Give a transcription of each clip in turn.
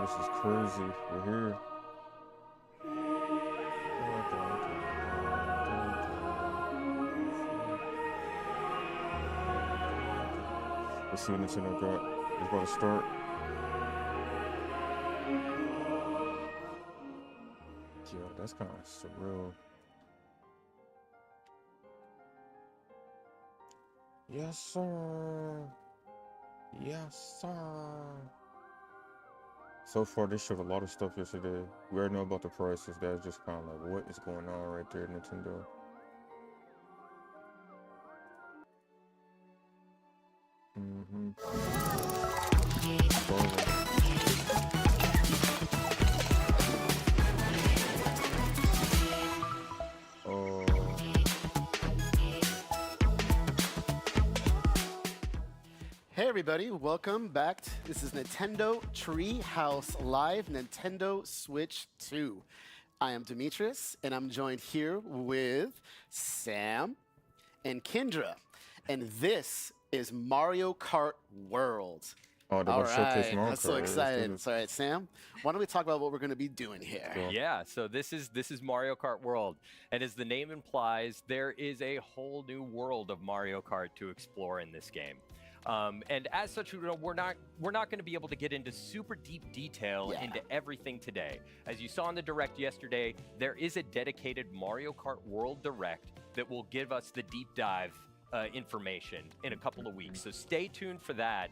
This is crazy. We're here. Let's see what Nintendo got. It's about to start. Yo, that's kind of surreal. Yes, sir. Yes, sir. So far, they showed a lot of stuff yesterday. We already know about the prices. That's just kind of like, what is going on right there, Nintendo? Hey everybody, welcome back. This is Nintendo Treehouse Live Nintendo Switch 2. I am Demetrius, and I'm joined here with Sam and Kendra. And this is Mario Kart World. Oh, they're All gonna showcase Mario I'm so Kart. excited. All right, Sam, why don't we talk about what we're going to be doing here? Cool. Yeah, so this is Mario Kart World, and as the name implies, there is a whole new world of Mario Kart to explore in this game. And as such, we're not going to be able to get into super deep detail into everything today. As you saw in the Direct yesterday, there is a dedicated Mario Kart World Direct that will give us the deep dive information in a couple of weeks. So stay tuned for that.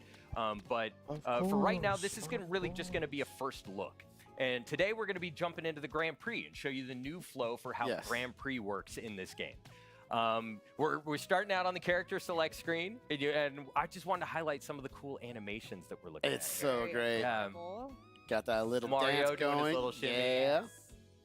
But for right now, this is just going to be a first look. And today we're going to be jumping into the Grand Prix and show you the new flow for how the Grand Prix works in this game. We're starting out on the character select screen, and I just wanted to highlight some of the cool animations that we're looking at. It's so great. Got that little Mario dance doing going. his little shimmy. Yeah.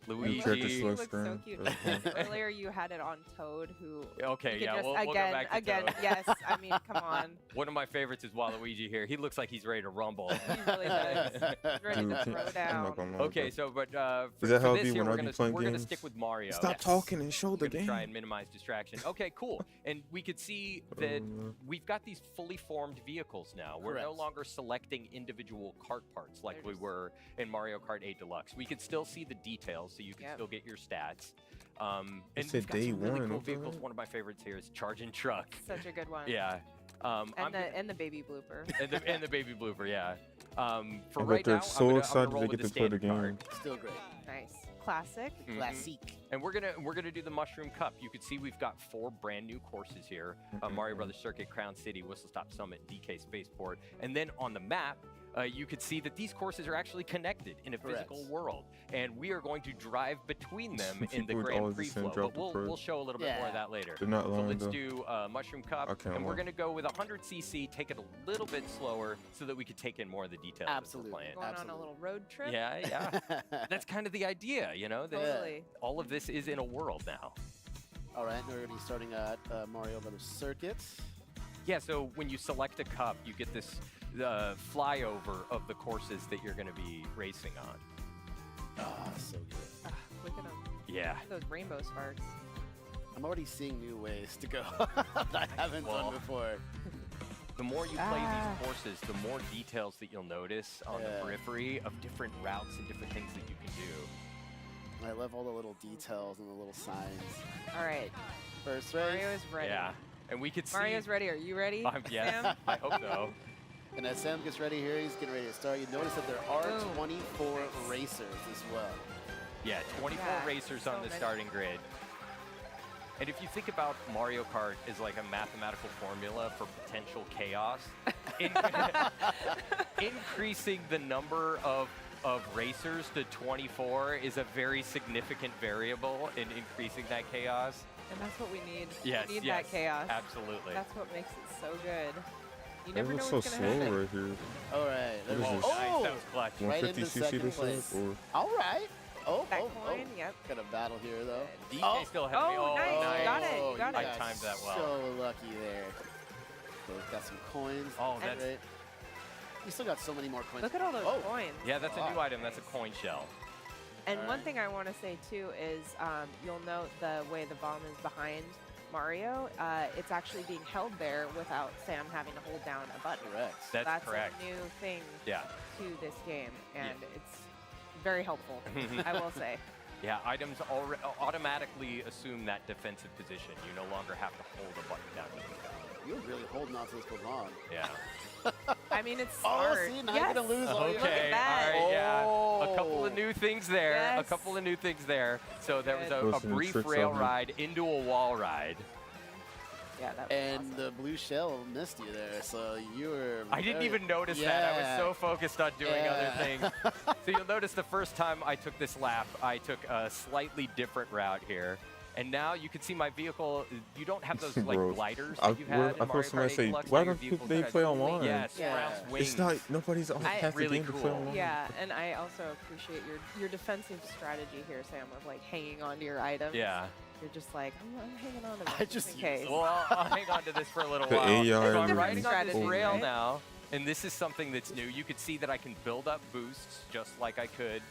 Luigi. You look so cute. Earlier you had it on Toad, who. Okay, you yeah, could we'll just, go back to again. Toad. Yes, I mean, come on. One of my favorites is Waluigi here. He looks like he's ready to rumble. He really does. He's ready to throw down. Okay, so but for that how it this be here, when I we're be playing gonna games? stick with Mario. Stop talking and show the We're gonna game. try and minimize distraction. Okay, cool. And we could see that we've got these fully formed vehicles now. We're no longer selecting individual kart parts like we were in Mario Kart 8 Deluxe. We could still see the details, so you can still get your stats. And we've got some really cool vehicles. One of my favorites here is Charging Truck. Such a good one. Yeah. And the baby blooper. and the baby blooper, yeah. For I right bet they're now, so I'm excited gonna roll they with get the to play the standard game. card. Still great. Nice. Classic. Classique. And we're gonna do the Mushroom Cup. You can see we've got 4 brand new courses here: Mario Brothers Circuit, Crown City, Whistle Stop Summit, DK Spaceport, and then on the map. You could see that these courses are actually connected in a physical world, and we are going to drive between them in the Grand Prix flow. But we'll show a little bit more of that later. They're not So lying, let's though. do Mushroom Cup, and we're going to go with 100cc, take it a little bit slower so that we could take in more of the details. Absolutely. As we're playing. Going on a little road trip. Yeah. That's kind of the idea, you know. That Totally. all of this is in a world now. All right, we're going to be starting at Mario Brothers Circuit. Yeah, so when you select a cup, you get this flyover of the courses that you're going to be racing on. Ah, so good. Look at them. Yeah. Those rainbow sparks. I'm already seeing new ways to go that I haven't done before. The more you play these courses, the more details that you'll notice on the periphery of different routes and different things that you can do. I love all the little details and the little signs. All right. First race. Mario is ready. Yeah, and we could see... Mario's ready. Are you ready, yes, Sam? I hope so. And as Sam gets ready here, he's getting ready to start. You notice that there are 24 racers as well. Yeah, 24 racers on the starting grid. And if you think about Mario Kart as like a mathematical formula for potential chaos, in- increasing the number of racers to 24 is a very significant variable in increasing that chaos. And that's what we need. Yes, We need yes, that chaos. absolutely. That's what makes it so good. You It never know looks so what's slow gonna happen. right here. All right. What is there's- this? Nice, that was clutch. Right 150 into cc second this place. is? Or All right. Oh, That oh, coin, yep. Got a battle here, though. DJ still ahead of me. Oh, nice. You nice. got it. You got I it. timed that well. So lucky there. So we've got some coins. Oh, that's- great. You still got so many more coins. Look at all those Oh. coins. Yeah, that's a new Oh, item. That's a nice. coin shell. And one Alright. thing I want to say too is you'll note the way the bomb is behind Mario. It's actually being held there without Sam having to hold down a button. Correct. That's correct. a new thing Yeah. to this game, and it's very helpful, I will say. Yeah, items automatically assume that defensive position. You no longer have to hold a button down. You're really holding on to this for long. Yeah. I mean, it's Oh, smart. see, now yes. you're gonna lose all your. Okay, that. all right, yeah. A couple of Oh. new things there. A Yes. couple of new things there. So there was Good. a Listen, brief tricks rail on me. ride into a wall ride. Yeah, that was And awesome. the blue shell missed you there, so you were. I didn't very- even notice that. I was Yeah. so focused on doing other Yeah. things. So you'll notice the first time I took this lap, I took a slightly different route here. And now you can see my vehicle. You don't have those like Bro, gliders I that you had in heard Mario somebody Kart 8 say, Deluxe. why Now your don't vehicle's they got play wings. online? Yes, Yeah. Brown's wings. It's not, nobody's on I- half Really the game to play cool. online. Yeah, and I also appreciate your defensive strategy here, Sam, of like hanging on to your items. Yeah. You're just like, I'm hanging on to this I just just in used case. Well, I'll hang on to this for a little The while. AI So I'm and riding on this strategy, rail right? now, and this is something that's new. You could see that I can build up boosts just like I could,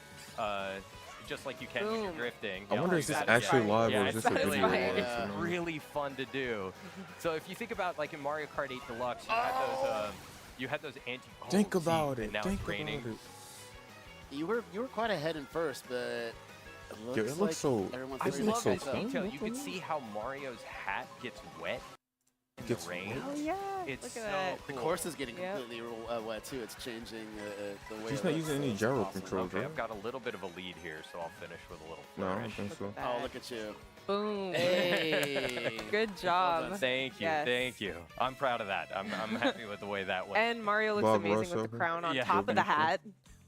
just like you can when you're Boom. drifting. I wonder Yeah, if this That's actually fine. live Yeah, or is it's this a really video? fine. It's, Yeah. really fun to do. So if you think about like in Mario Kart 8 Deluxe, you had those anti. Oh, Think see, about it. And now Think it's raining. about it. You were quite ahead in first, but it looks, Yo, it looks like so- everyone's I This very looks love so that close. clean. detail. What You the can hell? see how Mario's hat gets wet in Gets the rain. Oh yeah, It's look so at that. cool. The course is getting Yep. completely wet too. It's changing the way. He's it not looks, using so any it's gyro awesome. control. Okay, Right? I've got a little bit of a lead here, so I'll finish with a little No, I don't flourish. think Look so. at that. Oh, look at you. Boom. Hey. Good job. done. Thank you, Yes. thank you. I'm proud of that. I'm happy with the way that went. And Mario looks Bob amazing Ross with over. the crown on Yeah. top of the Good picture. hat.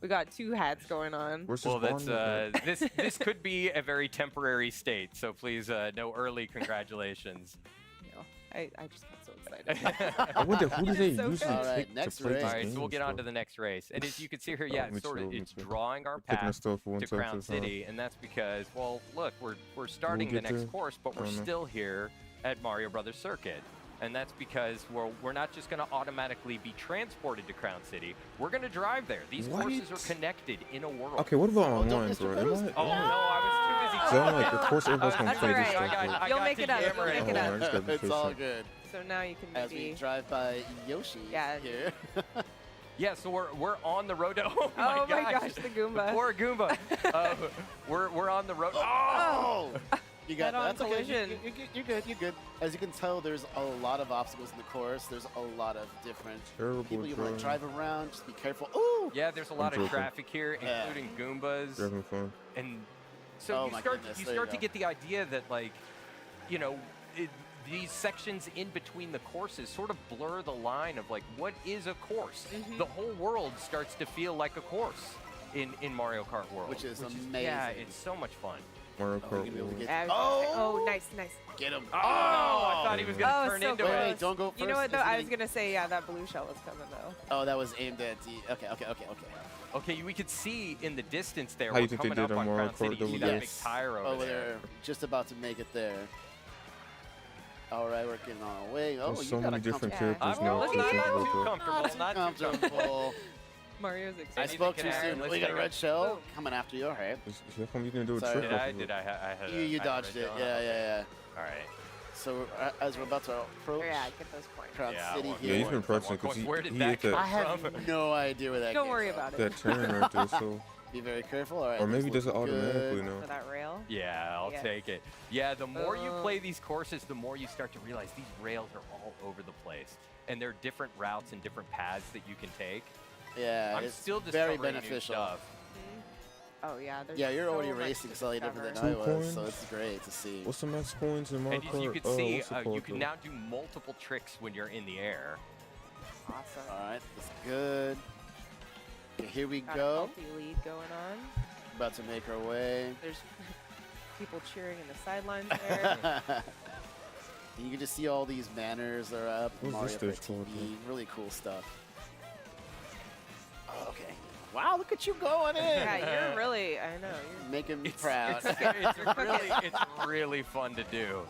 We got two hats going on. Where's Well, this that's bond? this could be a very temporary state, so please no early congratulations. You know, I just got so excited. I wonder who do they So usually good. Alright, take next to play race. these All right, so we'll games get on for? to the next race, and as you can see here, yeah, me it's sort too, of me it's too. drawing our Picking path us stuff one to time Crown at a time. City, and that's because, well, look, we're starting the get next there? course, but I we're don't know. still here at Mario Brothers Circuit. And that's because we're not just going to automatically be transported to Crown City. We're going to drive there. These courses What? are connected in a world. Okay, what about don't online, miss your bro? Am boost. I? Oh, no, I was too busy. So I'm like, of course everybody's gonna That's play this alright. stuff. I but- got You'll to make it up, you'll hammer make it Oh, up. I just gotta be It's all patient. good. So now you can As we maybe. drive by Yoshi Yeah. here. Yeah, so we're on the road. Oh my Oh my gosh, the The Goomba. poor Goomba. We're on the road. Oh! You got Head-on that. That's okay. collision. You're good. You're good. As you can tell, there's a lot of obstacles in the course. There's a lot of different Terrible people you want to drive. drive around. Just be careful. Ooh! Yeah, there's a lot of joking. traffic here, Yeah. including Goombas. You're having fun. And so Oh you my start goodness, you there start you to go. get the idea that, like, you know, these sections in between the courses sort of blur the line of like what is a course. Mhm. The whole world starts to feel like a course in Mario Kart World, Which is yeah, amazing. it's so much fun. Mario Oh, you're Kart gonna be able to World. get. Oh, nice. Get him! Oh, I thought he was gonna Oh, turn so into Wait, it. close. wait, don't go first. You know what though? It's I was getting- gonna say, yeah, that blue shell is coming though. Oh, that was aimed at D. Okay. Okay, we could see in the distance there. How you we're think they coming up did on on Mario Crown City. Kart You see double that big dash? tire over Oh, there. they're just about to make it there. All right, we're getting on our way. Oh, There's you so got many a different comfort- characters Yeah. now. Look to at think you. about Too that. comfortable, not too comfortable. Mario's I excited. spoke too can happen. soon. Let's We got a take red it. shell coming after you. All right. Is that how you gonna do a Sorry. trick Did off I? of Did it? I? I had You I had a dodged red it. shell? Yeah. All right. So as we're about to approach Yeah, get those points. Crown Yeah, City well, Yeah, here, he's been One practicing point. because Where did he that hit come that, I have from? no idea where that Don't came worry from. about it. that turn right there, so... Be very careful. All right. Or maybe this does it looks automatically good. now? For that rail. Yeah, I'll Yeah. take it. Yeah, the more you Boom. play these courses, the more you start to realize these rails are all over the place. And there are different routes and different paths that you can take. Yeah, I'm it's still very discovering new beneficial. stuff. Oh yeah, there's Yeah, you're so already much racing to slightly different discover. than I Two was, so coins? it's great to see. What's the max coins in Mario And Kart? as you can see, what's the you code can though? now do multiple tricks when you're in the air. Awesome. All right, that's good. Okay, here we Got a go. healthy lead going on. About to make our way. There's people cheering in the sidelines there. You can just see all these banners are up. What's Mario this Kart stage called, TV, really cool stuff. Oh, okay. Wow, look at you going in. Yeah, you're really, I know. You're, Making me proud. It's really fun to do.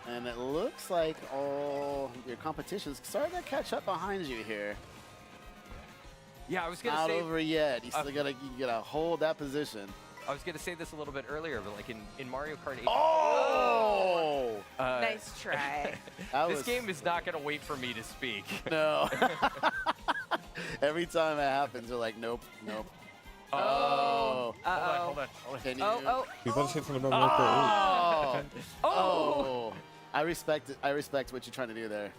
And it looks like all your competition's starting to catch up behind you here. Yeah, I was gonna Not say. over yet. You still you gotta hold that position. I was gonna say this a little bit earlier, but like in Mario Kart 8. Oh! nice try. That This was- game is not gonna wait for me to speak. No. Every time it happens, you're like, nope, nope. Oh. Hold on. Can you? Oh. You about to say something about Mario Kart 8? Oh. Oh. I respect it. I respect what you're trying to do there.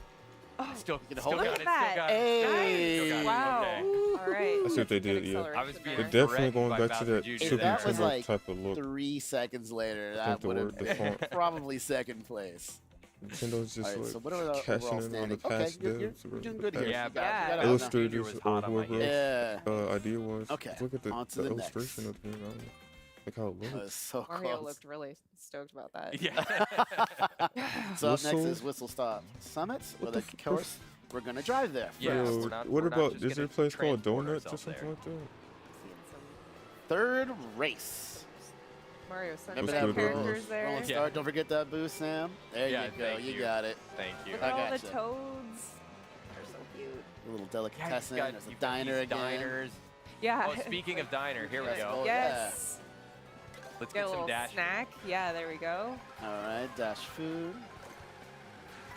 Still, can still hold got it. it. Look at Still got that. Hey. it. Still got it. Wow. Okay. All right. I see what they did, yeah. I was being They're definitely threatened going by back to Bowser that Jr. Super That was Nintendo like type of look. 3 seconds later, think that the would have word- the been font. probably second place. Nintendo's just All right, like so what are the cashing overall in on the standings? Okay, past you're devs or doing the good here. past Yeah, You got it. yeah. You got it. illustrators was or hot on my whoever head. Yeah. idea was. Okay, Look at the on to the next. illustration of the game. I don't know. Like how it That was looks. so Mario close. looked really stoked about that. Yeah. So up next Whistle? is Whistle Stop Summits. What Well, the of course, we're going to drive there. Yeah, Yo, we're not- what we're not about, just is there a gonna place called transport Donuts or ourselves something there. like that? Seeing some Third race. Mario Remember Let's that do Sunshine it, characters bro. there. rolling Yeah. start? Don't forget that boost, Sam. There Yeah, you go. thank You you. got it. Thank you. Look I at all the gotcha. toads. They're so cute. A little Yeah, delicatessen. There's a you've got diner these again. diners. Yeah. Oh, speaking of diner, here we Let's go. go. Yes. Let's Get get a some little dash. snack. Yeah, there we go. All right, dash food.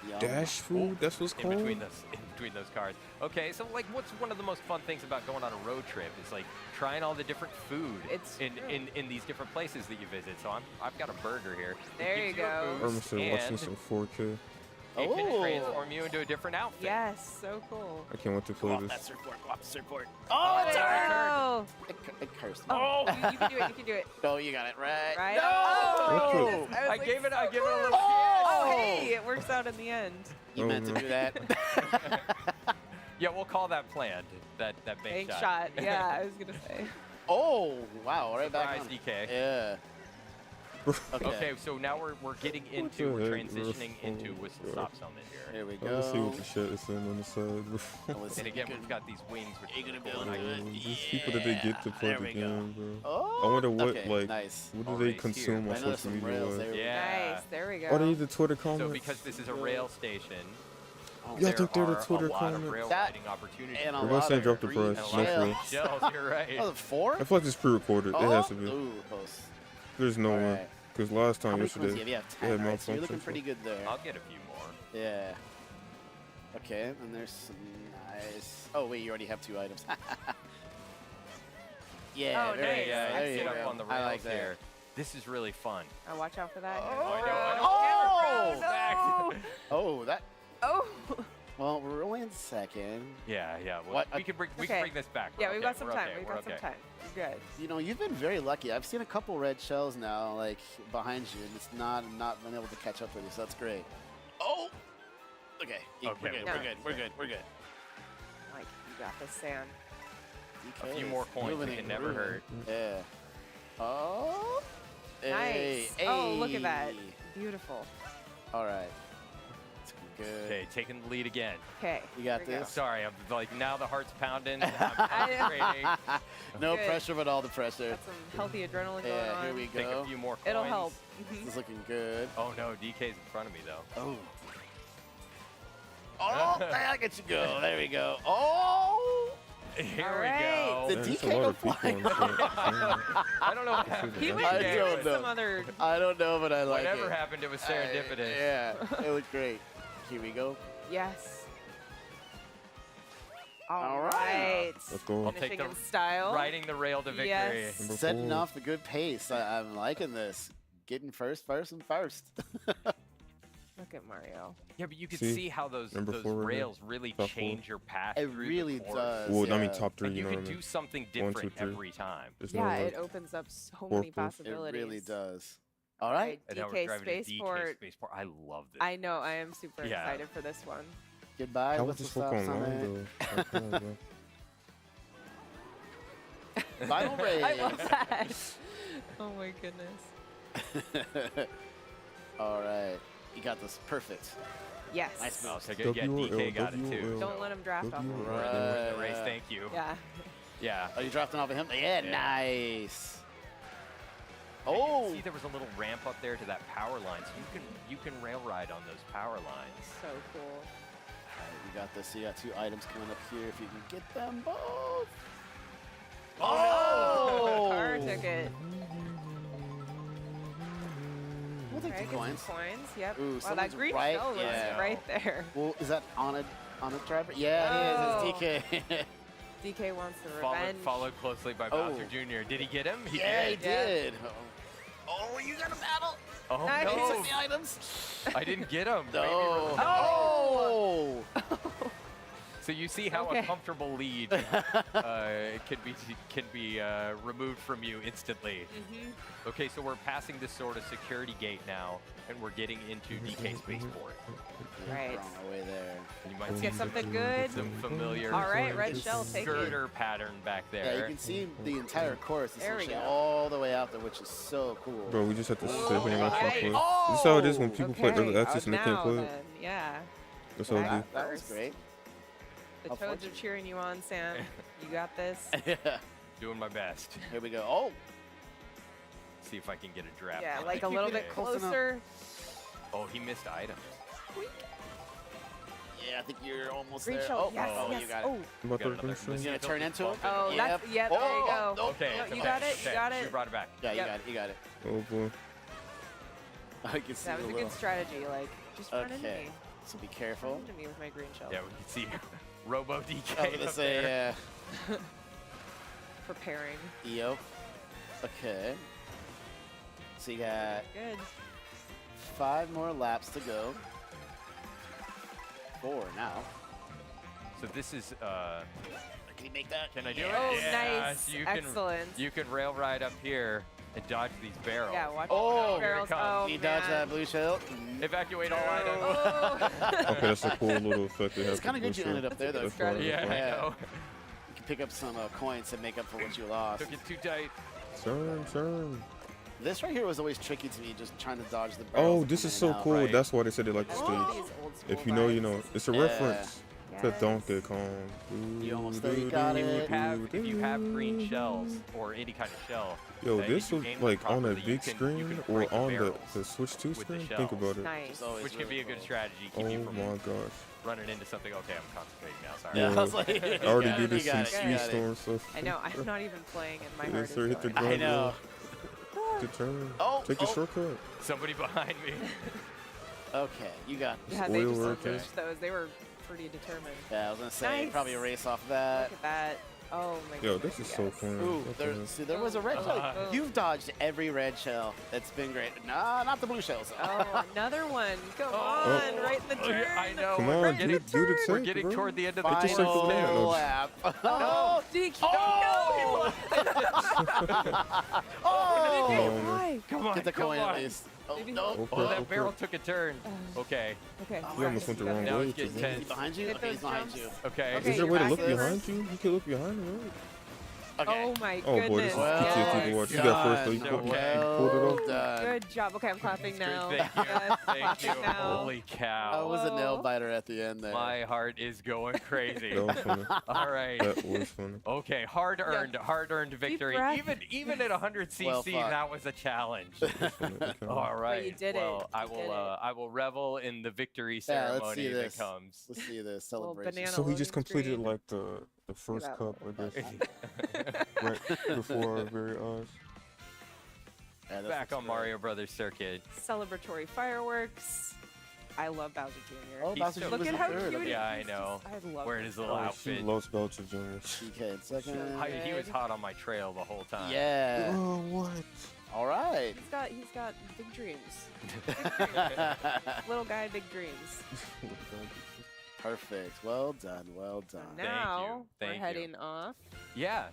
Yum. Dash food? That's what's In called? between those cars. Okay, so like, what's one of the most fun things about going on a road trip? Is like trying all the different food It's in true. these different places that you visit. So I've got a burger here. It There gives you a go. boost, I'm still watching and some 4K. it can Oh. transform you into a different outfit. Yes, so cool. I can't wait to Go play off that this. surfboard. Go off the surfboard. Oh, it's turned. Oh, It cursed me. oh. You can do it. You can do it. Oh, you got it right. Right? No! Oh, What goodness. was I like, gave it so a little close. kiss. Oh, hey, it works out in the end. You Oh, meant to no. do that. Yeah, we'll call that planned. That bank Bank shot. shot. Yeah, I was gonna say. Oh, wow. Right back Surprise, on. DK. Yeah. Okay. Okay, so now we're getting the into we're heck, transitioning bro? into Oh, Whistle God. Stop Summit here. Here we Let's see what go. the shit is saying on the side. Oh, it's And again, good. we've got these wings. Which You're are gonna cool. build And I- it. These people that they get to play There the we go. game, bro. Oh, I wonder what, okay, like, nice. what All do they race consume here. on I know there's social some media? rails wise? there. Yeah. Nice. There we go. Oh, they need the Twitter So comments. because this is a rail station, Oh, Yeah, I there think they're the are Twitter a lot of comments. rail That- riding opportunities. and a We're lot gonna say of drop the green price. And a No lot shells. of shells, you're right. Oh, the four? I feel like it's pre-recorded. It has to be. Ooh, close. There's no one. Alright. Because last How time many coins do yesterday, you have? You they have had 10, right? So you're looking malfunctions. pretty good there. I'll get a few more. Yeah. Okay, and there's some nice... Oh, wait, you already have 2 items. Yeah, Oh, very nice. good. Yeah, There you you get go. up on the I rails like that. here. This is really fun. Oh, watch out for that. I know, I know. Oh! Oh, Oh, that... Oh. Well, we're only in second. Yeah, yeah. Well, What? we can bring Okay. this back. Yeah, We're we've okay, got some we're time. okay, We've we're got some okay. time. You're good. You know, you've been very lucky. I've seen a couple red shells now, like, behind you, and it's not been able to catch up with you, so that's great. Oh! Okay, Okay, we're good, we're we're good, we're good, we're good. Like, you got this, Sam. A DK few is more coins moving can and never grooving. hurt. Yeah. Oh! Nice. Hey, Oh, look at that. hey. Beautiful. All right. It's good. Okay, taking the lead again. Okay. You got here we go. this? Sorry, I'm like now the heart's pounding. I'm concentrating. No Good. pressure, but all the pressure. Got some healthy adrenaline going Yeah, on. here we Take a go. few more coins. It'll help. This is looking good. Oh no, DK's in front of me though. Oh. Oh, I get you go. There we go. Oh! Here All we right. go. Did Man, there's a DK lot go of people flying? on chat. I don't know what happened. He I went, I he don't went know. some other. I don't know, but I like Whatever it. happened, it was serendipitous. Yeah, it looked great. Here we go. Yes. All All right. right. Let's go. I'll take Finishing the in style. Riding the rail to victory. Yes. Number Setting 4. off the good pace. I'm liking this. Getting first. Let's Look at Mario. Yeah, but you can See? see how those Number those 4 right there. rails really Top 4. change your path. It through really the course. does. Well, I mean yeah. top 3, And you you know can what I do mean? something 1, 2, different 3. every time. There's no Yeah, like, it opens up so Fourth many booth. It possibilities. really does. All right. And now we're DK driving to DK Spaceport. Spaceport. I love this. I know. I am super Yeah. excited for this one. Goodbye. how would What's the this work stop sign? online though? Like, come on, bro. Final race. I love that. Oh my goodness. All right. You got this. Perfect. Yes. Nice I'll moves. take it. Yeah, DK got it too. WRL. Don't let him draft off of W- you. We're in the Right. race. Thank you. Yeah. Yeah. Are you drafting off of him? Yeah, Yeah. nice. And you can Oh, see there was a little ramp up there to that power line, so you can rail ride on those power lines. So cool. all right, you got this. You got 2 items coming up here. If you can get them both. Oh! Car ticket. We'll take Right, 2 get some coins. coins. Yep. Ooh, Wow, that someone's green right- shell was yeah. right there. Well, is that on a driver? Yeah, it is. It's DK. DK wants the revenge. Followed closely by Oh. Bowser Jr. Did he get him? Yeah, he did. Yeah. did. Oh, you got a battle. Oh Nice. He no! took the items. I didn't get him. No. Maybe- Oh. So you see how Okay. a comfortable lead can be removed from you instantly. Mm-hmm. Okay, so we're passing this sort of security gate now, and we're getting into DK Spaceport. Right. We're on our way there. And you might Let's see get something good. some familiar All right, red shell, take it. girder pattern back Yeah, there. you can see the entire course There we essentially go. all the way out there, which is so cool. Bro, we just have to sit Oh, here and watch nice. them play. Oh! This is how it is when people play Okay, early access and they can't now play it. then, yeah. That's how it is. That was great. The How Toads are fortunate. cheering you on, Sam. You got this. Yeah. Doing my best. Here we go. Oh, See if I can get a draft. Yeah, on like it. a little get bit it close enough. closer. Oh, he missed items. yeah, I think you're almost Green there. shell. Oh, Yes, oh, yes. you got it. Oh, About We got to another- bring You gonna some- turn into it? oh, that's yeah. There you Oh, go. oh, Okay, No, it's you okay. got it. Okay, You got You it. brought it back. Yeah, you Yep. got it. You got it. Oh boy. I can see That was the a little. good strategy. Like, just run into Okay, me. so be Run careful. into me with my green shell. Yeah, we can see Robo DK. I was gonna up say, there. Preparing. Yep. Okay. So you got Good. 5 more laps to go. 4 now. So this is. Can you make that? Can I do Yeah. it? Oh, Yes, nice. you can- Excellent. You can rail ride up here and dodge these barrels. Yeah, watch Oh, the barrels. here it comes. Oh, He dodged man. that blue shell. Evacuate all items. Oh. Okay, that's a cool little effect they have. It's kind of good you ended up there, though. That's fine, that's Yeah, fine. I know. You can pick up some coins to make up for what you lost. Took it too tight. Turn. This right here was always tricky to me, just trying to dodge the barrels. Oh, that this come is in so and out. cool. Right. That's why they said they like I the love stage. these old school If you know, you vibes. know. It's a Yeah. reference to Yes. Donkey Kong. You almost there, you got it. If you have green shells or any kind of shell, Yo, that this if you was aim like them on a properly, you big can screen or break on barrels the Switch 2 with the screen. Think shells. about it. Nice. It's always which can really be a good cool. strategy. Oh Keep you from my gosh. running into something. Okay, I'm concentrating now. Sorry. Yeah, Yeah. I was like, I already you did this got in it, you Street got it. Storm, so I know. I'm not even playing, and my Yes, heart sir, is hit the going. ground. I know. the turn. Oh, Take the oh. shortcut. Somebody behind me. Okay, you got this. Yeah, they Oil just worker. unleashed those. They were pretty determined. Yeah, I was gonna say Nice. probably a race off that. Look at that. Oh my Yo, goodness, this is so yes. clean. Ooh, Okay. there was a red Oh, shell. boom. You've dodged every red shell. It's been great. Nah, not the blue shells. Oh, another one. Come Oh. on, right in the Oh, turn. yeah, I know. Come we're on, getting, do the we're tank, getting bro. toward the end of the It just like the Final land. lap. Oh, DK. Oh! Oh! Come on, man. Why? Come on, Get the come coin on. at least. Oh, Maybe- no. Okay, Oh, that okay. barrel took a turn. Okay, Okay. Oh, You almost went the wrong Now way. it's getting to tense. Is he behind you? Hit Okay, he's those behind jumps. you. okay. Okay, Is there a you way to back look this? behind you? You can look behind you, right? Okay. Oh my Oh boy, goodness. this is Well PTSD to watch. You got first, though. You done. pulled it Well off. done. Good job. Okay, I'm clapping now. Thank you. Yes, Thank you. clapping now. Holy That cow. was a nail Whoa. biter at the end there. My heart is going crazy. That was funny. All right. That was funny. Okay, hard-earned victory. breath. Even at 100 Well cc, fought. that was a challenge. That was funny. Okay. All right. you did it. well, I You will. did it. I will revel in the victory Yeah, let's ceremony see that this. comes. Let's see this Little celebration. banana So he just loading completed screen. like the first that cup, I little guess, right before our very eyes. Yeah, that Back looks on great. Mario Brothers Circuit. Celebratory fireworks. I love Bowser Jr. Oh, He's Bowser so Jr. Look was at the how third. cute Okay. Yeah, I he's know. just- I love Wearing him his so little much. She outfit. loves Belcher Jr. DK in second. He was Good. hot on my trail the whole time. Yeah. Oh, what? All right. He's got big dreams. Big dreams. Little guy, big dreams. Perfect. Well done. Well done. Thank you, Now thank we're you. heading off Yeah.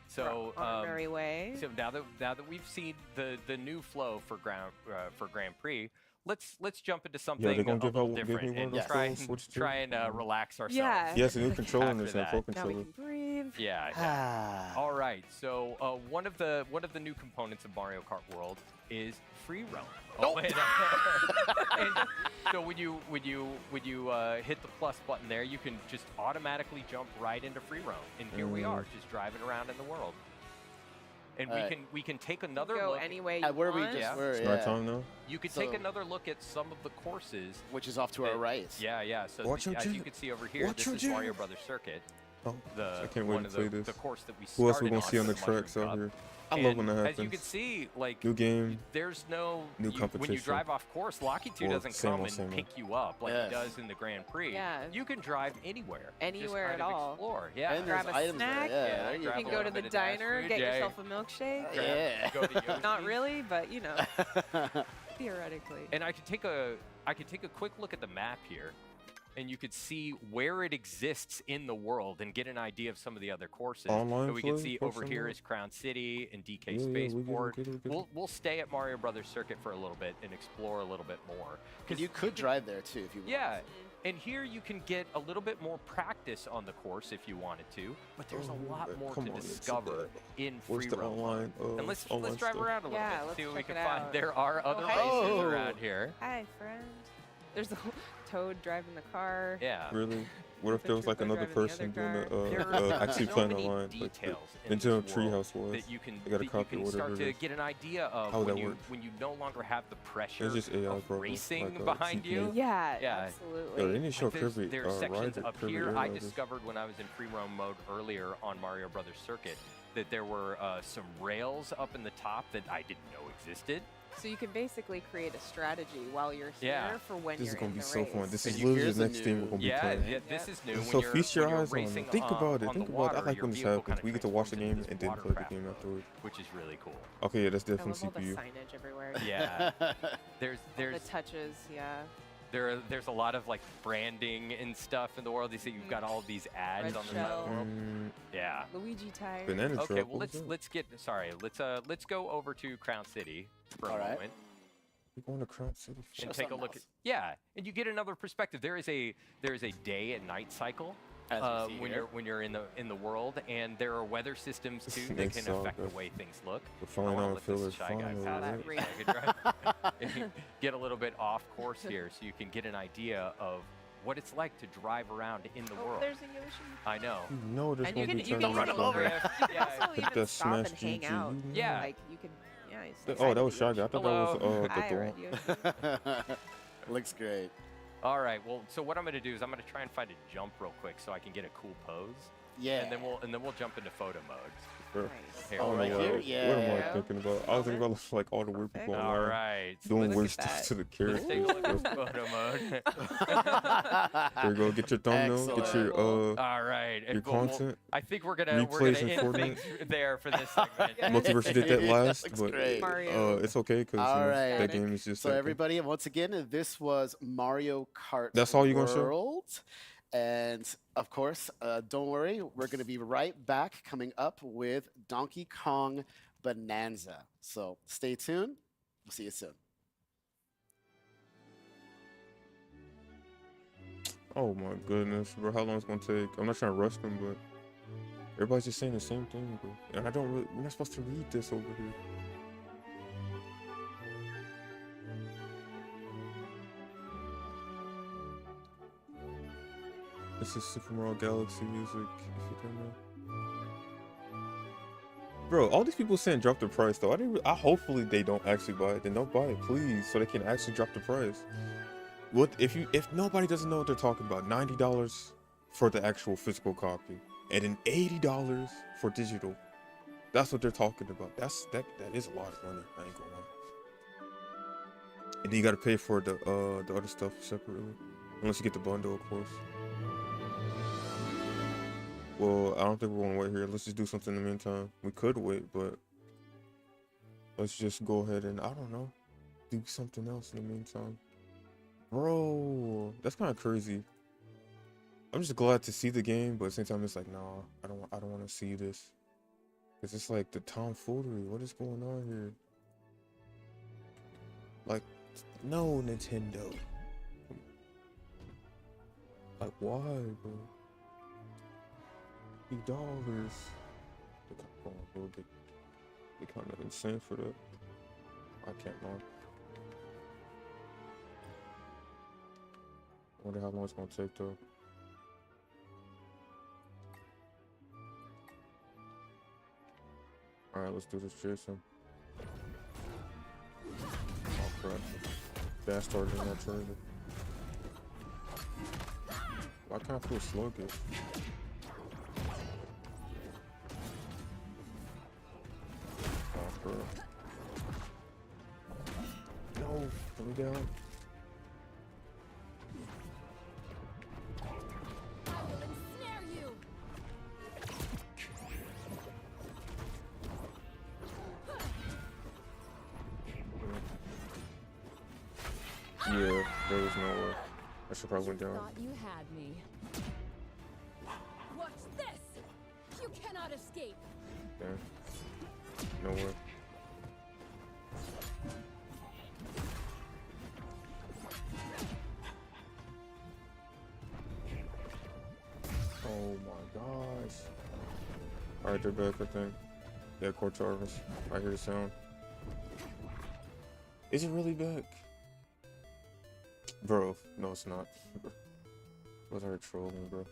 So on our merry way. so now that we've seen the new flow for Grand Prix, let's jump into something they gonna a give little out- give different me one and of try those and switch to? try and relax ourselves. Yeah. He has a new controller in After this hand, that. full Now we controller. can breathe. Yeah. Ah. All right. So one of the new components of Mario Kart World is free roam. Nope. and so when you hit the plus button there, you can just automatically jump right into free roam. And here we are, just driving around in the world. And Alright. we can take another Go look. any way you At where we want. just Yeah. were, It's yeah. nighttime now. You could So- take another look at some of the courses. Which is off to our that- right. Yeah. So Watch your as you jet. can see over here, Watch this your is jet. Mario Brothers Circuit. Oh, The I can't wait one to of play the this. course that we Who else started we gonna see on for the Mushroom tracks out Cup. here? I love when that And happens. as you can see, like New game. there's no New when you competition. drive off course, Locky 2 Or doesn't same come old, and same old. pick you up like Yes. he does in the Grand Prix. Yeah. You can drive anywhere. Anywhere just at kind of all. Explore. Yeah. And there's Grab a items snack. there. Yeah, Yeah, there you grab You a can go to little the bit of dash diner, food, get yeah. yourself a milkshake. Yeah. Go to Yoshi's. Not really, but you know, theoretically. And I could take a quick look at the map here, and you could see where it exists in the world and get an idea of some of the other courses. Online So we can flow, see course over here online? is Crown City and DK Yeah, yeah, we get it, Spaceport. get it, get it. We'll stay at Mario Brothers Circuit for a little bit and explore a little bit more. Because you could drive there too if you want. Yeah, and here you can get a little bit more practice on the course if you wanted to, but there's Oh, a lot man, more come to on, it's so discover bad. in Where's free the roam. online? And let's online drive stuff? around a little Yeah, bit, let's see what we check can it find. out. There are other hi. races Oh. around here. Hi, friend. There's a Toad driving the car. Yeah. Really? What if there was like Trooper another driving the person other doing There the are actually so playing many online, like the details in Nintendo this world Treehouse was? that you can, They got a that you copy can of whatever start it to is. get an idea of How when that you works. when you no longer have the pressure It's just AI of probably, racing like, behind you. CPU. Yeah, Yeah. absolutely. Yo, they need to show Like, Kirby there's sections ride up Kirby here. Air I Riders. discovered when I was in free roam mode earlier on Mario Brothers Circuit that there were some rails up in the top that I didn't know existed. So you can basically create a strategy while you're here Yeah. for when This is you're gonna in be the so race. fun. This And is you- literally here's the the next game we're new- gonna be Yeah, playing. yeah, this is new. So feast your when you're eyes on racing it. Think about it. on Think the about it. I water, like your when this vehicle happens. kinda We get to watch the transforms game into and this then play the watercraft game mode, afterwards. which is really cool. Okay, yeah, that's I definitely love all the CPU. signage everywhere. Yeah, The there's touches, yeah. there's a lot of like branding and stuff in the world. You see, you've got all of these ads Red on the side of shell. the world. Mm, Yeah. Luigi tires. banana Okay, truck. well what was let's go over to Crown City for All a right. moment We going to Crown City? Show and take a something look at else. and you get another perspective. There is a day and night cycle As we see when here. you're in the world, and there are weather systems too that It's can so affect the good. way things look. The I flying wanna on let filler this shy guy finally, pass that it right? so I could drive- get a little bit off course here, so you can get an idea of what it's like to drive around in the Oh, world. there's a Yoshi. I know. You know there's And you gonna can be you can turns run and him over. stuff. You can Yeah. also Hit even that stop smash and hang GG, out. you know? Yeah. Like you can. Yeah. you say Oh, hi that to was the Shy Guy. I Yoshi. thought that Hello. was Hi, the Red door. Yoshi. Looks great. All right. Well, so what I'm going to do is I'm going to try and find a jump real quick so I can get a cool pose, Yeah. and then we'll jump into photo mode. Sure. Nice. Here, Oh, I right don't know here? What am Yeah. I thinking about? I was thinking about like all the weird people Perfect. All online right. doing Look weird at stuff that. to the Let's characters. take a look at photo mode. There you go. Get your thumbnail. Get your Excellent. All right. your content. I think we're gonna Replays and end Fortnite. things there for this segment. Yeah. Multiverse did that last, Looks but great. Mario. it's okay because All right. that game is just. So that good. everybody, once again, this was Mario Kart. That's all you gonna show? World. And of course, don't worry, we're going to be right back coming up with Donkey Kong Bonanza. So stay tuned. We'll see you soon. Oh my goodness, bro! How long it's gonna take? I'm not trying to rush them, but everybody's just saying the same thing, bro. And I don't really. We're not supposed to read this over here. This is Super Mario Galaxy music. If you don't know. Bro, all these people saying drop the price though. I hopefully they don't actually buy it. Then don't buy it, please, so they can actually drop the price. What if nobody doesn't know what they're talking about? $90 for the actual physical copy, and then $80 for digital. That's what they're talking about. That is a lot of money. I ain't gonna lie. And then you gotta pay for the other stuff separately. Unless you get the bundle, of course. Well, I don't think we're gonna wait here. Let's just do something in the meantime. We could wait, but let's just go ahead and, I don't know, do something else in the meantime. Bro, that's kind of crazy. I'm just glad to see the game, but at the same time, it's like, nah, I don't want to see this. Cause it's like the tomfoolery. What is going on here? Like, no, Nintendo. Like, why, bro? $8. They kind of going a little bit. They kind of insane for that. I can't lie. Wonder how long it's gonna take though. Alright, let's do this, Jason. Oh crap. Bastard in that trailer. Why can't I feel sluggish? Oh crap. No, put me down. Yeah, there was no way. I should probably went down. Thought you had me. Watch this! You cannot escape. Okay. No way. Oh my gosh. Alright, they're back, I think. Yeah, Cortaris. I hear the sound. Is it really back? Bro, no it's not. Was her trolling, bro?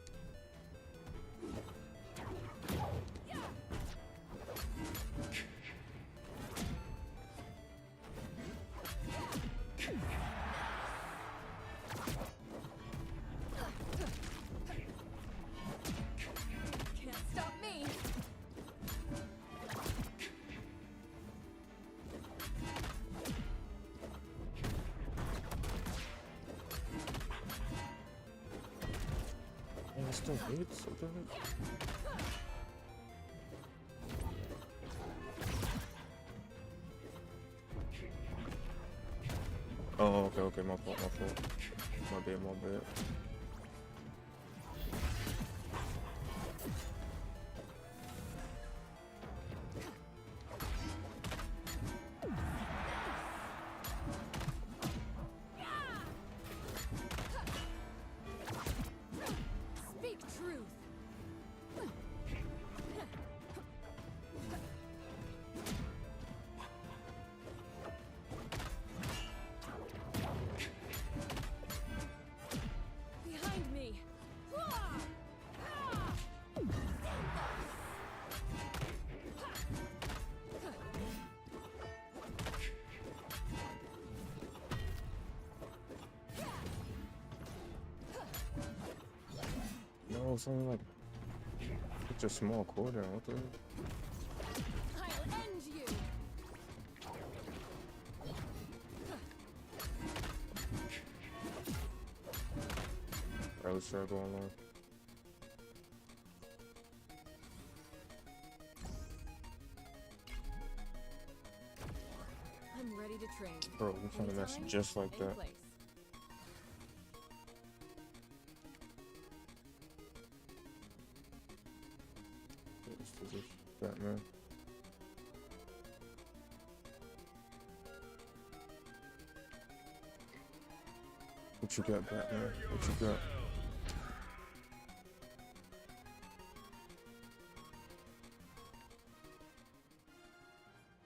Can't stop me. Man, it still hits so bad. Oh, okay, my fault. My bad. Speak truth. Behind me. No, it's only like such a small cooldown. What the? I'll end you. Alright, let's try going on. I'm ready to train. Bro, we found a match Anytime, just like any that. place. Let's do this. Batman. What you got, Batman? What you got?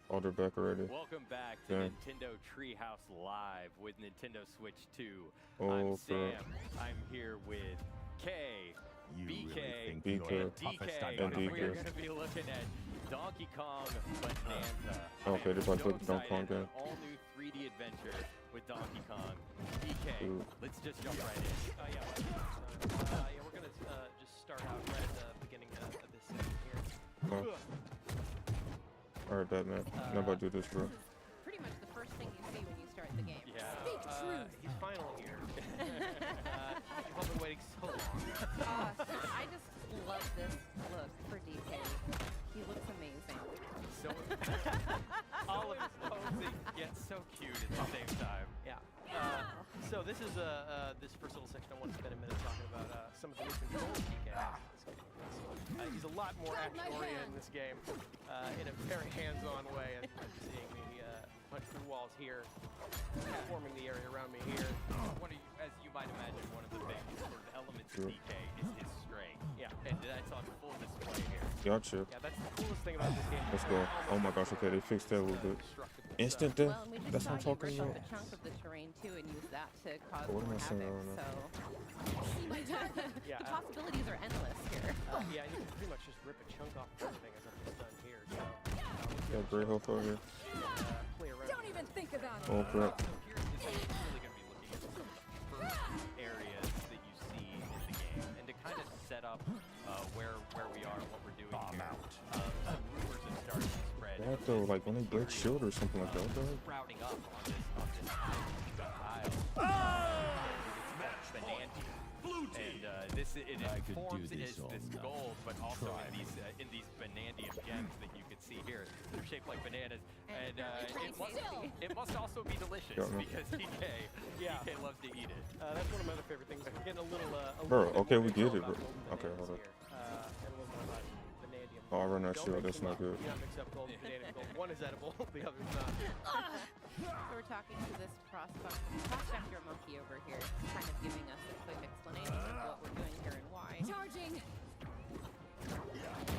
Oh, they're back already. Welcome back to Yeah. Nintendo Treehouse Live with Nintendo Switch 2. Oh, I'm crap. Sam. I'm here with K, You BK, really think BK, you're and the toughest I've DK. and ever And we're DK. going to be looking at Donkey Kong Bonanza. Okay, they're about to so put the Donkey Kong excited. game. All new 3D adventure with Donkey Kong. DK, Ooh. let's just jump right in. Yeah, we're gonna just start out right at the beginning of this section here. Oh. Alright, Batman. I'm about to do this, bro. Pretty much the first thing you see when you start the game. Yeah. He's finally here. You've been waiting so long. I just love this look for DK. He looks amazing. So all of his posing gets so cute at the same time. Yeah. So this is this first little section. I want to spend a minute talking about some of the new controls DK has in this game. He's a lot more action-oriented in this game, in a very hands-on way. As you're seeing me punch through walls here, forming the area around me here. As you might imagine, one of the big sort of elements of DK is his strength. Yeah, and that's on full display here. Gotcha. Yeah, that's the coolest thing about this game. Let's go. Oh my gosh, okay, they fixed that a little bit. Instant death? Well, and we just That's saw what I'm you talking rip up about. a chunk of the terrain too and use that to cause What am more I saying? I havoc. don't know. So See my target. Yeah, the possibilities are endless here. yeah, you can pretty much just rip a chunk off of everything as I've just done here. So, Got great health over here. play around. Don't even think about it. Oh crap. So here, this is really going to be looking at some of the first areas that you see in the game, and to kind of set up where we are and what we're doing here. Some rumors have started to spread. That though, like when they break shield or something like that, what the heck? Sprouting up on this tile. It's Banandia. And it forms as this gold, but also in these Banandium gems that you can see here. They're shaped like bananas, and it must also be delicious because DK loves to eat it. That's one of my other favorite things. I'm getting a little. Bro, little okay, we info get it, about bro. golden Okay, bananas hold up. here. And a little more about vanadium. Oh, I run that Don't shield, mix that's them not up. good. Do not mix up gold and vanadium gold. One is edible, the other is not. So we're talking to this prospector monkey over here, kind of giving us a quick explanation of what we're doing here and why. Charging.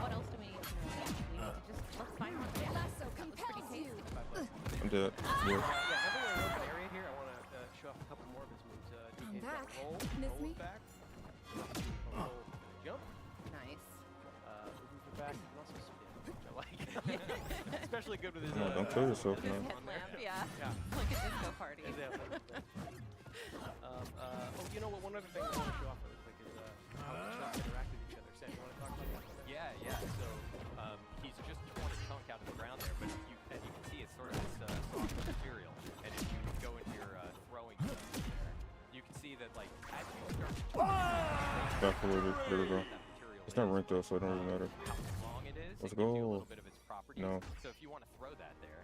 What else do we need to know? We need to just let's find one. Lasso That looks pretty compels you. tasty. I'm dead. Yeah. Yeah, now that we're in an open area here, I want to show off a couple more of his moves. DK's got back. roll, Miss roll me? it back, roll, jump, Nice. move it back, and also spin, which I like. Especially good with his. Come on, don't kill yourself His now. headlamp, yeah. Yeah. Like a disco party. Exactly. You know what? One other thing I want to show off really quick is how the shots interact with each other. Sam, you want to talk about that? Yeah. So he's just torn a chunk out of the ground there, but as you can see, it's sort of this soft material. And if you go into your throwing zone there, you can see that like as you start to Back forward, there we go. that material It's not ranked though, so it don't really matter. how long it is. Let's it gives you a go. little bit of its properties. No. So if you want to throw that there,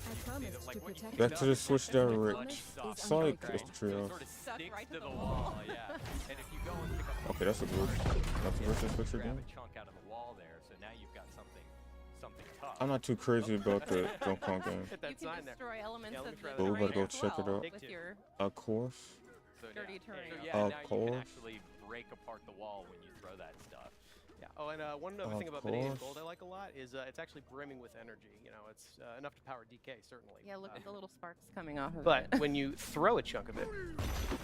I promised like to what you protect Back you. to the switch direct. Soft Psych, unbreakable. that's the trio. It sort of Stuck sticks right to the wall, yeah. And if you go and pick up Okay, that's a glitch. That's a glitch switch grab again. a chunk out of the wall there, so now you've got something tough. I'm not too crazy about the Donkey Kong game. Hit You that can sign there. destroy elements Yeah, let of me try the that. But we terrain gotta go as check it well out. with your Of course. So dirty terrain. So Of yeah, now you course. can actually break apart the wall when you throw that stuff. Yeah. Oh, and one other Of thing about vanadium course. gold I like a lot is it's actually brimming with energy. You know, it's enough to power DK certainly. Yeah, look at the little sparks coming off of But it. when you throw a chunk of it,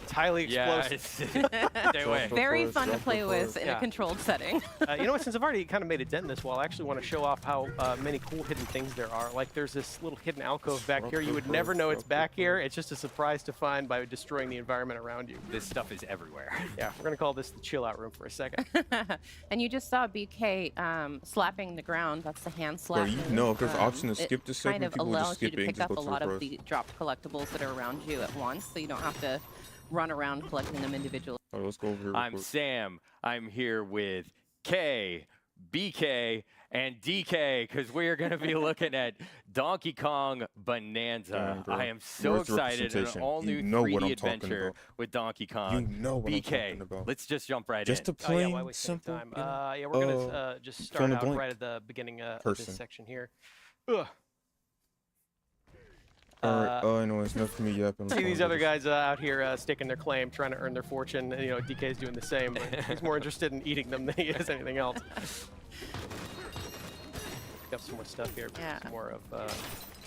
it's highly explosive. Stay away. Very Jump fun to the play first. with in Yeah. a controlled setting. You know what? Since I've already kind of made a dent in this wall, I actually want to show off how many cool hidden things there are. Like there's this little hidden alcove back here. You would never know it's back here. It's just a surprise to find by destroying the environment around you. This stuff is everywhere. Yeah, we're gonna call this the chill out room for a second. And you just saw BK slapping the ground. That's the hand Bro, slapping. you know, if there's an option to it skip this kind segment, of people would just allows you skip to it and pick just up go a to the lot of rest. the dropped collectibles that are around you at once, so you don't have to run around collecting them individually. All right, let's go over here real I'm quick. Sam. I'm here with K, BK, and DK because we are going to be looking at Donkey Kong Bonanza. Damn, bro. I am so Where's the excited! An representation? all-new You know what 3D I'm talking adventure about. with Donkey You Kong. know what I'm BK, talking about. let's just jump right Just in. a Oh, yeah, plain, why waste any simple, time? you know, Yeah, we're gonna just fill start in the out blank right at the beginning of person. this section here. Ugh. Alright, anyways, enough for me yapping. See these other guys out here staking their claim, trying to earn their fortune. And, you know, DK's doing the same, but he's more interested in eating them than he is anything else. Pick up some more stuff here. Yeah. Some more of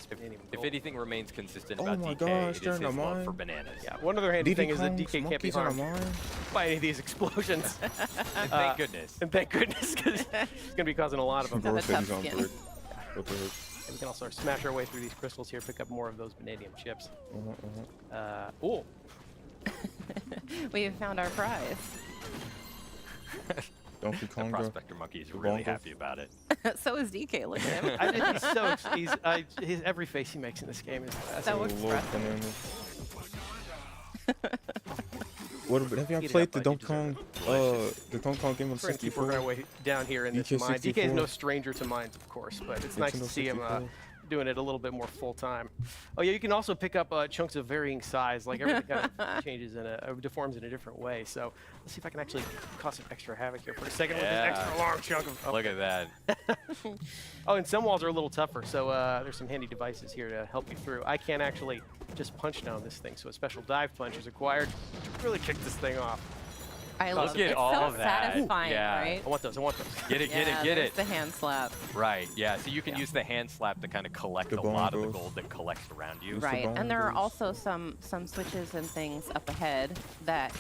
vanadium If gold. anything remains consistent Oh about my DK, gosh, it they're is in his a love mine. for bananas. Yeah, one other handy thing is that Kong's DK can't be monkeys on a harmed mine? by any of these explosions. And thank goodness. And thank goodness, because he's going to be causing a lot of them. Bro a said tough he's on skin. break. What the heck? And we can also smash our way through these crystals here, pick up more of those vanadium chips. Oh, We have found our prize. Donkey The Kong. prospector monkey is really bongos. happy about it. So is DK. Look at him. he's so his every face he makes in this game is So Oh, Lord, expressive. bananas. What have y'all Heat it played up, the bud, you Donkey Kong game on We're gonna keep working our 64? way down here in this DK mine. DK is no 64. stranger to mines, of course, but it's nice to Nintendo see him 64. doing it a little bit more full time. Oh yeah, you can also pick up chunks of varying size, like everything kind of changes in deforms in a different way. So let's see if I can actually cause some extra havoc here for a second with this Yeah. extra long chunk of. Look at that. Oh, and some walls are a little tougher, so there's some handy devices here to help you through. I can't actually just punch down this thing, so a special dive punch is required to really kick this thing off. I Look love at it. It's all so that. satisfying, Yeah. right? I want those. I want those. Get it, get Yeah, it, get there's it. the hand slap. Right, yeah. So you can use the hand slap to kind of collect The a lot of the bongos. gold that collects around you. Use the Right, and there are bongos. also some switches and things up ahead that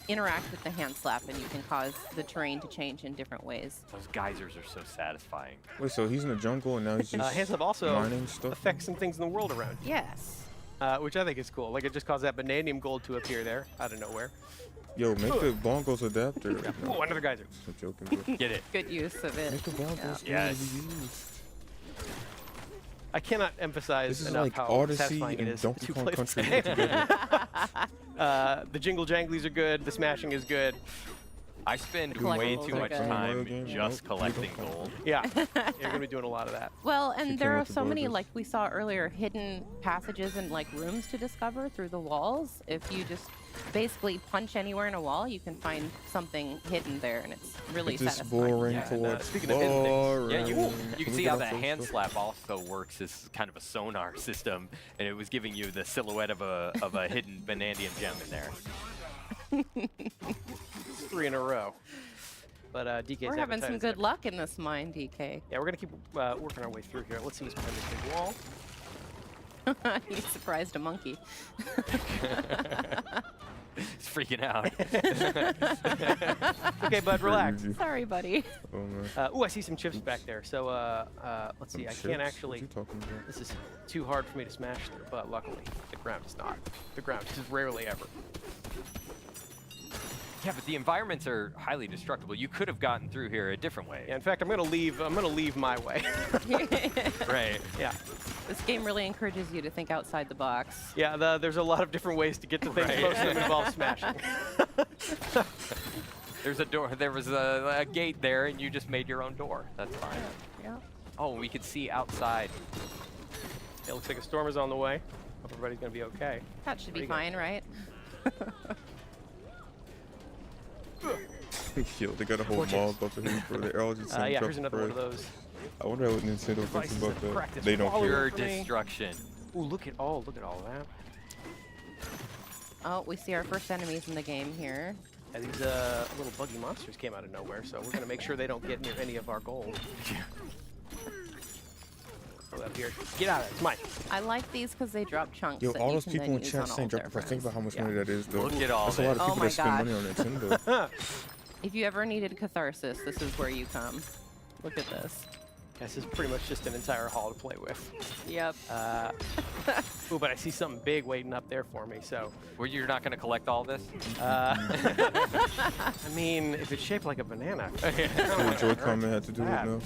interact with the hand slap, and you can cause the terrain to change in different ways. Those geysers are so satisfying. Wait, so he's in the jungle and now he's just Hands up also mining stuff? affects some things in the world around you. Yes. Which I think is cool. Like it just caused that vanadium gold to appear there out of nowhere. Yo, make the bongos adapter. Oh, another geyser. I'm joking, bro. Get it. Good use of it. Make the bongos Yeah. easy Yes. to use. I cannot emphasize This is enough like how Odyssey satisfying it and is Donkey to Kong play this Country game. put together. The jingle janglies are good. The smashing is good. I spend Collectibles way are too much good. time Game? just Nope. collecting gold. Yeah, you're gonna be doing a lot of that. Well, and there came are with the so many, borders. like we saw earlier, hidden passages and like rooms to discover through the walls. If you just basically punch anywhere in a wall, you can find something hidden there, and it's really It's just satisfying. boring Yeah, and, towards speaking of hidden things, boring. Yeah, you Can can we see get how off the those hand stuff? slap also works as kind of a sonar system, and it was giving you the silhouette of a hidden vanadium gem in there. 3 in a row. But DK's We're having some appetite is good up. luck in this mine, DK. Yeah, we're gonna keep working our way through here. Let's see what's behind this big wall. You surprised a monkey. It's freaking out. Okay, bud, relax. Crazy. Sorry, buddy. Oh man. Ooh, I see some chips back there. So let's see. I Some can't chips? actually. What you talking about? This is too hard for me to smash through, but luckily the ground is not. The ground is rarely ever. Yeah, but the environments are highly destructible. You could have gotten through here a different way. Yeah, in fact, I'm gonna leave my way. Right. Yeah, This game really encourages you to think outside the box. yeah. There's a lot of different ways to get to things. Right. Most of them involve smashing. There's a door. There was a gate there, and you just made your own door. That's fine. Yeah. Oh, we could see outside. It looks like a storm is on the way. Hope everybody's gonna be okay. That should There be you go. fine, right? Yo, they got a whole Watch mob up in here for the all just Yeah, drop here's another one of price. those. I wonder what Nintendo thinks Devices about of that. practice They don't follow care. Pure for me. destruction. Ooh, look at all that. Oh, we see our first enemies in the game here. And these little buggy monsters came out of nowhere, so we're gonna make sure they don't get near any of our gold. Go up here. Get out of it. It's mine. I like these because they drop chunks. Yo, that all you those can people then in use chat on all saying of drop their the price. Think about how much Yeah. money that is, though. Look at all That's a lot of that. Oh people my that spend money on gosh. Nintendo. If you ever needed catharsis, this is where you come. Look at this. This is pretty much just an entire hall to play with. Yep. Ooh, but I see something big waiting up there for me, so. Well, you're not going to collect all this? I mean, if it's shaped like a banana. So the Joy-Con man had to do it Bad. now.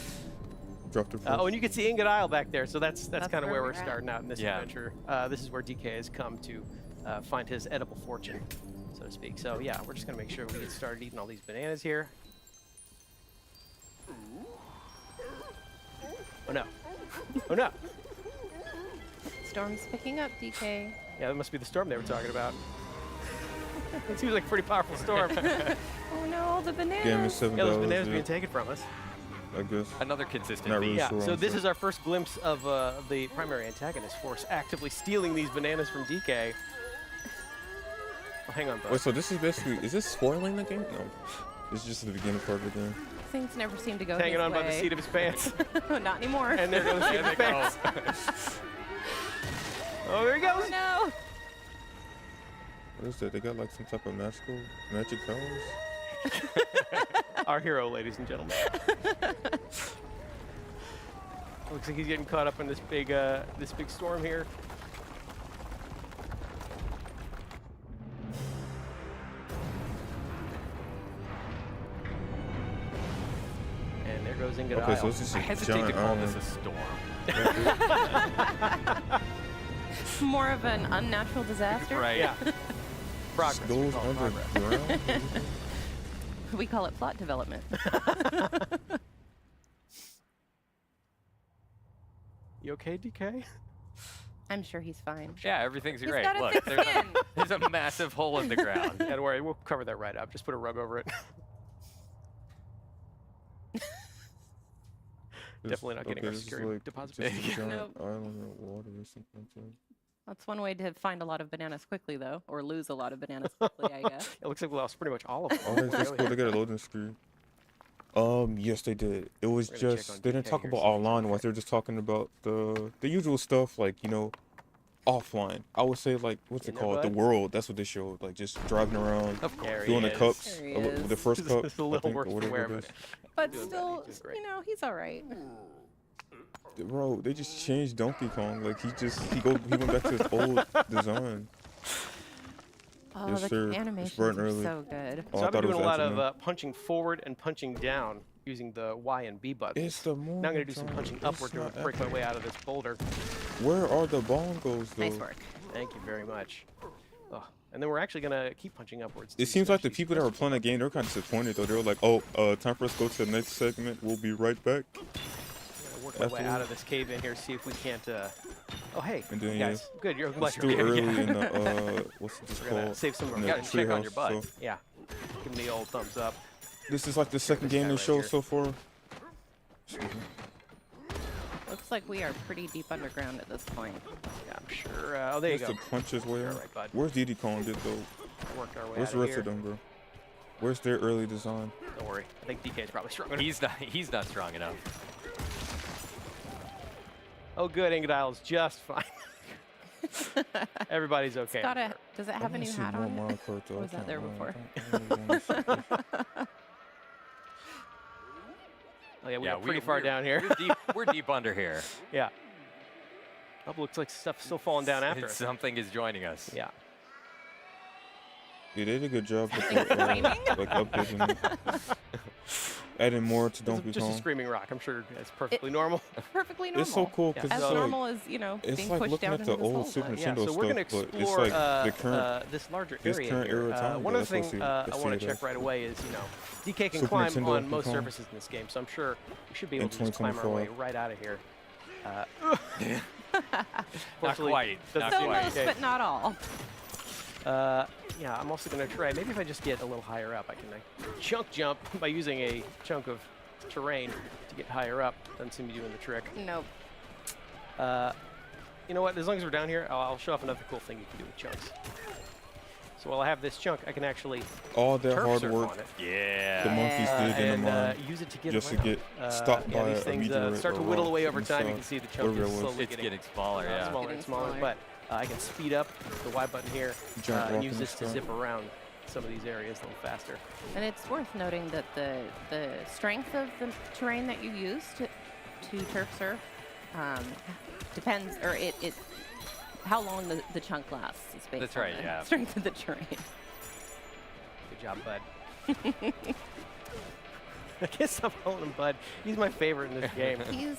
Drop the price. Oh, and you can see Ingot Isle back there, so that's That's kind of where where we're we're at. starting out in this Yeah. adventure. This is where DK has come to find his edible fortune, so to speak. So yeah, we're just gonna make sure we get started eating all these bananas here. Oh no! Oh no! Storm's picking up, DK. Yeah, that must be the storm they were talking about. It seems like a pretty powerful storm. Yeah, Oh no, the Game is bananas. $7. those bananas yeah, being taken from us. I guess. Another consistent Not really beat. Yeah, sure so on this that. is our first glimpse of the primary antagonist force actively stealing these bananas from DK. Oh, hang on, bud. Wait, so this is basically, is this spoiling the game? No. This is just the beginning part of the game. Things never seem to go Hanging his on by the way. seat of his pants. Not anymore. And there goes the seat of his pants. Oh, there he goes. Oh no. What is that? They got like some type of magic powers? Our hero, ladies and gentlemen. Looks like he's getting caught up in this big storm here. And there goes Ingot Okay, Isle. so it's just I a hesitate giant to call island. this a storm. More of an unnatural disaster. Right. Yeah. progress. We goes call it progress. underground. We call it plot development. You okay, DK? I'm sure he's fine. Yeah, everything's He's great. got a Look, thick there's skin. there's a massive hole in the ground. Yeah, don't worry, we'll cover that right up. Just put a rug over it. Definitely not getting our this is security like deposit just a back. giant Nope. island of water or something like that. That's one way to find a lot of bananas quickly, though, or lose a lot of bananas quickly, I guess. It looks like we lost pretty much all of them. Oh, that's cool. They got a loading screen. Yes, they did. It was We're gonna check just on they didn't DK talk here, about see if he's online okay. ones. They were just talking about the usual stuff, like offline. I would say like what's In it there, called? The bud? world. That's what they showed. Like just driving around, Of course. doing the cups. There he The is. first cup. It's a I little think, worse or for whatever wear, it but is. But Doing that, still, he's doing great. he's all right. Bro, they just changed Donkey Kong. Like he went back to his old design. Oh, Yes, the sir. It's animations bright are and early. so good. Oh, So I I've thought been it doing a was lot of afternoon. punching forward and punching down using the Y and B buttons. It's the morning. Now I'm going to do some time. punching It's upward to not break my way afternoon. out of this boulder. Where are the bongos though? Nice work. Thank you very much. Oh, and then we're actually going to keep punching upwards. It too, seems so like the she's people that were supposed playing the game, they were kind of disappointed though. They were like, "Oh, time for us to go to the next segment. We'll be right back." to work my way out of this cave in here, see if we can't. Oh, hey, And then, guys. Good, you're It's glad still you're early here. in the what's it We're going to called? save some of our In You the gotta check on your treehouse, butt. so Yeah. Give me the old thumbs up. this is like the second this game guy they right showed here. so far. Looks like we are pretty deep underground at this point. Yeah, I'm sure. Oh, there you That's go. the punches way All out. right, bud. Where's Diddy Kong did though? Worked our way Where's out the of rest here. of them, bro? Where's their early design? Don't worry. I think DK is probably stronger. He's not strong enough. Oh, good. Ingodile's just fine. Everybody's okay. Does it I have a wanna new see hat more on? Mario Kart, though. Or I was that can't there lie. before? I really wanna see this. Oh, yeah, we Yeah, got pretty far down here. We're deep under here. Yeah. Oh, looks like stuff's still falling down after us. Something is joining us. Yeah. Yeah, they did a good job with the, like updating it. Adding more to It's Donkey just a Kong. screaming rock. I'm sure it's perfectly normal. Perfectly normal. It's so cool because As it's like normal as, it's being like pushed looking down at the into this old hole. Super but- Yeah, Nintendo so we're going to stuff, but it's explore like the current this larger this area current here. era time, One though. of the That's things what I they want say to it check as. right away is, DK can Super climb Nintendo on Donkey most Kong. surfaces in this game, so I'm sure we should be able In to just climb our way 2024. right out of here. Not Fortunately, quite. doesn't Not So seem quite. most, okay. but not all. Yeah, I'm also going to try, maybe if I just get a little higher up, I can chunk jump by using a chunk of terrain to get higher up. Doesn't seem to be doing the trick. Nope. You know what, as long as we're down here, I'll show off another cool thing you can do with chunks. So while I have this chunk, I can actually all that turf hard surf work on it. the Yeah. monkeys did in And the mine use it to get just to around. get stopped Yeah, by these a things meteorite start to or whittle rock away over inside, time. You can see the chunk whatever is it was. slowly It's getting smaller, smaller yeah. and Getting smaller. smaller. But I can speed up the Y button here Giant and rock use in this the to sky. zip around some of these areas a little faster. And it's worth noting that the strength of the terrain that you use to turf surf depends, or it how long the chunk lasts is based That's on right, the yeah. strength of the terrain. Good job, bud. I guess I'm calling him Bud. He's my favorite in this game. He's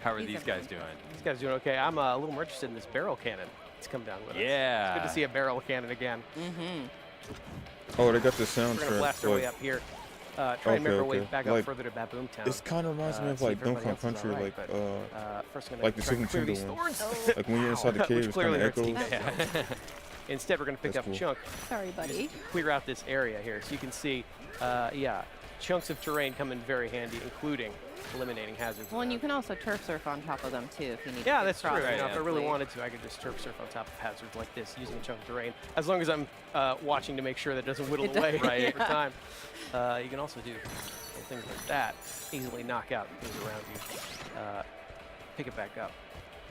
How are He's these a guys man. doing? This guy's doing okay. I'm a little more interested in this barrel cannon. It's come down with us. Yeah. It's good to see a barrel cannon again. Oh, they got the We're going to soundtrack. blast our way like, up here. Try and make our way okay. back Like, up further to Baboon Town. It kind of reminds me of see like if Donkey everybody Kong else is Country, alright, like but, first I'm going like to the try and Super clear these Nintendo thorns. one. Like when you're inside the Which cave, it clearly kind of hurts echoes. DK. Instead, we're going to pick That's up a cool. chunk, sorry, buddy. clear out this area here. So you can see, yeah, chunks of terrain come in very handy, including eliminating hazards. Well, and you around. can also turf surf on top of them too if you need to. Yeah, get that's true. across You know, if I really quickly. wanted to, I could just turf surf on top of hazards like this using a chunk of terrain. As long as I'm watching to make sure that it doesn't whittle It does- away right. over time. You can also do things like that. Easily knock out things around you. Pick it back up.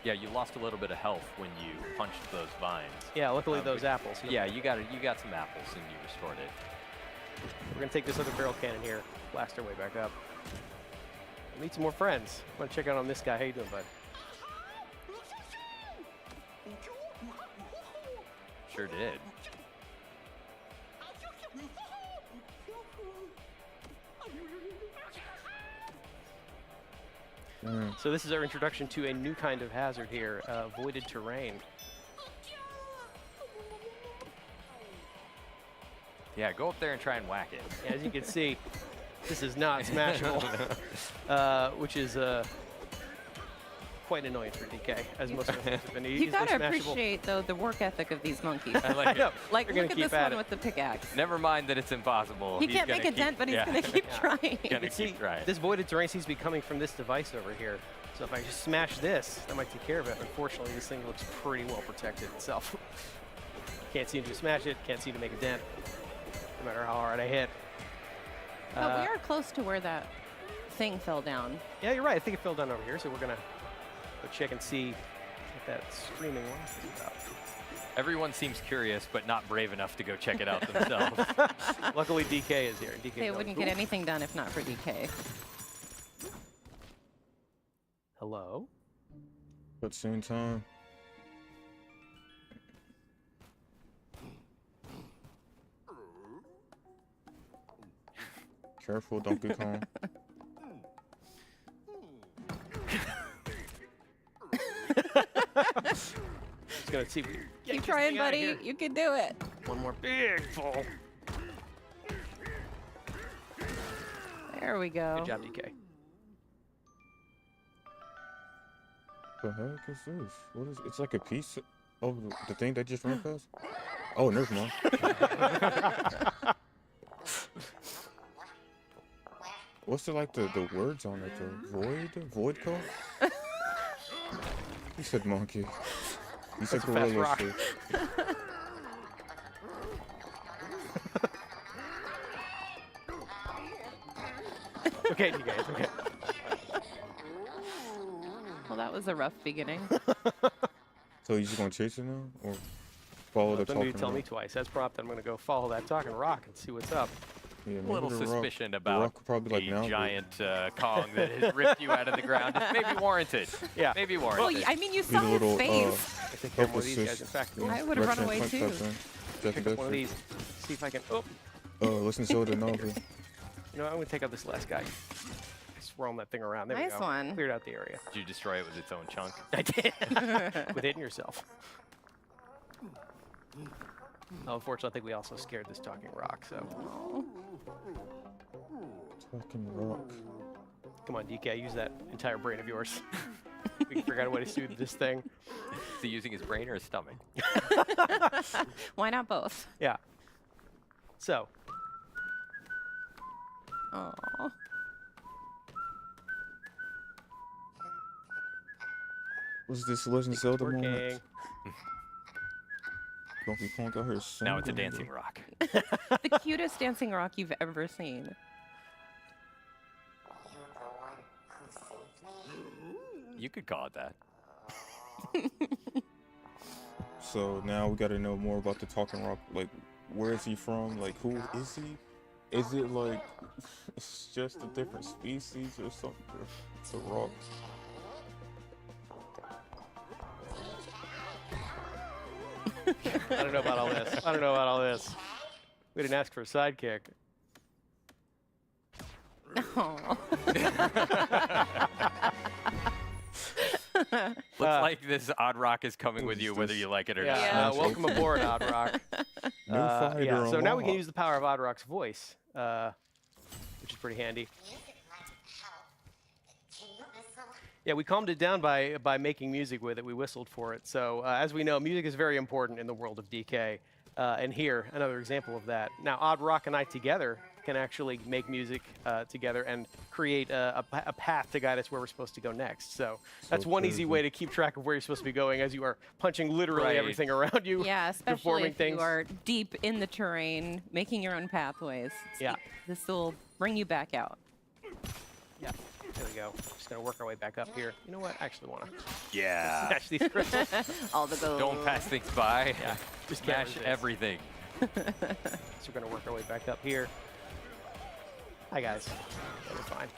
Yeah, you lost a little bit of health when you punched those vines. Yeah, luckily Um, those but- apples. Yeah, you got some apples and you restored it. We're going to take this other barrel cannon here, blast our way back up. Meet some more friends. I want to check out on this guy. How you doing, bud? Sure did. So this is our introduction to a new kind of hazard here, voided terrain. Yeah, go up there and try and whack it. As you can see, this is not smashable, which is quite annoying for DK, as most of them have been. You He's gotta smashable. appreciate, though, the work ethic of these monkeys. I like I it. know. Like, They're gonna look at keep this at one it. with the pickaxe. Never mind that it's impossible. He He's can't gonna make a keep- dent, but he's yeah. gonna keep Yeah. trying. Gonna But see, keep trying. this voided terrain seems to be coming from this device over here. So if I just smash this, that might take care of it. Unfortunately, this thing looks pretty well protected itself. Can't seem to smash it, can't seem to make a dent, no matter how hard I hit. But we are close to where that thing fell down. Yeah, you're right. I think it fell down over here, so we're gonna go check and see what that screaming rock is about. Everyone seems curious, but not brave enough to go check it out themselves. Luckily, DK is here. DK They knows. wouldn't get anything done if not for DK. Hello? But same time. Careful, Donkey Kong. Just gonna see. If we can get Keep this trying, thing outta buddy. here. You can do it. One more big fall. There we go. Good job, DK. The heck is this? What is? It's like a piece of the thing that just ran past. Oh, never mind. What's the the words on it? The void code. He said monkey. He said That's a fast gorilla rock. shit. Okay, DK, it's okay. Well, that was a rough beginning. So you just gonna chase it now, or follow the Don't need talking to tell me rock? twice. As prompted, I'm gonna go follow that talking rock and see what's up. Yeah, A maybe little the rock- suspicion the about rock could probably like the now, but- giant Kong that has ripped you out of the ground is maybe warranted. Yeah. Maybe Well, warranted. I mean, you Need saw a little, his face. I take care of help one of these guys. assist. In fact, Yeah, I would've run direction away punch too. type thing. pick Jack up one of and these. See if I can. Oh, listen to the novel. you know, I'm gonna take out this last guy. Just roam that thing around. There we Nice go. one. Cleared out the area. Did you destroy it with its own chunk? I did. With hitting yourself. Oh, unfortunately, I think we also scared this talking rock. So Talking rock. come on, DK, use that entire brain of yours. We can figure out a way to soothe this thing. Is he using his brain or his stomach? Why not both? Yeah. So, Oh. What's this Legend of Zelda working. moment? Donkey Kong out here Now it's a singing, dancing rock. The cutest dancing rock you've ever seen. You could call it that. So now we gotta know more about the talking rock. Like, where is he from? Like, who is he? Is it like it's just a different species or something? It's a rock. I don't know about all this. I don't know about all this. We didn't ask for a sidekick. Oh. Looks like this odd rock is coming with What you, is whether this? you like it or Yeah. not. Yeah. Welcome aboard, Odd Rock. New fighter Yeah. So now we can unlocked. use the power of Odd Rock's voice, which is pretty handy. Yeah, we calmed it down by making music with it. We whistled for it. So as we know, music is very important in the world of DK. And here, another example of that. Now, Odd Rock and I together can actually make music together and create a path to guide us where we're supposed to go next. So that's one easy crazy. way to keep track of where you're supposed to be going as you are punching literally Right. everything around you. Yeah, especially deforming if things. you are deep in the terrain, making your own pathways. Yeah. This will bring you back out. Yeah, there we go. Just gonna work our way back up here. You know what? I actually want to Yeah. smash these crystals. All the gold. Don't pass things by. Yeah, just can't Smash resist. everything. So we're gonna work our way back up here. Hi guys. Yeah, we're fine.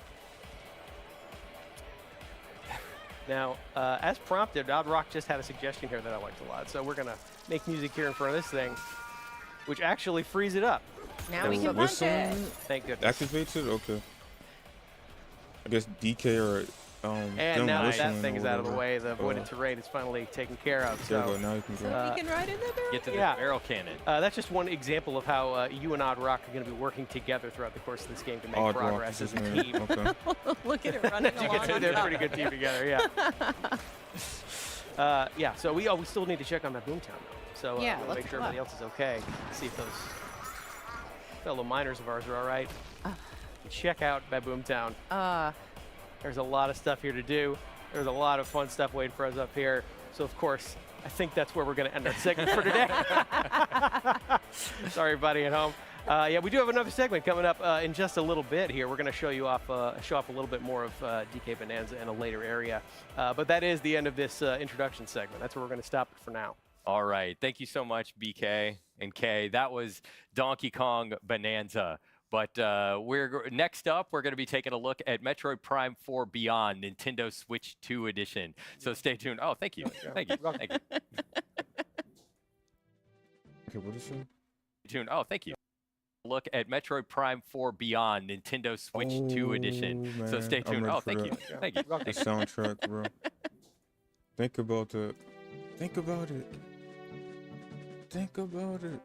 Now, as prompted, Odd Rock just had a suggestion here that I liked a lot. So we're gonna make music here in front of this thing, which actually frees it up. Now we The can punch whistling it. Thank goodness. activates it? Okay. I guess DK or And now that whistling that thing or is out of the whatever. way, the avoided terrain is finally taken care of. There So you go. Now you can So go. we can ride in the barrel. Get to the Yeah. barrel cannon. that's just one example of how you and Odd Rock are going to be working together throughout the course of this game to make Odd Rock progress is as his a name. team. Okay. Look at it running You along can see on they're a top. pretty good team together, yeah. Yeah, so we still need to check on that Boomtown, though. So Yeah, we'll let's make sure go everybody else is okay. See if those fellow miners of ours are all right. Check out Baboom Town. There's a lot of stuff here to do. There's a lot of fun stuff waiting for us up here. So, of course, I think that's where we're going to end our segment for today. Sorry, everybody at home. Yeah, we do have another segment coming up in just a little bit here. We're going to show off a little bit more of DK Bonanza in a later area. But that is the end of this introduction segment. That's where we're going to stop it for now. All right. Thank you so much, BK and K. That was Donkey Kong Bonanza. But next up, we're going to be taking a look at Metroid Prime 4 Beyond, Nintendo Switch 2 Edition. So stay tuned. Oh, thank you. Thank you. Thank you. Okay, what is it? Stay tuned. Oh, thank you. Look at Metroid Prime 4 Beyond, Nintendo Switch 2 Edition. So man, stay I'm tuned. ready Oh, for thank you. that. Thank you. The soundtrack, bro. Think about it. Think about it. Think about it.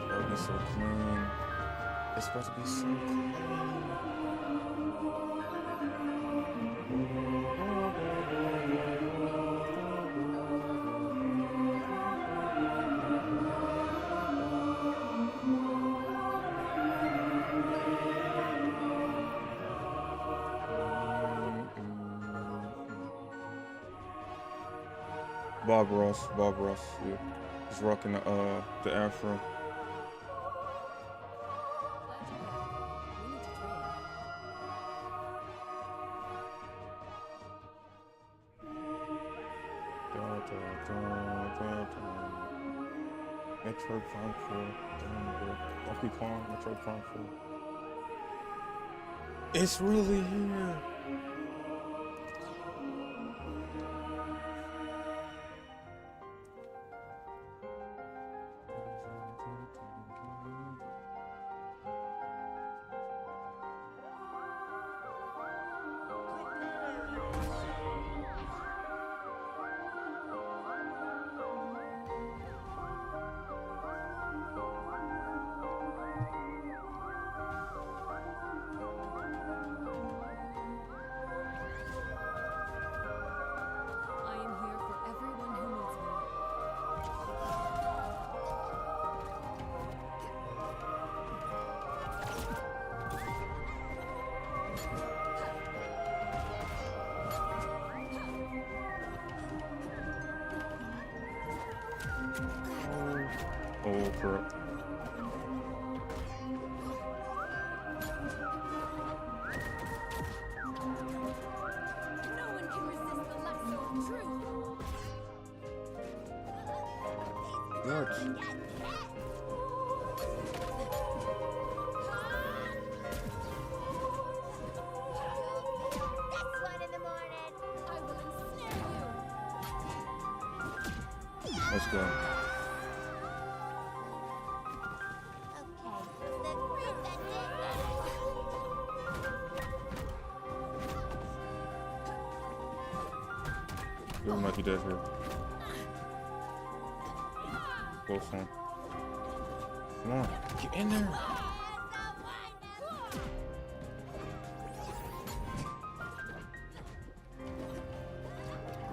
That'll be so clean. It's about to be so clean. Bob Ross, yeah. He's rocking the afro. Metroid Prime 4. Damn, bro. Donkey Kong, Metroid Prime 4. It's really here. I am here for everyone who needs me. Oh, crap. No one can resist the lasso of truth. What? I will ensnare you. Let's go. We might be dead here. Close one. Come on, get in there.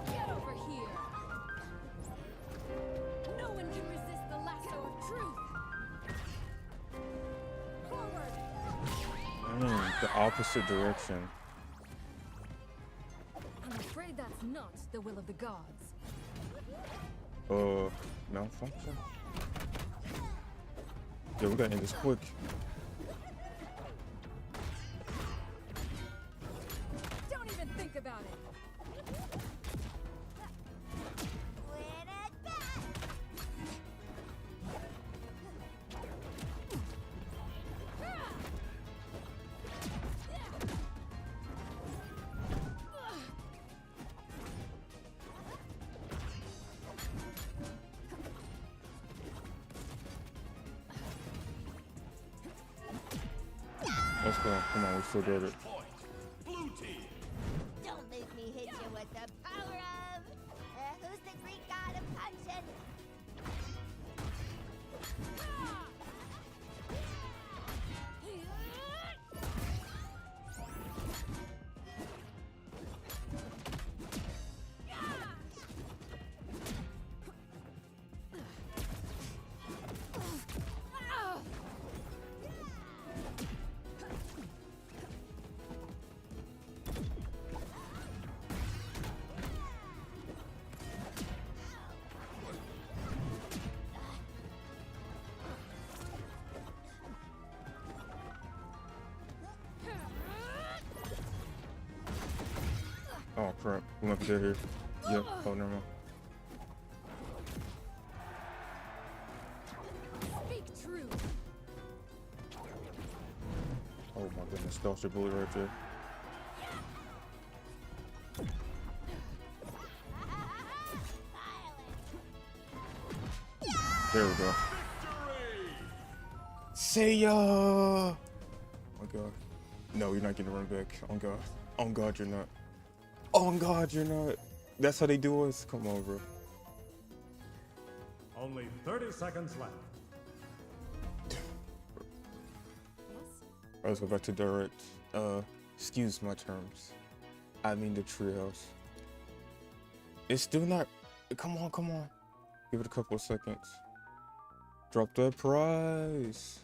Get over here. No one can resist the lasso of truth. Forward. The opposite direction. I'm afraid that's not the will of the gods. Malfunction? Yeah, we gotta end this quick. Don't even think about it. Let's go. Come on, we still got it. Don't make me hit you with the power of. Who's the Greek god of punching? Oh crap, we might be dead here. Yep, oh never mind. Speak truth. Oh my goodness, dodged your bullet right there. There we go. See ya! Oh my god. No, you're not getting run back. Oh god. Oh god, you're not. Oh god, you're not. That's how they do us? Come on, bro. Only 30 seconds left. Alright, let's go back to direct. Excuse my terms. I mean the treehouse. It's still not. Come on, come on. Give it a couple of seconds. Drop that price.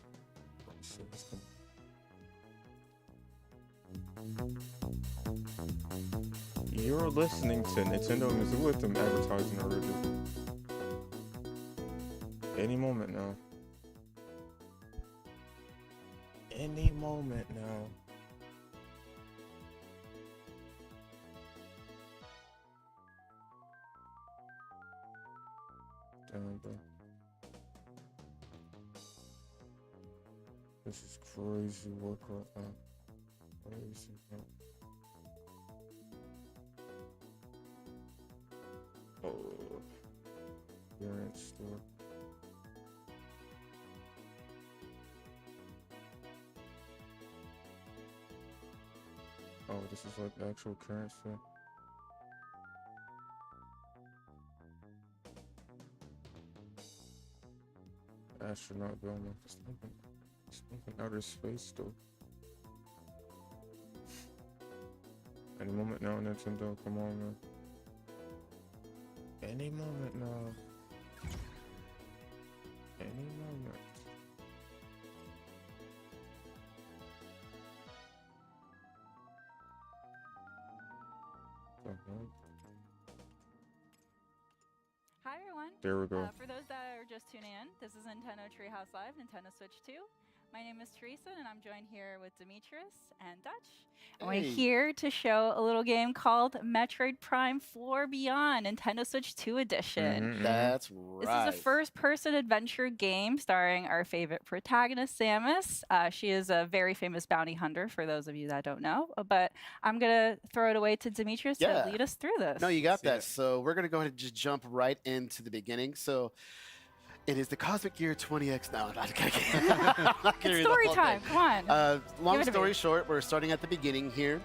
You're listening to Nintendo Music with them advertising already. Any moment now. Any moment now. Damn, bro. This is crazy work right now. Crazy, bro. Oh, clearance store. Oh, this is like the actual clearance store. Astronaut building. Something outer space though. Any moment now, Nintendo. Come on, man. Any moment now. Any moment. Hi everyone. There we go. For those that are just tuning in, this is Nintendo Treehouse Live, Nintendo Switch 2. My name is Teresa, and I'm joined here with Demetrius and Dutch. And we're here to show a little game called Metroid Prime 4 Beyond, Nintendo Switch 2 edition. That's right. This is a first-person adventure game starring our favorite protagonist, Samus. She is a very famous bounty hunter, for those of you that don't know. But I'm going to throw it away to Demetrius to lead us through this. No, you got that. So we're going to go ahead and just jump right into the beginning. So it is the Cosmic Gear 20X. No, I'm not kidding. It's story time. Come on. Long story short, we're starting at the beginning here.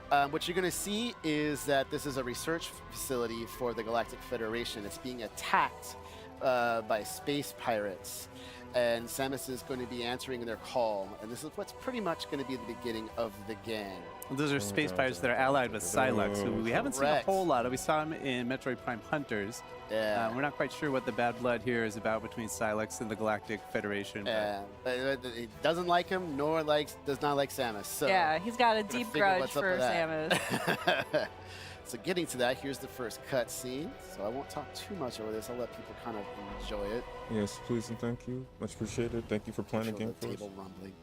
What you're going to see is that this is a research facility for the Galactic Federation. It's being attacked by space pirates. And Samus is going to be answering their call. And this is what's pretty much going to be the beginning of the game. Those are space pirates that are allied with Psylocke, who we haven't seen a whole lot of. We saw him in Metroid Prime Hunters. Yeah. We're not quite sure what the bad blood here is about between Psylocke and the Galactic Federation. Yeah, but it doesn't like him, nor does not like Samus. So yeah, he's got a deep grudge for Samus. So getting to that, here's the first cutscene. So I won't talk too much over this. I'll let people kind of enjoy it. Yes, please and thank you. Much appreciated. Thank you for playing the game for us. Table rumbling.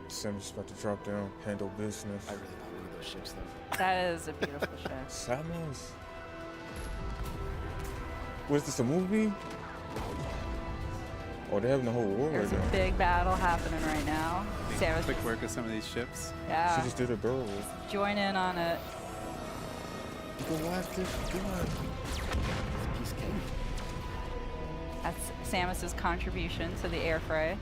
Samus about to drop down, handle business. I really want one of those ships though. That is a beautiful ship. Samus. What is this, a movie? Oh, they're having the whole war There's right a now. big battle happening right now. Samus Quick work of some of these ships. Yeah. She just did a barrel roll. Join in on it. You can laugh this good. That's Samus's contribution to the air fray.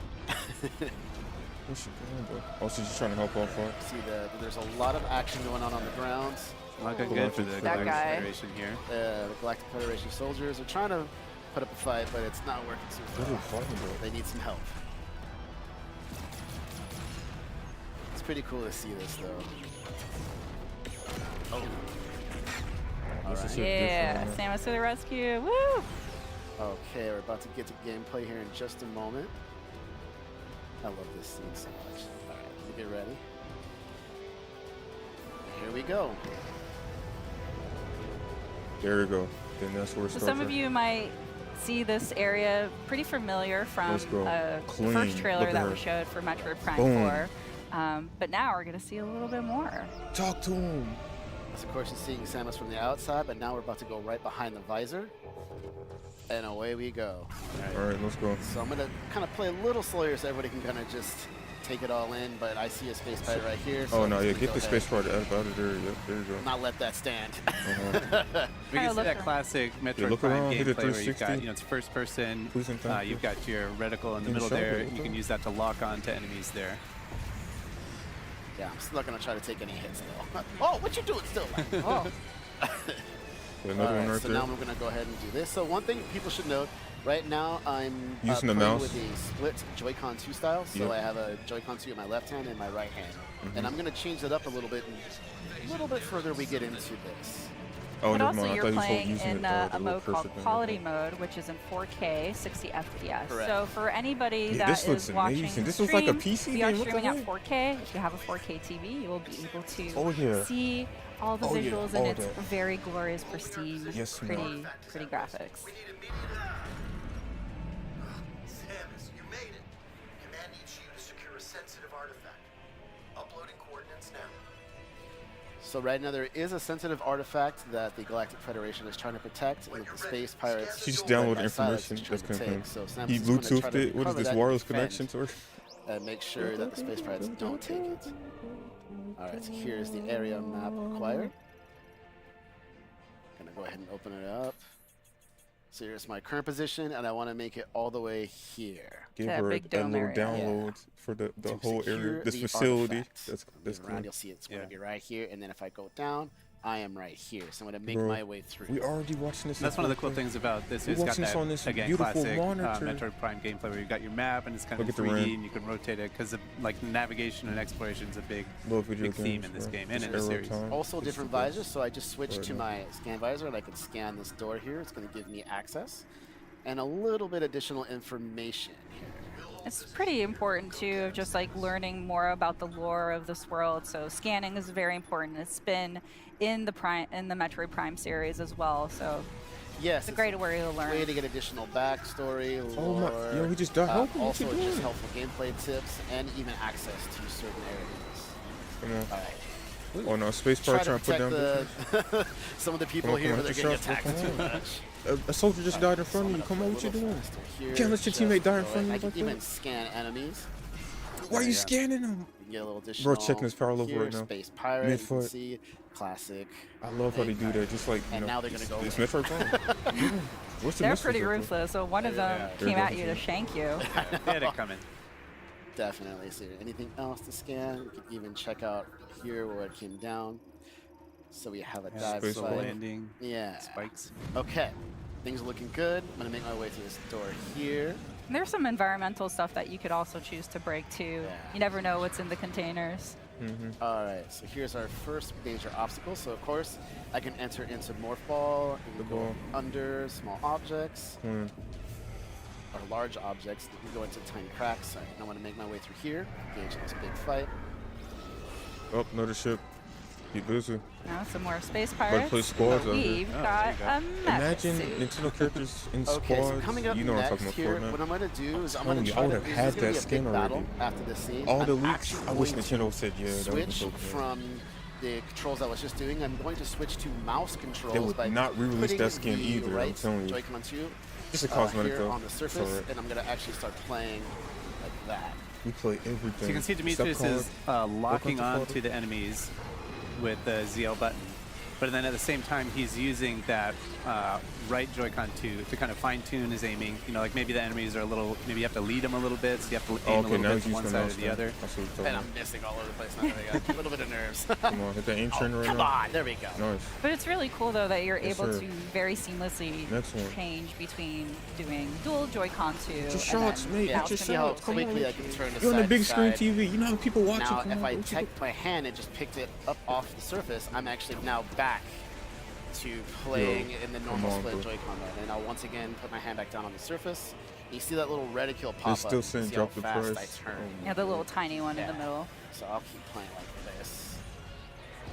What's she doing, bro? Oh, she's just trying to help off right? See there's a lot of action going on the ground. Not good for the That Galactic guy. Federation here. The Galactic Federation soldiers are trying to put up a fight, but it's not working too What are well. they fighting, bro? They need some help. It's pretty cool to see this, though. Oh. This is Alright. shit Yeah, different, man. Samus to the rescue. Woo! Okay, we're about to get to gameplay here in just a moment. I love this scene so much. Alright, let me get ready. Here we go. There we go. Then that's where it So starts. some of you might see this area pretty familiar from Let's go. the Clean. first trailer Look at that her. we showed for Metroid Prime Boom. 4. But now we're going to see a little bit more. Talk to him. Of course, you're seeing Samus from the outside, but now we're about to go right behind the visor. And away we go. All right, let's go. So I'm going to kind of play a little slower so everybody can kind of just take it all in, but I see a space pirate right here. So Oh I'm no, just yeah, gonna get go the ahead space part out of there. Yep, there you go. Not let that stand. Uh-huh. We can see look that around. classic Metroid look Prime around, hit it gameplay where you've got, 360. you know, it's first person. Please and thank you. You've got your reticle in the In the middle shop, there. yeah, You okay. can use that to lock on to enemies there. Yeah, I'm still not going to try to take any hits, though. Oh, what you doing still? Oh. Yeah, another one Alright, right so there. now we're going to go ahead and do this. So one thing people should note, right now I'm Using the playing mouse. with a split Joy-Con 2 style. So Yep. I have a Joy-Con 2 in my left hand and my right hand. Mm-hmm. And I'm going to change it up a little bit further we get into this. Oh, But never also mind. I you're thought you were playing using in it, a the little mode called cursor thing. Quality Mode, which is in 4K, 60 FPS. Correct. So for anybody Yeah, that this is looks watching amazing. the This looks like a stream, PC we are game. What the streaming at heck? 4K. If you have a 4K TV, you will be able to Oh, yeah. see all the Oh, yeah. visuals All and its that. very glorious, pristine, Yes, ma'am. pretty graphics. Samus, you made it. Command needs you to secure a sensitive artifact. Uploading coordinates now. So right now there is a sensitive artifact that the Galactic Federation is trying to protect, and the space pirates. She just led downloaded by Silex information is trying that's to gonna take. So Samus He is gonna try Bluetoothed to it. What is recover this that and wireless defend connection to her? and make sure that the space pirates don't take it. All right, so here's the area map acquired. Gonna go ahead and open it up. So here's my current position, and I want to make it all the way here. Give That her big a dome little area. download for the To whole secure area, this the facility. artifact. That's Move around, cool. you'll see it's going Yeah. to be right here, and then if I go down, I am right here. So I'm going to make Bro, my way through. We already watching this. That's one of the cool 4K. things about this. We're It's got watching this that, on this again, beautiful classic monitor. Metroid Prime gameplay where you've got your map and it's kind Look of at the 3D RAM. and you can rotate it because like navigation and exploration is a big Love video big theme games, in this bro. game and Just in the arrow series. time. Also It's different the best. visors, so I just switched Right to now. my scan visor, and I can scan this door here. It's going to give me access and a little bit additional information here. It's pretty important too, of just like learning more about the lore of this world. So scanning is very important. It's been in the Metroid Prime series as well. So Yes, it's a great way to way learn. to get additional backstory, Oh my- lore, yo, we just died. Help him, what also you just doing? helpful gameplay tips, and even access to certain areas. Come on. All right. Oh no, space Try pirate to trying to put down. protect the some of the people Come on, here, come but on, they're getting hit yourself, attacked come too on. much. A soldier just died in front of you. Come on, what you doing? You can't let your teammate die in front of you I like can even that. scan enemies. Why are you Yeah. scanning them? You can get a little additional. checking his power level here, right now. Space pirate. You can Mid-foot. see classic. I love how they do that. Just like you And know, now they're gonna go It's away. Metroid Prime. Yeah. What's the They're mystery pretty there, bro? ruthless. So one of them They're came at you to definitely- shank you. They had it coming. Definitely. So anything else to scan? You can even check out here where it came down. So we have a dive space site. landing, Yeah. spikes. Okay. Things are looking good. I'm gonna make my way through this door here. And there's some environmental stuff that you could also choose to break too. Yeah. You never know what's in the containers. All right. So here's our first major obstacle. So of course I can enter into Morph Ball and The go ball. under small objects Hmm. or large objects. You can go into tiny cracks. I want to make my way through here. Engage in this big fight. Oh, another ship. Keep busy. Now some more space Better pirates. play squads But out here. we've Oh, got there a you mech Imagine suit. Nintendo characters in Okay, squads. so coming up You know what I'm next talking here, about, what Fortnite. I'm going to do is I'm telling going to you, I try to. would've This had is gonna that be a skin big battle already. after this scene. All the I'm leaks. actually I wish going to Nintendo said yeah. That would switch be so good. from the controls I was just doing. I'm going to switch to mouse controls They would by not re-release putting that skin the either, I'm right telling you. Joy-Con 2 Just a cosmetic here though. on the It's surface, alright. and I'm going to actually start playing like that. We play everything. So you can see Step Demetrius card. is locking to on photo. to the enemies with the ZL button. but then at the same time, he's using that right Joy-Con to kind of fine-tune his aiming. You know, like maybe the enemies are a little, maybe you have to lead them a little bit, so you have to aim a little bit from one side or the other. And I'm missing all over the place. Now that I got a little bit of nerves. Come on, hit the aim train right Come now. on, there we go. Nice. But it's really cool though that you're Yes, able sir. to very seamlessly Next one. change between doing dual Joy-Con 2 Just and shots, then mate. Yeah, mouse Just see how shots. Come quickly on. I can turn the You're on the side big to screen side. TV. You know how people watching. Now, Come if on, I don't you take my hand and just picked it up off the surface, I'm actually now back to playing in the normal on, split bro. Joy-Con mode. And I'll once again put my hand back down on the surface. You see that little reticule pop up. still You saying see how drop the fast price. I turn. yeah, the little tiny one in the middle. So I'll keep playing like this.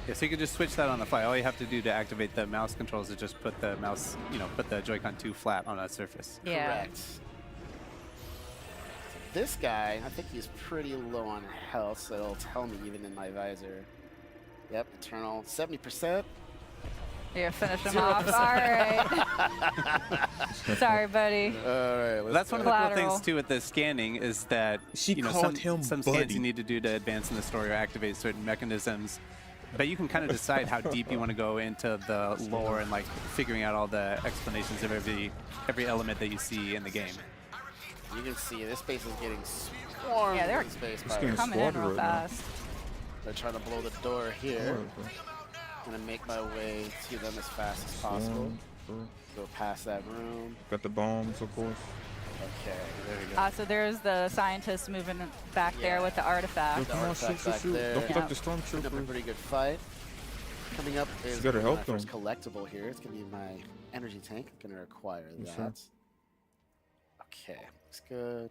Yeah, so you can just switch that on the fly. All you have to do to activate the mouse controls is just put the mouse, you know, put the Joy-Con 2 flat on that surface. Yeah. Correct. So this guy, I think he's pretty low on health, so it'll tell me even in my visor. Yep, Eternal, 70%. Yeah, finish him off. All right. Sorry, buddy. All right, Well, that's one of the cool things too with the scanning is that She you know called him some scans buddy. you need to do to advance in the story or activate certain mechanisms. But you can kind of decide how deep you want to go into the lore and like figuring out all the explanations of every element that you see in the game. You can see this space is getting swarmed. Yeah, they're in space It's by getting coming in slaughtered real right now. fast. They're trying to blow the door here. Gonna make my way to them as fast as possible. Go past that room. Got the bombs, of course. Okay, there we go. So there's the scientist moving back there with the artifact. The Come on, artifact shoot, back shoot, shoot. there. Don't pick up the Putting up a stormtrooper. pretty good fight. Coming up is gotta my help first them. collectible here. It's gonna be my energy tank. Gonna require Yes, that. sir. Okay, looks good.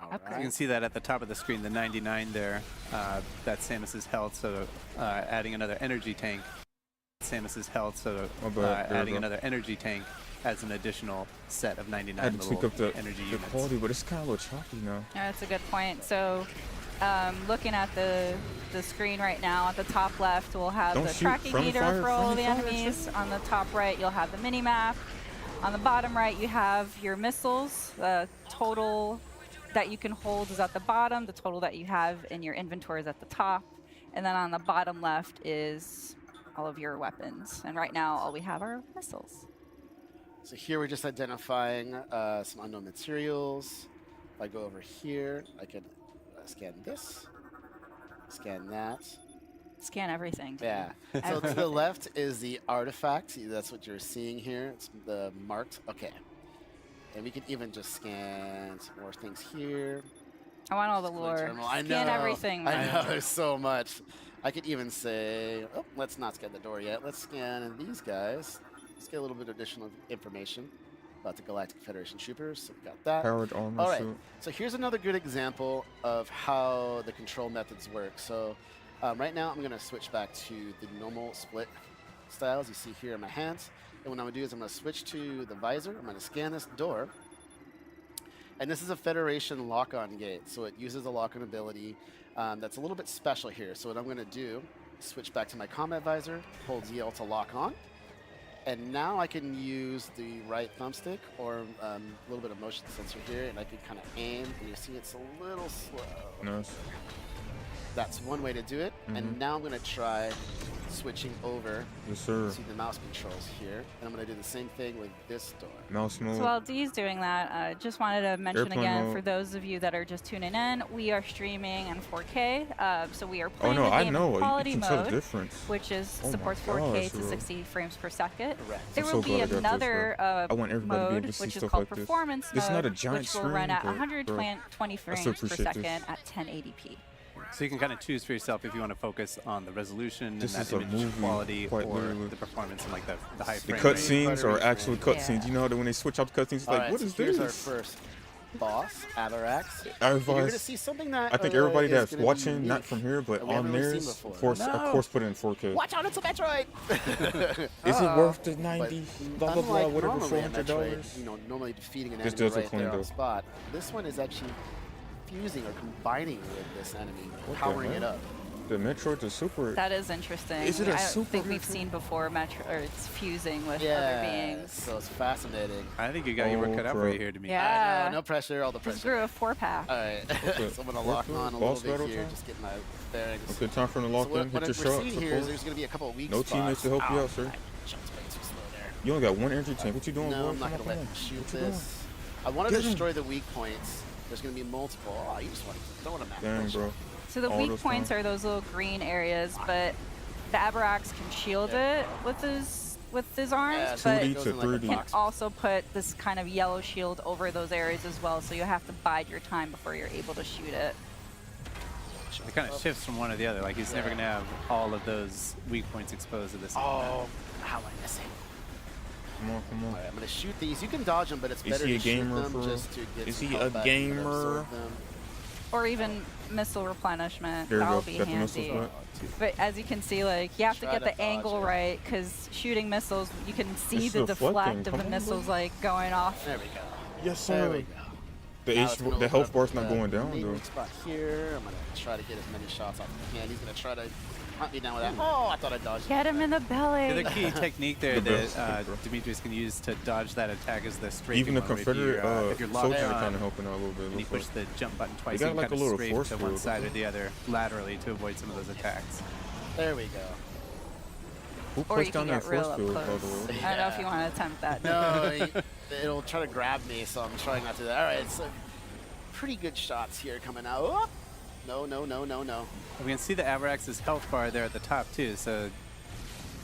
All You right. can see that at the top of the screen, the 99 there. That's Samus's health, so adding another energy tank. Samus's health, so My bad. There we adding go. another energy tank adds an additional set of 99 I had to tweak little up the energy the units. quality, but it's kind of a little choppy now. Yeah, that's a good point. So, looking at the screen right now, at the top left, we'll have Don't the shoot. tracking Friendly meter fire, for all of the friendly fire, enemies. On the top right, you'll have the mini map. On the bottom right, you have your missiles. The total that you can hold is at the bottom. The total that you have in your inventory is at the top. And then on the bottom left is all of your weapons. And right now, all we have are missiles. So here we're just identifying some unknown materials. If I go over here, I can scan this, scan that. Scan everything. Yeah. So to the left is the artifact. That's what you're seeing here. It's the marked. Okay. And we could even just scan some more things here. I want all the Scan lore. terminal. I know. Scan everything. I man. know. There's so much. I could even say, oh, let's not scan the door yet. Let's scan these guys. Let's get a little bit of additional information about the Galactic Federation troopers. So we got that. Powered armor All right. suit. So here's another good example of how the control methods work. So right now I'm going to switch back to the normal split styles you see here in my hands. And what I'm going to do is I'm going to switch to the visor. I'm going to scan this door. And this is a Federation lock-on gate. So it uses a lock-on ability that's a little bit special here. So what I'm going to do is switch back to my combat visor, hold ZL to lock on. And now I can use the right thumbstick or a little bit of motion sensor here, and I can kind of aim, and you see it's a little slow. Nice. That's one way to do it. And now I'm going to try switching over Yes, sir. to the mouse controls here. And I'm going to do the same thing with this door. Mouse mode. So while Dee's doing that, just wanted to mention Airplane again, mode. for those of you that are just tuning in, we are streaming in 4K. So we are Oh playing no, the I game know. in You quality can tell the mode, difference. which is Oh my supports 4K gosh, to bro. 60 frames per second. Correct. There I'm will so be glad I got this, another bro. I want everybody to be able mode, to see which is stuff called like this. performance This is mode, not a giant which will run screen, at but, bro, 120 I still frames per appreciate second this. at 1080p. So you can kind of choose for yourself if you want to focus on the resolution This and is that a image movie, quality quite or literally. the performance and like the high The frame rate. cutscenes are actual Yeah. cutscenes. You know that when they switch out the cutscenes, it's All like, right, what so is here's our this? first boss, Avarax. I And you're going to advise. see something that I think everybody is that's gonna be watching, not unique from here, but that we on haven't really seen theirs, before. of course, put it in 4K. Watch out, it's a Metroid! Is it worth the But 90, blah, blah, blah, unlike whatever, normally a $400? Metroid, you know, normally defeating an This enemy does right look clean, there on though. the spot, this one is actually fusing or combining with this enemy, What the powering it hell? up. The Metroid's a super. That is interesting. Is it a I don't super think we've Metroid? seen before Metro, or it's fusing with other Yeah, beings. so it's fascinating. I think you got your work cut out for crap. you here, to me. Yeah. No pressure, all the This pressure. grew a 4-pack. All right, Okay. so I'm gonna Work lock through on a boss little battle bit here, time? just get my bearings. Okay, time for the lock So what, in. Hit what your we're shot. seeing here is Support. there's gonna be a couple of weak No spots. teammates to help you Ow, out, sir. I jumped way too slow there. You only got one energy tank. What you doing, No, boy? I'm not Come gonna on, let come him on. shoot What you doing? this. I want to Get him. destroy the weak points. There's gonna be multiple. Oh, you just want to throw them at me. Dang, bro. So the All weak those points times. are those little green areas, but the Abrax can shield it with his arms, Yeah, but 2D it goes to in like a 3D. can box. also put this kind of yellow shield over those areas as well. So you have to bide your time before you're able to shoot it. It kind of shifts from one to the other. Like, he's never going to have all of those weak points exposed at the same time. Oh, how am I missing? Come on, come on. All right, I'm gonna shoot these. You can dodge them, but it's Is better he to a shoot gamer them for real? just to get Is some he health a back and gamer? absorb them. Or even missile replenishment. There you That'll go. be Got the missiles handy. back. But as you can see, like, you have to Try get to the dodge angle it. right, because shooting missiles, you can see It's the deflecting. deflect of Come the on, missiles, bro. like, going off. There we go. Yes, There sir. we go. The, Now H, it's gonna the open health up bar's not the going down, main though. weak spot here. I'm gonna try to get as many shots off as I can. He's gonna try to hunt me down with that. Oh, I thought I dodged. Get him in the belly. The other key technique there The best, that bro. Demetrius can use to dodge that attack is the strafing Even the mode. Confederate if you're locked soldiers are on, kind of helping out a little bit. and you looks push like. the jump button twice, got you can like kind a of little strafe force to field, one side don't or the other laterally to avoid some of those attacks. There we go. Who Or placed you down can that get real force up field, by close. the way? I don't know if you want to attempt that. No, it'll try to grab me, so I'm trying not to do that. All right, so pretty good shots here coming out. Oh, no, no, no, no, no. We can see the Avarax's health bar there at the top too, so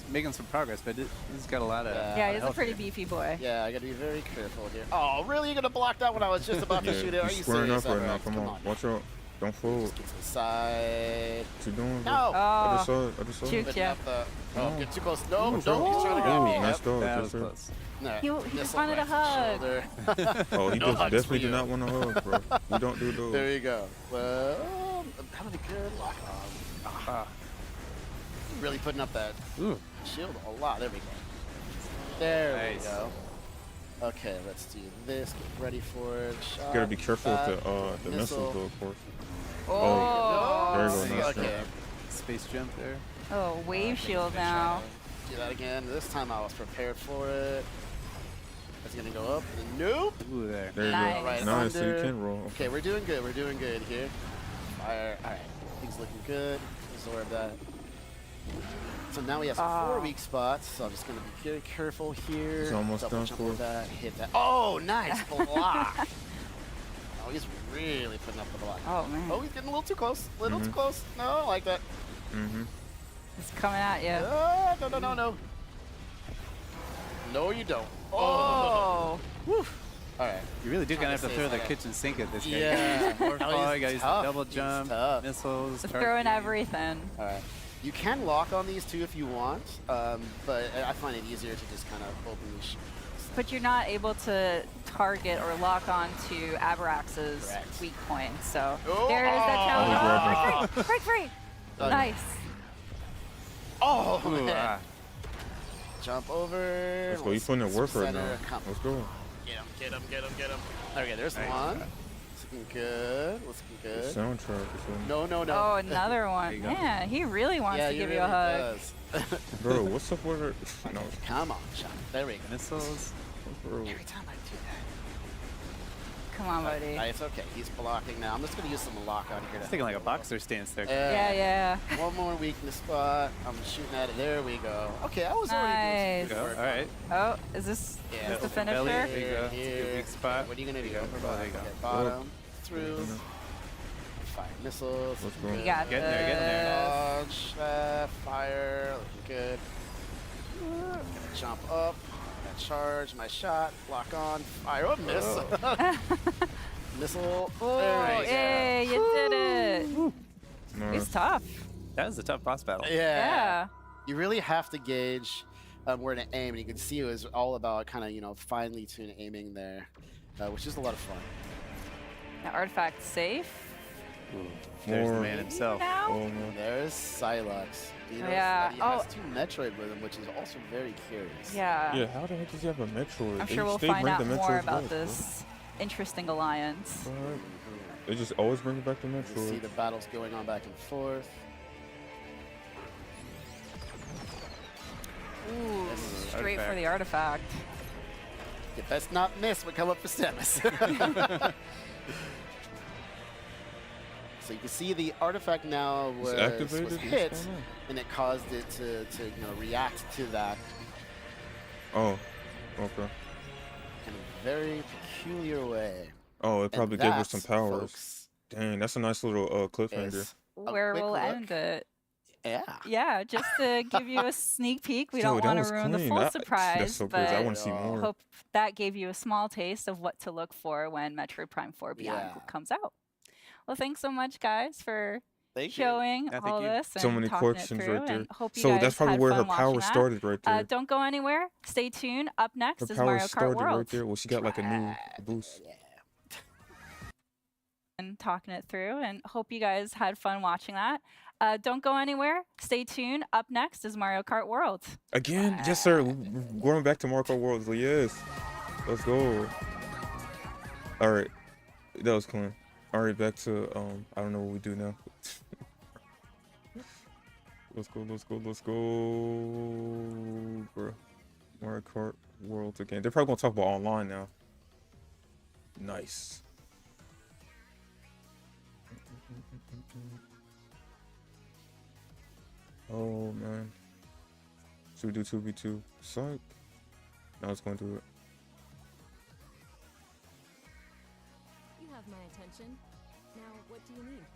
it's making some progress, but he's got a lot of Yeah, he's a health pretty here. beefy boy. Yeah, I gotta be very careful here. Oh, really? You're gonna block that when I was just about to shoot it? Are he's you squaring serious? up right now. Alright, Come on. Watch out. Don't fold. Just get to the side. What you doing, bro? No. Other Oh, side. Other side. Juke Putting ya. up the- Oh, No. get too close. No, Watch no, out. he's trying to grab me. Oh, nice Yep. dodge. That Yes, was sir. close. No, He missile wanted a right to the hug. shoulder. Oh, he No just hugs definitely for did you. not want to hug, bro. We don't do those. There you go. Well, I'm having a good lock on. Really putting up that shield a lot. There we go. There Nice. we go. Okay, let's do this. Get ready for it. Shot. Gotta be careful back, with the missiles, though, of course. Oh, There you go. Nice Okay. shot. Space jump there. oh, wave shield now. Do that again. This time I was prepared for it. It's gonna go up. Nope. Ooh, there. There you Nice. go. Right Nice, so you under. can roll. Okay, we're doing good. We're doing good here. Fire. All right. Things looking good. Absorb that. So now we have some 4 weak spots. So I'm just gonna be very careful here. It's almost Double done jump for with us. that. Hit that. Oh, nice block. Oh, he's really putting up the block. Oh, man. Oh, he's getting a little too close. A little too close. No, I like that. Mm-hmm. It's coming at you. No, no, no, no. No, you don't. Oh. Woo. All right. You really do Trying kind of to have to say throw the something. kitchen sink at this guy. Yeah. More No, fall, he's you got his tough. double He's jump, tough. missiles, Throwing TrapQ. everything. All right. You can lock on these too if you want, but I find it easier to just kind of openly shoot. But you're not able to target or lock on to Avarax's Correct. weak point. So Oh. there is that challenge. Oh, Oh, break free. Done. Nice. Oh, Ooh, man. Jump over. Let's go. You putting in work right now. Center, come. Let's go. Get him, get him, get him, get him. Okay, there's one. Looking good. Looking The good. soundtrack or something. No, no, no. Oh, another you one. go. Yeah, he really wants yeah, to he give really you a hug. does. Bro, what's up with her? No, Come on, shot. There we go. Missiles. bro. Every time I do that. Come on, buddy. It's okay. He's blocking now. I'm just going to use some lock on here. It's thinking like a boxer stance there. Yeah, yeah. One more weakness spot. I'm shooting at it. There we go. Okay, I was already Nice. doing some good All work. right. Oh, is this Yeah, is the open belly. finisher? There you go. It's a good weak spot. What are you gonna do? There you go. Oh, there you go. Okay, bottom, through, fire missiles. Let's looking go. You got Getting there, getting there. this. Dodge, fire, looking good. Gonna jump up. Gonna charge my shot. Lock on. Fire. Oh, miss. Missile. Oh, There we go. hey, you did it. Nice. It's tough. That was a tough boss battle. Yeah. You really have to gauge where to aim, and you can see it was all about kind of finely tuned aiming there, which is a lot of fun. The artifact safe. There's the More- man himself. Now? Oh, no. There's Silex. You know, Yeah. that he has Oh. 2 Metroid with him, which is also very curious. Yeah. Yeah, how the heck does he have a Metroid? I'm They- sure we'll they find bring out the more Metroids about back, bro. this interesting alliance. Alright. They just always bring it back to You see Metroid. the battles going on back and forth. Ooh, Yes, straight for artifact. the artifact. You best not miss what come up for Samus. So you can see the artifact now was activated? What's hit, going on? and it caused it to react to that Oh, okay. in a very peculiar way. Oh, it And probably gave her that, some powers. folks, Dang, that's a nice little cliffhanger. is a Where quick we'll look. end it. Yeah. Yeah, just to give you a sneak peek. We Yo, don't that want to was ruin the clean. full That's surprise, so crazy. I but want to see more. hope that gave you a small taste of what to look for when Metroid Prime 4 Beyond Yeah. comes out. Well, thanks so much, guys, for Thank you. showing Yeah, thank all you. this and So many talking it questions through. right there. And hope you So guys that's probably had where her fun power watching that. started right there. Don't go anywhere. Stay tuned. Up next Her is power Mario Kart started World. right there. Well, she got like a new boost. And talking it through, and hope you guys had fun watching that. Don't go anywhere. Stay tuned. Up next is Mario Kart World. Again? Yes, sir. Going back to Mario Kart World. Yes. Let's go. All right. That was clean. All right, back to, I don't know what we do now. Let's go. Bro. Mario Kart World again. They're probably going to talk about online now. Nice. Oh, man. Should we do 2v2? Psych. No, let's go and do it. You have my attention. Now, what do you need?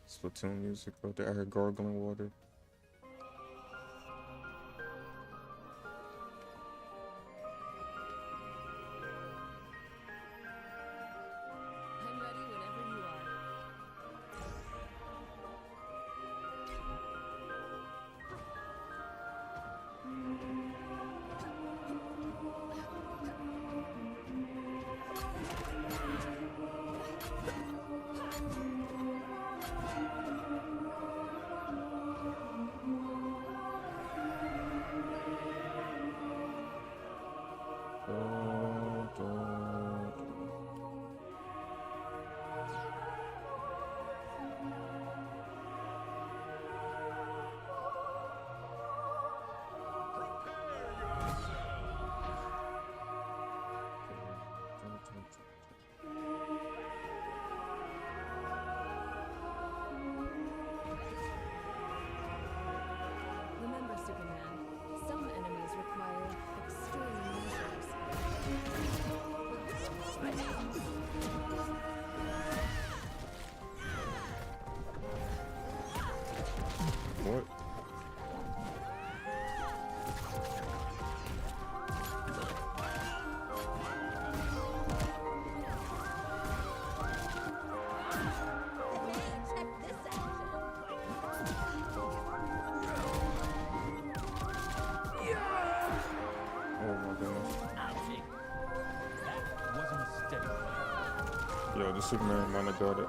Splatoon music right there. I heard gargling water. I'm ready whenever you are. Remember, Superman, some enemies require extreme measures. What? Check this action. Oh my goodness. Was a mistake. Yo, the Superman might have got it.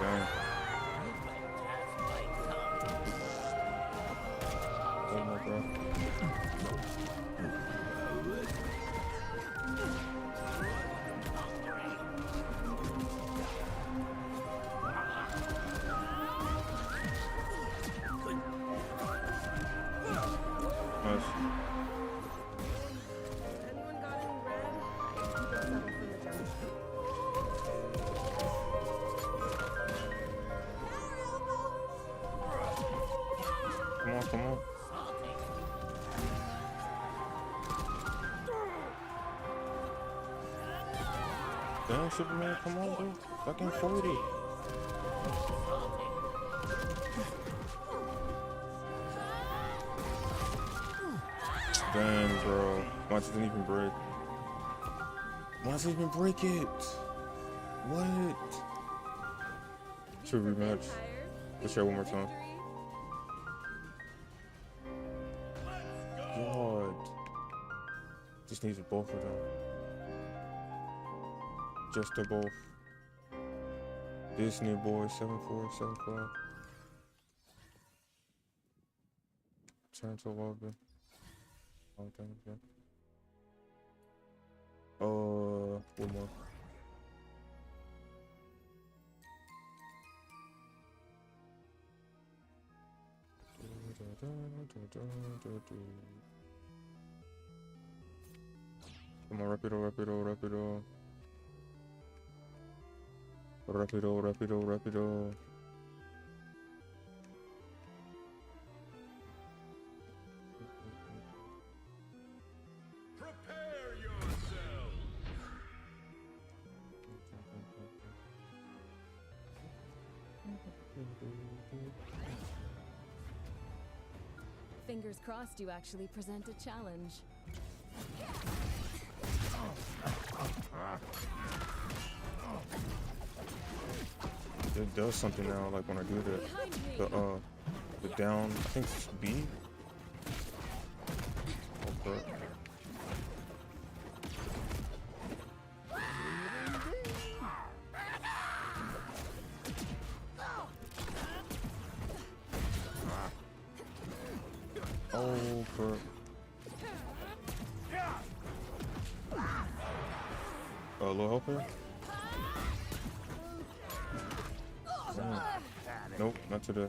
Dang. Oh my god. Nice. Anyone got any red? Keep it settled for the jump. Come on. Damn, Superman, come on, dude. Fucking 40. Damn, bro. Why didn't even break? Why does it even break it? What? Should we rematch? Let's try one more time. God. Just needs both of them. Just the both. Disney boy 7475. Return to lobby. Oh, damn it. One more. Come on, rapido, rapido, rapido. Rapido, rapido, rapido. Prepare yourself. Fingers crossed you actually present a challenge. It does something now, like when I do the down, I think it's B. Okay. Oh, crap. Low help here? Nope, not today.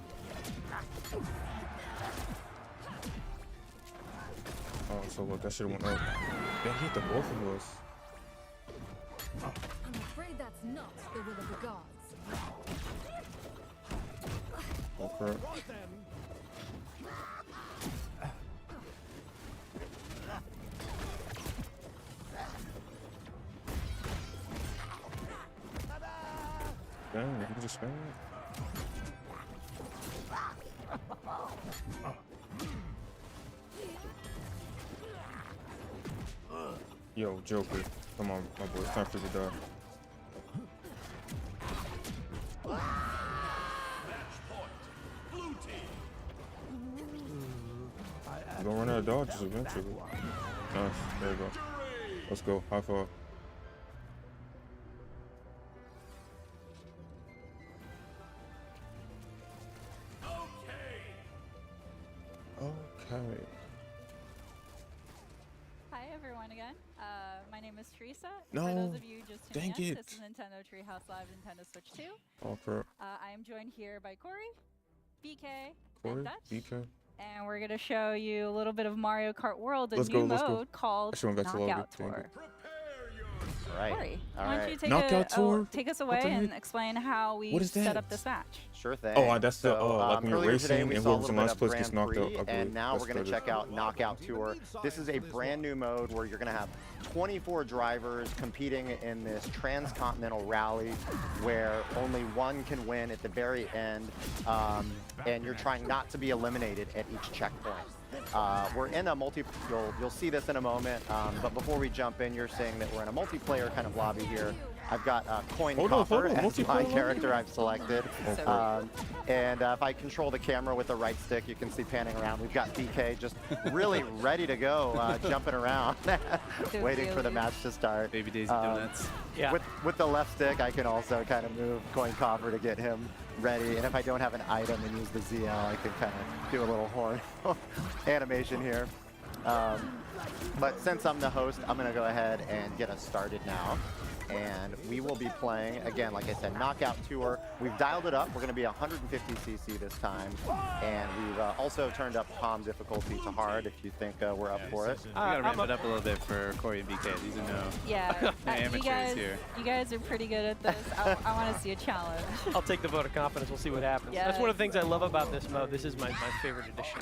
Oh, so look, that should've went up. That hit the both of us. I'm afraid that's not the will of the gods. Oh, crap. Dang, you can just spam it. Yo, Joker. Come on, my boy. It's time for you to die. You're gonna run out of dodges eventually. Nice. There you go. Let's go. High five. Okay. Hi everyone again. My name is Teresa. No, For those of you just tuning dang in, it. this is Nintendo Treehouse Live, Nintendo Switch 2. Oh, crap. I am joined here by Corey, BK, Corey, and Dutch. BK. And we're going to show you a little bit of Mario Kart World, a Let's new go, let's go. mode called Actually, went back to lobby. Knockout Dang Tour. it. Right. Corey, All why don't right. you take, Knockout Tour? take us What away the and heck? explain how we What is set that? up this match? Sure thing. That's the, like when you're earlier today racing we and saw a whoever's in little last bit of place gets Grand knocked out, Prix, I believe. and now That's we're going to better. check out Knockout Tour. This is a brand new mode where you're going to have 24 drivers competing in this transcontinental rally where only one can win at the very end, and you're trying not to be eliminated at each checkpoint. We're in a you'll see this in a moment, but before we jump in, you're seeing that we're in a multiplayer kind of lobby here. I've got Coin Coffer as my multiplayer character I've selected. Okay. And if I control the camera with the right stick, you can see panning around. We've got BK just really ready to go, jumping around, waiting for the match to start. Baby Daisy Donuts. Yeah. With the left stick, I can also kind of move Coin Coffer to get him ready. And if I don't have an item and use the ZL, I can kind of do a little horn animation here. But since I'm the host, I'm going to go ahead and get us started now. And we will be playing, again, like I said, Knockout Tour. We've dialed it up. We're going to be 150cc this time. And we've also turned up palm difficulty to hard if you think we're up for it. We gotta ramp it up a little bit for Corey and BK. These are no Yeah, amateurs here. You guys are pretty good at this. I want to see a challenge. I'll take the vote of confidence. We'll see what happens. Yeah. That's one of the things I love about this mode. This is my favorite addition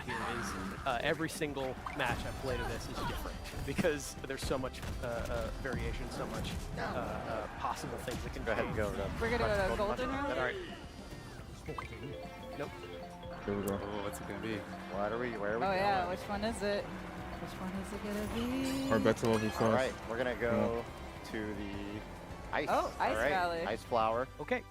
here is every single match I've played of this is different because there's so much variation, so much possible things that can Go ahead and go. We're going to go to Golden All Rally? right. Nope. Here we go. Oh, what's it gonna be? Where are we Oh going? yeah, which one is it? Which one is it going to be? Alright, back to level 5. All right, we're going to go to the ice. Oh, Ice All right, Valley. Ice Flower. Okay.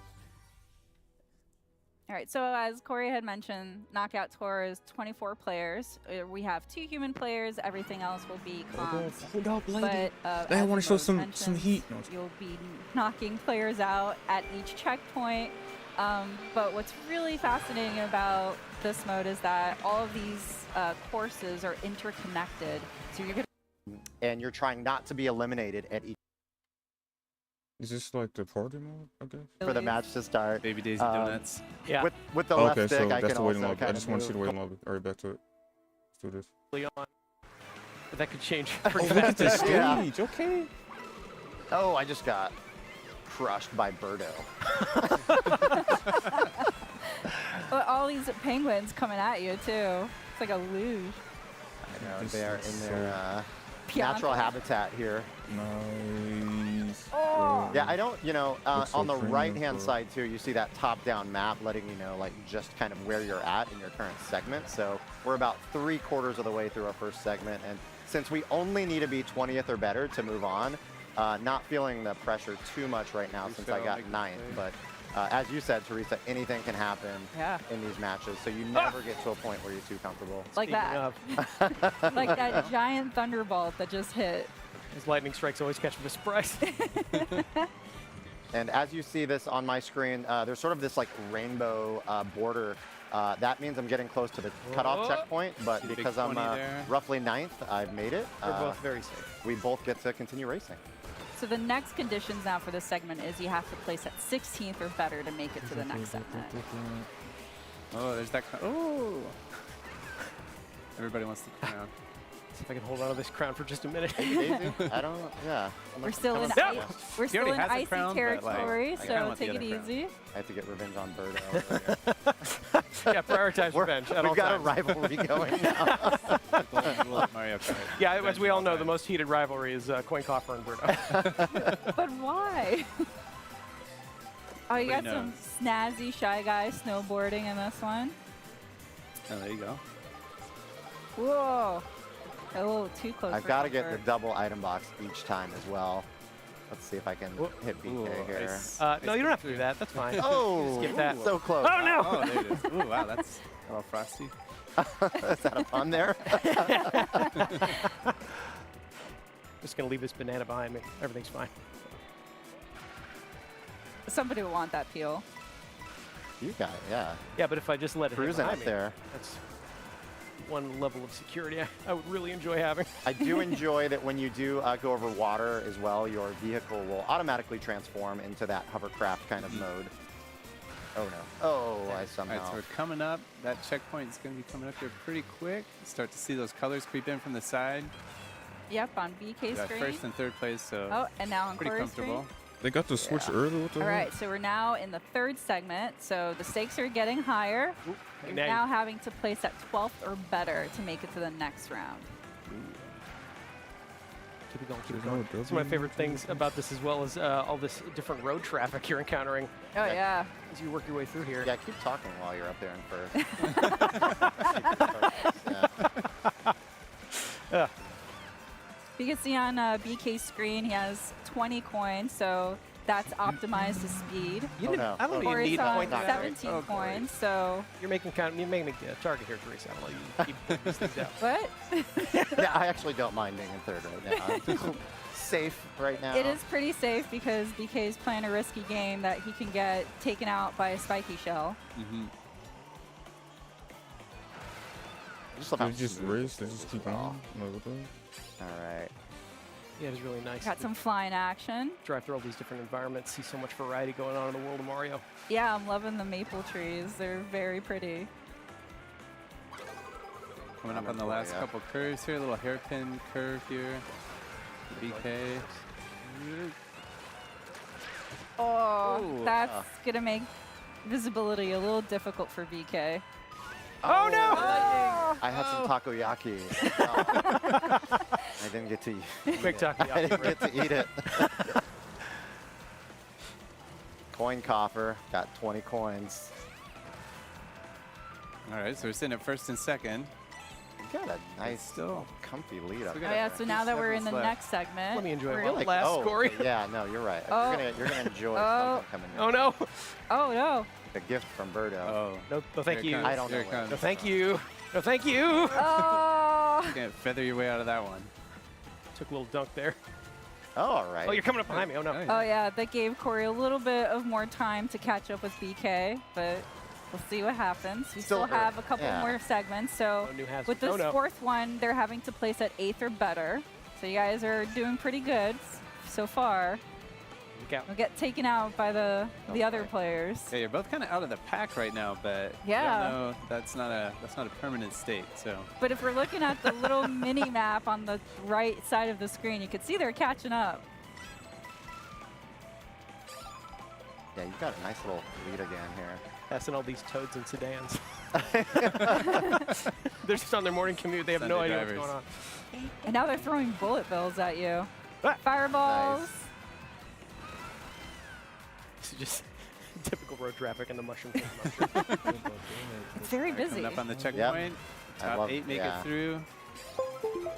All right, so as Corey had mentioned, Knockout Tour is 24 players. We have 2 human players. Everything else will be comms. Hold up, But lady. as I want the to show mode some mentions, heat. You'll be knocking players out at each checkpoint. But what's really fascinating about this mode is that all of these courses are interconnected. So you're going And you're trying not to be eliminated at each Is this like the party mode? Okay. for the match to start. Baby Daisy Donuts. Yeah. With the left Okay, stick, so I that's can the waiting also lobby. I kind just of want to see the move. waiting lobby. All right, back to it. Let's do this. Early on. But that could change Oh, pretty that's fast. the Yeah. stage. Okay. Oh, I just got crushed by Birdo. But all these penguins coming at you too. It's like a luge. I know, This they are is in their Pianta. natural habitat here. Nice. Oh. Yeah, I don't, Looks so on the premium, right-hand bro. side too, you see that top-down map letting you know, like, just kind of where you're at in your current segment. So we're about 3/4 of the way through our first segment, and since we only need to be 20th or better to move on, not feeling the pressure too much right now since I got 9th, but as you said, Teresa, anything can happen Yeah. in these matches, so you never get to a point where you're too comfortable. Like that. Like that giant thunderbolt that just hit. His lightning strikes always catch him by surprise. And as you see this on my screen, there's sort of this like rainbow border. That means I'm getting close to the cutoff Oh. checkpoint, but See the big because I'm 20 there. roughly 9th, I've made it. We're both very safe. We both get to continue racing. So the next conditions now for this segment is you have to place at 16th or better to make it to the next segment. Oh, there's that. Oh. Everybody wants to crown. See if I can hold on to this crown for just a minute. Daisy? I don't, yeah. We're still in Yeah. we're He still already in has a icy crown, but, like, territory, I kinda so want the take it other crown. easy. I have to get revenge on Birdo. Yeah, prioritize revenge at all We've got times. a rivalry going now. Golden rule of Mario Kart. Yeah, as Revenge we all of know, time. the most heated rivalry is Coin Coffer and Birdo. But why? Oh, you What got do you know? some snazzy Shy Guy snowboarding in this one. Oh, there you go. Whoa. A little too close. I've for got to get the comfort. double item box each time as well. Let's see if I can hit BK Ooh, here. nice. No, you don't have to do that. That's fine. Oh, Skip that. so close. Oh, no! Oh, there it is. Ooh, wow, that's a little frosty. Is that a pun there? Just going to leave this banana behind me. Everything's fine. Somebody will want that peel. You got it, yeah. Yeah, but if I just let it hit Cruising behind up me, there. that's one level of security I would really enjoy having. I do enjoy that when you do go over water as well, your vehicle will automatically transform into that hovercraft kind of mode. Oh no. Oh, I All right, somehow. so we're coming up. That checkpoint is going to be coming up here pretty quick. Start to see those colors creep in from the side. Yep, on BK Got screen. first and third place, so Oh, and now on pretty Corey's comfortable. screen. They got the switch early. What the All heck? right, so we're now in the third segment. So the stakes are getting higher. You're Now- now having to place at 12th or better to make it to the next round. Keep it going, keep it There's no going. It's one of my W. favorite things about this, as well as all this different road traffic you're encountering Oh, yeah. as you work your way through here. Yeah, keep talking while you're up there in first. Yeah. You can see on BK's screen, he has 20 coins, so that's optimized to speed. You Oh, didn't, no. I don't think you Corey's need a on point to that, right? 17 Oh, Corey. coins, so You're making a target here, Teresa. I'll let you keep putting these things out. what? Yeah, I actually don't mind being in third right now. I'm safe right now. It is pretty safe because BK's playing a risky game that he can get taken out by a spiky shell. Mm-hmm. I just love how They just smooth race. They this just is keep as well. on. Like, what the heck? All right. Yeah, it was really nice. Got some flying action. Drive through all these different environments, see so much variety going on in the world of Mario. Yeah, I'm loving the maple trees. They're very pretty. Coming up I'm on the in last play, yeah. couple curves here, a little hairpin curve here. BK. Oh, Ooh, that's going to make visibility a little difficult for BK. Oh, no! I had some takoyaki. Oh. I didn't get to eat Big it. takoyaki, I didn't right? get to eat it. Coin coffer, got 20 coins. All right, so we're sitting at first and second. You got a nice, still- comfy lead up Still Oh got there. yeah, so now that we're in the Seconds left. next segment, Let me enjoy we're- it. Like, Last, oh, Corey. okay, yeah, no, you're right. Oh. You're gonna enjoy Oh. something coming in. Oh, no. Oh no. The gift from Birdo. Oh, No, thank here it you. comes, I don't here know it where. comes. No, thank you. No, thank you. Oh. Can't feather your way out of that one. Took a little dunk there. Oh, all right. Oh, you're coming up behind me. Oh, no. Oh yeah, that gave Corey a little bit of more time to catch up with BK, but we'll see what happens. We still have a couple more segments, so No new hazards. with this Oh, no. fourth one, they're having to place at 8th or better. So you guys are doing pretty good so far. Look out. You'll get taken out by the other players. Yeah, you're both kind of out of the pack right now, but Yeah. no, that's not a permanent state. So But if we're looking at the little mini map on the right side of the screen, you can see they're catching up. Yeah, you've got a nice little lead again here. Passing all these toads and sedans. They're just on their morning commute. They have no Sunday idea drivers. what's going on. And now they're throwing bullet bills at you. Ah. Fireballs. Nice. It's just typical road traffic in the mushroom. It's very busy. coming up on the Yep. checkpoint. I Top love- 8 make yeah. it through.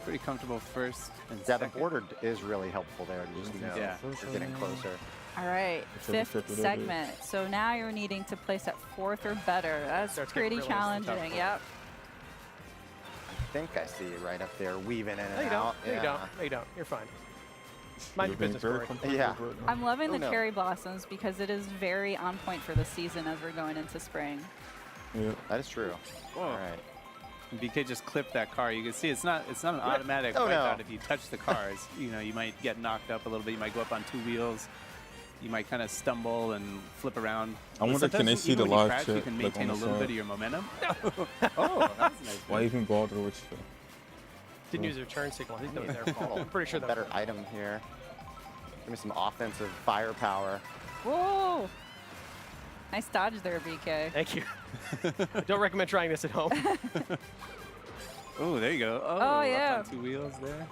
Pretty comfortable first and Yeah, the second. border is really helpful there. You just know Yeah. you're getting closer. All right, Except we 5th flip it over. segment. So now you're needing to place at 4th or better. That's Starts getting pretty really challenging. tough. Yep. I think I see you right up there, weaving in No, and you out. don't. No, you don't. No, you don't. You're fine. Mind your You're being business, very Corey. competitive Yeah. right now. I'm loving Oh, the no. cherry blossoms because it is very on point for the season as we're going into spring. Yeah. That is true. Whoa. All right. And BK just clipped that car. You can see it's not an automatic Oh, wipeout no. if you touch the cars. You know, you might get knocked up a little bit. You might go up on 2 wheels. You might kind of stumble and flip around. I wonder, But can they sometimes see the even when you live crash, chat, You can like, on maintain the a little side? bit of your momentum. Oh, that's nice. Why even bother with you? Didn't use their turn signal. I think that was their fault. I'm pretty sure that better item here. Give me some offensive firepower. Whoa! Nice dodge there, BK. Thank you. I don't recommend trying this at home. Oh, there you go. Oh, up yeah. on 2 wheels there.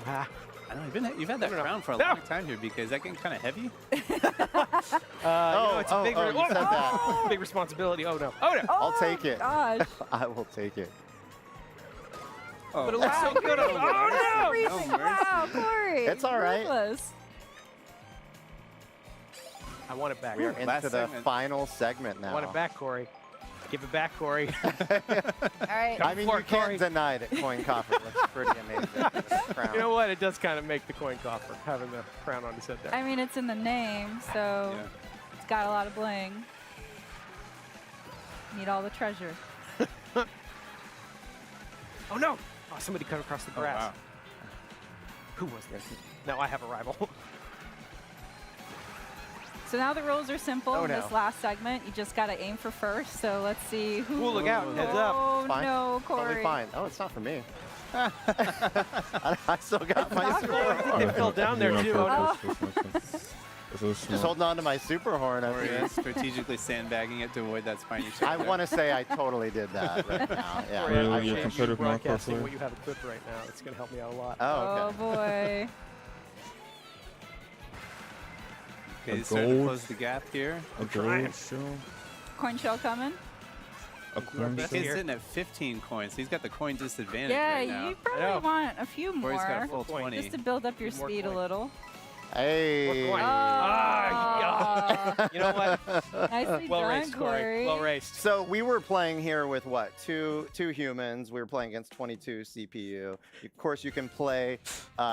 Ah. I don't know. You've had that No, no, no. crown for a No. long time here, BK. Is that getting kind of heavy? You know, it's a big, you said that. big responsibility. Oh, no. Oh, no. I'll take it. Gosh. I will take it. Oh, But it looks so good. Oh, no. Freezing. Wow, Corey. It's all right. Ruthless. I want it back. We are Last into the segment. final segment now. I want it back, Corey. Give it back, Corey. All right. I mean, for you it, can't Corey. deny that coin coffer looks pretty amazing. with the crown. You know what? It does kind of make the coin coffer, having the crown on his head there. I mean, it's in the name, so Yeah. it's got a lot of bling. Need all the treasure. Oh, no. Oh, somebody cut across the Oh, grass. wow. Who was this? Now I have a rival. So now the rules are simple Oh, in no. this last segment. You just got to aim for first. So let's see who. Ooh, look out. Heads up. Oh, Fine. no, Corey. Totally fine. Oh, it's not for me. I still got my not super for you. horn. They fell down there, You're too. on Oh, no. purpose. It's so smart. Just holding on to my super horn up Or here. yeah, strategically sandbagging it to avoid that spiny shape. I there. want to say I totally did that right now. Yeah. Corey, Really, I you're appreciate you competitive now, broadcasting Corey? what you have equipped right now. It's going to help me out a lot. Oh, Oh, okay. boy. Okay, A he's starting to gold. close the gap here. A gold shell, Coin shell coming. a coin best He's shell. here. sitting at 15 coins. He's got the coin disadvantage Yeah, right now. you I know. probably want a few Corey's got a more full Point. 20. just to build up your More speed a coin. little. Hey. More coin. Ah, You know what? nicely Well done, raced, Corey. Well raced. So we were playing here with what? Two humans. We were playing against 22 CPU. Of course, you can play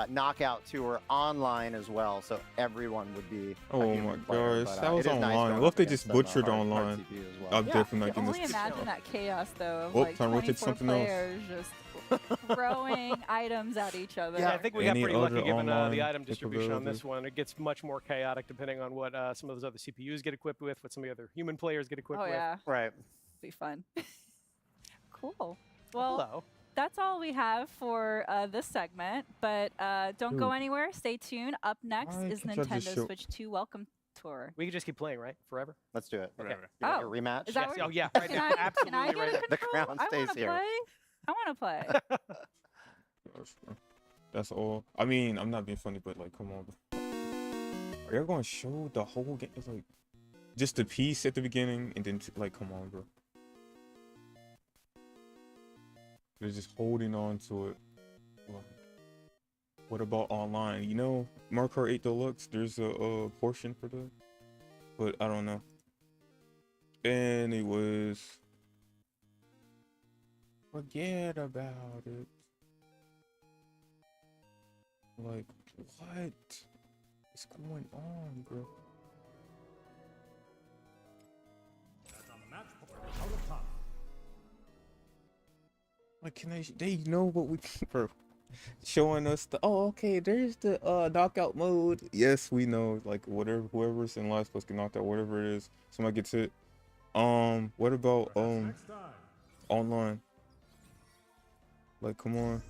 Knockout Tour online as well, so everyone would be. a Oh human my player, gosh, but, that was it is nice online. going What if up they against just some, butchered hard online? CPU as well. I'm definitely not You getting only this. imagine that chaos, though, of Oh, like time to rotate 24 something else. players just throwing items at each other. Yeah, I think we got Any pretty lucky other given the online item distribution on this capability? one. It gets much more chaotic depending on what some of those other CPUs get equipped with, what some of the other human players get equipped Oh, with. yeah. Right. Be fun. Cool. Well, Hello. that's all we have for this segment, but don't go Ooh. anywhere. Stay tuned. Up next Why is can't y'all just Nintendo show- Switch 2 Welcome Tour. We can just keep playing, right? Forever? Let's do it. Whatever. You want Oh, a rematch? is that Yes. what- Oh, yeah. Right Can now. I, Absolutely can I get right a now. The control? crown I stays want to here. play. I want to play. Gosh, bro. That's all. I mean, I'm not being funny, but like, come on. Bro. Are you going to show the whole game? It's like just the piece at the beginning, and then like, come on, bro. They're just holding on to it. Like, what about online? You know, Mario Kart 8 Deluxe. There's a portion for that, but I don't know. And it was. Forget about it. Like, What is going on, bro? Like, can they know what we bro? Showing us the okay, there's the knockout mode. Yes, we know, like whatever, whoever's in last place get knocked out, whatever it is, somebody gets hit. What about online? Like, come on.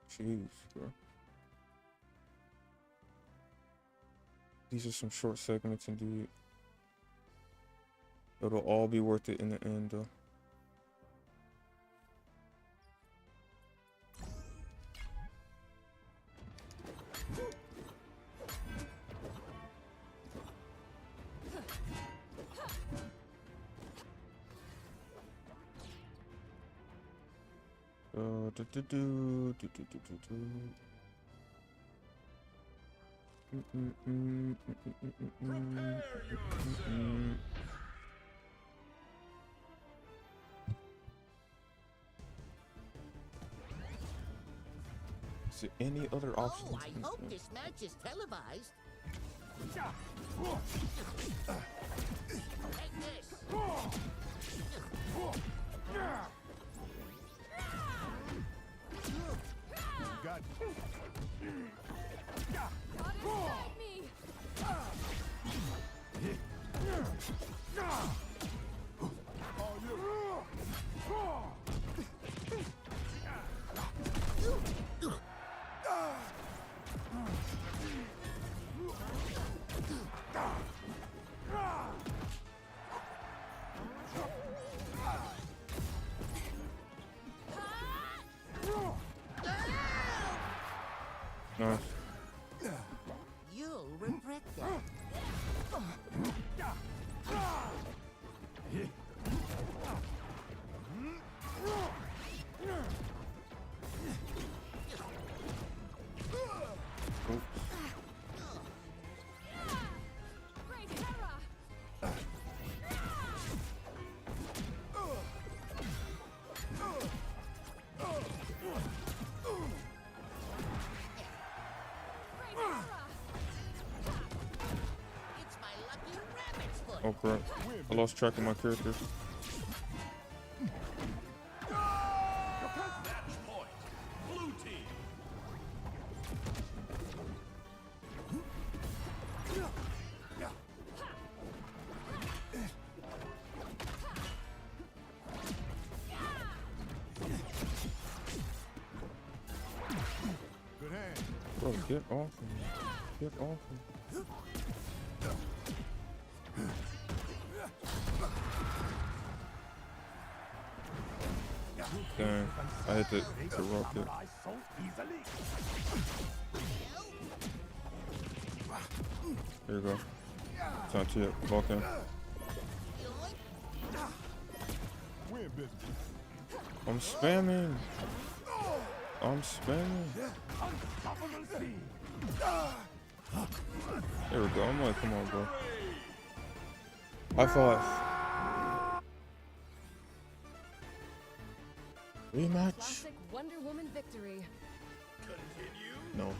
Jeez, bro. These are some short segments indeed. It'll all be worth it in the end, though. Is there any other options? Oh, I hope this match is televised. Take this. Got me. Nice. You'll regret that. Great terror. Great terror. It's my lucky rabbit's foot. Oh crap! I lost track of my characters. match point. Blue team. Good hand. Bro, get off of me! Get off of me! Dang, I hit the rocket. So easily. There you go. Time to hit Vulcan. Win business. I'm spamming. I'm spamming. Unstoppable speed. There we go. I'm like, come on, bro. High five. Rematch? Classic Wonder Woman victory. Continue. No.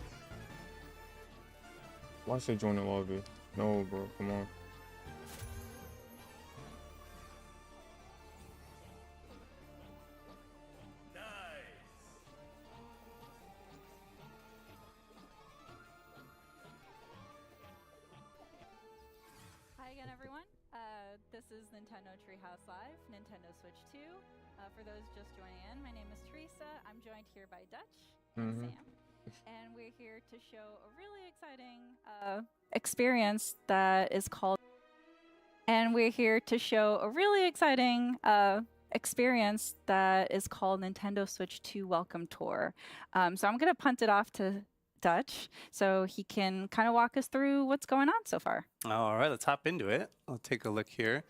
Why say join the lobby? No, bro. Come on. Hi again, everyone. This is Nintendo Treehouse Live, Nintendo Switch 2. For those just joining in, my name is Teresa. I'm joined here by Dutch and Sam. And we're here to show a really exciting experience that is called... And we're here to show a really exciting experience that is called Nintendo Switch 2 Welcome Tour. So I'm going to punt it off to Dutch so he can kind of walk us through what's going on so far. All right, let's hop into it. I'll take a look here.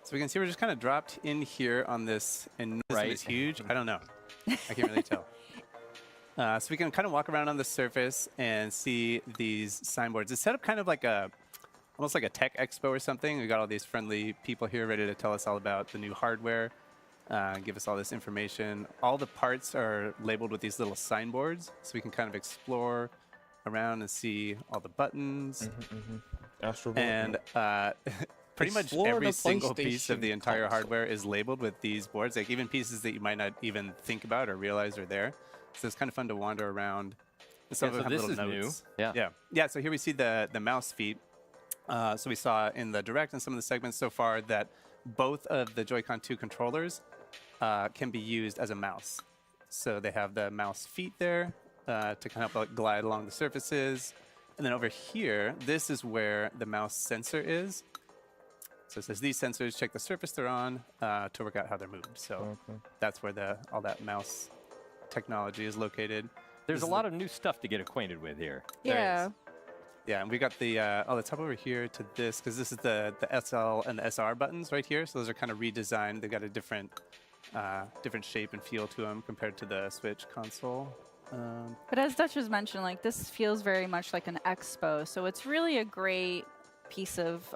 So we can see we're just kind of dropped in here on this, and this Right. is huge. I don't know. I can't really tell. So we can kind of walk around on the surface and see these signboards. It's set up kind of like almost like a tech expo or something. We got all these friendly people here ready to tell us all about the new hardware. give us all this information. All the parts are labeled with these little signboards, so we can kind of explore around and see all the buttons. Astro Ball, And pretty much Explore every the single piece of PlayStation the entire console. hardware is labeled with these boards, like even pieces that you might not even think about or realize are there. So it's kind of fun to wander around. Some Yeah, of them so have this little is new. notes. Yeah. Yeah. So here we see the mouse feet. So we saw in the direct and some of the segments so far that both of the Joy-Con 2 controllers can be used as a mouse. So they have the mouse feet there to kind of help glide along the surfaces. And then over here, this is where the mouse sensor is. So it says these sensors check the surface they're on to work out how they're moved. So that's where all that mouse technology is located. There's a lot of new stuff to get acquainted with here. Yeah. Yeah, and we got the let's hop over here to this because this is the SL and the SR buttons right here. So those are kind of redesigned. They've got a different shape and feel to them compared to the Switch console. But as Dutch has mentioned, like this feels very much like an expo, so it's really a great piece of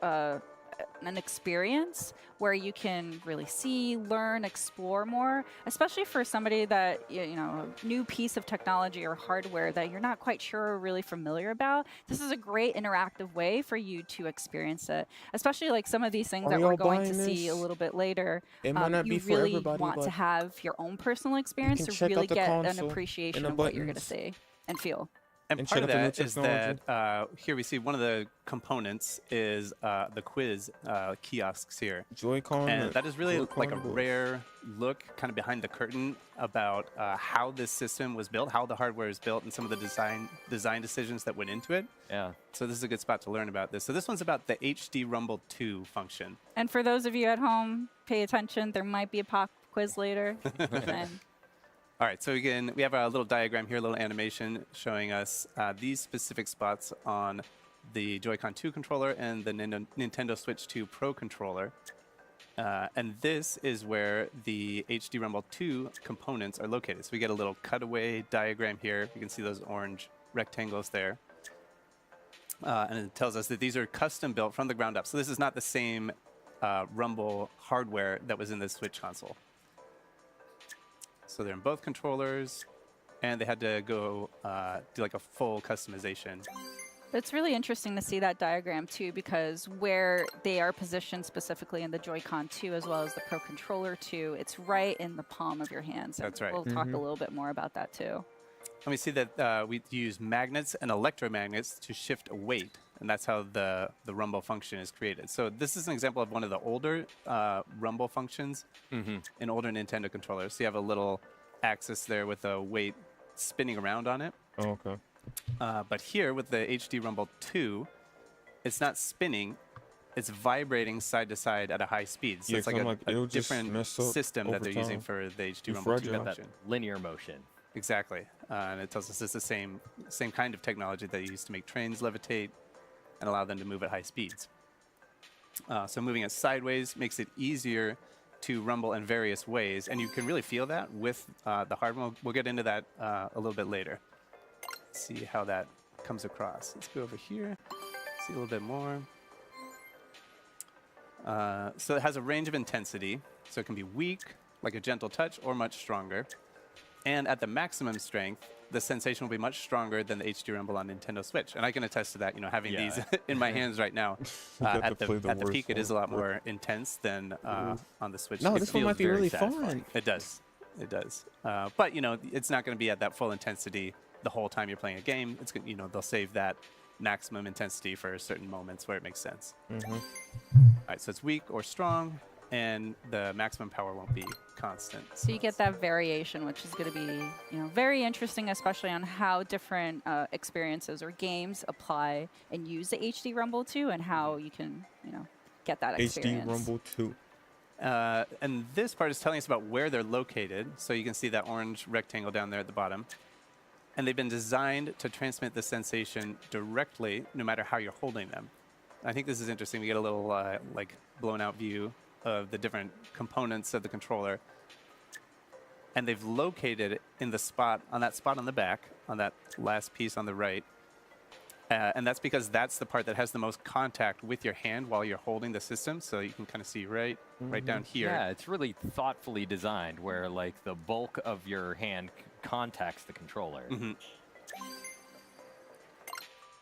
an experience where you can really see, learn, explore more, especially for somebody that, you know, a new piece of technology or hardware that you're not quite sure or really familiar about. This is a great interactive way for you to experience it, especially like some of these things that we're going to see a little bit later. It might not you be for really everybody, want but to have your own personal experience to check out really the get an console appreciation and of the what you're going to buttons. see and feel. And check part of out the new that is that technology. here we see one of the components is the quiz kiosks here. Joy-Con. And that is really like a Joy-Con rare look kind of behind the curtain about how this system was built, how the hardware is built, and some of the design decisions that went into it. Yeah. So this is a good spot to learn about this. So this one's about the HD Rumble 2 function. And for those of you at home, pay attention. There might be a pop quiz later. And All right, so again, we have a little diagram here, a little animation showing us these specific spots on the Joy-Con 2 controller and the Nintendo Switch 2 Pro controller. And this is where the HD Rumble 2 components are located. So we get a little cutaway diagram here. You can see those orange rectangles there. And it tells us that these are custom built from the ground up. So this is not the same Rumble hardware that was in the Switch console. So they're in both controllers, and they had to go do like a full customization. it's really interesting to see that diagram too, because where they are positioned specifically in the Joy-Con 2 as well as the Pro Controller 2, it's right in the palm of your hands. And That's right. We'll talk a little bit more about that too. And we see that we use magnets and electromagnets to shift a weight, and that's how the rumble function is created. So this is an example of one of the older rumble functions in older Nintendo controllers. So you have a little axis there with a weight spinning around on it. Oh, okay. But here with the HD Rumble 2, it's not spinning, it's vibrating side to side at a high speed. So Yeah, it's like 'cause a, I'm like, it'll a just different mess up system that over they're using time. for the HD Too Rumble 2 fragile. function. Linear motion. Exactly. And it tells us it's the same kind of technology that you use to make trains levitate and allow them to move at high speeds. So moving it sideways makes it easier to rumble in various ways, and you can really feel that with the hardware. We'll get into that a little bit later. See how that comes across. Let's go over here, see a little bit more. So it has a range of intensity, so it can be weak, like a gentle touch, or much stronger. And at the maximum strength, the sensation will be much stronger than the HD Rumble on Nintendo Switch. And I can attest to that, you know, having these in my hands right now. At the peak, it is a lot more intense than on the Switch. No, It this one feels might be very really satisfying. fun. It does. It does. But, you know, it's not going to be at that full intensity the whole time you're playing a game. It's you know, they'll save that maximum intensity for certain moments where it makes sense. All right, so it's weak or strong, and the maximum power won't be constant. So you get that variation, which is going to be, you know, very interesting, especially on how different experiences or games apply and use the HD Rumble 2 and how you can, you know, get that experience. HD Rumble 2. And this part is telling us about where they're located. So you can see that orange rectangle down there at the bottom. And they've been designed to transmit the sensation directly, no matter how you're holding them. I think this is interesting. We get a little like blown out view of the different components of the controller. And they've located it in the spot, on that spot on the back, on that last piece on the right, And that's because that's the part that has the most contact with your hand while you're holding the system. So you can kind of see right down here. Yeah, it's really thoughtfully designed where like the bulk of your hand contacts the controller.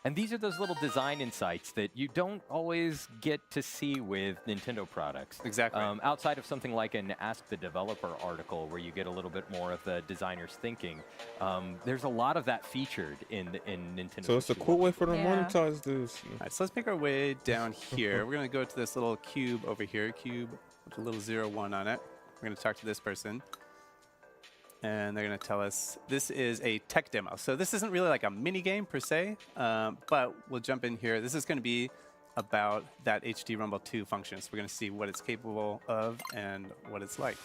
And these are those little design insights that you don't always get to see with Nintendo products. Exactly. Outside of something like an Ask the Developer article where you get a little bit more of the designer's thinking, there's a lot of that featured in Nintendo. So it's a cool way for them to Yeah. monetize this. All right, so let's make our way down here. We're going to go to this little cube over here, cube with a little 01 on it. We're going to talk to this person. And they're going to tell us this is a tech demo. So this isn't really like a mini game per se, but we'll jump in here. This is going to be about that HD Rumble 2 function. So we're going to see what it's capable of and what it's like.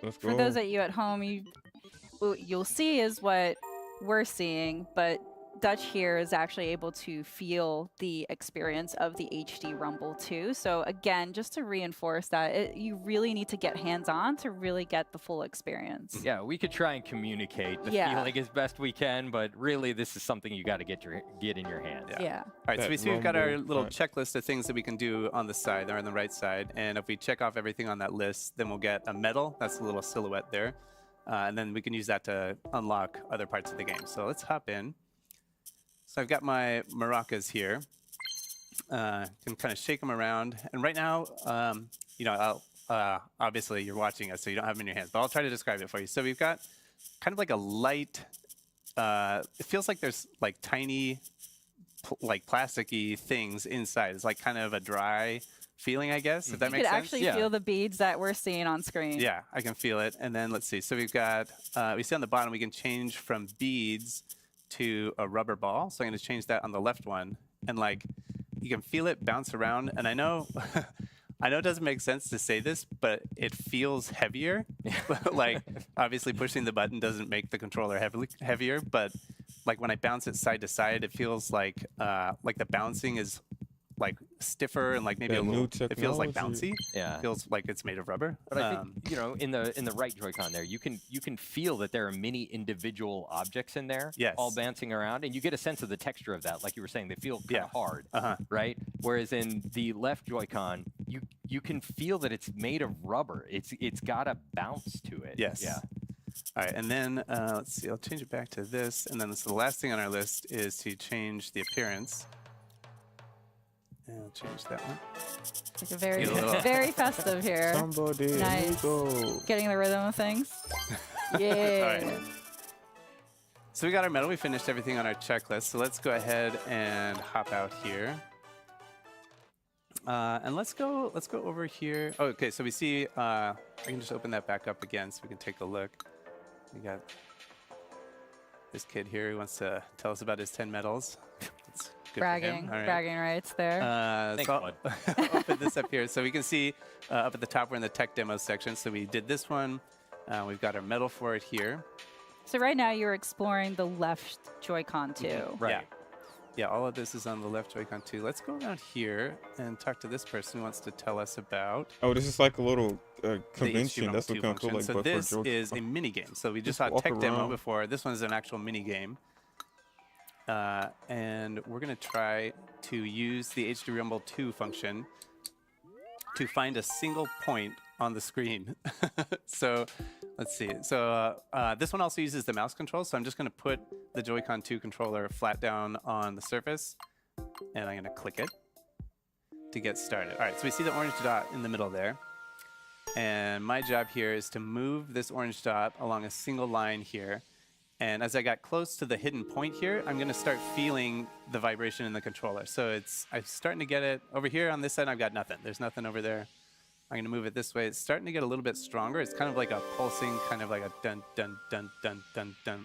Let's go. For those of you at home, what you'll see is what we're seeing, but Dutch here is actually able to feel the experience of the HD Rumble 2. So again, just to reinforce that, you really need to get hands-on to really get the full experience. Yeah, we could try and communicate the Yeah. feeling as best we can, but really this is something you got to get in your hands. Yeah. All right, so That we see we've got our rumble, little right. checklist of things that we can do on the side, or on the right side. And if we check off everything on that list, then we'll get a medal. That's a little silhouette there. And then we can use that to unlock other parts of the game. So let's hop in. So I've got my maracas here. Can kind of shake them around. And right now, you know, obviously you're watching us, so you don't have them in your hands, but I'll try to describe it for you. So we've got kind of like a light, it feels like there's like tiny, like plasticky things inside. It's like kind of a dry feeling, I guess, if that You makes could sense. actually feel the beads that we're seeing on screen. Yeah, I can feel it. And then let's see. So we've got, we see on the bottom, we can change from beads to a rubber ball. So I'm going to change that on the left one. And like, you can feel it bounce around. And I know, I know it doesn't make sense to say this, but it feels heavier. Like, obviously pushing the button doesn't make the controller heavier, but like when I bounce it side to side, it feels like the bouncing is like stiffer and like maybe That a new little, it feels like technology. bouncy. Yeah. It feels like it's made of rubber. But I think, you know, in the right Joy-Con there, you can feel that there are many individual objects in there, Yes. all bouncing around, and you get a sense of the texture of that. Like you were saying, they feel kind of hard, right? Whereas in the left Joy-Con, you can feel that it's made of rubber. It's got a bounce to it. Yes. Yeah. All right, and then let's see. I'll change it back to this, and then so the last thing on our list is to change the appearance. And I'll change that one. Like a very, Get a little- very festive here. Somebody, here we Nice. go. Getting the rhythm of things. Yeah. All right. So we got our medal. We finished everything on our checklist. So let's go ahead and hop out here. And let's go over here. Oh, okay, so we see, I can just open that back up again so we can take a look. We got this kid here who wants to tell us about his 10 medals. That's good for him. All right. Bragging rights there. Thanks, So bud. I'll put this up here. So we can see up at the top, we're in the tech demo section. So we did this one. We've got our medal for it here. So right now you're exploring the left Joy-Con too. Right. Yeah. Yeah, all of this is on the left Joy-Con too. Let's go around here and talk to this person who wants to tell us about Oh, this is like a little the convention. HDMI That's what 2 kind of cool. function. Like, So but for this Georgia. is a mini game. So we just Just saw walk tech demo around. before. This one is an actual mini game. And we're going to try to use the HD Rumble 2 function to find a single point on the screen. So let's see. So this one also uses the mouse control. So I'm just going to put the Joy-Con 2 controller flat down on the surface. And I'm going to click it to get started. All right, so we see the orange dot in the middle there. And my job here is to move this orange dot along a single line here. And as I got close to the hidden point here, I'm going to start feeling the vibration in the controller. So I'm starting to get it. Over here on this side, I've got nothing. There's nothing over there. I'm going to move it this way. It's starting to get a little bit stronger. It's kind of like a pulsing, kind of like a dun, dun, dun, dun, dun, dun.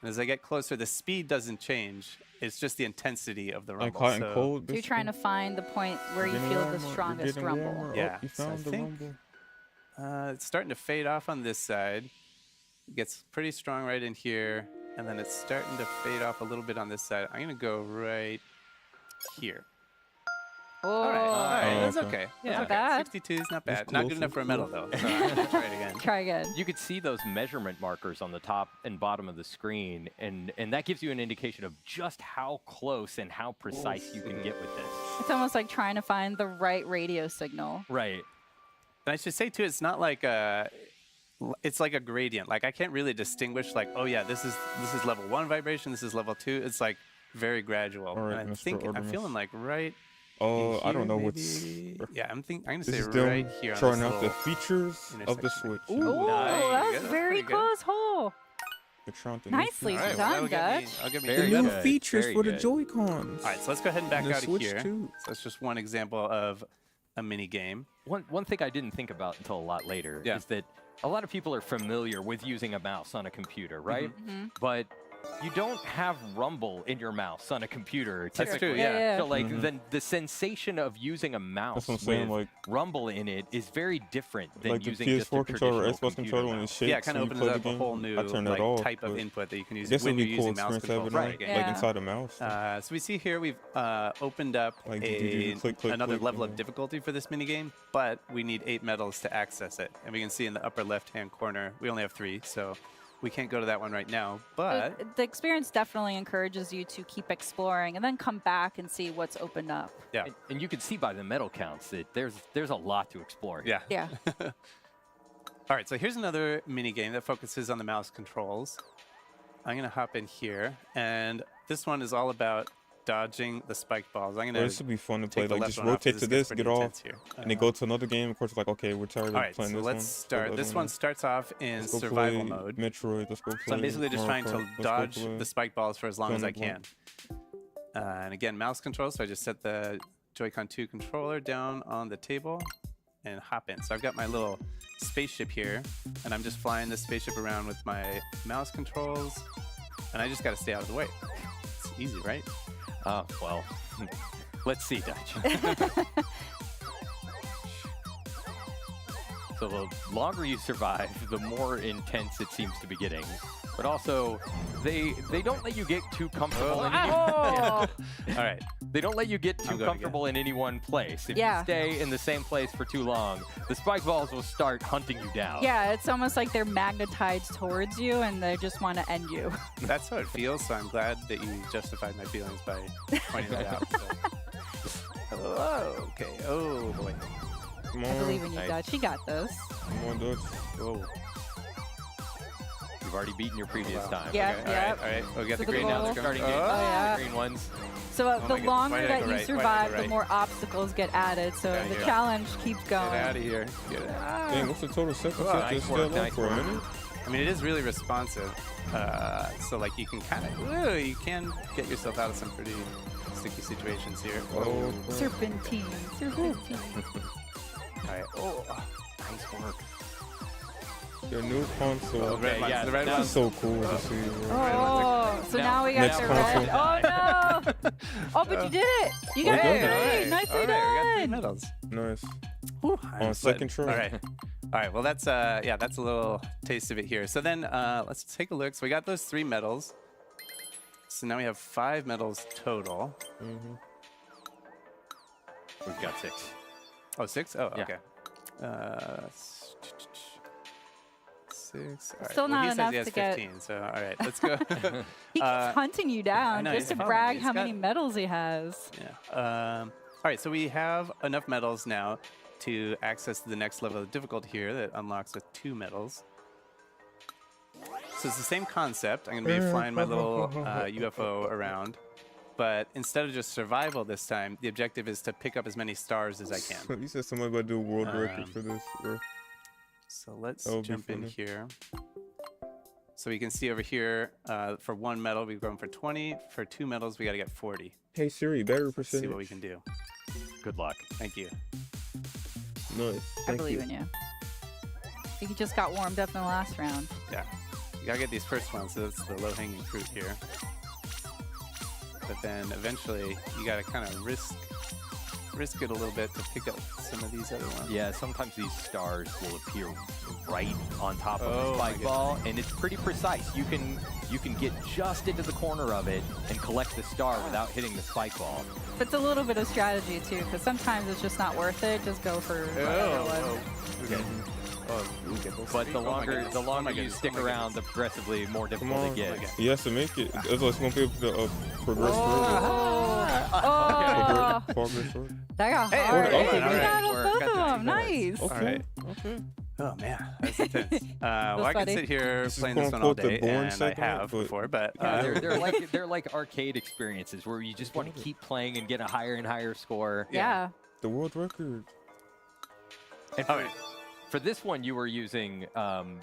And as I get closer, the speed doesn't change. It's just the intensity of the Like rumble. hot and So- cold. So you're trying to find the point where you Getting feel warmer, the you're strongest getting rumble. warmer. Yeah, Oh, you so I found the think- rumble. It's starting to fade off on this side. It gets pretty strong right in here. And then it's starting to fade off a little bit on this side. I'm going to go right here. All right, that's okay. okay. Yeah, Not okay. bad. 62 is not That's bad. Not close, good enough for a that's medal, close. though. So I'm gonna try it again. Try again. You could see those measurement markers on the top and bottom of the screen, and that gives you an indication of just how close and how precise you can get with this. It's almost like trying to find the right radio signal. Right. And I should say too, it's not like it's like a gradient. Like I can't really distinguish like, oh yeah, this is level 1 vibration, this is level 2. It's like very gradual. All right, and I Mr. think I'm Artemis. feeling like right. Oh, I in don't know here, what's. maybe? Yeah, I'm gonna This say is them right here. On charting this out the little features of the intersection. Switch. Ooh, Nice. that's That's very pretty good. close hole. They're trying to Nicely All right, well, done, that'll get me- Dutch. I'll get me The Very new good, features very for the good. Joy-Cons. All right, so let's go ahead and back The out of Switch here. too. So that's just one example of a mini game. One thing I didn't think about until a lot later Yeah. is that a lot of people are familiar with using a mouse on a computer, right? Mm-hmm. But you don't have rumble in your mouse on a computer That's typically. true, yeah. So like Mhm. the sensation of using a mouse That's what I'm saying, with like- rumble in it is very different than Like the using just a PS4 controller, traditional Xbox computer controller, when it mouse. shakes. Yeah, it kind of when you opens play up the a game, whole new I turn that like off, type of but input that you can use This would when you're be cool using mouse experience controls having in it, the like game. Yeah. inside a mouse. So we see here we've opened up Like, you click, click, another click, level and of then- difficulty for this minigame, but we need 8 medals to access it. And we can see in the upper left-hand corner, we only have 3, so we can't go to that one right now. But The experience definitely encourages you to keep exploring and then come back and see what's opened up. yeah, And you can see by the medal counts that there's a lot to explore. yeah. Yeah. All right, so here's another mini game that focuses on the mouse controls. I'm gonna hop in here, and this one is all about dodging the spiked balls. I'm Well, gonna this would be fun to play. take the Like, left just one off, rotate 'cause to gets this, pretty get off, intense here. and then go to another game. Of course, like, okay, we're tired of all right, playing so this let's one. start. Go This to one starts off in Let's go survival play mode. Metroid. Let's go play. So I'm basically just trying Mario to Kart. Let's go dodge play the spike balls for as long as I Fill in can. the And again, mouse control. So I just set the Joy-Con 2 controller down on the table and hop in. So I've got my little spaceship here, and I'm just flying this spaceship around with my mouse controls, and I just got to stay out of the way. It's easy, right? Oh, well, let's see, Dutch. So the longer you survive, the more intense it seems to be getting. But also, they don't let you get too comfortable. in any, Oh. All right. They don't let you get too I'm going comfortable in any one place. If Yeah. you stay in the same place for too long, the spike balls will start hunting you down. Yeah, it's almost like they're magnetized towards you and they just want to end you. That's how it feels, so I'm glad that you justified my feelings by pointing that out. So. Oh, okay. Oh, boy. Come I on, believe in you, Nice. Dutch. You got this. come on, Dutch. Oh. You've already beaten your previous Wow. time. Yeah. Okay, all right. Oh, we got To the the green goal. now. Now the starting gate. Oh, yeah. The green ones. So Oh the my God. longer Why did I that go you right? Why did I go survive, the right? more obstacles get added. So Outta the here. challenge keeps Get out going. of here. Get out. Dang, what's the total seconds? Oh, Just nice stay work, alive nice for a work. minute. I mean, it is really responsive. So, like, you can kind of, you can get yourself out of some pretty sticky situations here. Oh, crap. Serpentine. Serpentine. All right. Oh, Nice work. Your new console. the red ones. yeah, The red now- This ones. is so cool to see. Bro. Oh, so now we got Next the console. red. Oh no! Oh, but you did it! You got Okay. it! All Great. Nicely All right, we got 3 done. medals. Nice. Whew, On I'm second sweating. try. All right. All right. Well, that's that's a little taste of it here. So then let's take a look. So we got those 3 medals. So now we have 5 medals total. Mm-hmm. We've got 6. Oh, 6? Oh, Yeah. okay. 6. All right. Still well, not he says enough he has to get- 15. So all right, let's go. He keeps hunting you down know, just he's to following brag me. how He's many got- medals he has. Yeah. All right, so we have enough medals now to access the next level of difficulty here that unlocks with 2 medals. So it's the same concept. I'm going to be flying my little UFO around. But instead of just survival this time, the objective is to pick up as many stars as I can. You said somebody about to do a world record for this, bro. So let's That would be jump in funny. here. So we can see over here, for 1 medal, we've gone for 20. For 2 medals, we got to get 40. Hey Siri, battery Let's see percentage. what we can do. Good luck. Thank you. Nice. I Thank believe you. in you. You just got warmed up in the last round. Yeah. You gotta get these first ones, so that's the low-hanging fruit here. But then eventually, you gotta kind of risk risk it a little bit to pick up some of these other ones. Yeah, sometimes these stars will appear right on top of Oh the my spike ball, and it's pretty precise. You can get just into the corner of it and collect the star without hitting the spike ball. But it's a little bit of strategy too, because sometimes it's just not worth it. Just go for the other one. Okay. Oh, we get those But three? the Oh my longer goodness. the Oh my longer you goodness. stick Oh my around, the progressively more Come difficult on. it gets. He has to make it. Otherwise, he's gonna be able to progress Oh, progress further. that got Hey, hard. okay, Hey, all we right. got We're- both got of that. them. Nice. All right. Okay. Oh man, that's intense. Well, I funny. can sit here This is playing this one all quote-unquote the day, boring and I segment, have but- before, but They're like arcade experiences where you just want to keep playing and get a higher and higher score. Yeah. The world record. And for this one, you were using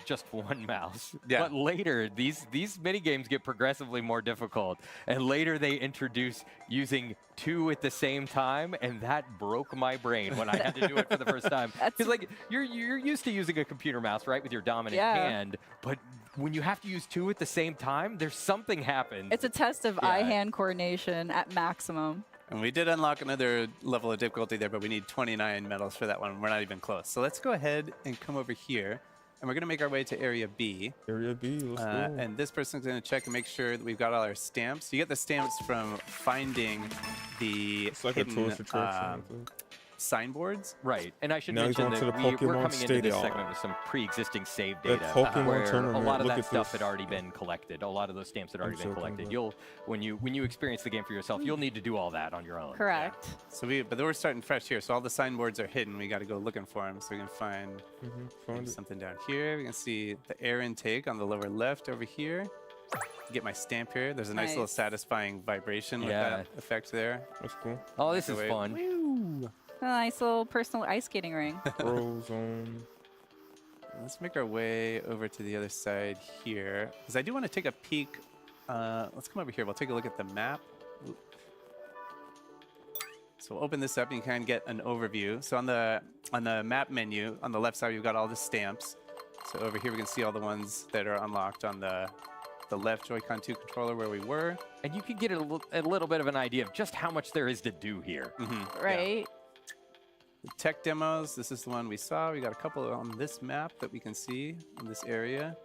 just one mouse. Yeah. But later, these mini games get progressively more difficult, and later they introduce using two at the same time, and that broke my brain when I had to do it for the first time. Because like you're used to using a computer mouse, right, with your dominant hand, but when you have to use two at the same time, there's something happens. It's a test of eye-hand coordination at maximum. And we did unlock another level of difficulty there, but we need 29 medals for that one. We're not even close. So let's go ahead and come over here, and we're going to make our way to Area B. Area B, let's go. And this person's going to check and make sure that we've got all our stamps. You get the stamps from finding the It's like a hidden tourist attraction. I think. signboards. Right, and I should Now he's mention going to that the we're Pokemon coming into this Stadium. segment with some pre-existing save That data, Pokemon where a tournament, lot of look that at stuff this. had already been collected. A lot of those stamps had already been joking, collected. but- You'll when you experience the game for yourself, you'll need to do all that on your own. Correct. So but we're starting fresh here. So all the signboards are hidden. We got to go looking for them. So we can find Find it. something down here. We can see the air intake on the lower left over here. Get my stamp here. There's a nice little Nice. satisfying vibration with Yeah. that effect there. That's cool. Oh, this is Wait. fun. A nice little personal ice skating ring. Frozone. Let's make our way over to the other side here, because I do want to take a peek. Let's come over here. We'll take a look at the map. Ooh. So we'll open this up and you can get an overview. So on the map menu, on the left side, we've got all the stamps. So over here, we can see all the ones that are unlocked on the left Joy-Con 2 controller where we were. And you can get a little bit of an idea of just how much there is to do here. Right. The tech demos, this is the one we saw. We got a couple on this map that we can see in this area.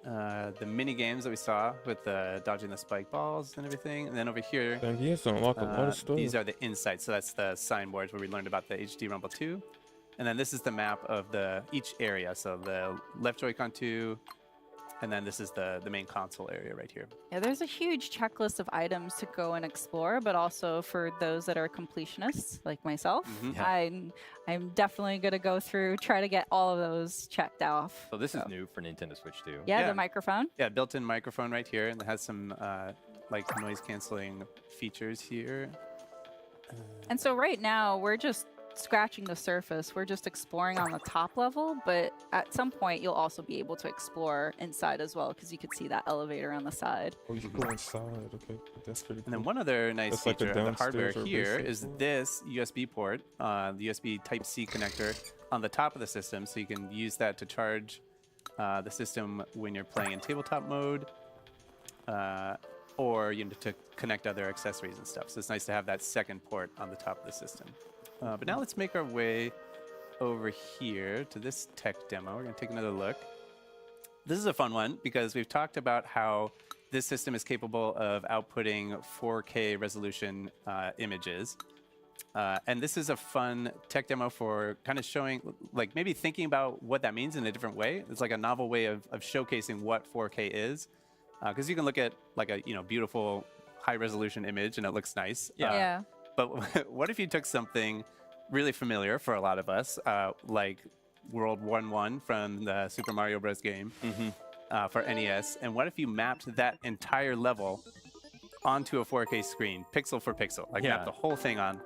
The mini games that we saw with dodging the spike balls and everything. And then over here, Damn, he has to unlock a lot of stuff. these are the insights. So that's the signboards where we learned about the HD Rumble 2. And then this is the map of each area. So the left Joy-Con 2, and then this is the main console area right here. Yeah, there's a huge checklist of items to go and explore, but also for those that are completionists like myself, I'm definitely going to go through, try to get all of those checked off. So this is new for Nintendo Switch 2. Yeah, the microphone. Yeah, built-in microphone right here, and it has some like noise-canceling features here. And so right now we're just scratching the surface. We're just exploring on the top level, but at some point you'll also be able to explore inside as well, because you could see that elevator on the side. Oh, you can go inside. Okay, that's pretty cool. And then one other nice That's like the feature of the hardware downstairs or here basic is one. this USB port, the USB Type-C connector on the top of the system, so you can use that to charge the system when you're playing in tabletop mode, or to connect other accessories and stuff. So it's nice to have that second port on the top of the system. But now let's make our way over here to this tech demo. We're going to take another look. This is a fun one because we've talked about how this system is capable of outputting 4K resolution images. And this is a fun tech demo for kind of showing, like maybe thinking about what that means in a different way. It's like a novel way of showcasing what 4K is. Because you can look at like a beautiful high resolution image and it looks nice. Yeah. But what if you took something really familiar for a lot of us, like World 1-1 from the Super Mario Bros. Game for NES, and what if you mapped that entire level onto a 4K screen, pixel for pixel, like map the whole thing on?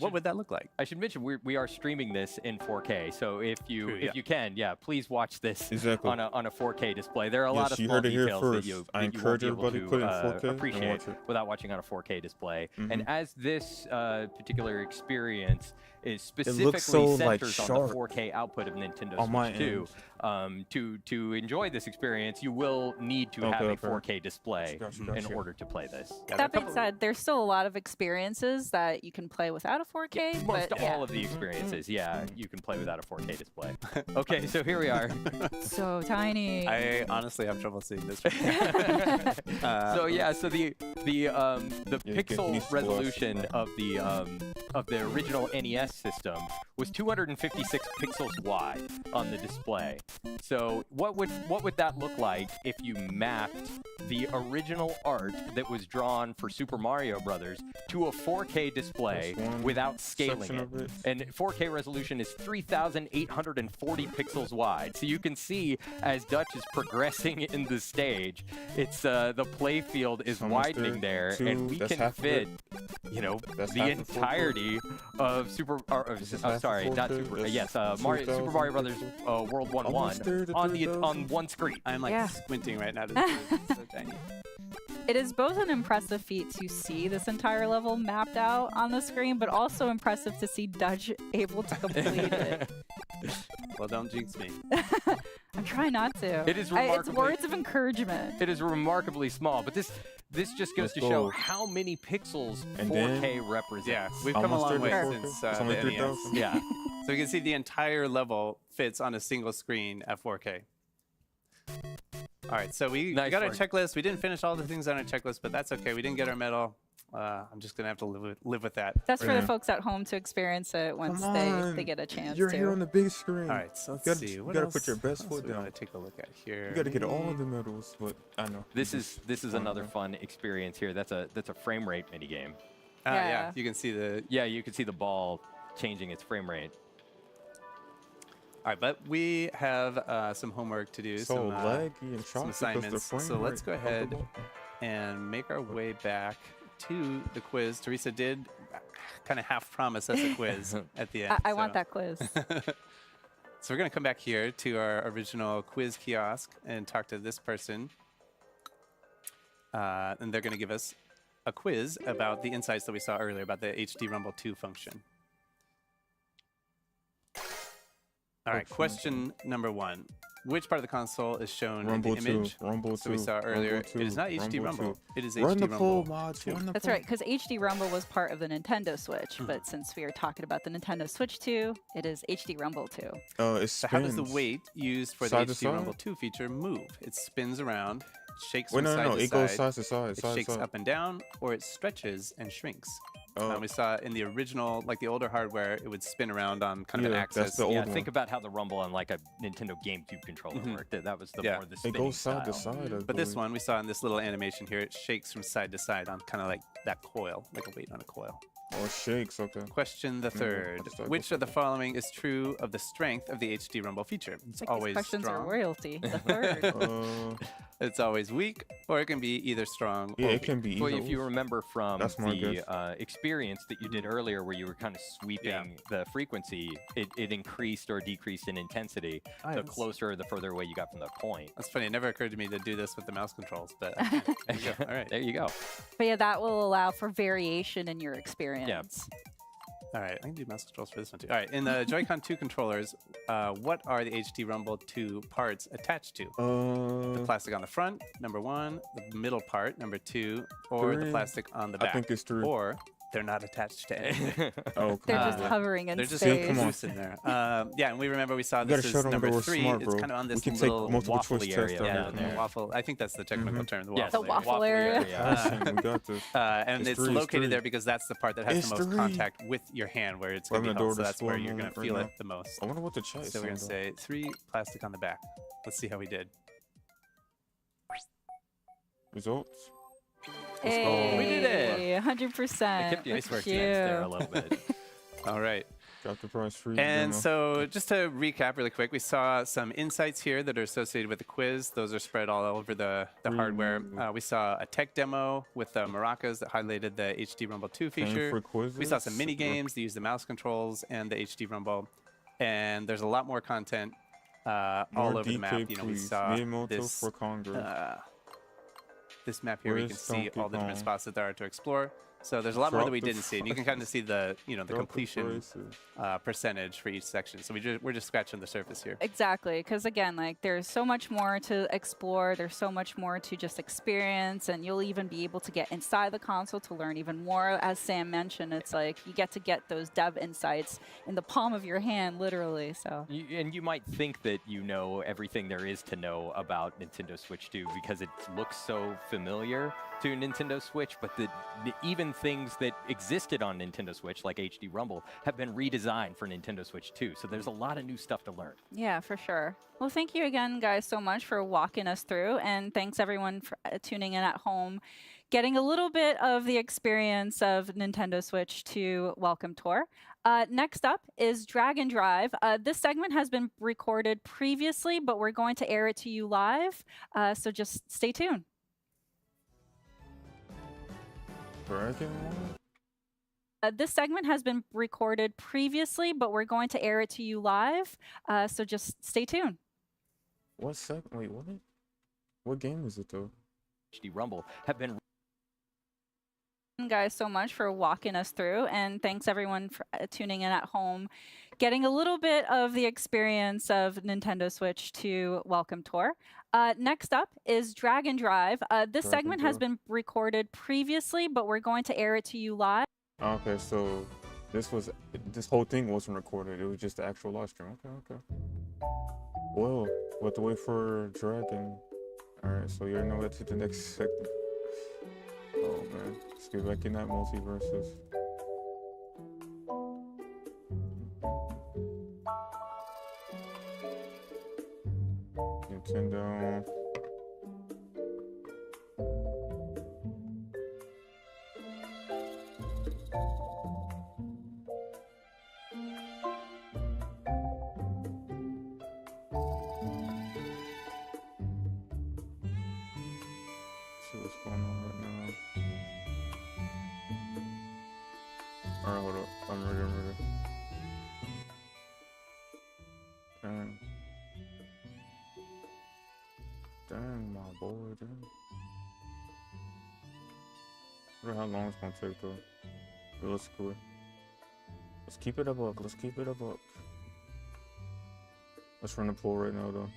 What would that look like? I should mention we are streaming this in 4K, so if you can, please watch this on a 4K display. There are a lot of small details that you won't be able to appreciate without watching on a 4K display. And as this particular experience is specifically centered on the 4K output of Nintendo Switch 2, to enjoy this experience, you will need to have a 4K display in order to play this. That being said, there's still a lot of experiences that you can play without without a 4K. Most but all of the experiences, yeah, you can play without a 4K display. Okay, so here we are. So tiny. I honestly have trouble seeing this. So yeah, so the Yeah, give me pixel some resolution of the original NES system was 256 pixels wide on the display. So what would that look like if you mapped the original art that was drawn for Super Mario Brothers to a 4K display without scaling section it? of it. And 4K resolution is 3,840 pixels wide. So you can see as Dutch is progressing in the stage, it's the play field is Almost widening there. there, and we That's can half of fit, it. you know, That's the half of 4K. entirety of Super. This is half of Sorry, not 4K. Super. That's Yes, Super 2,000 Mario Brothers pixels. World 1-1 Almost there to on 3,000. one screen. I'm like Yeah. squinting right now to see it. It's so tiny. It is both an impressive feat to see this entire level mapped out on the screen, but also impressive to see Dutch able to complete it. Well, don't jinx me. I'm trying not to. It is It's remarkably- words of encouragement. It is remarkably small, but this just goes Let's to go. show how many pixels And 4K represents. Yeah, we've come a Almost long way there to since 4K. It's only the 3,000. NES. Yeah. So you can see the entire level fits on a single screen at 4K. All right, so we Nice got our work. checklist. We didn't finish all the things on our checklist, but that's okay. We didn't get our medal. I'm just gonna have to live with that. That's for Yeah. the folks at home to experience it once Come they on. get a chance You're to. here on the big screen. All right, so let's You gotta- see. you What gotta else- put your best what else foot we wanna down. take a look at here. You got to get all of the medals, but I know. This is Fun, another man. fun experience here. That's a frame rate mini game. Yeah, Yeah. you can see the. Yeah, you can see the ball changing its frame rate. All right, but we have some homework to do. So some, laggy and some choppy because the assignments. frame So let's rate go of the ahead ball- and make our way back to the quiz. Teresa did kind of half promise us a quiz at the end. I want that quiz. So we're going to come back here to our original quiz kiosk and talk to this person. And they're going to give us a quiz about the insights that we saw earlier about the HD Rumble 2 function. All right, question number 1. Which part of the console is shown Rumble in the image? 2, Rumble 2. So we saw earlier, Rumble it is not 2, HD Rumble Rumble. 2. It is Run HD the poll, Rumble mods. 2. Run the That's poll. right, because HD Rumble was part of the Nintendo Switch, but since we are talking about the Nintendo Switch 2, it is HD Rumble 2. It So how does the spins. weight used for Side the to HD Rumble side? 2 feature move? It spins around, shakes Wait, from no, side no, to it side. goes side to side. It Side to shakes side. up and down, or it stretches and shrinks. Oh. We saw in the original, like the older hardware, it would spin around on kind of an Yeah, axis. that's the old Yeah, one. think about how the Rumble on like a Nintendo GameCube controller worked. That was the Yeah. more the It spinning goes side to style. side. I But this believe. one, we saw in this little animation here, it shakes from side to side on kind of like that coil, like a weight on a coil. Oh, it shakes. Okay. Question the third. let's start Which of the following is true of the strength of the HD Rumble feature? It's Like always these questions strong. are royalty. The third. It's always weak, or it can be either strong Yeah, or it weak. can be Well, either. if you remember from That's my the guess. experience that you did earlier, where you were kind of sweeping the frequency, it increased or decreased in intensity the that's- closer, the further away you got from the point. That's funny. It never occurred to me to do this with the mouse controls, but there you go. All right. There you go. But yeah, that will allow for variation in your experience. All right. I can do mouse controls for this one too. All right. In the Joy-Con 2 controllers, what are the HD Rumble 2 parts attached to? The plastic on the front, number 1. The middle part, number 2. Or the 3. plastic on the I back. think it's 3. Or they're not attached to anything. Oh, They're come just on. hovering in They're just space. come on. loose in there. Yeah, and we remember we saw You gotta this show is them number that we're 3. smart, It's bro. kind of on We this can take little multiple choice waffly tests area on down here. there. waffle. I think that's the technical term. The Yes. waffle The area. waffle area. Listen, we got this. And It's it's 3, it's located 3. there because that's the part that has It's the most 3. contact with your hand, where it's We're going to be gonna held. do So the that's where score you're going to moment feel right it the most. I wonder what the chat is So we're going to saying, say 3 plastic on the back. Let's see how we did. Results. Hey, We did it. 100%. I kept the Nice work, chance there a little bit. All right. Got the prize free. And demo. so just to recap really quick, we saw some insights here that are associated with the quiz. Those are spread all over the hardware. We saw a tech demo with the maracas that highlighted the HD Rumble 2 Paying feature. for quizzes? We saw some mini games that use the mouse controls and the HD Rumble. And there's a lot more content all More over the DK, map. You know, we please. saw Miyamoto this for Congress. this map here. We can Where's see Donkey all the different Kong? spots that there are to explore. So there's a lot more that we Drop the didn't see, and you can kind of see the the Drop the completion prices. percentage for each section. So we're just scratching the surface here. Exactly, because again, like there's so much more to explore. There's so much more to just experience, and you'll even be able to get inside the console to learn even more. As Sam mentioned, it's like you get those dev insights in the palm of your hand, literally. So And you might think that you know everything there is to know about Nintendo Switch 2 because it looks so familiar to Nintendo Switch, but even things that existed on Nintendo Switch, like HD Rumble, have been redesigned for Nintendo Switch 2. So there's a lot of new stuff to learn. yeah, for sure. Well, thank you again, guys, so much for walking us through, and thanks everyone for tuning in at home, getting a little bit of the experience of Nintendo Switch 2 Welcome Tour. Next up is Drag and Drive. This segment has been recorded previously, but we're going to air it to you live, so just stay tuned. Dragon? This segment has been recorded previously, but we're going to air it to you live, so just stay tuned. What second? Wait, what? What game is it though? HD Rumble have been Guys so much for walking us through, and thanks everyone for tuning in at home, getting a little bit of the experience of Nintendo Switch 2 Welcome Tour. Next up is Drag and Drive. This Drag segment and has Drive. been recorded previously, but we're going to air it to you live. Okay, so this whole thing wasn't recorded. It was just the actual live stream. Okay. Well, we have to wait for Dragon. All right, so you know that's the next segment. Oh man, let's get back in that multiverses. Nintendo. See what's going on right now. Alright, hold up. I'm ready. Dang, my boy, dude. I wonder how long it's gonna take though. Realistically. Let's keep it a buck. Let's run the poll right now though.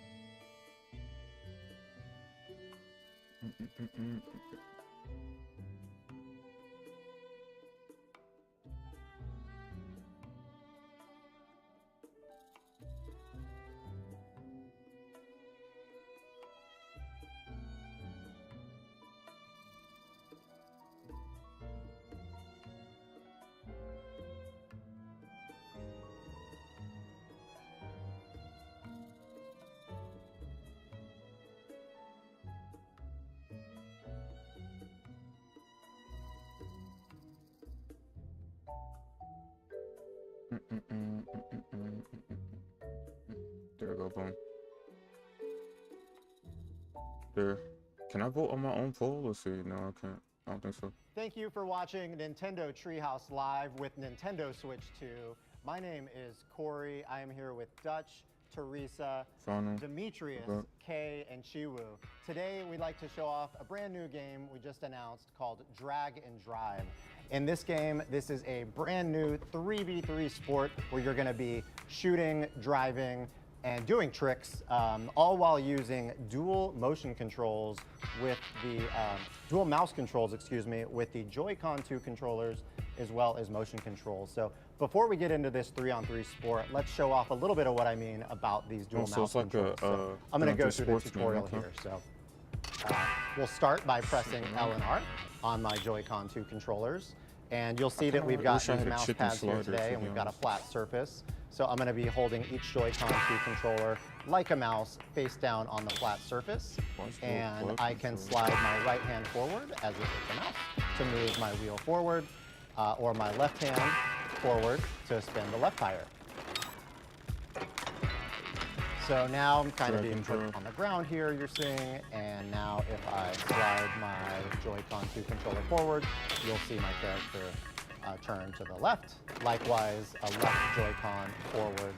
There we go, boom. There. Can I vote on my own poll? Let's see. No, I can't. I don't think so. Thank you for watching Nintendo Treehouse Live with Nintendo Switch 2. My name is Corey. I am here with Dutch, Teresa, Final. Demetrius, Okay. Kay, and Chiwu. Today, we'd like to show off a brand new game we just announced called Drag and Drive. In this game, this is a brand new 3v3 sport where you're gonna be shooting, driving, and doing tricks, all while using dual motion controls with the, dual mouse controls, excuse me, with the Joy-Con 2 controllers, as well as motion controls. So before we get into this 3-on-3 sport, let's show off a little bit of what I mean about these dual So mouse it's like controls. So I'm gonna go through the tutorial here. So we'll start by pressing L and R on my Joy-Con 2 controllers. And you'll see that we've got wish I these had a mouse chicken pads here slider, today, to and be we've got a honest. flat surface. So I'm gonna be holding each Joy-Con 2 controller like a mouse face down on the flat surface. And I can slide my right hand forward as if it's a mouse to move my wheel forward, or my left hand forward to spin the left tire. So now I'm kind of being put on the ground here, you're seeing, and now if I slide my Joy-Con 2 controller forward, you'll see my character turn to the left. Likewise, a left Joy-Con forward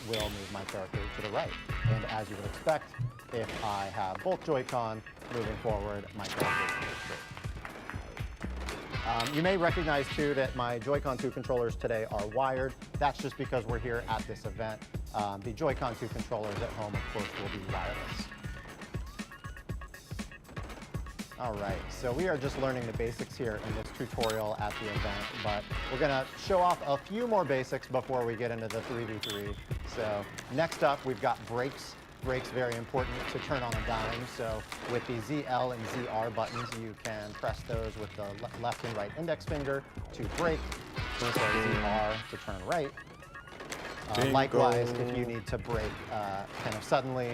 will move my character to the right. And as you would expect, if I have both Joy-Con moving forward, my character is moving straight. You may recognize too that my Joy-Con 2 controllers today are wired. That's just because we're here at this event. The Joy-Con 2 controllers at home, of course, will be wireless. All right, so we are just learning the basics here in this tutorial at the event, but we're gonna show off a few more basics before we get into the 3v3. So next up, we've got brakes. Brakes, very important to turn on a dime. So with the ZL and ZR buttons, you can press those with the left and right index finger to brake, so ZR to turn right. Likewise, if you need to brake kind of suddenly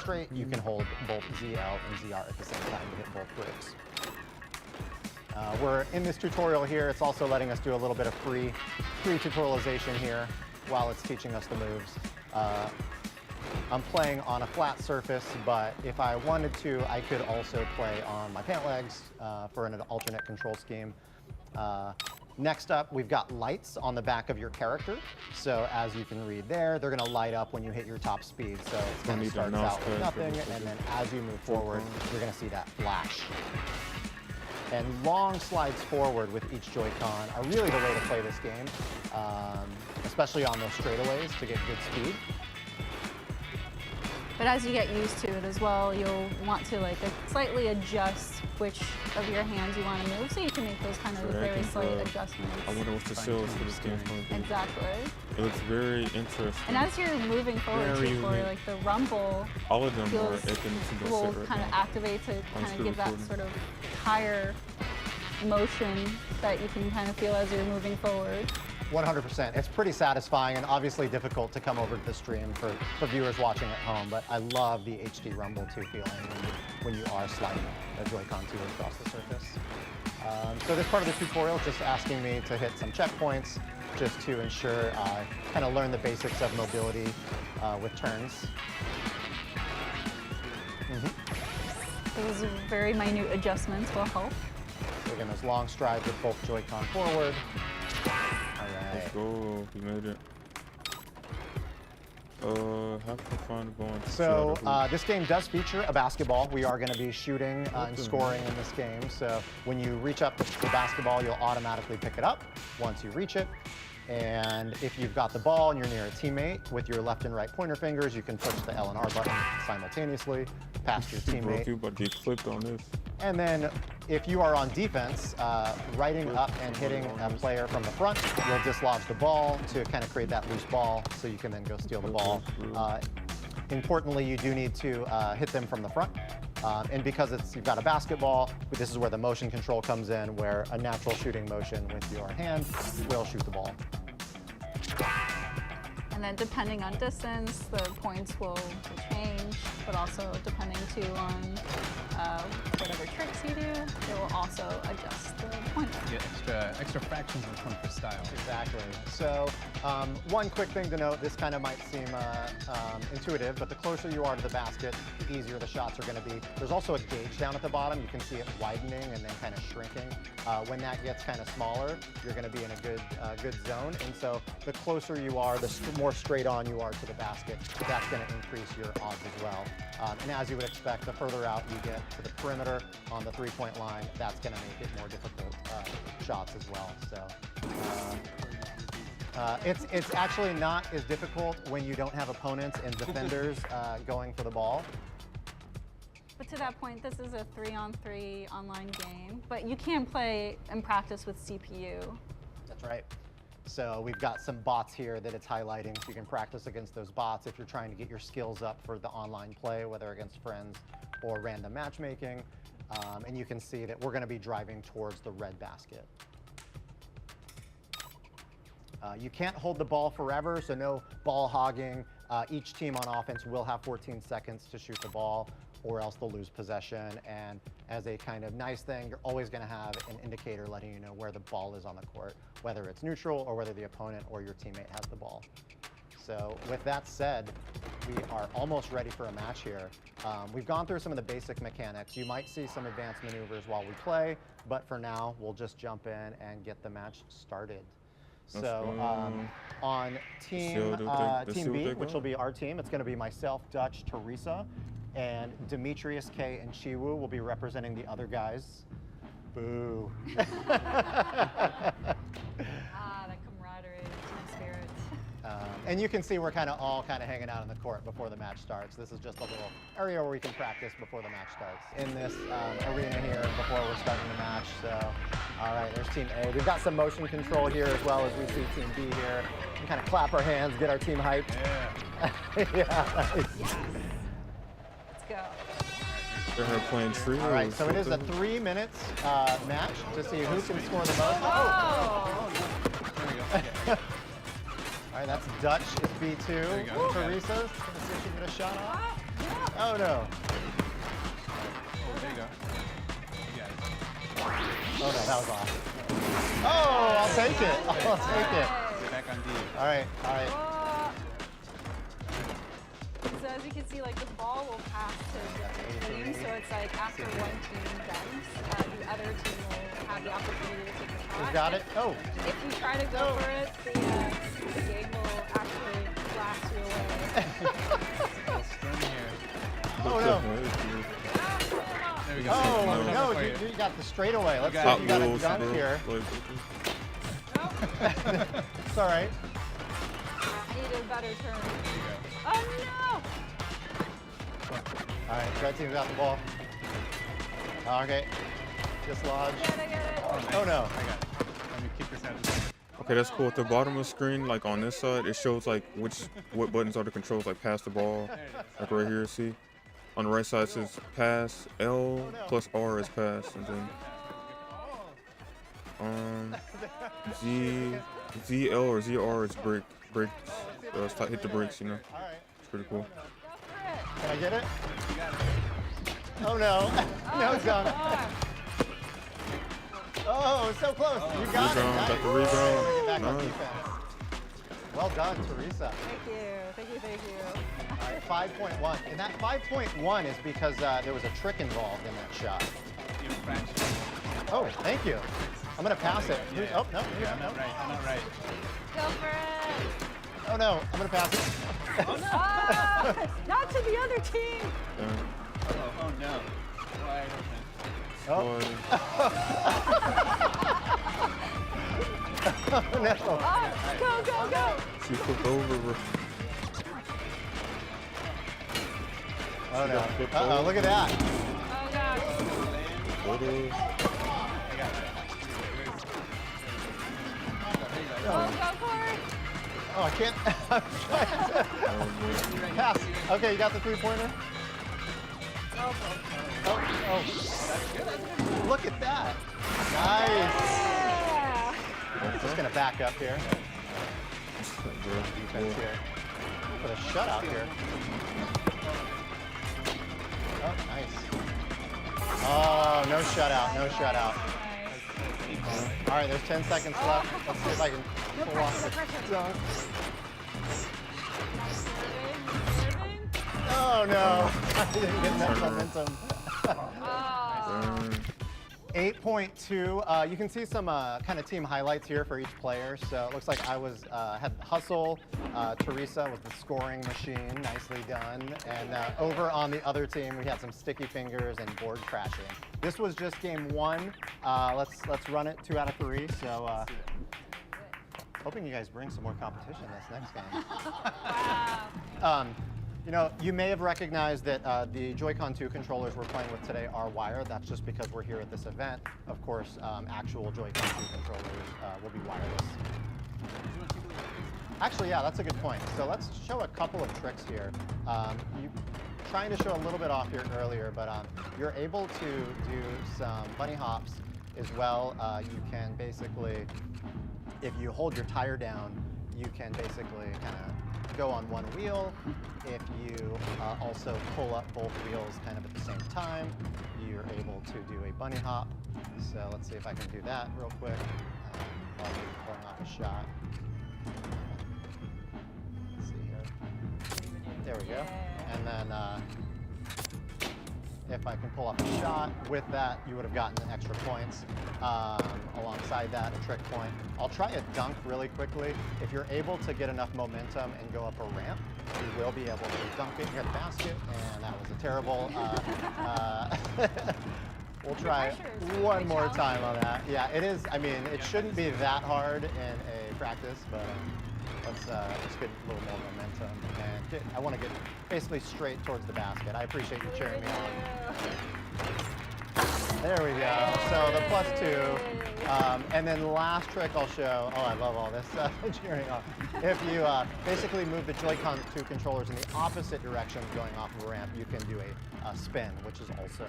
straight, you can hold both ZL and ZR at the same time to hit both brakes. We're in this tutorial here. It's also letting us do a little bit of free tutorialization here while it's teaching us the moves. I'm playing on a flat surface, but if I wanted to, I could also play on my pant legs for an alternate control scheme. Next up, we've got lights on the back of your character. So as you can read there, they're gonna light up when you hit your top speed. So it's gonna start out with nothing, and then as you move forward, you're gonna see that flash. And long slides forward with each Joy-Con are really the way to play this game, especially on those straightaways to get good speed. But as you get used to it as well, you'll want to like slightly adjust which of your hands you want to move, so you can make those kind of very slight adjustments. I wonder what the sales for this game is going to be. Exactly. It looks very interesting. And as you're moving forward, like the rumble, all of them will kind of activate to kind of give that sort of higher motion that you can kind of feel as you're moving forward. 100%. It's pretty satisfying and obviously difficult to come over to the stream for viewers watching at home, but I love the HD Rumble 2 feeling when you are sliding a Joy-Con 2 across the surface. So this part of the tutorial is just asking me to hit some checkpoints just to ensure I kind of learn the basics of mobility with turns. Those very minute adjustments will help. So again, those long strides with both Joy-Con forward. Let's go. We made it. How can I find the ball? So this game does feature a basketball. We are going to be shooting and scoring in this game. So when you reach up the basketball, you'll automatically pick it up once you reach it. And if you've got the ball and you're near a teammate, with your left and right pointer fingers, you can push the L and R button simultaneously past your teammate. You about to get clipped on this. And then if you are on defense, riding up and hitting a player from the front will dislodge the ball to kind of create that loose ball, so you can then go steal the ball. Importantly, you do need to hit them from the front. And because you've got a basketball, this is where the motion control comes in, where a natural shooting motion with your hand will shoot the ball. And then depending on distance, the points will change, but also depending too on whatever tricks you do, it will also adjust the point. You get extra fractions of a point per style. Exactly. So one quick thing to note, this kind of might seem intuitive, but the closer you are to the basket, the easier the shots are going to be. There's also a gauge down at the bottom. You can see it widening and then kind of shrinking. When that gets kind of smaller, you're going to be in a good zone. And so the closer you are, the more straight on you are to the basket, that's going to increase your odds as well. And as you would expect, the further out you get to the perimeter on the three-point line, that's going to make it more difficult shots as well. So it's actually not as difficult when you don't have opponents and defenders going for the ball. But to that point, this is a 3-on-3 online game, but you can play and practice with CPU. That's right. So we've got some bots here that it's highlighting, so you can practice against those bots if you're trying to get your skills up for the online play, whether against friends or random matchmaking. And you can see that we're going to be driving towards the red basket. You can't hold the ball forever, so no ball hogging. Each team on offense will have 14 seconds to shoot the ball, or else they'll lose possession. And as a kind of nice thing, you're always going to have an indicator letting you know where the ball is on the court, whether it's neutral or whether the opponent or your teammate has the ball. So with that said, we are almost ready for a match here. We've gone through some of the basic mechanics. You might see some advanced maneuvers while we play, but for now, we'll just jump in and get the match started. So on team B, which will be our team, it's going to be myself, Dutch, Teresa, and Demetrius, K, and Chiwu will be representing the other guys. Boo. That camaraderie, team spirit. And you can see we're all kind of hanging out in the court before the match starts. This is just a little area where we can practice before the match starts. In this arena here before we're starting the match. So, all right, there's Team A. We've got some motion control here as well as we see Team B here. We can kind of clap our hands, get our team hyped. Yeah. Yeah. Nice. Let's go. They're here playing trios. All right, so it is a 3 minutes match to see who can score the most. Oh! All right, that's Dutch is B2. Teresa's gonna see if she can get a shot off. Oh no. Oh, there you go. You got it. Oh no, that was off. Oh, I'll take it. I'll take it. Get back on D. All right, all right. So as you can see, like the ball will pass to different teams. So it's like after one team bends, the other team will have the opportunity to take a shot. You got it. Oh. If you try to go for it, the game will actually blast you away. Strum here. Oh no. There we go. Oh no, for you got the straightaway. Let's see got if you it. got a Wheels, dunk bro. here. Like, It's all right. I need a better turn. Oh no! All right, red team's got the ball. Okay, dislodge. I get it. Oh no. I got it. Let me keep this out of the way. okay, that's cool. At the bottom of the screen, like on this side, it shows like what buttons are the controls, like pass the ball, like right here, see? On the right side it says pass, L plus R is pass, and then ZL or ZR is brake. Hit the brakes, you know. All right. It's pretty cool. Can I get it? Oh no. No dunk. Oh, so close. You got Rebound, it. got the Nice. rebound. Bring it back on Nice. defense. Well done, Teresa. Thank you. All right, 5.1. And that 5.1 is because there was a trick involved in that shot. Oh, thank you. I'm going to pass it. Yeah. Oh, no. Yeah, I'm not right. I'm not right. Go for it. Oh, no. I'm going to pass it. Not to the other team. Oh no. Wide open. Oh. Oh, no. Go. She flipped over, bro. Oh, no. flipped Uh-oh, over. look at that. Oh gosh. Photos. I got it. Go for it. Oh, I can't. I'm trying to pass. Okay, you got the three-pointer? Oh. Look at that. Nice. Yeah. I'm just going to back up here. Defense here. Put a shutout here. Oh, nice. Oh, no shutout. No shutout. All right, there's 10 seconds left. Let's see if I can pull off the dunk. Oh, no. I didn't get that momentum. 8.2. You can see some kind of team highlights here for each player. So it looks like I had hustle. Teresa was the scoring machine, nicely done. And over on the other team, we had some sticky fingers and board crashing. This was just game one. Let's run it 2 out of 3. So hoping you guys bring some more competition this next game. Wow. You know, you may have recognized that the Joy-Con 2 controllers we're playing with today are wired. That's just because we're here at this event. Of course, actual Joy-Con 2 controllers will be wireless. Actually, yeah, that's a good point. So let's show a couple of tricks here. Trying to show a little bit off here earlier, but you're able to do some bunny hops as well. You can basically, if you hold your tire down, you can basically kind of go on one wheel. If you also pull up both wheels kind of at the same time, you're able to do a bunny hop. So let's see if I can do that real quick while you're pulling off a shot. Let's see here. There we go. And then if I can pull off a shot with that, you would have gotten extra points. Alongside that, a trick point. I'll try a dunk really quickly. If you're able to get enough momentum and go up a ramp, you will be able to dunk it near the basket. And that was a terrible We'll try pressure. one more time on that. Yeah, it is. I mean, it shouldn't be that hard in a practice, but let's get a little more momentum. And I want to get basically straight towards the basket. I appreciate you cheering me on. There we go. So the +2. And then the last trick I'll show. Oh, I love all this cheering on. If you basically move the Joy-Con 2 controllers in the opposite direction going off of a ramp, you can do a spin, which is also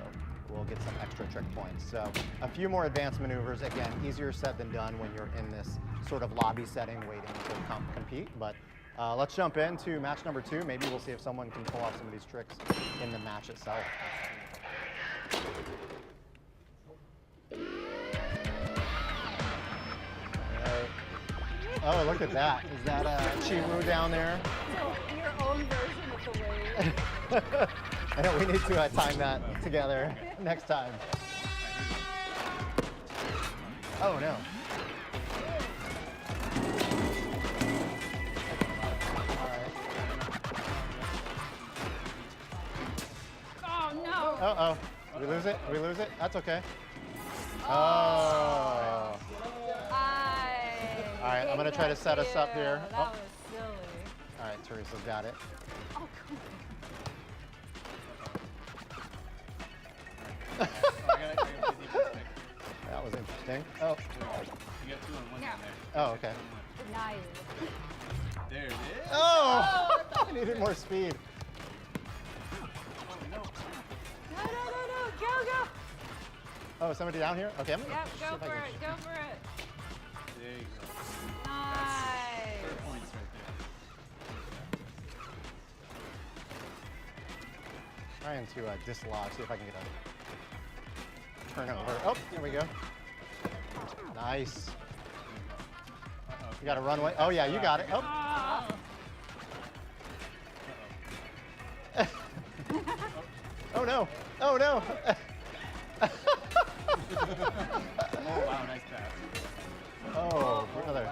will get some extra trick points. So a few more advanced maneuvers. Again, easier said than done when you're in this sort of lobby setting waiting to compete. But let's jump into match number 2. Maybe we'll see if someone can pull off some of these tricks in the match itself. Oh, look at that. Is that Chi-Woo down there? So your own version of the wave. I know we need to time that together next time. Oh, no. All right. Oh, no. Uh-oh. We lose it? We lose it? That's okay. Oh. All right, I'm going to try to set us up here. That was silly. All right, Teresa's got it. Oh, come That was interesting. Oh. You got 2 on 1 Yeah. there. Oh, okay. Deny you. There it is. Oh! I needed more speed. No. Go, go. Oh, somebody down here? Okay, I'm gonna Yep, see go if I for can- it. Go for it. There you go. Nice. 4 points right there. Trying to dislodge, see if I can get a turnover. Oh, here we go. Nice. You got a runway. Oh yeah, you got it. Oh. Oh no. Oh no. Oh, wow, nice pass. Oh, brother.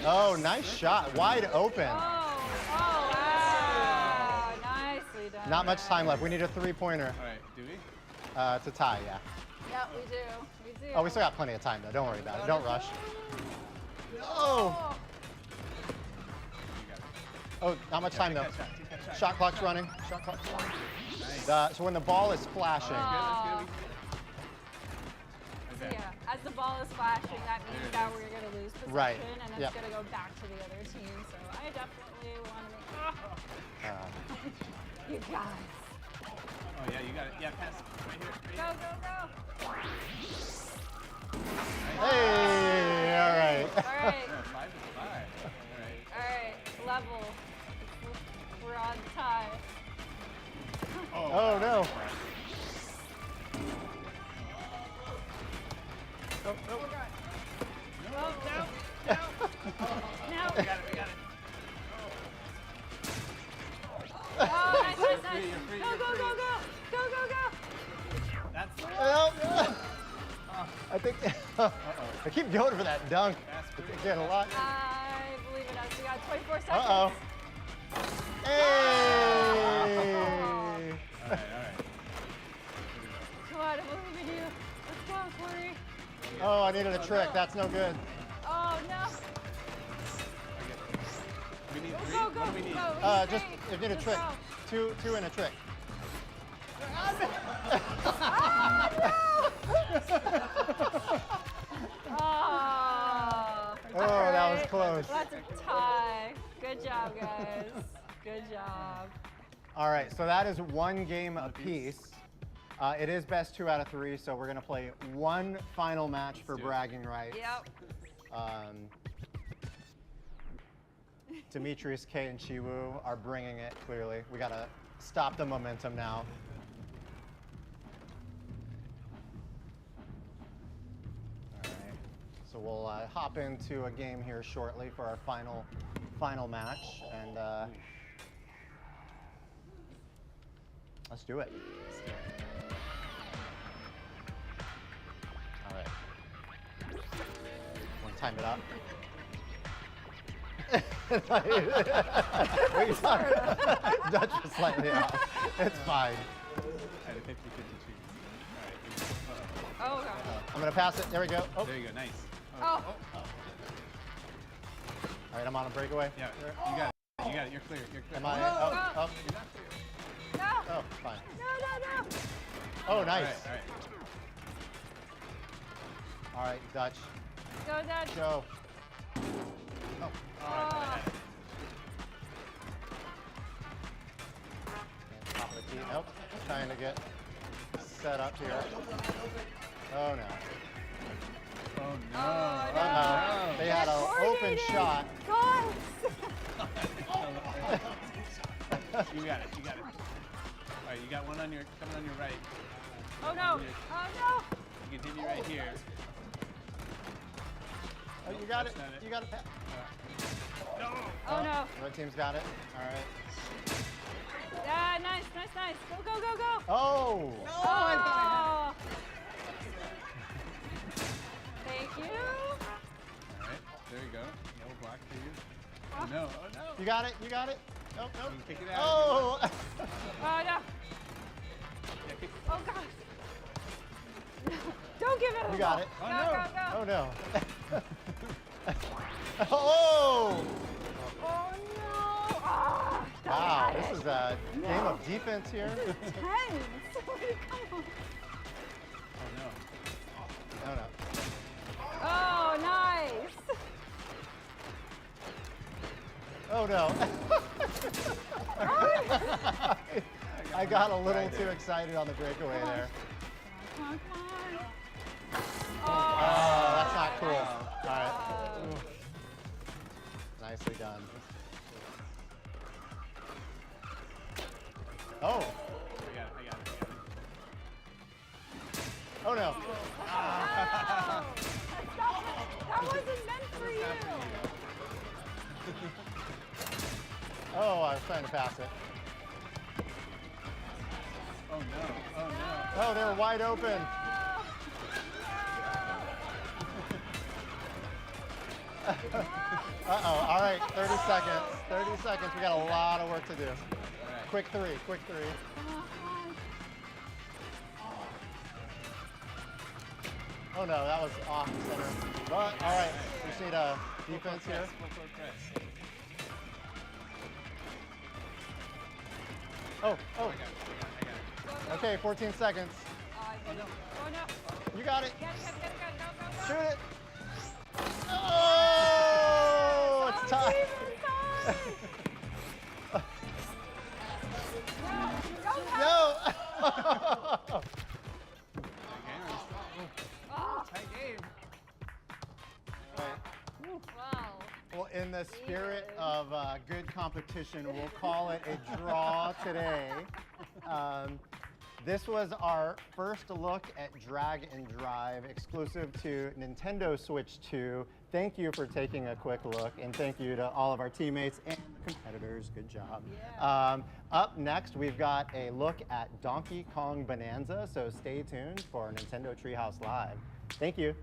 Oh, nice shot. Wide open. Oh, wow. Nicely done. Not much time left. We need a 3-pointer. All right, do we? To tie, yeah. Yep, we do. We do. Oh, we still got plenty of time though. Don't worry about it. Don't rush. Oh. Oh, not much time though. Shot clock's running. Shot clock's running. Nice. So when the ball is flashing. Oh. That's So good. yeah, as the ball is flashing, that means that we're going to lose possession, Right. and it's Yep. going to go back to the other team. So I definitely want to make. You guys. Oh, yeah, you got it. Yeah, pass. Right here. Right Go, here. go, go. Hey, all right. All right. Oh, 5 is 5. All right. All right. Level. We're on tie. Oh no. Oh, no. Oh, no. No. We got it. We got it. Oh, nice, nice, nice. You're free, Go, you're go, free. go, go. Go, go, go. That's Well, I think I keep going for that dunk. It's getting a lot. I believe it us. We got 24 seconds. Uh-oh. Hey! all right. Come on, I believe in you. Let's go, Corey. Oh, I needed a trick. That's no good. Oh, no. We need 3. Go, go, What do we need? go. Just I need a Let's trick. go. Two and a trick. Oh, that was close. That's a tie. Good job, guys. Good job. All right, so that is 1 game apiece. It is best 2 out of 3, so we're gonna play one final match for bragging rights. Yep. Demetrius, K, and Chi-Woo are bringing it, clearly. We gotta stop the momentum now. All right, so we'll hop into a game here shortly for our final match, and let's do it. All right. Want to time it up? What are you talking about? Dutch was slightly off. It's fine. I had a 50-50 chance. All right. Oh, God. I'm gonna pass it. There we go. Oh. There you go. Nice. Oh. All right, I'm on a breakaway. Yeah, you got it. You got it. You're clear. You're clear. Am I? No. Oh, oh, You're not clear. No. oh, fine. No, no, no. Oh, nice. All right. All right, Dutch. Go, Dutch. Go. All Oh. right. Top of the key. Nope. Trying to get set up here. Oh no. Oh no. Uh-oh. They had an open shot. Guys. You got it. You got it. All right, you got one on your coming on your right. Oh no. Oh no. You continue right here. Oh, you got it. That's not it. You got it. No. Oh no. Red team's got it. All right. Yeah, nice, nice, nice. Go, go, go, go. Oh. Oh. Thank you. All right. There you go. No block for you. Oh no. Oh no. You got it. You got it. Nope. Nope. You can kick it out. Oh. Oh no. Yeah, kick. Oh gosh. Don't give it a You got ball. it. Oh, Go, no. go, go. Oh no. oh. Oh no. Ah, Wow. This is a game of defense here. This is tense. Come on. Oh no. Oh no. Oh, nice. Oh no. I got a little too excited on the breakaway there. Come on, come on. Oh, that's not cool. All right. Ooh. Nicely done. Oh. I got it. I got it. Oh no. That wasn't meant for you. Oh, I was trying to pass it. Oh no. Oh no. Oh, they were wide open. Uh-oh. All right, 30 seconds. 30 seconds. We got a lot of work to do. All right. Quick three. Quick three. Oh no, that was off center. But, all right, we just need a defense here. Full press. Oh, oh. I got it. I got it. Okay, 14 seconds. Oh no. You got it. Get it, go, go, go, go. Shoot it. Oh, it's tied. No. Tight game. Wow. Well, in the spirit of good competition, we'll call it a draw today. This was our first look at Drag and Drive, exclusive to Nintendo Switch 2. Thank you for taking a quick look, and thank you to all of our teammates and competitors. Good job. Yeah. Up next, we've got a look at Donkey Kong Bonanza, so stay tuned for Nintendo Treehouse Live. Thank you.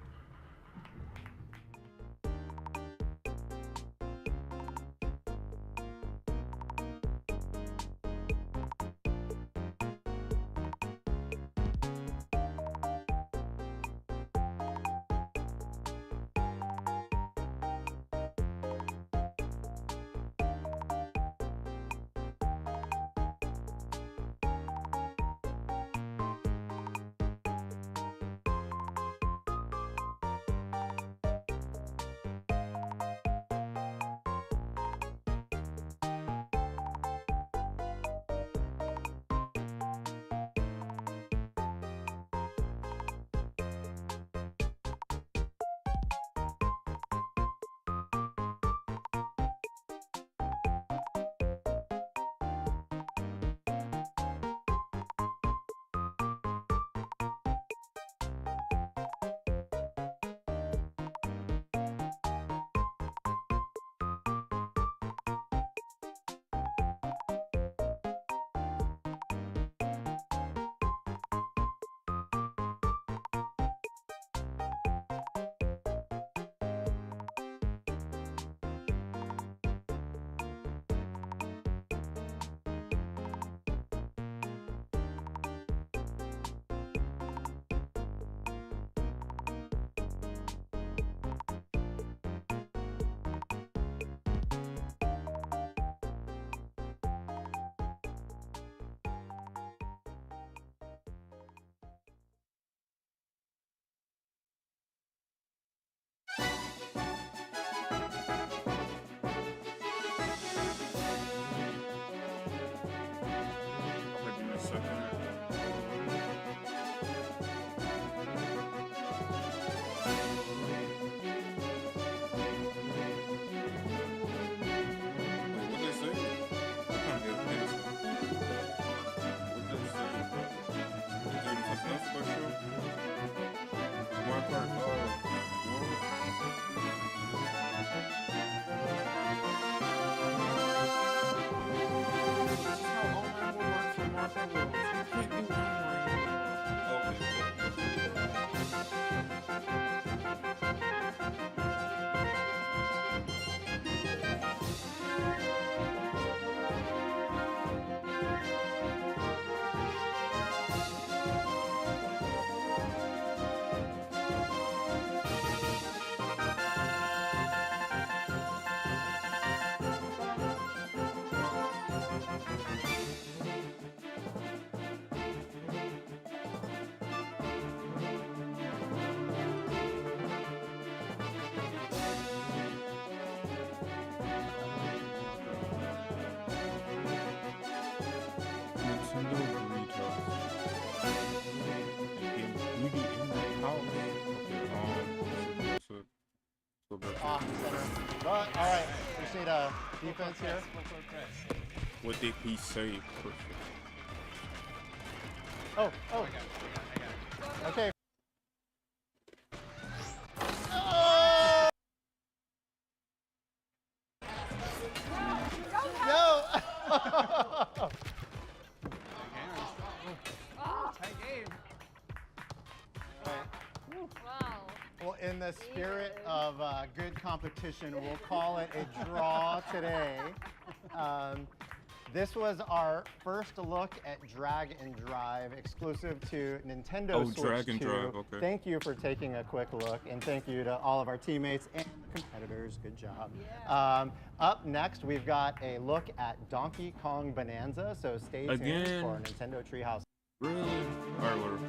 off center. But, all right, we just need a defense here. What did he say? Oh. Okay. Oh! No! Well, in the spirit of good competition, we'll call it a draw today. This was our first look at Drag and Drive, exclusive to Nintendo Switch Drag and 2. Drive, okay. Thank you for taking a quick look, and thank you to all of our teammates and competitors. Good job. Yeah. Up next, we've got a look at Donkey Kong Bonanza, so stay tuned for Nintendo Treehouse. Really? All right, whatever.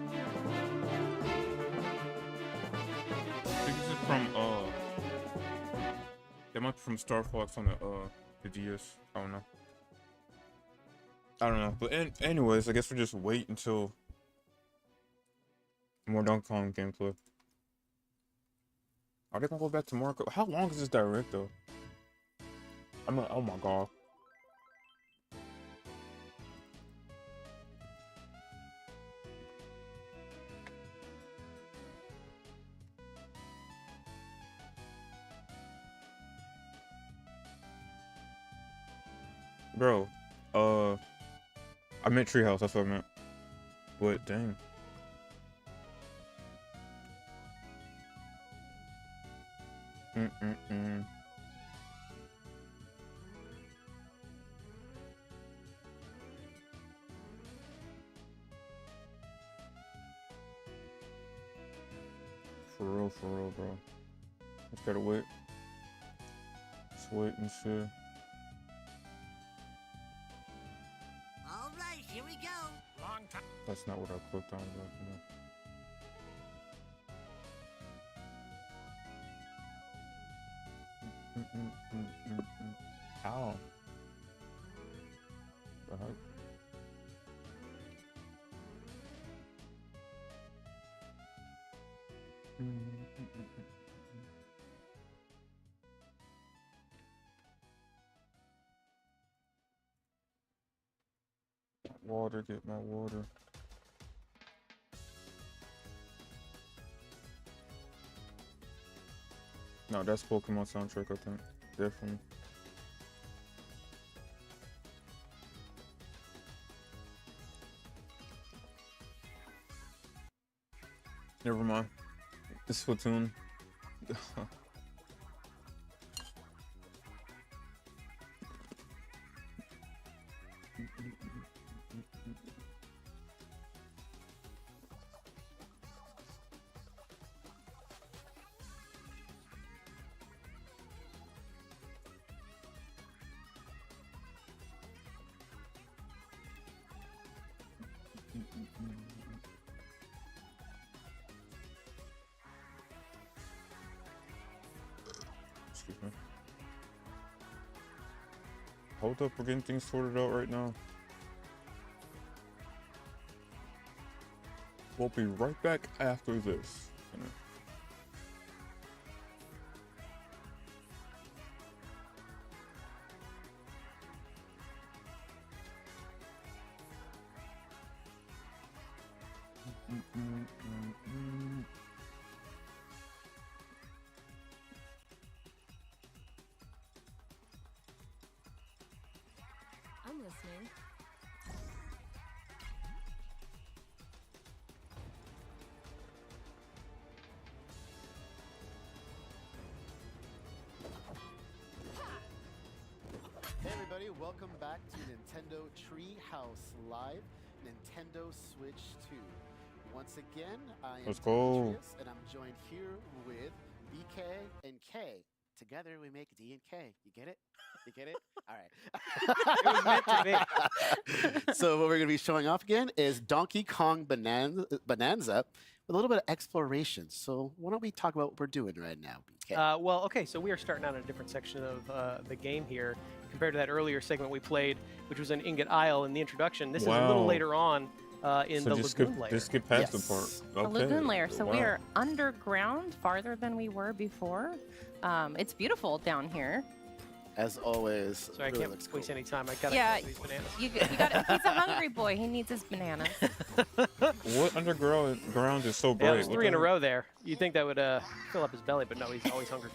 I think this is from that might be from Star Fox on the DS. I don't know. But anyways, I guess we'll just wait until more Donkey Kong gameplay. Are they gonna go back to Marco? How long is this direct though? Oh my god. Bro, I meant Treehouse, that's what I meant. But dang. For real, bro. Just gotta wait. Just wait and see. All right, here we go. Long time. That's not what I clicked on, but you know. Ow. The heck? Water, get my water. No, that's Pokemon soundtrack, I think. Definitely. Never mind. It's Splatoon. Excuse me. Hold up, we're getting things sorted out right now. We'll be right back after this. I'm listening. Hey everybody, welcome back to Nintendo Treehouse Live, Nintendo Switch 2. Once again, I am Let's go. Demetrius, and I'm joined here with BK and K. Together we make D and K. You get it? You get it? All right. It was meant to be. So what we're going to be showing off again is Donkey Kong Bonanza with a little bit of exploration. So why don't we talk about what we're doing right now, BK? Well, okay, so we are starting out in a different section of the game here compared to that earlier segment we played, which was an Ingot Isle in the introduction. This is a little Wow. later on in So the just lagoon skip, layer. just skip past Yes. the part. The Okay. lagoon layer. So we wow. are underground, farther than we were before. It's beautiful down here. As always. So I really can't looks waste cool. any time. I gotta Yeah, grab these bananas. you got. He's a hungry boy. He needs his bananas. What underground is so bright? Yeah, there's What 3 in the a heck? row there. You'd think that would fill up his belly, but no, he's always hungry.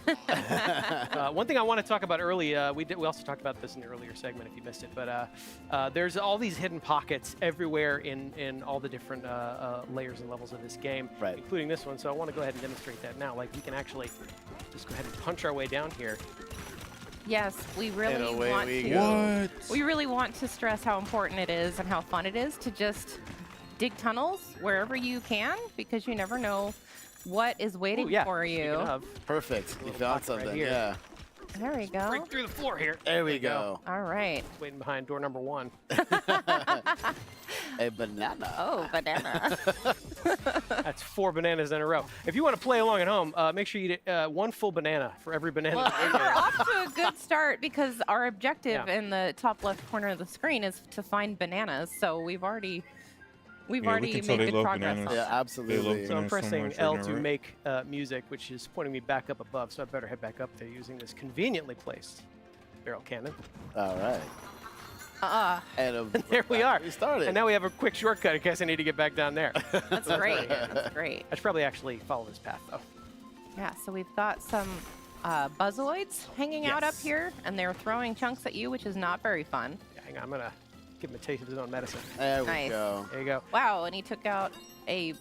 One thing I want to talk about early, we also talked about this in the earlier segment if you missed it, but there's all these hidden pockets everywhere in all the different layers and levels of this game, Right. including this one. So I want to go ahead and demonstrate that now. Like we can actually just go ahead and punch our way down here. Yes, we really And away want we to. go. What? We really want to stress how important it is and how fun it is to just dig tunnels wherever you can, because you never know what is waiting Ooh, yeah. for Speaking you. of, Perfect. You Little found pocket right something. here. Yeah. There we go. break through the floor here. There we go. All right. Waiting behind door number 1. A banana. Oh, banana. That's 4 bananas in a row. If you want to play along at home, make sure you eat 1 full banana for every banana. Well, and we're off to a good start because our objective Yeah. in the top left corner of the screen is to find bananas. So we've already Yeah, we already can tell made they good love progress. bananas. on Yeah, that. absolutely. So I'm bananas so pressing much L right now, to right? make music, which is pointing me back up above. So I better head back up there using this conveniently placed barrel cannon. All right. And There we are. We started. And now we have a quick shortcut in case I need to get back down there. That's great. That's great. I should probably actually follow this path, though. Yeah, so we've got some buzzoids hanging out up Yes. here, and they're throwing chunks at you, which is not very fun. Yeah, hang on, I'm going to give him a taste of his own medicine. There we Nice. go. There you go. Wow, and he took out a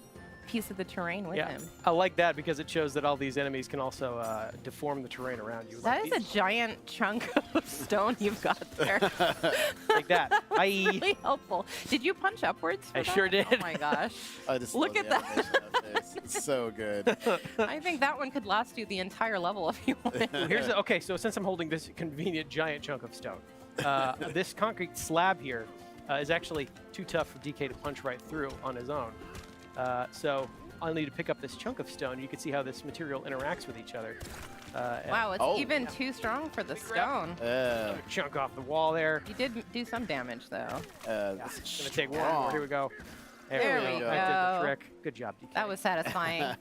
piece of the terrain with Yeah, him. I like that because it shows that all these enemies can also deform the terrain around you. That is a giant chunk of stone you've got there. like that. Really helpful. Did you punch upwards for I that? sure did. Oh my gosh. I just Look love at the that. animation of that face. It's so good. I think that one could last you the entire level if you wanted. Here's okay, so since I'm holding this convenient giant chunk of stone, this concrete slab here is actually too tough for DK to punch right through on his own. So I'll need to pick up this chunk of stone. You can see how this material interacts with each other. Wow, it's even too strong for the stone. Another chunk off the wall there. You did do some damage, though. This It's is gonna take one strong. more. Here we go. There we That did the go. trick. Good job, DK. That was satisfying.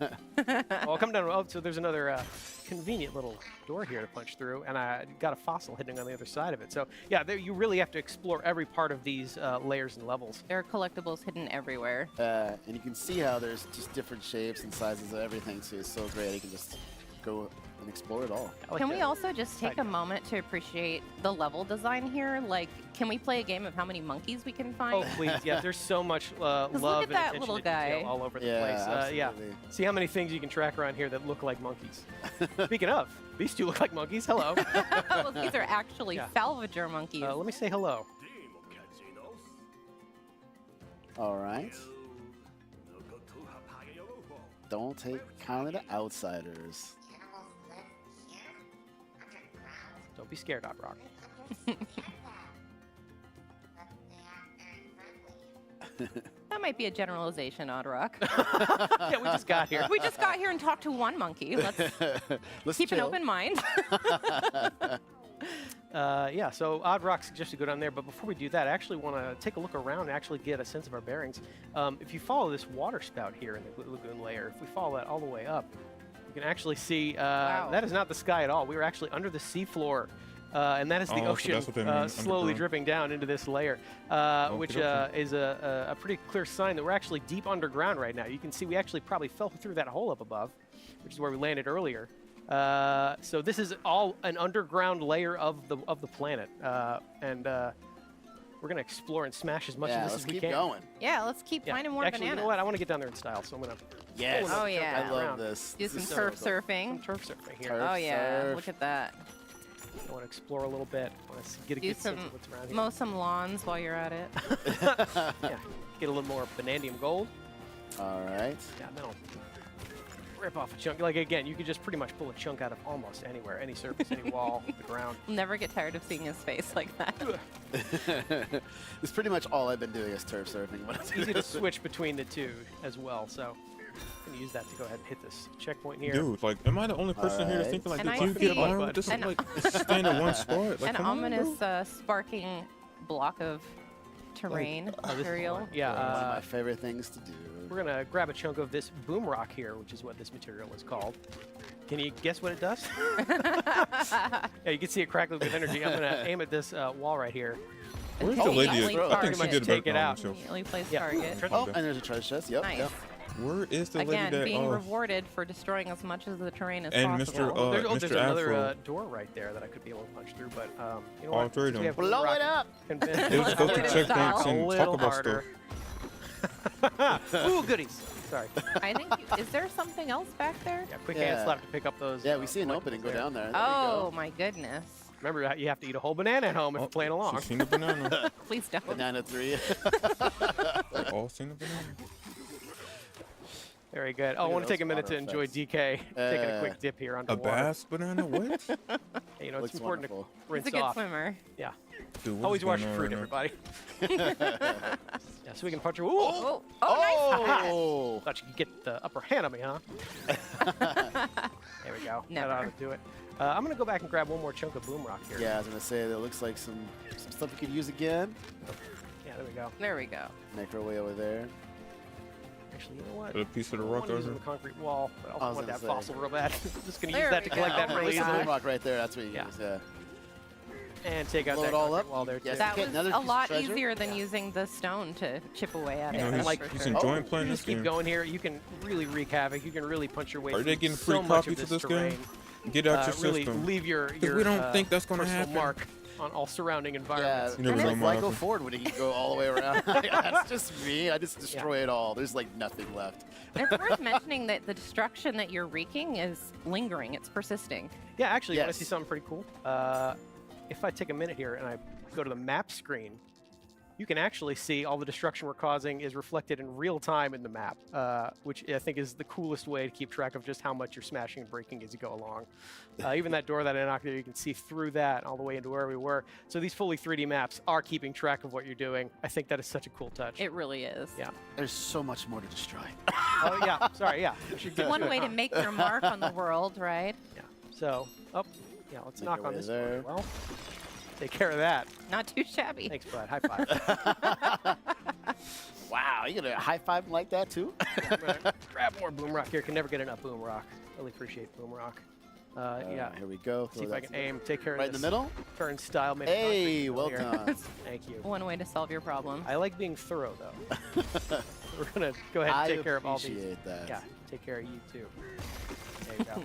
Well, come down. Oh, so there's another convenient little door here to punch through, and I got a fossil hidden on the other side of it. So yeah, there, you really have to explore every part of these layers and levels. There are collectibles hidden everywhere. And you can see how there's just different shapes and sizes of everything, so it's so great. You can just go and explore it all. I like Can we that. also just take a moment to appreciate the level design here? Like, can we play a game of how many monkeys we can find? Oh, please. Yeah, there's so much love look and at that attention little to detail guy. all over the Yeah, place. Yeah. absolutely. See how many things you can track around here that look like monkeys. Speaking of, these two look like monkeys. Hello. Well, these are actually Yeah. salvager monkeys. Let me say hello. All right. Don't take kindly to outsiders. Don't be scared, Hot Rock. That might be a generalization, Oddrock. Yeah, we just got here. We just got here and talked to one monkey. Let's keep an chill. open mind. Yeah, so Odd Rock suggested go down there, but before we do that, I actually want to take a look around and actually get a sense of our bearings. If you follow this water spout here in the lagoon layer, if we follow that all the way up, you can actually see that is not the sky at all. We were actually under the seafloor, and that is the Oh, so ocean that's what they mean, slowly underground. dripping down into this layer, which is a pretty clear sign that we're actually deep underground right now. You can see we actually probably fell through that hole up above, which is where we landed earlier. So this is all an underground layer of the planet, and we're gonna explore and smash as much of this let's as we keep can. going. Yeah, let's keep finding more Actually, bananas. you know what? I want to get down there in style, so I'm gonna. Yes. pull another Oh, chunk yeah. out I love around. this. Do This some is so turf cool. surfing. Some turf surfing here. Turf Oh, yeah. surf. Look at that. I want to explore a little bit. I want to get a Do good some, sense of what's around here. mow some lawns while you're at it. Yeah, get a little more vanadium gold. All right. Yeah, then I'll rip off a chunk. Like again, you could just pretty much pull a chunk out of almost anywhere, any surface, any wall, the ground. I'll never get tired of seeing his face like that. It's pretty much all I've been doing is turf surfing. But It's easy to switch between the two as well, so I'm gonna use that to go ahead and hit this checkpoint here. Dude, like, am I the only person here that's Alright. thinking like, And did I you get see armed? This is an- like stand in one spot. Like, An come on, bro. ominous sparking block of terrain this is material. fun. Yeah, One of my favorite things to do. we're gonna grab a chunk of this boom rock here, which is what this material is called. Can you guess what it does? Yeah, you can see it crackling with energy. I'm gonna aim at this wall right here. Where's the lady? Immediately I think she target. did a Take better it job out. than herself. Immediately place Yeah. target. Oh, and there's a treasure chest. Yep. Nice. Yep. Where is the Again, lady that? being rewarded for destroying as much of the terrain as And possible. Mr. There's Mr. another Afro. door right there that I could be able to punch through, but you know I'll what? trade Since we him. have boom Blow rock it up. convinced- It was go to Little checkpoints style. a and little talk about harder. stuff. Ooh, goodies. Sorry. I think. Is there something else back there? Yeah, quick hand slap to pick up those. Yeah, we see an collectibles opening. Go there. down there. There Oh we my goodness! Remember, you have to eat a whole banana at home if you're playing along. She's seen the banana. Please don't. go. Banana 3. They all seen the banana. Very good. Oh, I Look at want to take a those minute to water enjoy effects. DK taking a quick dip here A underwater. bass banana? What? Hey, you know, Looks it's important wonderful. to rinse He's a good off. swimmer. Yeah. Dude, what Always is wash going your on fruit, right everybody. Yeah, so we can punch her. Ooh! Oh, nice. Oh. Thought you could get the upper hand on me, huh? There we go. Never. That ought to do it. I'm going to go back and grab one more chunk of boom rock here. Yeah, I was gonna say that looks like some stuff we could use again. Yeah, there we go. There we go. Make our way over there. Actually, you know what? Put a piece of the I rock want to use over. the concrete wall, but I I also was want gonna that say. fossil real bad. Just going to There use that we to collect go. that Oh really my There's a easily. boom rock right there. That's what you Yeah. use. Yeah. And take out Blow that it all concrete up. wall there, Yes. too. That Okay, was another a piece of lot treasure. easier than using the stone to chip away at You know, it. he's, like- that's for he's sure. enjoying playing Just this keep game. going here. You can really wreak havoc. You can really punch your way Are through they getting so free much copies of of this this terrain. game? Get out your Really system. leave your we don't think that's gonna personal happen. mark on all surrounding Yeah, environments. You never it's know, like Michael. Michael Ford when he can go all the way around. That's just me. I just destroy it all. There's like nothing left. It's worth mentioning that the destruction that you're wreaking is lingering. It's persisting. Yeah, actually, you want Yes. to see something pretty cool? If I take a minute here and I go to the map screen, you can actually see all the destruction we're causing is reflected in real time in the map, which I think is the coolest way to keep track of just how much you're smashing and breaking as you go along. Even that door that I knocked there, you can see through that all the way into where we were. So these fully 3D maps are keeping track of what you're doing. I think that is such a cool touch. It really is. Yeah. There's so much more to destroy. Oh, yeah. Sorry, yeah. We should get One to it. way to make your mark on the world, right? Yeah. So, yeah, let's Make knock our on way this door. there. Well, take care of that. Not too shabby. Thanks, bud. High five. Wow, you gonna high five him like that too? I'm gonna grab more boom rock here. Can never get enough boom rock. Really appreciate boom rock. Yeah. Here we go. See if I can aim. Take care Right of in this. the middle. Turnstile. Made Hey, of well concrete here. done. Thank you. One way to solve your problem. I like being thorough, though. We're gonna go ahead and take care of all these. appreciate that. Yeah. Take care of you too. There you go.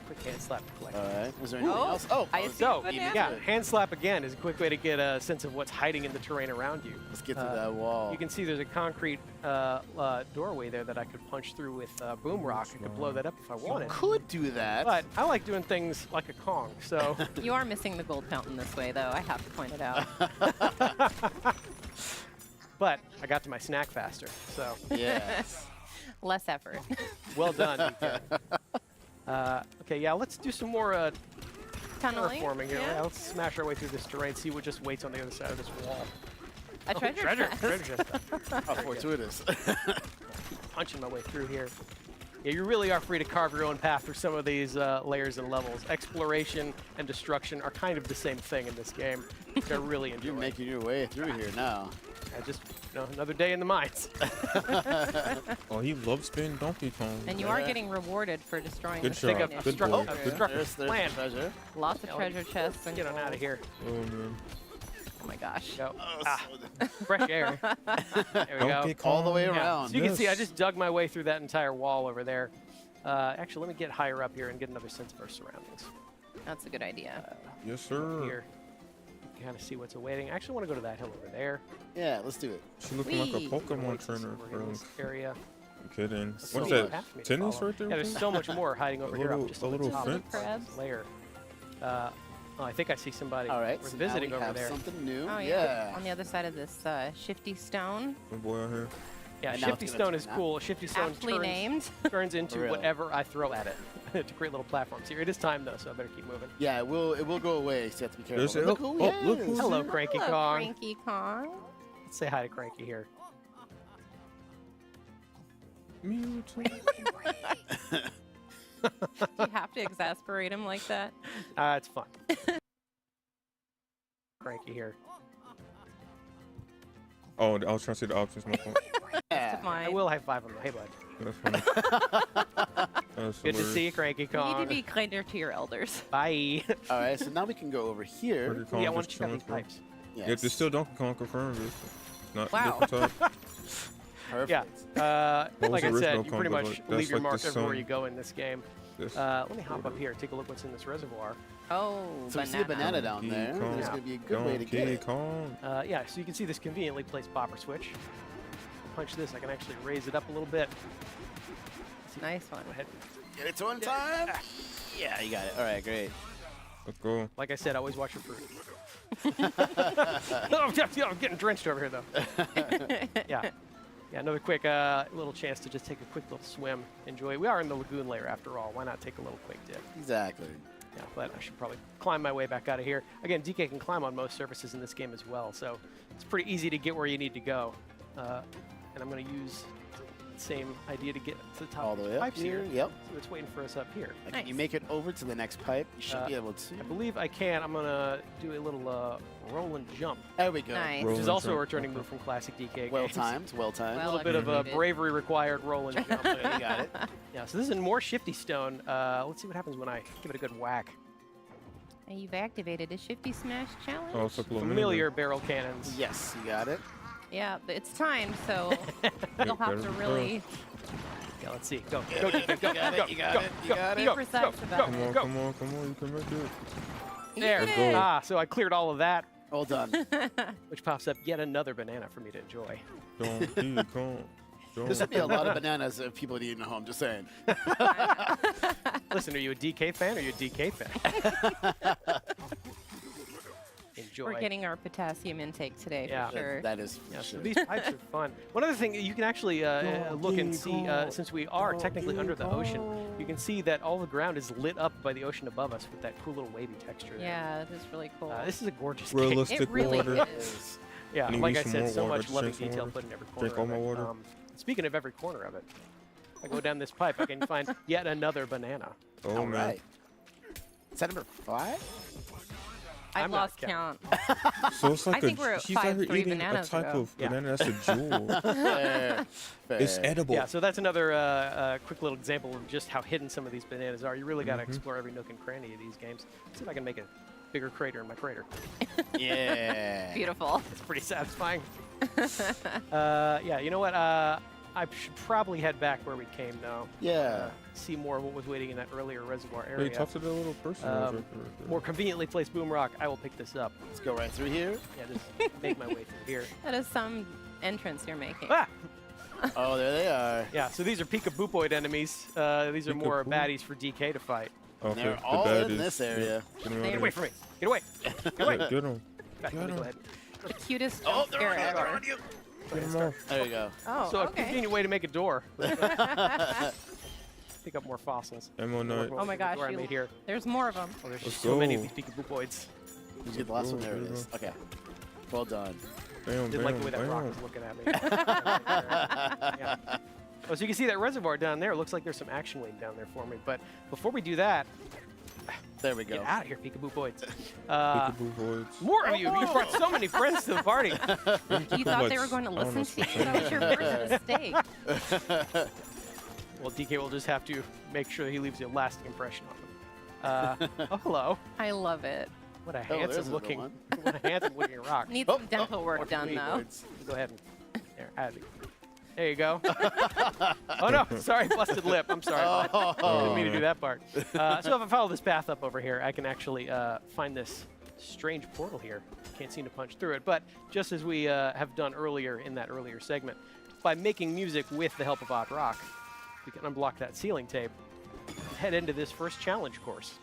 Quick hand slap to collect. All right. Was there anything Oh, else? Oh, I let's see So, a banana. yeah, hand slap again is a quick way to get a sense of what's hiding in the terrain around you. get through that wall. You can see there's a concrete doorway there that I could punch through with boom rock. I could blow that up if I wanted. could do that. But I like doing things like a Kong, so. You are missing the gold fountain this way, though. I have to point it out. But I got to my snack faster, so. Yes. Less effort. Well done, DK. Okay, yeah, let's do some more Tunneling? terraforming here. Yeah. Yeah, let's smash our way through this terrain, see what just waits on the other side of this wall. A treasure chest. Treasure chest. How fortuitous. Punching my way through here. Yeah, you really are free to carve your own path through some of these layers and levels. Exploration and destruction are kind of the same thing in this game, which I really enjoy. You're making your way through here now. Just another day in the mines. Oh, he loves spinning Donkey Kong. And you are getting rewarded for destroying Good the job. terrain. Good boy. Good There's the Land. treasure. Lots of treasure chests and Get on out of here. Oh, man. Oh my gosh. Go. Oh, Fresh air. There we go. Donkey all the way Kong. around. So you can see I Yes. just dug my way through that entire wall over there. Actually, let me get higher up here and get another sense of our surroundings. That's a good idea. Yes, sir. Here. You kind of see what's awaiting. I actually want to go to that hill over there. Yeah, let's do it. She looking like a Whee! Pokemon Wait, trainer. we're in Bro. this area. I'm kidding. So What is you that? have for me to Tennis follow. right there? Yeah, there's so much more hiding over A here. little- Up just a on the little top of fence? this layer. Oh, I think I see somebody. All right. We're so visiting now we over have there. something new. Oh, yeah. On the other side of this shifty stone. Good boy out here. Yeah, And now Shifty it's gonna Stone turn is out. cool. Shifty Stone Aptly named. turns into Really? whatever I throw at it to create little platforms here. It is time though, so I better keep moving. Yeah, it will go away, so you have to be careful. There's a- Look who oh, he look is. who's Hello, Cranky Hello, Kong. Cranky Kong. Let's say hi to Cranky here. Mewtwo. Do you have to exasperate him like that? It's fun. Cranky here. Oh, I was trying to say the options. My fault. Yeah. I will high five him. Hey, bud. That's funny. That's Good to see you, Cranky You need Kong. to be kinder to your elders. Bye. All right, so now we can go over here. Donkey Kong Yeah, just once you got chilling, these bro. pipes. Yes. Yep, there's still Donkey Kong confirmed. It's not Wow. different type. Perfect. Yeah. What Like was I the said, original you Kong, pretty but, much like, that's leave your like the mark everywhere sun. you go in this game. This Let me hop up here, take a look what's in this reservoir. Oh, So we see a banana down Donkey there. Kong. There's going to be a good way to get Donkey it. Kong. Yeah, so you can see this conveniently placed popper switch. Punch this, I can actually raise it up a little bit. Nice one. Go ahead. Get it to on time. Yeah, you got it. All right, great. Let's go. Like I said, always watch your fruit. Oh, yeah, I'm getting drenched over here, though. Yeah. Yeah, another quick little chance to just take a quick little swim. Enjoy it. We are in the lagoon layer after all. Why not take a little quick dip? Exactly. Yeah, but I should probably climb my way back out of here. Again, DK can climb on most surfaces in this game as well, so it's pretty easy to get where you need to go. And I'm going to use the same idea to get to the top All of the the way up pipes here. here. Yep. So it's waiting for us up here. Like, can you make it over to the next pipe? You should be able to. I believe I can. I'm going to do a little roll and jump. There we go. Nice. Which Roll is and also a jump. returning move from classic DK Well games. timed. Well timed. A Well little bit of a executed. bravery required roll and jump. There you got it. Yeah, so this is more shifty stone. Let's see what happens when I give it a good whack. And you've activated a Shifty Smash challenge. Oh, it's like a little Familiar barrel cannons. Yes, you got it. Yeah, but it's time, so you'll have better to be really Yeah, let's see. Go, go, DK, go, You got go, it, you got go, it, you go, got be it. go, precise go, about go, Come it. on, go. come on, come on. You can make it. There. Let's go. Ah, so I cleared all of that, All done. which pops up yet another banana for me to enjoy. Donkey Kong. This would be a lot of bananas if people didn't know. I'm just saying. Listen, are you a DK fan or are you a DK fan? Enjoy. We're getting our potassium intake today Yeah. for sure. That is Yeah, so sure. these pipes are fun. One other thing, you can actually look and see, since we are technically under the ocean, you can see that all the ground is lit up by the ocean above us with that cool little wavy texture. there. Yeah, it is really cool. This is a gorgeous game. Realistic It really water. is. Yeah, Need like me I some said, more so water. much Just loving drink some detail water. put in every corner Drink all of my it. water. Speaking of every corner of it, if I go down this pipe, I can find yet another banana. Oh, All man. right. Is that number 5? I I'm not lost counting. count. So it's like I think we're at she's like 5-3 eating a bananas type ago. of Yeah. banana that's a jewel. Fair. It's Fair. edible. Yeah, so that's another quick little example of just how hidden some of these bananas are. You really got to explore every nook and cranny of these games. See if I can make a bigger crater in my crater. Yeah. Beautiful. It's pretty satisfying. Yeah, you know what? I should probably head back where we came now. Yeah. See more of what was waiting in that earlier reservoir Hey, area. talk to the little person. More conveniently placed boom rock. I will pick this up. Let's go right through here. Yeah, just make my way through here. That is some entrance you're making. Ah! Oh, there they are. Yeah, so these are Peekaboopoid enemies. These are more Peekaboo? baddies for DK to fight. Okay, They're the all bad in is- this area. Get him out Get of away here. from me! Get away! Get away! Get him. Back, let me go ahead. The cutest Oh, jump they're scare on you. They're ever. on you. Get him off. There you go. Oh, So a okay. convenient way to make a door. Pick up more fossils. Ammo night. Oh my gosh, Door I you- many here. There's more of them. Oh, there's Let's so many of go. these Peekaboopoids. Did you get the last one? Ooh, There it there you is. Okay. Well done. Bam, Didn't like the way that bam, rock bam. was looking at me. Yeah. Oh, so you can see that reservoir down there. It looks like there's some action waiting down there for me. But before we do that, There we go. get out of here, Peekaboopoids. Peekaboo voids. More of you. You brought so many friends to the party. You thought they were going to I don't listen know, to you? That was your first mistake. Well, DK will just have to make sure he leaves a lasting impression on them. Oh, hello. I love it. What a Oh, there's handsome another looking, one. what a handsome looking rock. Need Oh, some dental work done, though. Go ahead and there you go. Oh no, sorry, busted lip. I'm sorry. Oh. Didn't mean to do that part. So if I follow this path up over here, I can actually find this strange portal here. Can't seem to punch through it, but just as we have done earlier in that earlier segment, by making music with the help of Odd Rock, we can unblock that ceiling tape and head into this first challenge course.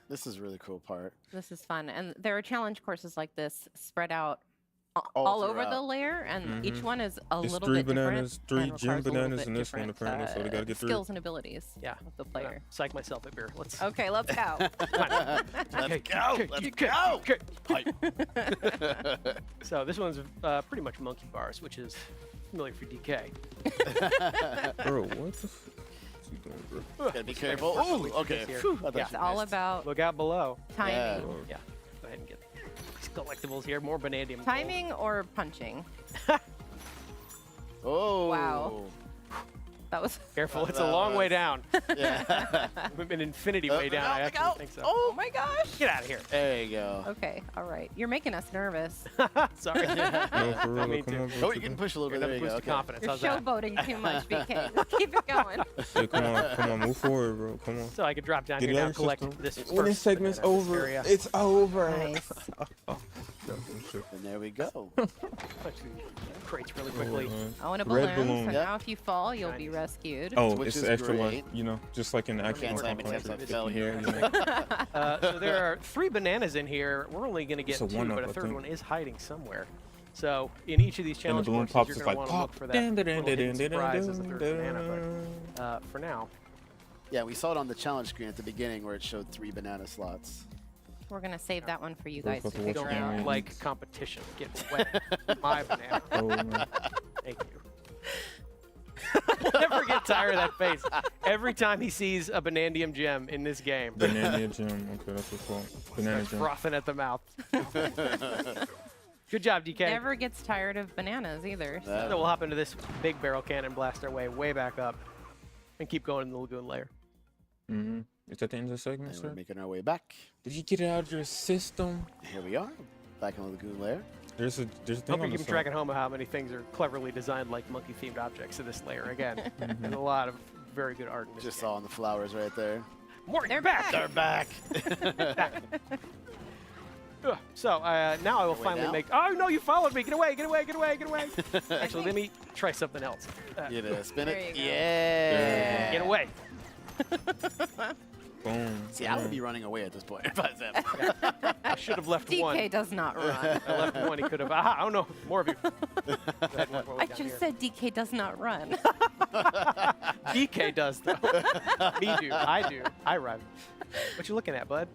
This is a really cool part. This is fun. And there are challenge courses like this spread out All all over the throughout. layer, and each one is a It's little 3 bit bananas, different. 3 and gym requires a little bananas bit in this one, different, apparently, so they gotta get 3. skills and abilities Yeah. of the I'm player. gonna psych myself up here. Let's Okay, let's go. come on. Let's go. Let's go. Pipe. So this one's pretty much monkey bars, which is familiar for DK. Bro, what the f... What's he doing, bro? Gotta be careful. Oh, okay. Here. Phew, I thought Yeah. you It's all missed. about Look out below. timing. Yeah. Yeah. Go ahead and get. collectibles here. More Banandium gold. Timing or punching? Oh. Wow. That was. Careful, it's a long way down. Yeah. An infinity way down, I actually think so. Oh my gosh. Get out of here. There you go. Okay, all right. You're making us nervous. Sorry. No, for real. Me Come too. on, bro. Oh, you can push a little bit. There Another you boost go. of Okay. confidence. You're How's that? showboating too much, BK. Keep it going. Hey, come on, move forward, bro. Come on. So I could drop down Get here it now out and of your collect system. this When this first segment's banana in this over, area. it's over. Nice. And there we go. Punch these crates really quickly. Oh, and a Red balloon. balloon. So Yep. now if you fall, you'll be rescued. Oh, Which it's is the extra one. great. You know, just like in the actual Can't one. time it since I fell here. So there are 3 bananas in here. We're only going to get It's a 2, one-up, but a I third think. one is hiding somewhere. So in each of these And the challenge balloon boxes, pops, you're it's going to like want to look pop. for that little hidden surprise as the third banana. But for now, Yeah, we saw it on the challenge screen at the beginning where it showed 3 banana slots. We're going to save that one for you Go guys to fucking figure watch don't Yeah. out. game. like competition. Get wet. My banana. Oh, man. Thank you. I'll never get tired of that face. Every time he sees a Banandium gem in this game, Banana gem. Okay, that's what's called. Banana starts gem. frothing at the mouth. Good job, DK. Never gets tired of bananas either. That- So we'll hop into this big barrel cannon, blast our way back up, and keep going in the lagoon layer. Mm-hmm. Is that the end of the segment, And sir? we're making our way back. Did you get it out of your system? Here we are, back in the lagoon lair. There's a Hope thing you're on the keeping track at home of how many things are cleverly designed like monkey-themed objects in this layer. Again, there's a lot of very good art in this Just game. saw the flowers right there. Morty, They're back! They're back. So now I will Way finally down? make. Oh no! You followed me! Get away! Get away! Get away! Get away! Actually, let me try something else. Get it, spin There it. you go. Yeah. Get away! Boom. See, I would be running away at this point if I was him. I should have left DK one. does not run. I left one. He could have. Aha! Oh no! More of you. Go ahead, work my way I down just here. said DK does not run. DK does though. Me do. I do. I run. What you looking at, bud?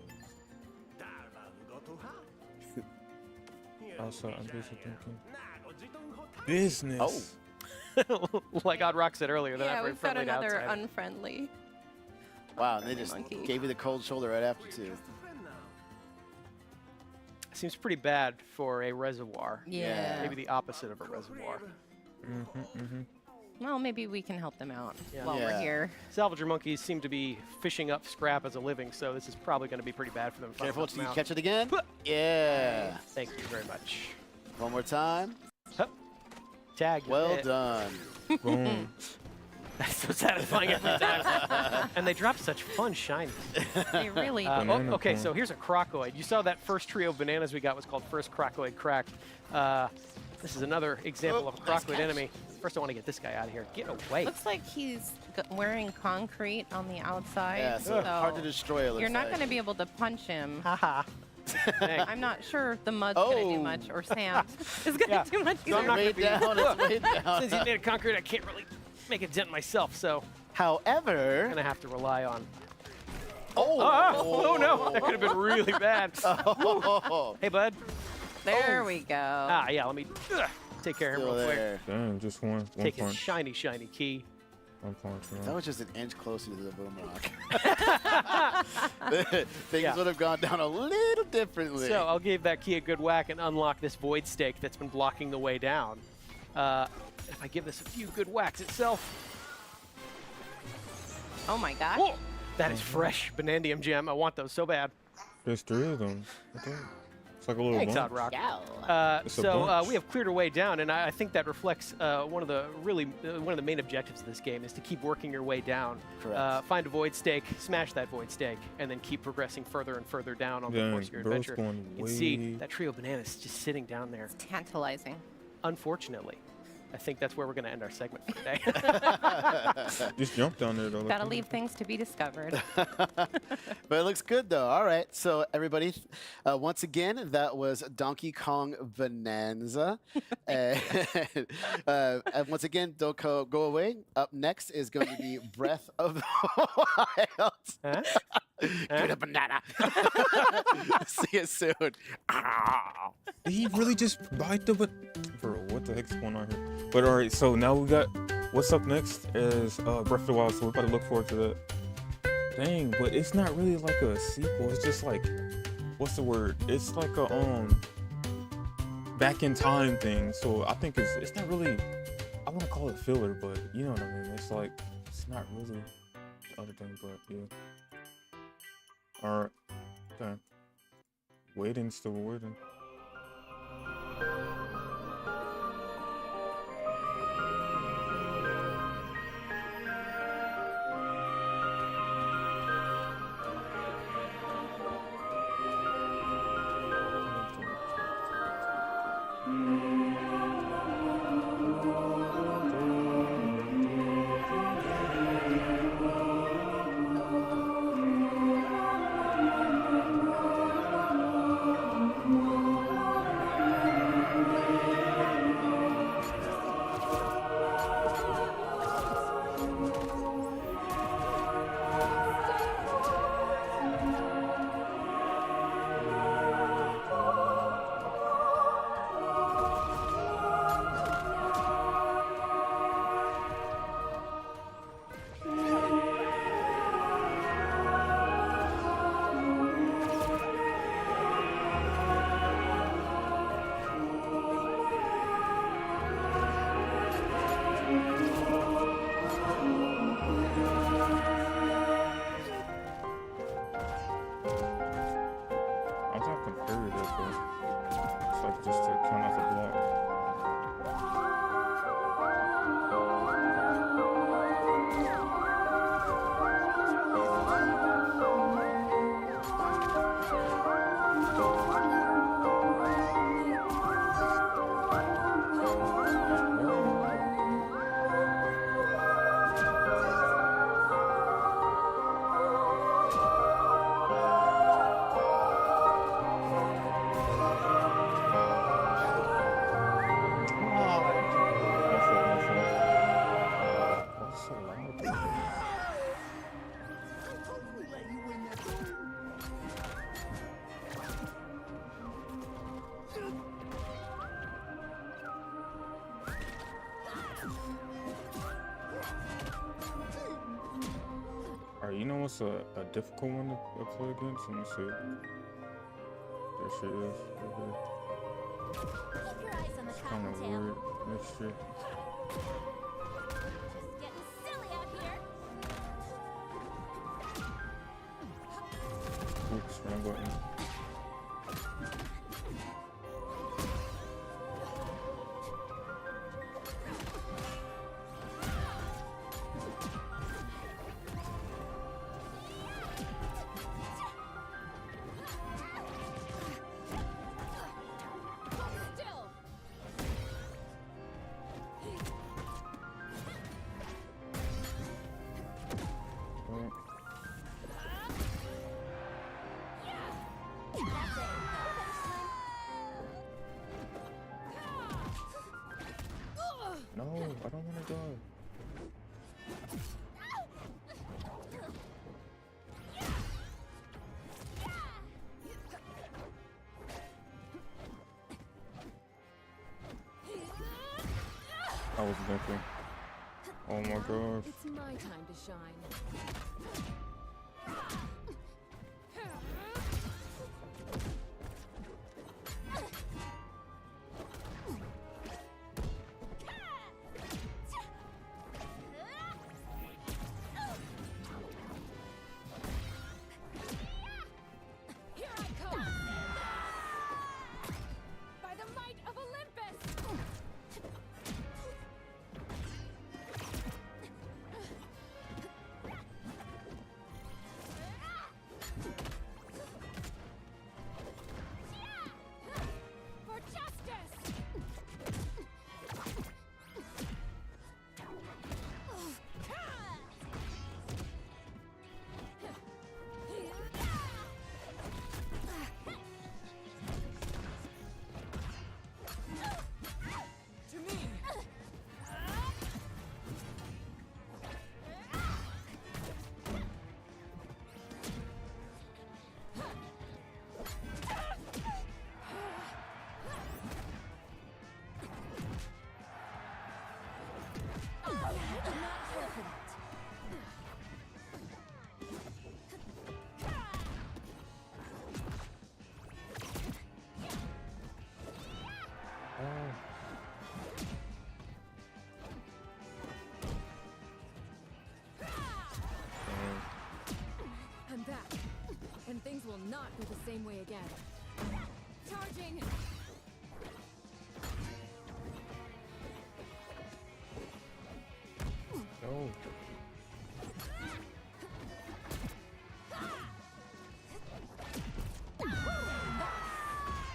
Also, I'm busy thinking. Business. Like Odd Rock said earlier, they're Yeah, not very we've got friendly to another outsiders. unfriendly. Wow, and they just Monkey. gave you the cold shoulder right after, too. Seems pretty bad for a reservoir. Yeah. Maybe the opposite of a reservoir. Well, maybe we can help them out Yeah. while we're Yeah. here. Salvager monkeys seem to be fishing up scrap as a living, so this is probably going to be pretty bad for them. if I Careful, help till them you out. catch it again. Yeah. Thank you very much. One more time. Tag. you Well hit. done. Boom. That's so satisfying every time. And they drop such fun shinies. They really Banana Okay, cone. so here's a crocoid. You saw that first trio of bananas we got was called First Crocoid Crack. This is another example of a nice crocoid catch. enemy. First, I want to get this guy out of here. Get away. looks like he's wearing concrete on the outside. Yeah, so hard to destroy, it looks You're not like. going to be able to punch him. Haha. Dang. I'm not sure if the mud's going to do Oh. much or sand is going to Yeah. do much So I'm either. not Way gonna be- down, it's way down. Since he's made of concrete, I can't really make a dent myself, so I'm However, going to have to rely on... oh, Oh, no, that could have been really bad. oh, Hey, bud. There we go. Yeah, let me take care of him still real quick. there. Damn, just one Take his punch. shiny, shiny key. One punch, That man. was just an inch closer to the boom rock. Things Yeah. would have gone down a little differently. So I'll give that key a good whack and unlock this void stake that's been blocking the way down. If I give this a few good whacks itself... Oh my gosh. Whoa! That is fresh Banandium gem. I want those so bad. There's 3 of them. Okay. It's like a little Thanks, bunch. Odd Rock. Yeah. It's a So bunch. we have cleared our way down, and I think that reflects one of the main objectives of this game is to keep working your way down. Correct. Find a void stake, smash that void stake, and then keep progressing further and further down on the Dang, course of your bro's adventure. going You can see way- that trio of bananas just sitting down there. Tantalizing. Unfortunately, I think that's where we're going to end our segment for today. Just jump down there, though. Gotta leave things to be discovered. But it looks good, though. All right. So, everybody, once again, that was Donkey Kong Bonanza. And once again, don't go away. Up next is going to be Breath of the Wild. Huh? Give it a banana. See you soon. Did he really just bite the Bro, what the heck's going on here? But alright, so now we got what's up next is Breath of the Wild, so we're about to look forward to that. Dang, but it's not really like a sequel, it's just like what's the word? It's like a back in time thing. So I think it's not really, I want to call it filler, but you know what I mean. It's like it's not really the other thing, but yeah. All right, okay. Waiting, still waiting. I'm not comparing this, but it's like just to count off the block. Alright, you know what's a difficult one to play against? Let me see. There she is. Right here. Keep your eyes on the It's kind of cottontail. weird. Mixture. Just getting silly out here. Oops, wrong button. No, I don't want to die. I was thinking. Oh my gosh. It's my time to shine. Here I come! By the might of Olympus! For justice! To me! not go the same way again. Charging! No.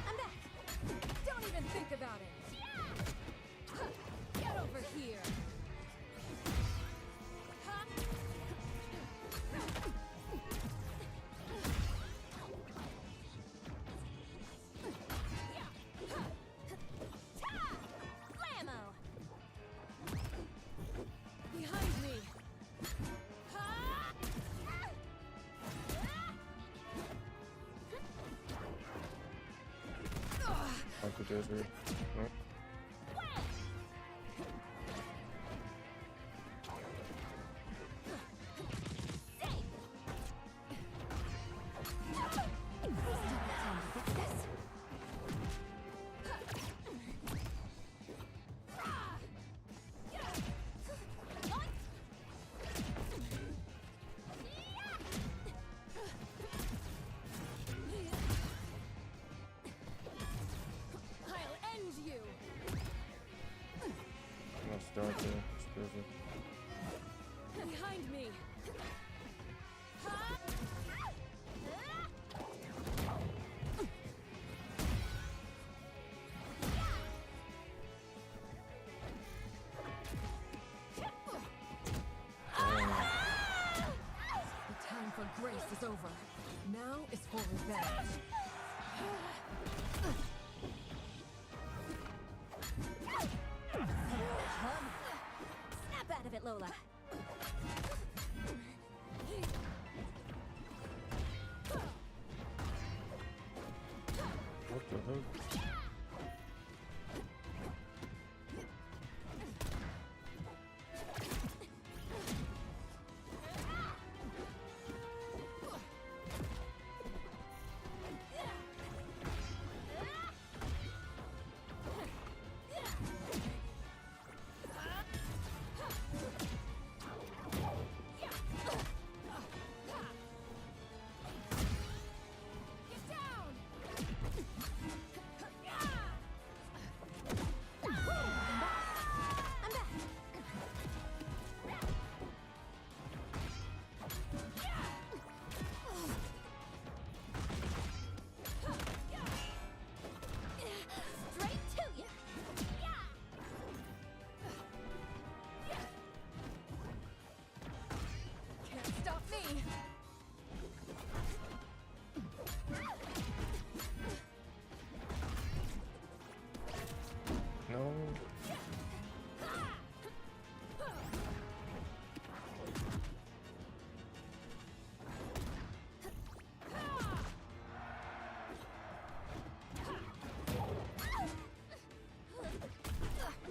I'm back! Don't even think about it! Get over here! Blammo! Behind me! Uncle Desert. No. I'll end you! No start there. It's crazy. Behind me! The time for grace is over. Now is for revenge. Snap out of it, Lola. What the heck? Get down! I'm back. Straight to you. Can't stop me. No.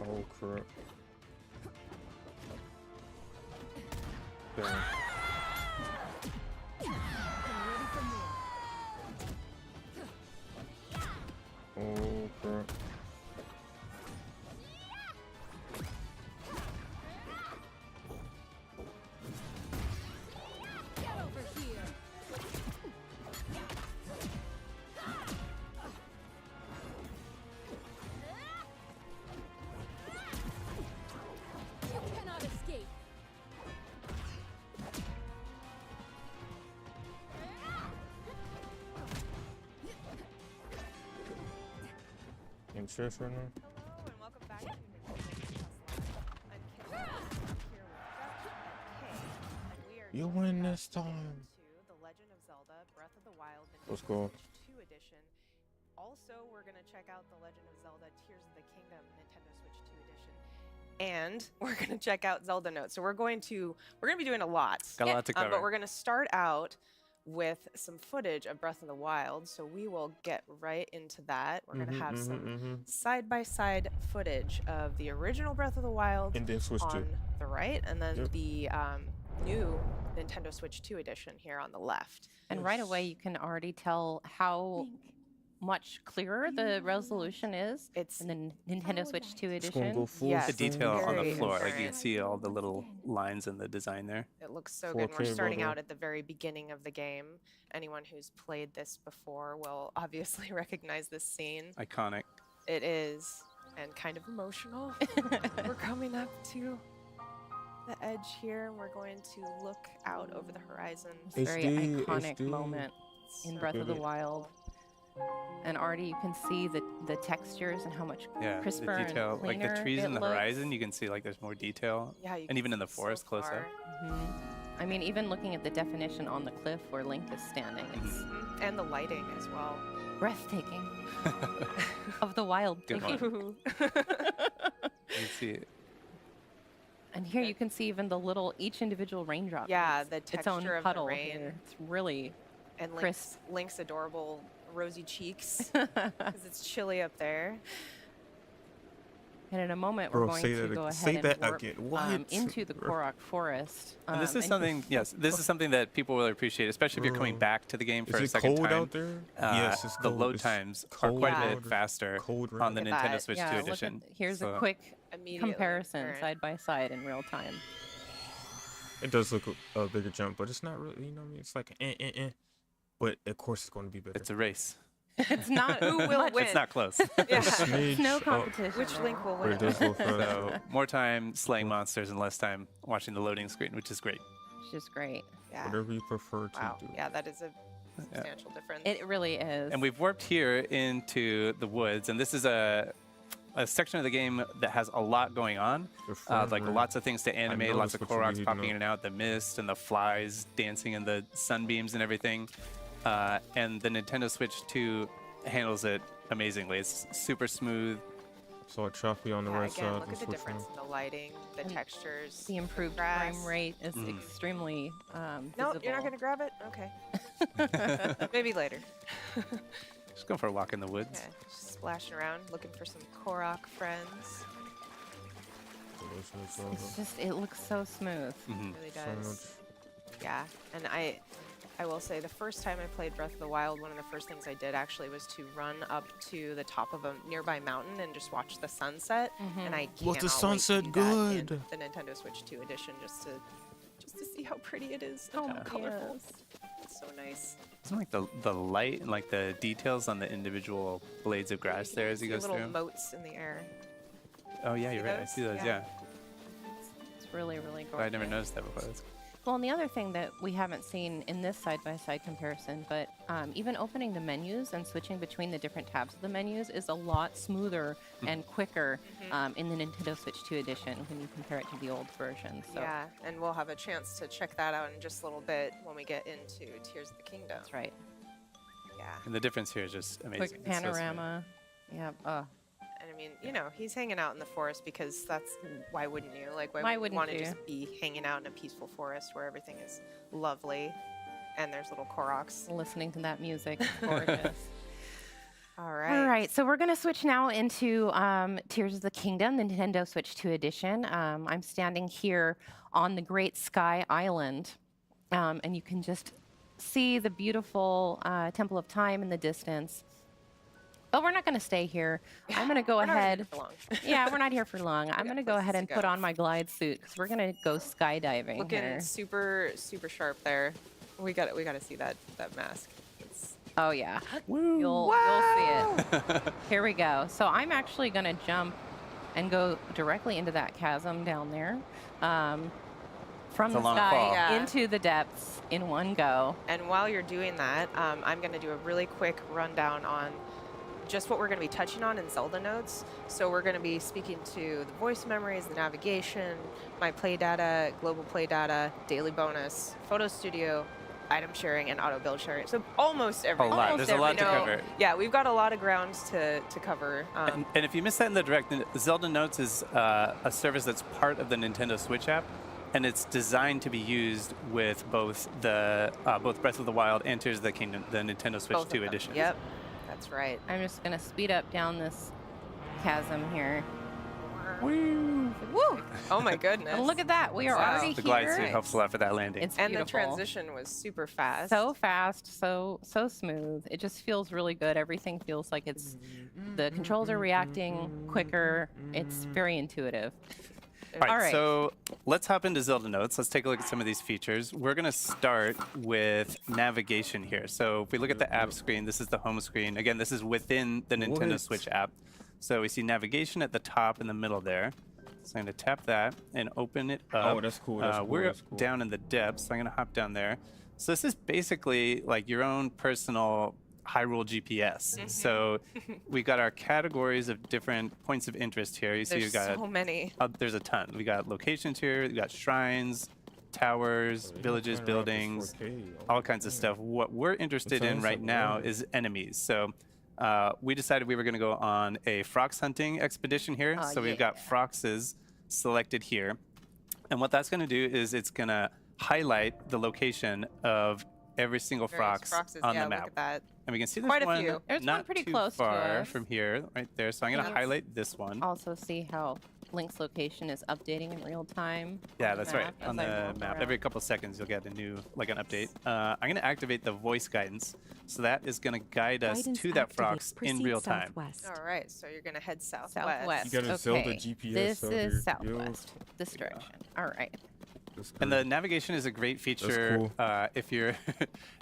Oh crap. Damn. I'm ready for more. Oh crap. Get over here. You cannot escape. In chest right now? Hello and welcome back to Nintendo Treehouse Live. I'm Kim here with Dutch and Kay, and we are You just win about this to get time. into The Legend of Zelda: Breath of the Wild Let's Nintendo go. Switch 2 edition. Also, we're going to check out The Legend of Zelda: Tears of the Kingdom Nintendo Switch 2 edition. And we're going to check out Zelda Notes. So we're going to be doing a lot. Got a lot to cover. But we're going to start out with some footage of Breath of the Wild. So we will get right into that. We're going to have some side-by-side footage of the original Breath of the Wild And then Switch 2. on the right, and then Yep. the new Nintendo Switch 2 edition here on the left. And right away, you can already tell how much clearer the resolution is in the Nintendo Switch 2 It's gonna edition. go full The detail on the Very floor, like you apparent. can see all the little lines in the design there. It looks so good. 4K, We're starting brother. out at the very beginning of the game. Anyone who's played this before will obviously recognize this scene. Iconic. It is, and kind of emotional. We're coming up to the edge here, and we're going to look out over the horizon. It's a very HD, iconic HD. moment in So Breath of the good. Wild. And already you can see the textures and how much Yeah, crisper the detail, and like the cleaner trees it in the looks. horizon, you can see like there's more detail. Yeah, you And can even in the see so forest close far. up. I mean, even looking at the definition on the cliff where Link is standing, it's And the lighting as well. breathtaking. Of the wild. Good taking. one. You can see it. And here you can see even the little, each individual raindrop. Yeah, makes the its own texture of the puddle rain. here. It's really And crisp. Link's adorable rosy cheeks because it's chilly up there. And in a moment, Bro, we're going say to that go ag- ahead say and that warp again. What? into the Bro. Korok Forest. And this is and- something, yes, this is something that people will appreciate, especially if you're coming Bro. back to the game for Is a it second cold time. out there? Uh, Yes, it's the cold. load It's times are cold quite a water. bit faster Cold on the rain. Look at Nintendo that. Switch yeah, 2 look at- edition. here's a So- quick Immediately comparison apparent. side by side in real time. It does look a bigger jump, but it's not really. You know what I mean? It's like But of course, it's going to be better. It's a race. It's not Who will much- win? It's not close. Yeah. Smidge no up, competition. Which there. Link will but win? it does go fast. So more time slaying monsters and less time watching the loading screen, which is great. Which is great. Yeah. Whatever you prefer to Wow. do. Yeah, that is a substantial difference. It really is. And we've warped here into the woods, and this is a section of the game that has a lot going on. The frame Like rate. lots of things to animate, lots of noticed what you Koroks needed popping to in and out, the mist and the flies dancing in the sunbeams and everything. And the Nintendo Switch 2 handles it amazingly. It's super smooth. So choppy on the Yeah, right again, side. look and at the switch difference now. in the lighting, the And textures. the improved grass. frame rate is Mhm. extremely No, visible. you're not going to grab it? Okay. Maybe later. Just go for a walk in the woods. Okay, just splashing around, looking for some Korok friends. Delicious, It's just, it looks so smooth. Mhm. It really so does. much. Yeah, and I will say the first time I played Breath of the Wild, one of the first things I did actually was to run up to the top of a nearby mountain and just watch the sunset. And I Was the cannot wait to sunset do that in good? the Nintendo Switch 2 edition, just to see how pretty it is and Oh, how colorful. yes. It's so nice. Isn't like the light and like the details on the individual blades of grass there as he See goes little through? motes in the air. Oh yeah, See you're right. I those? see those. Yeah. Yeah. It's really, really gorgeous. I never noticed that before. That's Well, and the other thing that we haven't seen in this side-by-side comparison, but even opening the menus and switching between the different tabs of the menus is a lot smoother and quicker in the Nintendo Switch 2 edition when you compare it to the old version. So Yeah, and we'll have a chance to check that out in just a little bit when we get into Tears of the Kingdom. that's right. Yeah, And the difference here is just amazing. Quick It's so smooth. panorama. Yeah. and I mean, you know, he's hanging out in the forest because that's why wouldn't you? Like, Why why would you wouldn't want to you? just be hanging out in a peaceful forest where everything is lovely and there's little Koroks? Listening to that music, it's gorgeous. All right. All right, so we're going to switch now into Tears of the Kingdom, the Nintendo Switch 2 edition. I'm standing here on the Great Sky Island, and you can just see the beautiful Temple of Time in the distance. But we're not going to stay here. I'm going to go We're not here ahead. for long. Yeah, we're not here for long. I'm going to go places ahead to and go. put on my glide suit because we're going to go skydiving Looking here. super sharp there. We got to see that mask. It's Oh yeah, you'll see it. Here we go. So I'm actually going to jump and go directly into that chasm down there, from It's a the long sky fall. Yeah. into the depths in one go. And while you're doing that, I'm going to do a really quick rundown on just what we're going to be touching on in Zelda notes. So we're going to be speaking to the voice memories, the navigation, my play data, global play data, daily bonus, photo studio, item sharing, and auto build sharing. So almost everything. lot. There's a lot to cover. Yeah, we've got a lot of grounds to cover. And if you missed that in the direct, then Zelda Notes is a service that's part of the Nintendo Switch app, and it's designed to be used with both both Breath of the Wild and Tears of the Kingdom, the Nintendo Switch Both of 2 them. edition. Yep, that's right. I'm just going to speed up down this chasm here. Woo! Oh my goodness. And look at that. We are Wow. already The here. glide suit helps a lot for that landing. It's And the beautiful. transition was super fast. So fast, so smooth. It just feels really good. Everything feels like it's the controls are reacting quicker. It's very intuitive. All right, so let's hop into Zelda Notes. Let's take a look at some of these features. We're going to start with navigation here. So if we look at the app screen, this is the home screen. Again, this is within the Nintendo Switch app. So we see navigation at the top in the middle there. So I'm going to tap that and open it up. Oh, that's cool. That's cool. We're That's cool. down in the depths, so I'm going to hop down there. So this is basically like your own personal Hyrule GPS. So we got our categories of different points of interest here. You see, There's you got so many. There's a ton. We got locations here. We got shrines, towers, villages, buildings, all kinds of stuff. What we're interested in right now is enemies. So we decided we were going to go on a frox hunting expedition here. So we've got froxes selected here. And what that's going to do is it's going to highlight the location of every single frox on the map. Look at that. And we can see Quite there's a one few. There's not one pretty too close to far us. from here, right there. So I'm going to highlight this one. Also see how Link's location is updating in real time. Yeah, on the that's right. map On as I the walk map, around. every couple seconds you'll get a new, like an update. I'm going to activate the voice guidance. So that is going to guide us to that frox in real time. All right, so you're going to head southwest. Southwest. You got a Zelda Okay. GPS This out is here. southwest. This direction. All right. And the navigation is a great feature. cool. If you're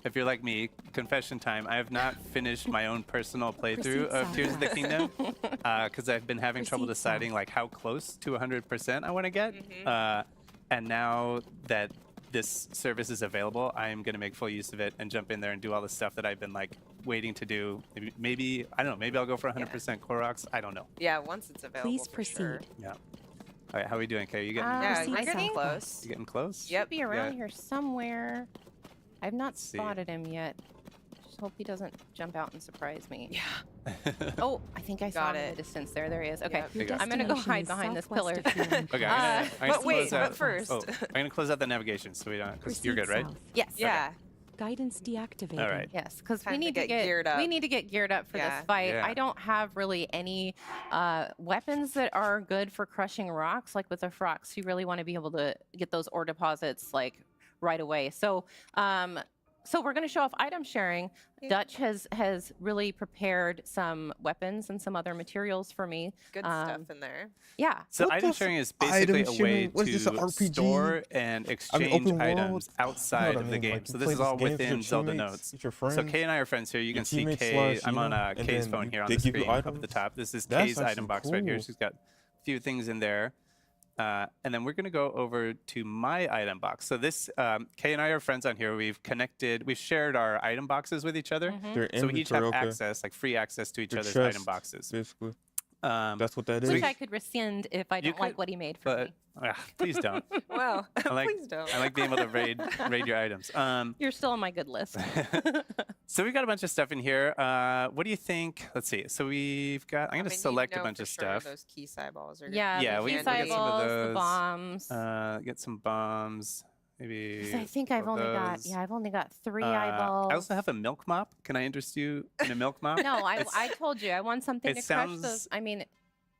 if you're like me, confession time. I have not finished my own personal playthrough of Tears of the Kingdom because I've been having trouble deciding like how close to 100% I want to get. And now that this service is available, I am going to make full use of it and jump in there and do all the stuff that I've been like waiting to do. Maybe I don't know. Maybe I'll go for 100% Koroks. I don't know. Yeah, once it's available. Please for proceed. Sure. Yeah. All right, how are we doing, Kay? You getting? Yeah, you're I getting think close. You getting close? Yep. Should be around Yeah. here somewhere. I've not see. spotted him yet. Just hope he doesn't jump out and surprise me. Yeah. Oh, I think I saw Got him in it. the distance. There he is. Okay, There you go. I'm gonna go Destination hide is behind this southwest pillar. of here. Okay, I'm gonna but wait, close out. but first. Oh, I'm gonna close out the navigation so we don't, because you're Proceed good, right? south. Yes. Yeah. Guidance deactivated. All right. Yes, because we Time to need to get get geared up. We need to get geared up for Yeah. this fight. Yeah. I don't have really any weapons that are good for crushing rocks. Like with the frox, you really want to be able to get those ore deposits like right away. So, so we're going to show off item sharing. Dutch has really prepared some weapons and some other materials for me. Good stuff in there. Yeah. So What item the sharing is item basically a way sharing? What is to this, a RPG? store and exchange open items world? outside You know what of I the mean, game. like, So you this play is this all game with within your Zelda teammates, Notes. with your So friends, Kay and I are friends here. You your can see teammates Kay. slash, I'm you on know, and Kay's then phone here on they the give you screen up at the items? top. This is That's Kay's item actually box right here. cool. She's got a few things in there. And then we're going to go over to my item box. So this, Kay and I are friends on here. We've connected, we've shared our item boxes with each other. Their So we each have inventory, okay. access, like free access to each Your other's chest, item boxes. Basically. Um, That's what that is. Which I could rescind if I You don't like could, what he made for but me. please don't. Well, I like, please don't. I like being able to raid your items. You're still on my good list. So we got a bunch of stuff in here. What do you think? Let's see. So we've got. I'm going to select a bunch of stuff. Those key eyeballs are Yeah, Yeah, the we key can get some of eyeballs, the those. bombs. Get some bombs. Maybe. 'Cause I think I've of only got those. I've only got 3 eyeballs. I also have a milk mop. Can I interest you in a milk mop? No, I told you I want something it to crush sounds- those. I mean,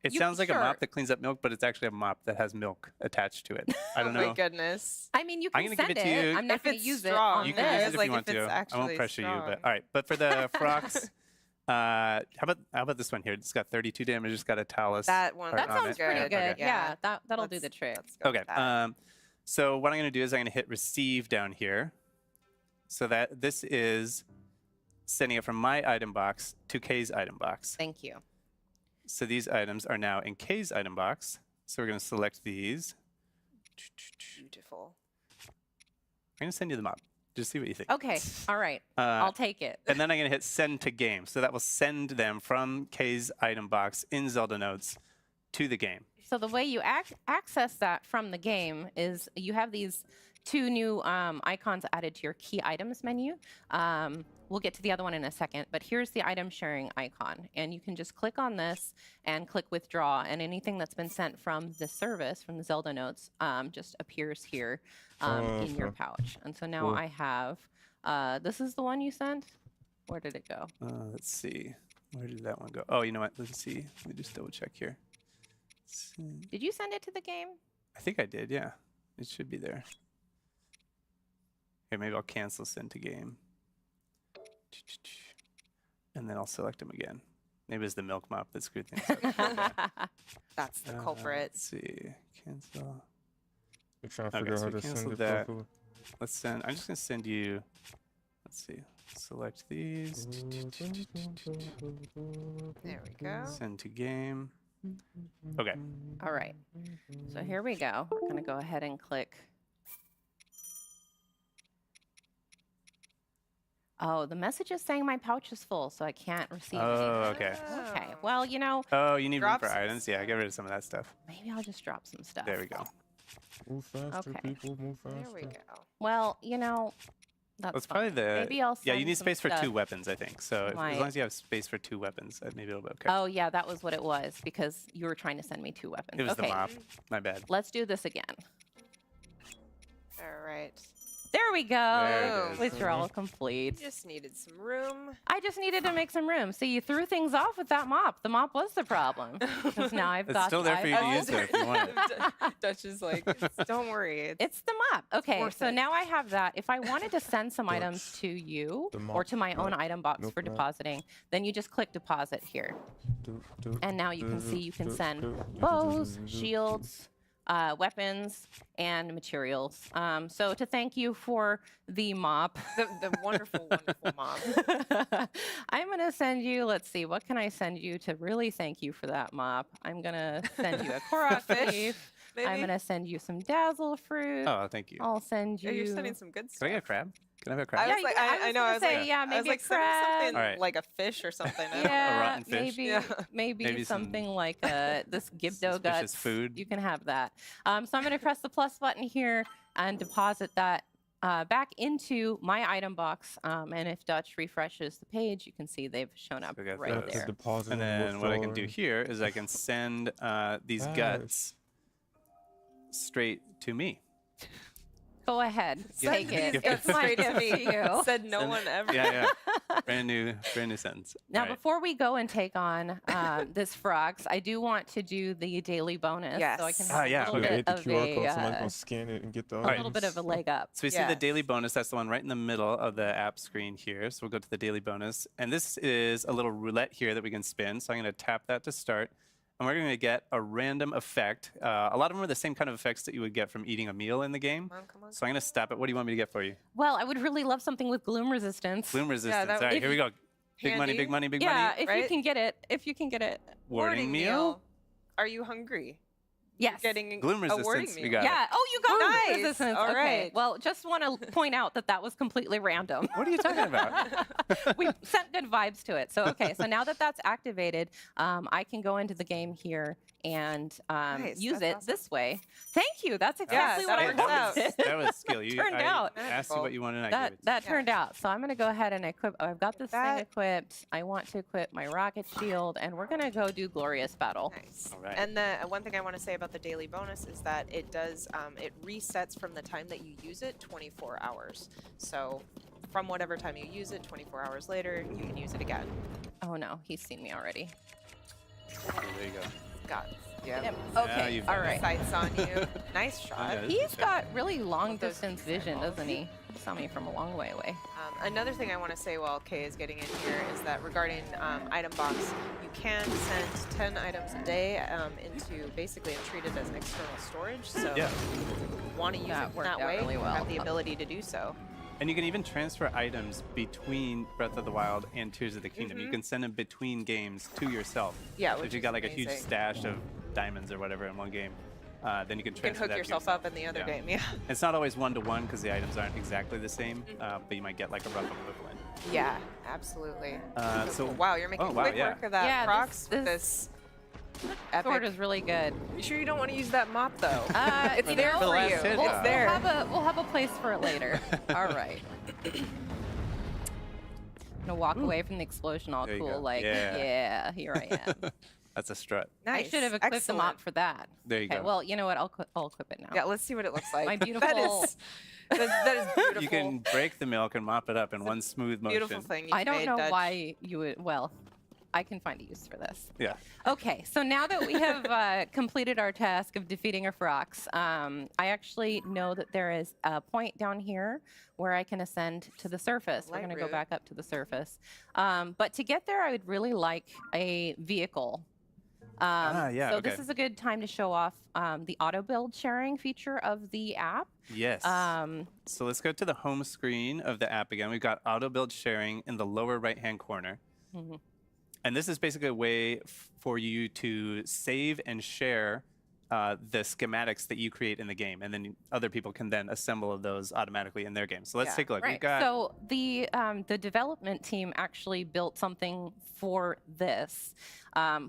It you- sounds like a sure. mop that cleans up milk, but it's actually a mop that has milk attached to it. I don't Oh know. my goodness. I mean, you I'm can gonna send give it to you. I'm not If going to it's use strong, it on You can use this. it if like you want if it's to. I won't actually pressure you, but strong. all right. But for the frox, how about this one here? It's got 32 damage. It's got a talus. That one. heart That on sounds it. pretty Okay. good. Okay. Yeah, that'll do the Let's- trick. let's go Okay. with that. So what I'm going to do is I'm going to hit receive down here. So that this is sending it from my item box to Kay's item box. Thank you. So these items are now in Kay's item box. So we're going to select these. Beautiful. I'm going to send you the mop. Just see what you think. Okay. All right. I'll take it. And then I'm going to hit send to game. So that will send them from Kay's item box in Zelda Notes to the game. So the way you access that from the game is you have these 2 new icons added to your key items menu. We'll get to the other one in a second, but here's the item sharing icon. And you can just click on this and click withdraw, and anything that's been sent from the service, from the Zelda Notes, just appears here in your pouch. And so now Cool. I have, this is the one you sent? Where did it go? Let's see. Where did that one go? Oh, you know what? Let's see. Let me just double check here. Did you send it to the game? I think I did, yeah. It should be there. Here, maybe I'll cancel send to game. And then I'll select them again. Maybe it's the milk mop that screwed things up. That's the culprit. Let's see. Cancel. We're trying to figure out how to send it that. properly. Let's send. I'm just gonna send you. Let's see. Select these. There we go. Send to game. Okay. All right. So here we go. We're going to go ahead and click. Oh, the message is saying my pouch is full, so I can't receive Oh, anything. okay. Okay. Well, you know. Oh, you need room for Drops. items? Yeah, get rid of some of that stuff. Maybe I'll just drop some stuff. There we go. Move faster, Okay. people. Move faster. There we go. Well, you know, that's That's fine. probably the. Maybe I'll Yeah, you send need some space for stuff. 2 weapons, I think. So as Right. long as you have space for 2 weapons, maybe it'll be okay. Oh, yeah, that was what it was because you were trying to send me 2 weapons. It was okay. the mop. My bad. Let's do this again. All right. There we go. There it is. Withdrawal complete. Just needed some room. I just needed to make some room. So you threw things off with that mop. The mop was the problem. Because now I've It's got still there for you to I've- use there if you want it. Dutch is like, don't worry. It's the mop. Okay, worth so it. now I have that. If I wanted to send some items to you The or mop, to my own mop, item box nope, for mop. depositing, then you just click deposit here. And now you can see you can send bows, shields, weapons, and materials. So to thank you for the mop. The wonderful, wonderful mom. I'm going to send you, let's see, what can I send you to really thank you for that mop? I'm going to send you a Korok leaf. I'm maybe? going to send you some dazzle fruit. Oh, thank you. I'll send you. Yeah, you're sending some good Can I stuff. get a crab? Can I have a I crab? Yeah, was like, yeah, I know. gonna I was say, like, yeah, I was maybe a like, send me something All right. like a fish or something. I don't know. Yeah, rotten fish? maybe, Yeah. maybe Maybe some something like this Gibdo suspicious guts. food. You can have that. So I'm going to press the plus button here and deposit that back into my item box. And if Dutch refreshes the page, you can see they've shown up So we got right those. there. Deposit And then what I can do here is I can send these guts straight to me. Go ahead, Yeah, take it. gift It's it my Straight to gift me. to you. Said no one ever. Yeah, yeah. brand new sentence. Now, All right. before we go and take on this Frogs, I do want to do the daily bonus, so I can Yes. have yeah, a So little I bit hit the of QR code. Somebody's a, gonna scan it and get the a items. little bit of a leg up. So we see the daily bonus. That's the one right in the middle of the app screen here. So we'll go to the daily bonus. And this is a little roulette here that we can spin. So I'm going to tap that to start. And we're going to get a random effect. A lot of them are the same kind of effects that you would get from eating a meal in the game. Come on. So I'm going to stop it. What do you want me to get for you? Well, I would really love something with gloom resistance. Gloom resistance. that All right, would here we go. Big money, handy. big money, big Yeah, money. if you right? can get it. If you can get it. Warding meal. Are you hungry? Yes. Getting Gloom a warding resistance. meal. We got Yeah. Oh, you got gloom Nice. resistance. All Okay. right. Well, just want to point out that that was completely random. it. What are you talking about? We sent good vibes to it. So, okay. So now that that's activated, I can go into the game here and Nice, use that's it awesome. this way. Thank you. That's exactly that what I works out. wanted. That was skill. You Turned I out. asked you what you wanted and I That gave it to that turned out. So I'm going to go ahead and equip. Oh, I've got this thing that. equipped. I want to equip my rocket shield, and we're going to go do glorious battle. Nice. All right. And the one thing I want to say about the daily bonus is that it does it resets from the time that you use it 24 hours. So from whatever time you use it, 24 hours later, you can use it again. Oh no, he's seen me already. you. There you go. Got yeah. Yep. Yeah, Okay. you've All done it. right. Sights on you. Nice shot. Yeah, this He's is good. got really long Those distance keys vision, eyeballs. doesn't he? He saw me from a long way away. Another thing I want to say while Kay is getting in here is that regarding item box, you can send 10 items a day into basically and treat it as external storage. So Yeah. if you want to use That it in worked that out way, really you well. have the ability to do so. And you can even transfer items between Breath of the Wild and Tears of the Kingdom. You can send them between games to yourself. Yeah, So which if you is got like a huge amazing. stash of diamonds or whatever in one game, then you can You can transfer hook that yourself to up in the other game, yeah. It's not always one-to-one because the items aren't exactly the same, but you might get like a rough equivalent. Yeah, absolutely. So wow, you're making quick yeah. work of that, Yeah, Prox. this- This Sword epic. is really good. You sure you don't want to use that mop though? It's You there know, For the for last you. hit, We'll, yeah. It's there. we'll have a place for it later. All right. I'm gonna walk away from the explosion all There you cool, go. like, Yeah. yeah, here I am. That's a strut. Nice. I should have equipped the mop Excellent. for that. There you Okay, go. well, you know what? I'll equip it now. Yeah, let's see what it looks like. My That beautiful- is, that is beautiful. You can break the milk and mop it up in one smooth motion. Beautiful thing. I you've don't made, know Dutch. why you would. Well, I can find a use for this. Yeah. Okay, so now that we have completed our task of defeating a Ferox, I actually know that there is a point down here where I can ascend to the surface. We're Light going to go route. back up to the surface. But to get there, I would really like a vehicle. yeah, so okay. this is a good time to show off the auto build sharing feature of the app. Yes. So let's go to the home screen of the app again. We've got auto build sharing in the lower right-hand corner. Mhm. And this is basically a way for you to save and share the schematics that you create in the game, and then other people can then assemble those automatically in their game. So let's take a look. Right. We've got So the development team actually built something for this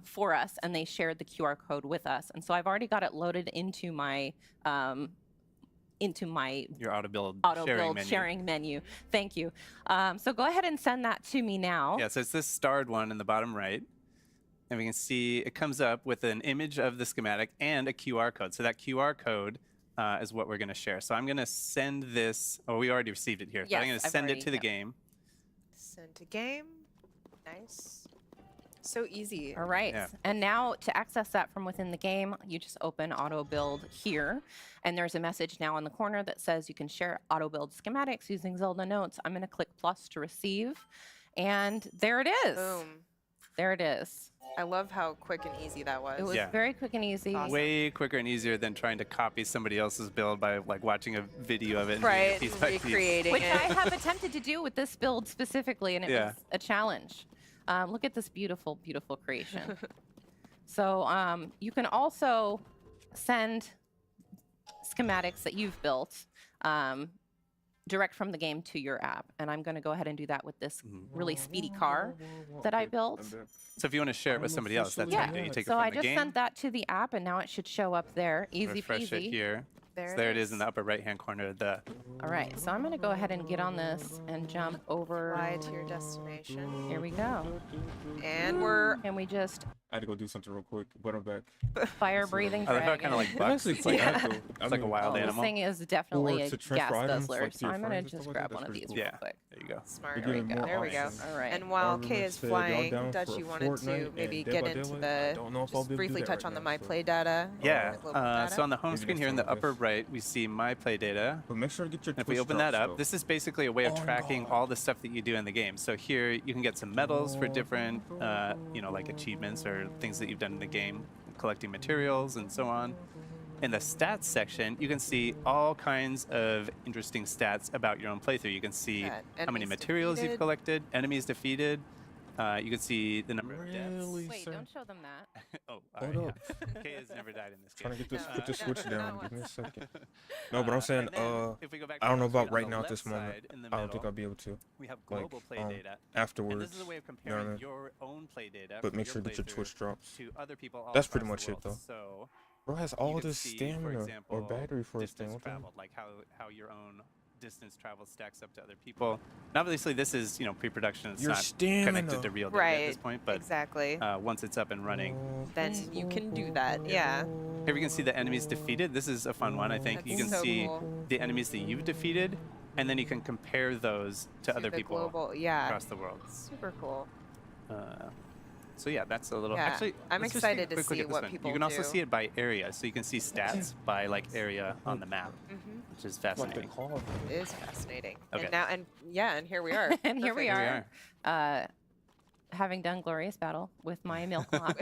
for us, and they shared the QR code with us. And so I've already got it loaded into my your auto build sharing menu. Thank you. So go ahead and send that to me now. Yeah, so it's this starred one in the bottom right. And we can see it comes up with an image of the schematic and a QR code. So that QR code is what we're going to share. So I'm going to send this. Oh, we already received it here. So I'm Yes, going to I've send it already- to the yep. game. Send to game. Nice. So easy. All right. Yeah. And now to access that from within the game, you just open auto build here. And there's a message now in the corner that says you can share auto build schematics using Zelda Notes. I'm going to click plus to receive. And there it is. Boom. There it is. I love how quick and easy that was. It was very quick and easy. Way quicker and easier than trying to copy somebody else's build by like watching a video of it and doing Right, it piece by piece. recreating Which it. I have attempted to do with this build specifically, and it Yeah. was a challenge. Look at this beautiful, beautiful creation. So you can also send schematics that you've built direct from the game to your app. And I'm going to go ahead and do that with this really speedy car that I built. So if you want to share it with somebody else, that's how you do it. You take So it from I the just game, sent that to the app, and now it should show up there. Easy refresh peasy. it here. So there it is in the upper right-hand corner of the All right, so I'm going to go ahead and get on this and jump over. Fly to your destination. Here we go. And we're. And we just I had to go do something real quick, but I'm back. fire breathing I love how it dragon. kind of like bucks. Actually It's like, quite cool. it's like a wild This animal. thing is definitely Or a to gas transfer items, guzzler, like, to so your I'm going friends to and just stuff like grab that. one of That's these pretty real Yeah. quick. There you go. Smart. You're There we getting go. more There we go. options. All right. And while Marvin Kay is said y'all flying, down Dutch, for you wanted Fortnite to and maybe Dead get by into Daylight? the. I don't know if I'll Just be able to do briefly that touch right on the now, my so- play data. Yeah. the global data. So on the home Maybe screen next here in time, the I upper guess. right, we see my play data. But make sure to get your If we Twitch open that drops, up, though. this is basically a way of tracking all the stuff that you do in the game. So here you can get some medals for different, like achievements or things that you've done in the game, collecting materials and so on. In the stats section, you can see all kinds of interesting stats about your own playthrough. You can see Got how many enemies materials you've defeated. collected, enemies defeated. You can see the number of deaths. Really, Wait, sir? don't show them that. Oh, all Hold right. up. Yeah. Kay has never died in this game. Trying to get this, No, put the no, switch no, down. no, Give me a once. second. No, but I'm saying, And then if we go back to I don't know the home about screen right on now the at this left moment. side in the I don't think middle, I'll be able to. we have Like, global play data. afterwards. And this is a way of you know what I comparing mean? your own play data But from make your sure to get your playthrough Twitch drops. to other people all That's pretty across the much it, world. though. So Bro has you all can this see, stamina for example, or battery for his thing. distance What the hell? traveled, like how your own distance travel stacks up to other people. And obviously, this is pre-production. It's Your not stamina. connected to real data at this Right. point. But Exactly. once it's up and running, Then you can do that. Yeah. here we can see the enemies defeated. This is a fun one, I think. You That's can so see cool. the enemies that you've defeated, and then you can compare those to other the people global, yeah. across the world. Super cool. So yeah, that's a little. Yeah, Actually, I'm let's just take a excited to quick look see at this what one. people You can also do. see it by area, so you can see stats by like area on the map, which is fascinating. It is fascinating. Okay. And here we are. And here we Perfect. are. Having done Glorious Battle with my milk mop.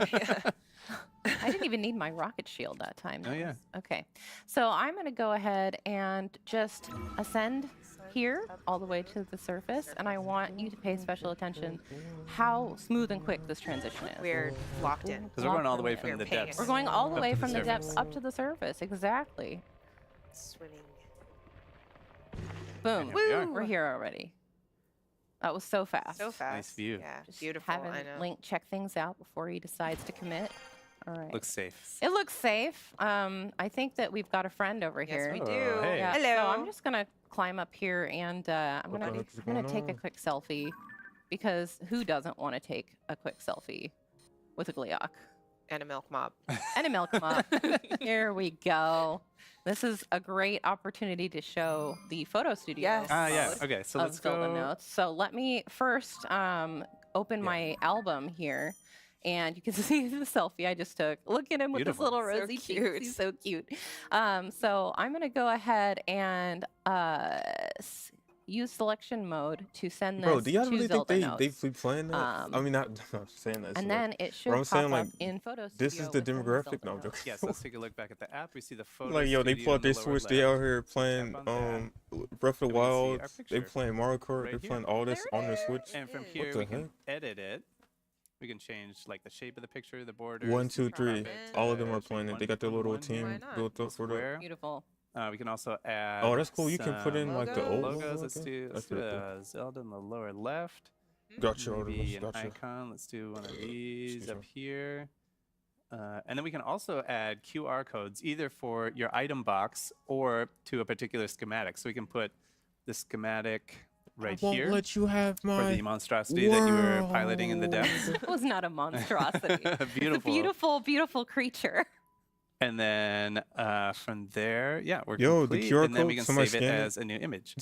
I didn't even need my rocket shield that time. Oh, yeah. Okay. So I'm going to go ahead and just ascend here all the way to the surface, and I want you to pay special attention how smooth and quick this transition is. We're locked in. Because we're going all the way Locked from in. the depths. We're going all the up way to from the surface. depths up to the surface. Exactly. Swimming. Boom. here we are. We're here already. That was so fast. So fast. Nice view. Yeah. Just Beautiful. having I know. Link check things out before he decides to commit. All right. Looks safe. It looks safe. I think that we've got a friend over Yes, here. we do. hey. Yeah, Hello. So I'm just gonna climb up here and I'm What the heck is gonna going take a on? quick selfie because who doesn't want to take a quick selfie with a Gleeok And a milk mop. and a milk mop? Here we go. This is a great opportunity to show the photo studio. Yes. Ah, yeah. mode Okay, so of let's Zelda go. Notes. So let me first open my album here, and you can see the selfie I just took. Look at him with his Beautiful. little So rosy cheeks. cute. He's so cute. So I'm going to go ahead and use selection mode to send this Bro, do y'all to really think Zelda they notes. be playing that? I mean, not I'm saying that. And so, then it should I'm pop saying, up like, in Photo Studio. this is the within demographic. Zelda No, I'm notes. joking. Yes, let's take a look back at the app. We see the photo. Like, yo, they studio pull in out their the lower Switch. They out left. here playing Tap on Breath of the and we can see our Wild. They picture playing Mario Kart. right They're here. playing all this on their Switch. And from What here, the we can heck? edit it. We can change like the shape of the picture, the borders. 1, 2, we can 3. crop it All of them to are playing it. They 1 got their little one here. Why team not? built up for that. Square. Beautiful. We can also add. Oh, that's cool. You can put in like the some old logos. logo, Let's okay. do That's let's do pretty cool. Zelda in the lower left. Gotcha. Maybe an Gotcha. icon. Let's do one of these Excuse up me. here. And then we can also add QR codes either for your item box or to a particular schematic. So we can put the schematic right I won't here let you have for my the monstrosity that you were piloting in the depths. It was not a monstrosity. It's a Beautiful. beautiful, beautiful creature. And then from there, yeah, we're Yo, the complete. QR And then we code, can somebody save it scan it. as a new image.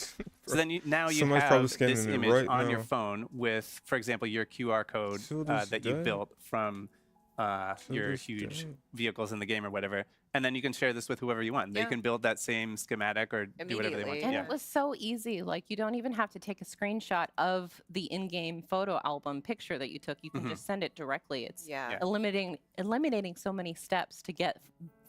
So then now you Somebody's probably have scanning this it image right on your now. phone with, for example, your QR code Zelda's that you dead. built from your Zelda's huge dead. vehicles in the game or whatever. And then you can share this with whoever you want. They Yeah. can build that same schematic or do whatever they want. Immediately. And Yeah. it was so easy. Like, you don't even have to take a screenshot of the in-game photo album picture that you took. You can Mhm. just send it directly. It's Yeah. eliminating so many steps to get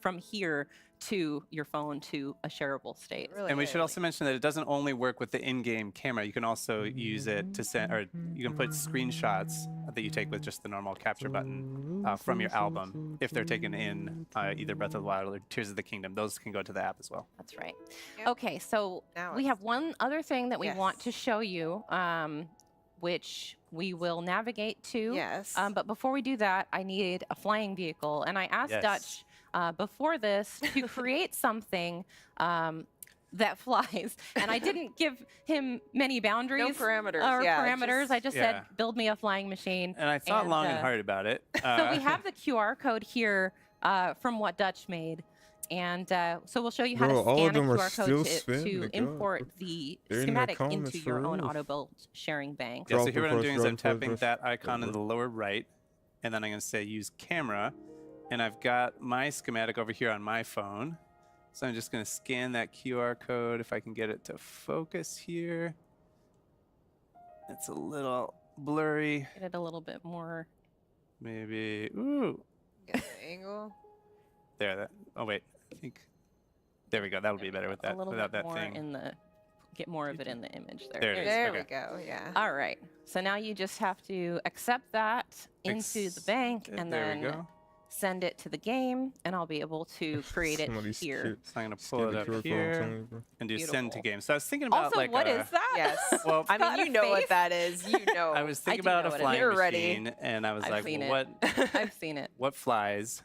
from here to your phone to a shareable state. Really And we is. should also mention that it doesn't only work with the in-game camera. You can also use it to send, or you can put screenshots that you take with just the normal capture button from your album if they're taken in either Breath of the Wild or Tears of the Kingdom. Those can go to the app as well. That's right. Yep. Okay, so Now we it's- have one other thing that we want Yes. to show you, which we will navigate to. Yes. But before we do that, I need a flying vehicle. And I asked Yes. Dutch before this to create something that flies. And I didn't give him many boundaries. parameters, Or yeah, parameters. just- I just Yeah. said, build me a flying machine. And I thought long and hard about it. So we have the QR code here from what Dutch made. And so we'll show you how Bro, to all of scan a them are QR still code spinning, to God. import the They're in the schematic comments into for your own real. auto-build sharing bank. Yeah, so Drop here what the I'm doing is I'm first, drop the tapping first, that icon in drop the lower right, and then I'm going to say use camera, and I've got my schematic over here on my phone. So I'm just going to scan that QR code if I can get it to focus here. It's a little blurry. Get it a little bit more. Maybe, ooh, Get the angle. there. That. Oh wait, I think. There we go. That'll be better with that. A little Without bit that more thing. in the. Get more of it in the image there. There it is. There okay. we go. Yeah. All right. So now you just have to accept that into the bank and there we then go. send it to the game, and I'll be able to create it Somebody's here. cute. So I'm going to Scan pull it the up QR code, I'm here telling you, bro. and do send to Beautiful. game. So I was thinking about Also, like what a, is that? Yes. Well, I mean, Got a you know face? what that is. You know. I was thinking do know about a what it flying is. You're ready. machine, and I was I've like, seen well, it. I've seen it. what flies?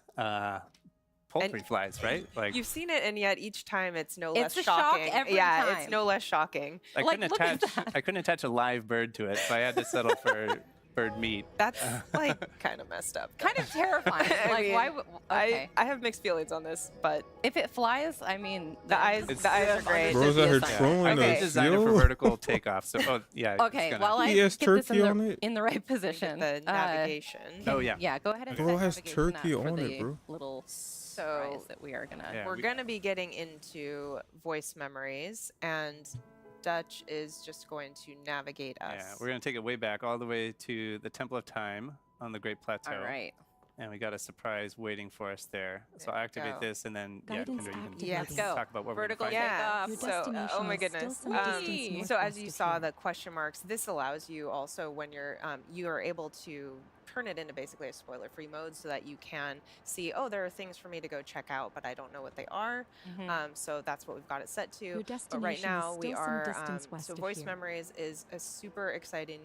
Poultry flies, right? Like You've seen it, and yet each time it's no It's less a shock shocking. every yeah, time. it's no less shocking. I like, couldn't look at attach. that. I couldn't attach a live bird to it, so I had to settle for bird meat. That's like kind of messed up. Kind of terrifying. I Like, mean, why would. Okay. I have mixed feelings on this, but If it flies, I mean, the eyes are great. Bro's out here Yeah. trolling Okay. I us, designed it for yo. vertical takeoff. So, oh yeah. it's Okay, gonna- while I He get has this turkey on it. in the right position. The navigation. Oh yeah. Yeah, go ahead and Bro set has navigation turkey up for on it, the bro. little So surprise that we are gonna. Yeah, we're we- going to be getting into voice memories, and Dutch is just going to navigate us. Yeah, we're gonna take it way back, all the way to the Temple of Time on the Great Plateau. All right. And we got a surprise waiting for us there. So There I'll we activate go. this, and then yeah, Guidance Kendra, you can activated. Yeah, let's go. talk about what Vertical we're gonna find. Yeah. Your So, destination oh my is still goodness. some distance So as northwest you of saw here. the question marks, this allows you also when you are able to turn it into basically a spoiler-free mode, so that you can see, oh, there are things for me to go check out, but I don't know what they are. So that's what we've got it set to. Your But destination right now is we still some are distance west so of voice here. memories is a super exciting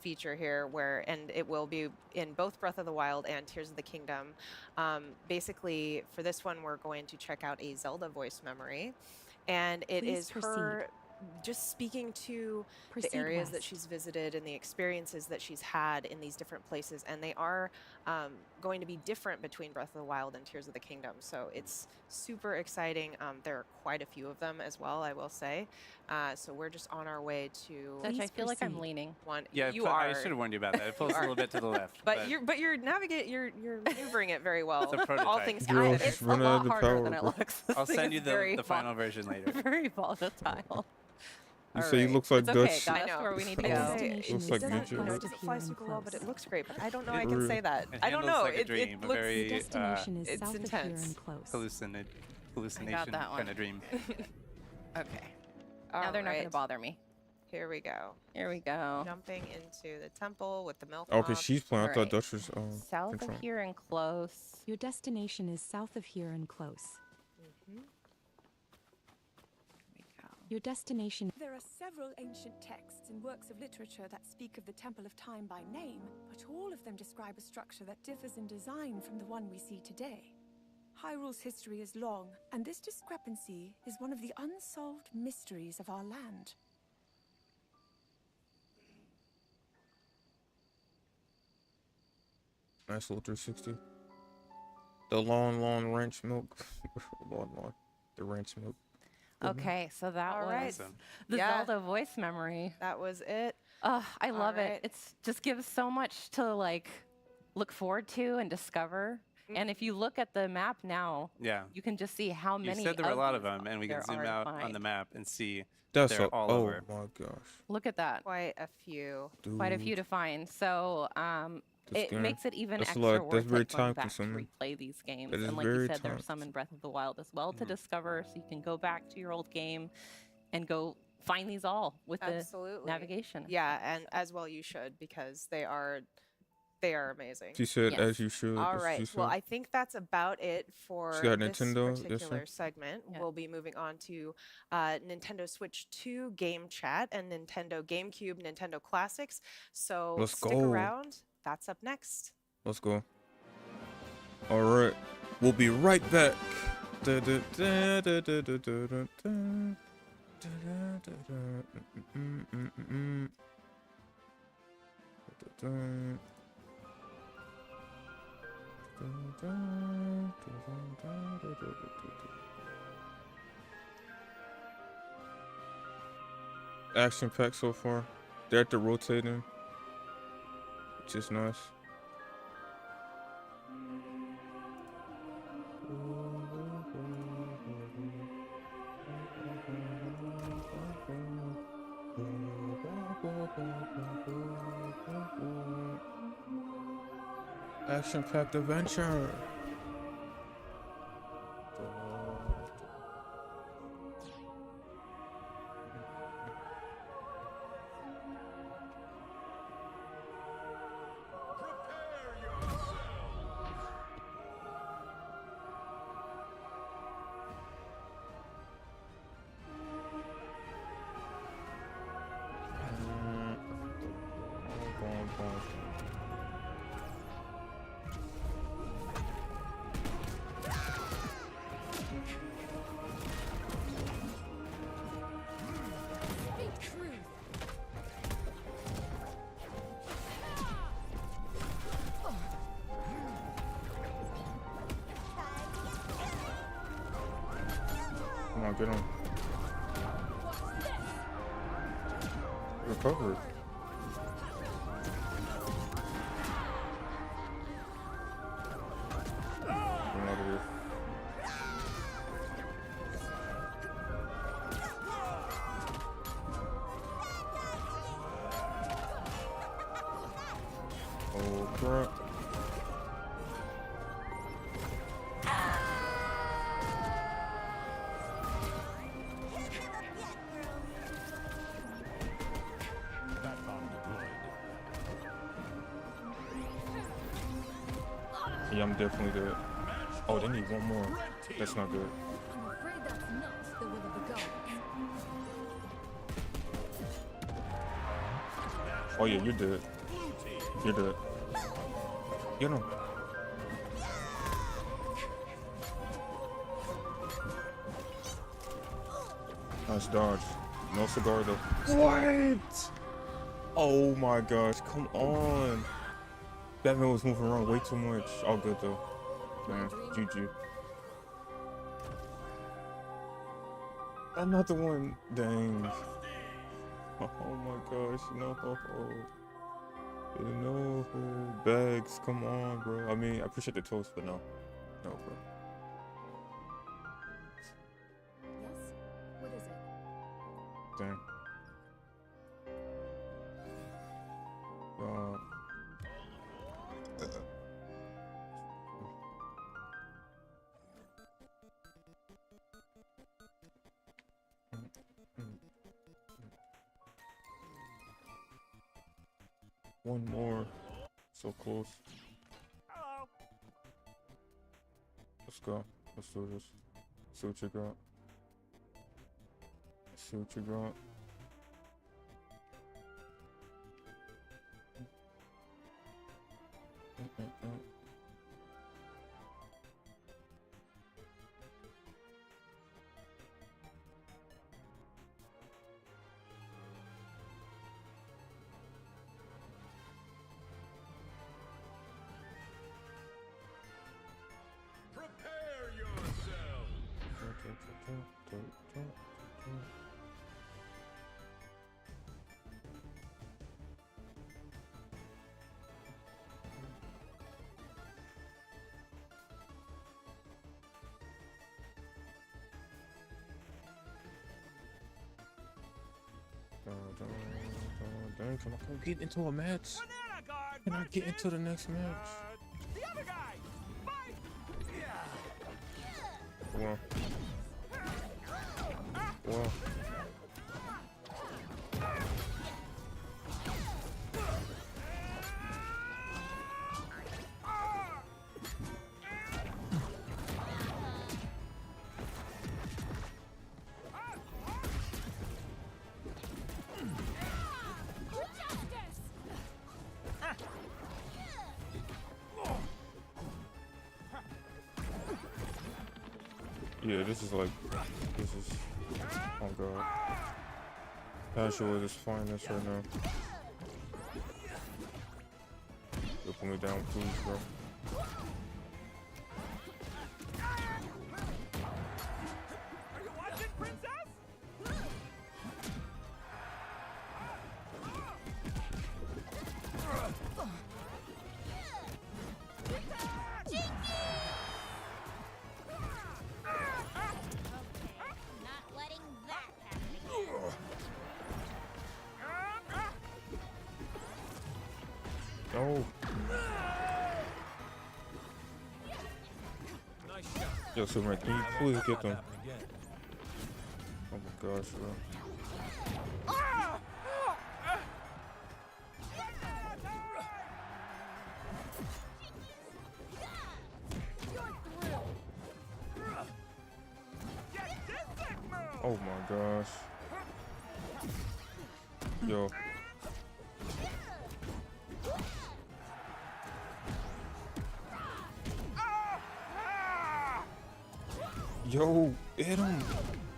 feature here and it will be in both Breath of the Wild and Tears of the Kingdom. Basically for this one we're going to check out a Zelda voice memory, and it Please is proceed. her just speaking to Proceed the areas that west. she's visited and the experiences that she's had in these different places, and they are going to be different between Breath of the Wild and Tears of the Kingdom. So it's super exciting. There are quite a few of them as well, I will say. So we're just on our way to. Dutch, I feel like I'm leaning. One. Yeah, you I are. should have warned you about that. It pulls You a are. little bit to the left. But you're maneuvering it very well. It's a prototype. All things Girl, considered. she's It's a running out lot of the harder power, than it bro. looks. This I'll thing send is you very the final version later. very volatile. You All say he right. looks like It's okay, Dutch. guys. I That's know. where we need to Oh, go. looks like midget. It Right? doesn't fly super well, but it looks great. But I don't know. I It can really- say that. It I don't handles know. like a dream, It a looks. very Destination is it's south intense. of here and close. hallucination that one. kind of dream. Okay. All Now they're not going right. to bother me. Here we go. Here we go. Jumping into the temple with the milk. Oh, because she's playing. I All thought right. Dutch was South of controlling. here and close. Your destination is south of here and close. Mm-hmm. Your destination. There are several ancient texts and works of literature that speak of the Temple of Time by name, but all of them describe a structure that differs in design from the one we see today. Hyrule's history is long, and this discrepancy is one of the unsolved mysteries of our land. Nice little 360. The long ranch milk. long. The ranch milk. Good milk. Okay, so that All was right. the Yeah. Zelda voice memory. That was it. I love right. it. It's just gives so much to like look forward to and discover. And if you look at the map now, Yeah. you can just see how You many. said there were a lot of these them, and we can there zoom are to out on find. the map and see That's they're a, all oh over. my gosh. Look at that. Quite a few. Quite a few to find. So This it game, makes it even that's a extra lot- worth that's very it going back to time-consuming. replay these games. That is And like you very said, there's some in Breath of the Wild as well to discover, so you can go back to your old game and go find these all with Absolutely. the navigation. Yeah, and as well you should, because they are amazing. She said, Yes. as you should. All that's what right. she Well, said. I think that's about it for She got this Nintendo, this particular one? segment. Yeah. We'll be moving on to Nintendo Switch 2 game chat and Nintendo GameCube, Nintendo Classics. So Let's stick go. around. That's up next. Let's go. All right. We'll be right back. Action packed so far. They're at the rotating, which is nice. Action-packed adventure. Come on, get him. Recovered. Get him out of here. Oh crap. Yeah, I'm definitely dead. Oh, they need one more. That's not good. I'm afraid that's not the will of the gods. Oh yeah, you're dead. You're dead. Get him. Nice dodge. No cigar though. What? Oh my gosh, come on. Batman was moving around way too much. All good though. Man, GG. I'm not the one. Dang. Oh my gosh, no. No. Bags, come on, bro. I mean, I appreciate the toast, but no. No, bro. Yes? What is it? Dang. One more. So close. Let's go. Let's do this. See what you got. See what you got. Prepare yourself. Dang, can I get into a match? Can I get into the next match? The other guy. Fight. Well. Well. Yeah, this is, oh god. Casual is fine this right now. You put me down, please, bro. Are you watching, princess? Not letting that happen again. No. Nice shot. Yo, Superman, can you please get them? Oh my gosh, bro. Oh my gosh. Yo. Yo, hit him.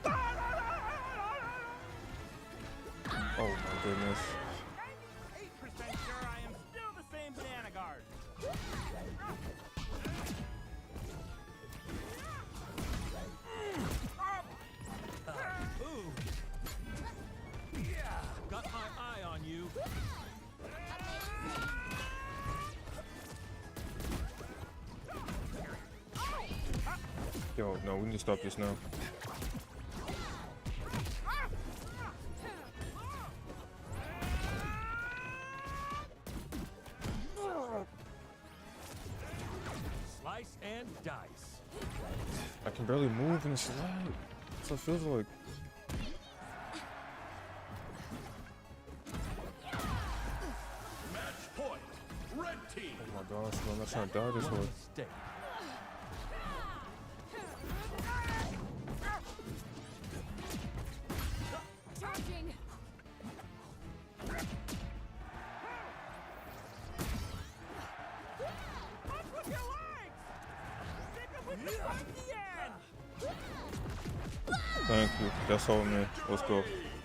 Oh my goodness. 8% sure I am still the same banana guard. Ooh. Yeah, got my eye on you. Yo, no, we need to stop this now. Slice and dice. I can barely move in the slide. That's what it feels like. Match point. Red team. Oh my gosh, bro, I'm not trying to die this way. Mistake. Charging! Up with your legs. Stick 'em with the pointy end. Thank you. That's all, man. Let's go.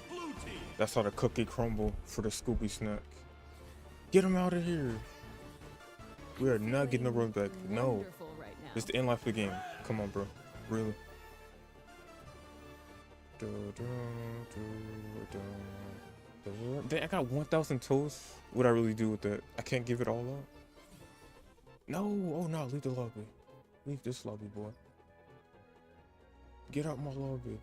Blue team. That's how the cookie crumble for the Scooby snack. Get him out of here. We are not getting the run back. No. Wonderful right now. It's the end life of the game. Come on, bro. Really. Dang, I got 1,000 toes. What I really do with that? I can't give it all up. No, oh no, leave the lobby. Leave this lobby, boy. Get out my lobby.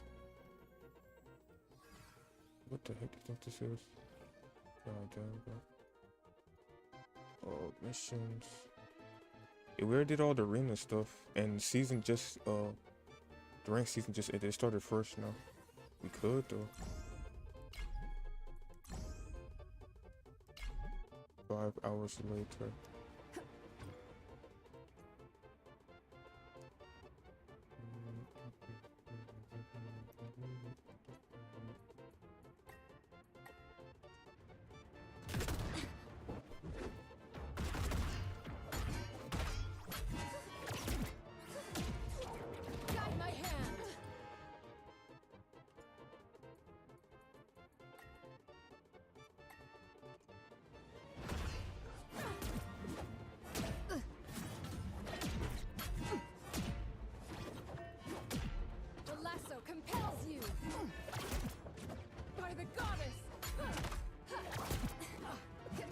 What the heck do you think this is? God damn, bro. Oh, missions. Yeah, we already did all the arena stuff, and season just the ranked season just it started first now. We could though. 5 hours later. Guide my hand. The lasso compels you. By the goddess. Get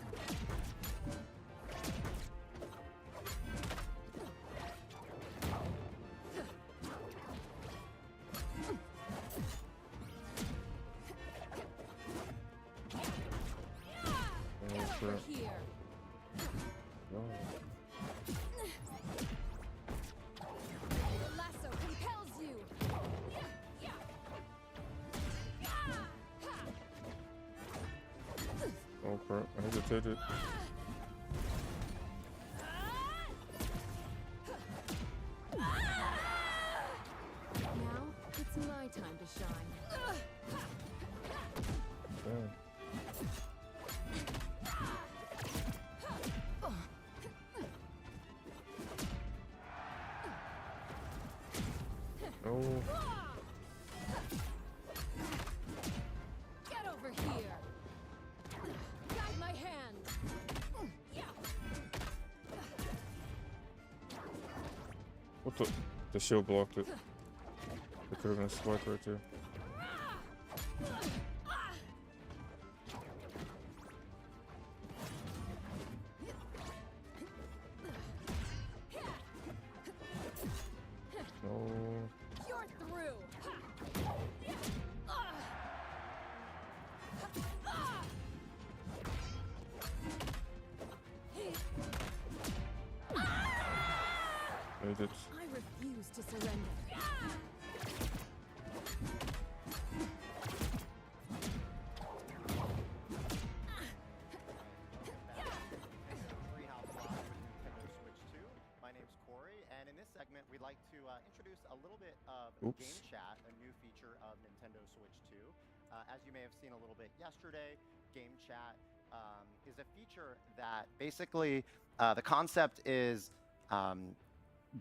over here. The lasso compels you. Oh crap, I hesitated. Now it's my time to shine. Damn. Oh. Get over here. Guide my hand. What the? The shield blocked it. It could have been a spike right there. No. You're through. Made it. I refuse to surrender. Treehouse Live with Nintendo Switch 2. My name's Corey, and in this segment, we'd like to introduce a little bit of Game Chat, a new feature of Nintendo Switch 2. As you may have seen a little bit yesterday, Game Chat is a feature that basically the concept is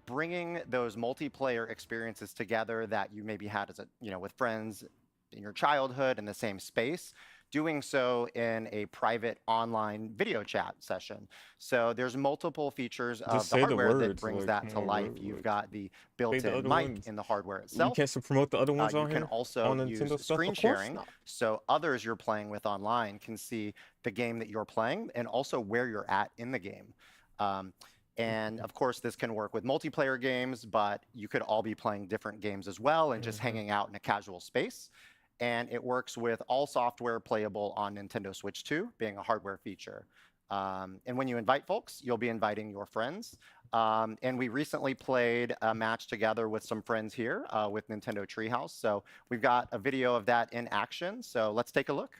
bringing those multiplayer experiences together that you maybe had as with friends in your childhood in the same space, doing so in a private online video chat session. So there's multiple features of the hardware that brings that to life. You've got the built-in mic in the hardware itself. You can't promote the other ones on here. You can also on use Nintendo stuff? screen Of course sharing, not. so others you're playing with online can see the game that you're playing and also where you're at in the game. And of course, this can work with multiplayer games, but you could all be playing different games as well and just hanging out in a casual space. And it works with all software playable on Nintendo Switch 2, being a hardware feature. And when you invite folks, you'll be inviting your friends. And we recently played a match together with some friends here with Nintendo Treehouse. So we've got a video of that in action. So let's take a look.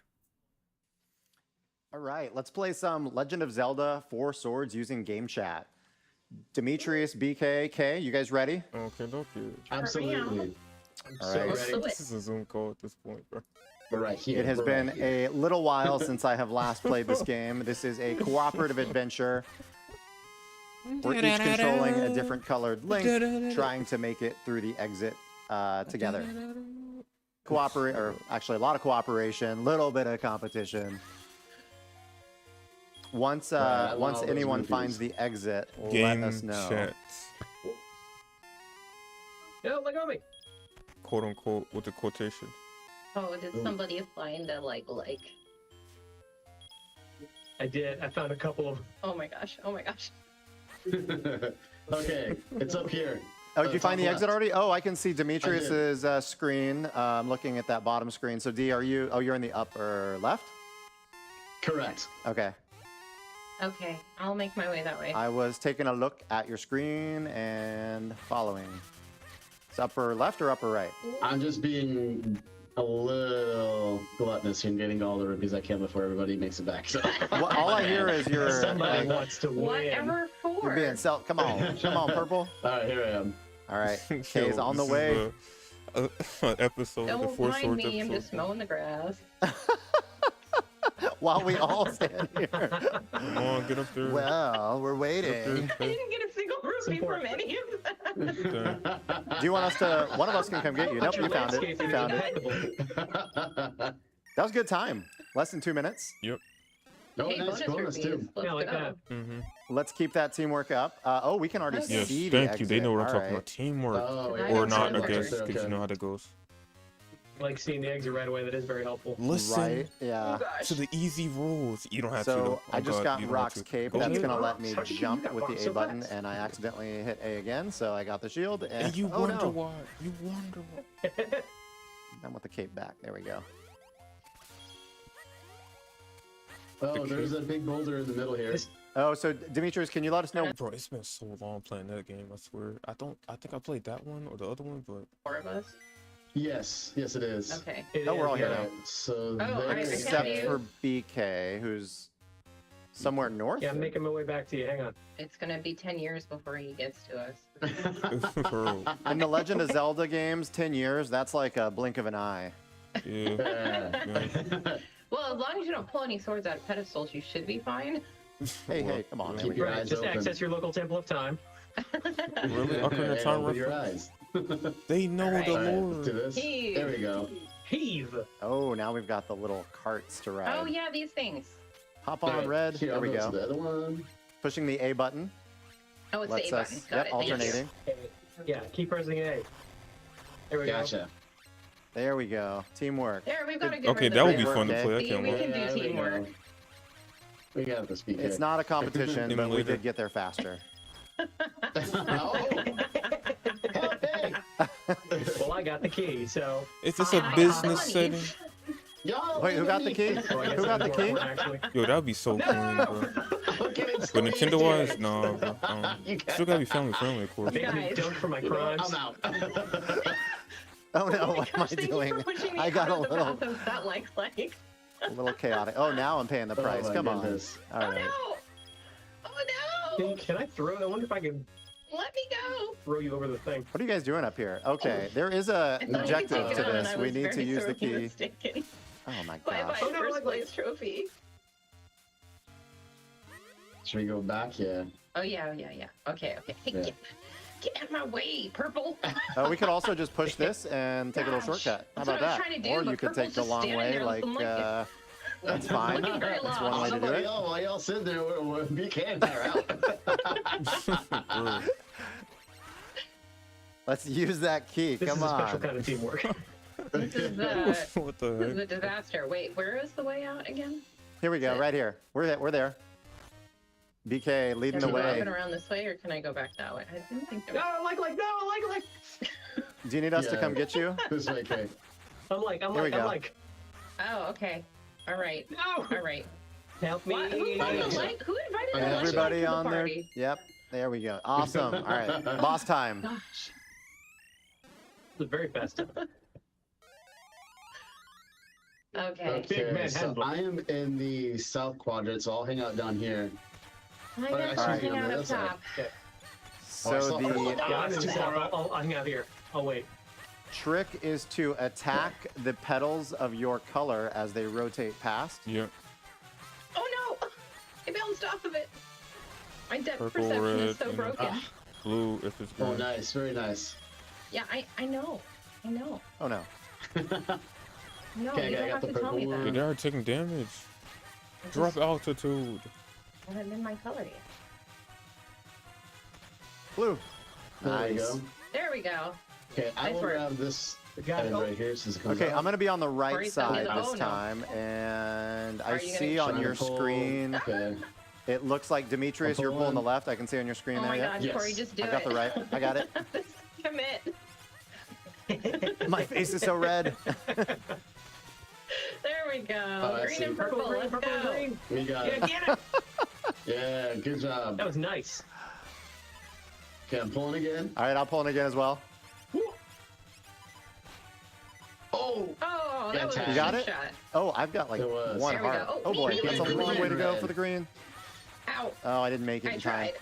All right, let's play some Legend of Zelda 4 Swords using Game Chat. Demetrius, BK, K, you guys ready? Okay, don't you? Absolutely. All right. This is a Zoom call at this point, bro. We're right here. It has been a little while since I have last played this game. This is a cooperative adventure. We're each controlling a different colored Link, trying to make it through the exit together. Cooperate, or actually a lot of cooperation, little bit of competition. Once once anyone finds the exit, let us know. Chat. Yeah, look at me. Quote unquote with the quotation. Oh, did somebody find a like? I did. I found a couple of. Oh my gosh. Oh my gosh. Okay, it's up here. Oh, did you find the top exit left. already? Oh, I can see Demetrius's screen. I'm looking at that bottom screen. So D, are you? Oh, you're in the upper left. Correct. Okay. Okay, I'll make my way that way. I was taking a look at your screen and following. It's upper left or upper right? I'm just being a little gluttonous here and getting all the rupees I can before everybody makes it back. So. All I hear is your. Somebody wants to win. Whatever for. You're being come on, purple. All right, here I am. All right, Kay's on the this way. is an episode, the Don't Four mind Swords me. I'm episode. just mowing the grass. While we all stand here. Come on, get up there. Well, we're waiting. I didn't get a single rupee from any of them. Do you want us to? One of us can come get you. Nope, you found it. You found it. That was a good time. Less than 2 minutes. Yep. No, Hey, nice bonus bonus too. rupees. Let's Yeah, like go. that. Mm-hmm. Let's keep that teamwork up. Oh, we can already Yes, see the thank you. They know what I'm exit. talking about. Teamwork. Oh, yeah. Or I not, know I guess, okay, because okay. you know how that goes. Like seeing the exit right away. That is very helpful. Listen Right? Yeah. to the easy rules. You don't have to. So Though. I just got you don't have Rock's to. cape. Go That's ahead. gonna let me How did you jump get with that the so A button, fast? and I accidentally hit A again, so I got the shield. And, And you oh, wonder no. why. You wonder why. I'm with the cape back. There we go. Oh, there's a big boulder in the middle here. Oh, so Demetrius, can you let us know? Bro, it's been so long playing that game. I swear. I think I played that one or the other one, but 4 of us. Yes, yes, it is. Okay. It Oh, we're is, all here yeah. now. So Oh, I there's- Except you. for BK, who's somewhere north. Yeah, I'm making my way back to you. Hang on. It's gonna be 10 years before he gets to us. bro, In the Legend of Zelda games, 10 years—that's like a blink of an eye. yeah. yeah. Well, as long as you don't pull any swords out of pedestals, you should be fine. Hey, hey, come on. There we Keep go. your Right, eyes just open. access your local temple of time. Really? Ocarina of Hey, Time open your reference? eyes. They know Alright. the All right, lore. let's do this. Heave. There we go. Heave. Oh, now we've got the little carts to ride. Oh yeah, these things. Hop on, Alright, red. Here, There I'll we go go. to the other one. Pushing the A button. Oh, it's Lets the A us. button. Got Yep, it. Thank you. alternating. Yeah, keep pressing A. There we Gotcha. There we go. Teamwork. There, we've got a good Okay, rhythm that would there. be fun to Okay. play. I See, can't we wait. can do There we teamwork. go. We got this, BK. It's not a competition, but we Later. did get there faster. Oh. Hey. Well, I got the key, so. Is this a I business got setting? money. Yo, Wait, who got the key? Oh, I guess Who got the that's key? one, actually. Yo, that'd be so clean, bro. But Nintendo wise, nah, bro. Still gotta be family friendly, of course. Make me Guys. dunk for my crimes. I'm out. Oh no, Oh my what am I gosh, thank you doing? for pushing me I got out a of the little, bathroom. That like. a little chaotic. Oh, now I'm paying the price. my Come goodness. on. All Oh right. no! Oh no! Can I throw it? I wonder if I can Let me go! throw you over the thing. What are you guys doing up here? Okay, there is a I thought you could objective take to it on, and this. I We was need to very use the sorely key. mistaken. Oh my Bye gosh. bye, first place trophy. Should we go back? Yeah. Oh yeah. Okay. Hey, Yeah. get out of my way, purple. We could also just push this and take a little Gosh, shortcut. How that's what about I was that? trying to do, Or but you could purple's take the just long standing way, there like, looking like that's fine. Looking very That's one way to do Somebody, it. while y'all sit there, BK and I are out. Let's use that key. This Come is a special on. kind of teamwork. This is What the this is a heck? disaster. Wait, where is the way out again? Here we go, right here. We're there. BK leading the Can I go up way. and around this way, or can I go back that way? I didn't think there No, was... like. Do you need us to Yeah. come get you? This way, Kay. I'm like. Here we go. Oh, okay. All right. No! All right. Help me. What? Who invited the light? Who invited the light Everybody to the on there. party? Yep. There we go. Awesome. All right. Boss time. Gosh. The very best. Okay. Big man so handle. I am in the south quadrant, so I'll hang out down here. I Oh, guess actually, hang on out the up other side. top. Okay. So saw- the Yeah, I'm in the south. I'll hang out here. I'll wait. trick is to attack the petals of your color as they rotate past. Yep. Oh no! I bounced off of it. My depth Purple, perception is red, so and broken. blue if it's Oh, green. nice. Very nice. Yeah, I know. I know. Oh no. No, Okay, you I don't got have the to tell me purple that. one. They are taking damage. I Drop just altitude. haven't been my color yet. Blue. There we Nice. go. There we go. Okay, I Nice will work. grab this And right here, since it comes Okay, out. I'm gonna be on the right Corey's on the side other this side. Oh, no. time, and I Are you gonna see be on Trying your to pull. screen. Okay. It looks like Demetrius, you're pulling the left. I can see on your screen Oh there. my yeah? gosh, Corey, just do I got it. the right. I got it. Commit. My face is so red. There we go. I Green see. and purple. Purple, green, Let's purple, go. green. We got Yeah, it. get it. Yeah, good job. That was nice. Okay, I'm pulling again. All right, I'll pull it again as well. Oh! Oh, that was a You good got it? shot. Oh, I've got like It was. one There we heart. go. Oh boy, Green, that's a green, long way to go red. for the green. Ow. Oh, I didn't make it I in time. tried.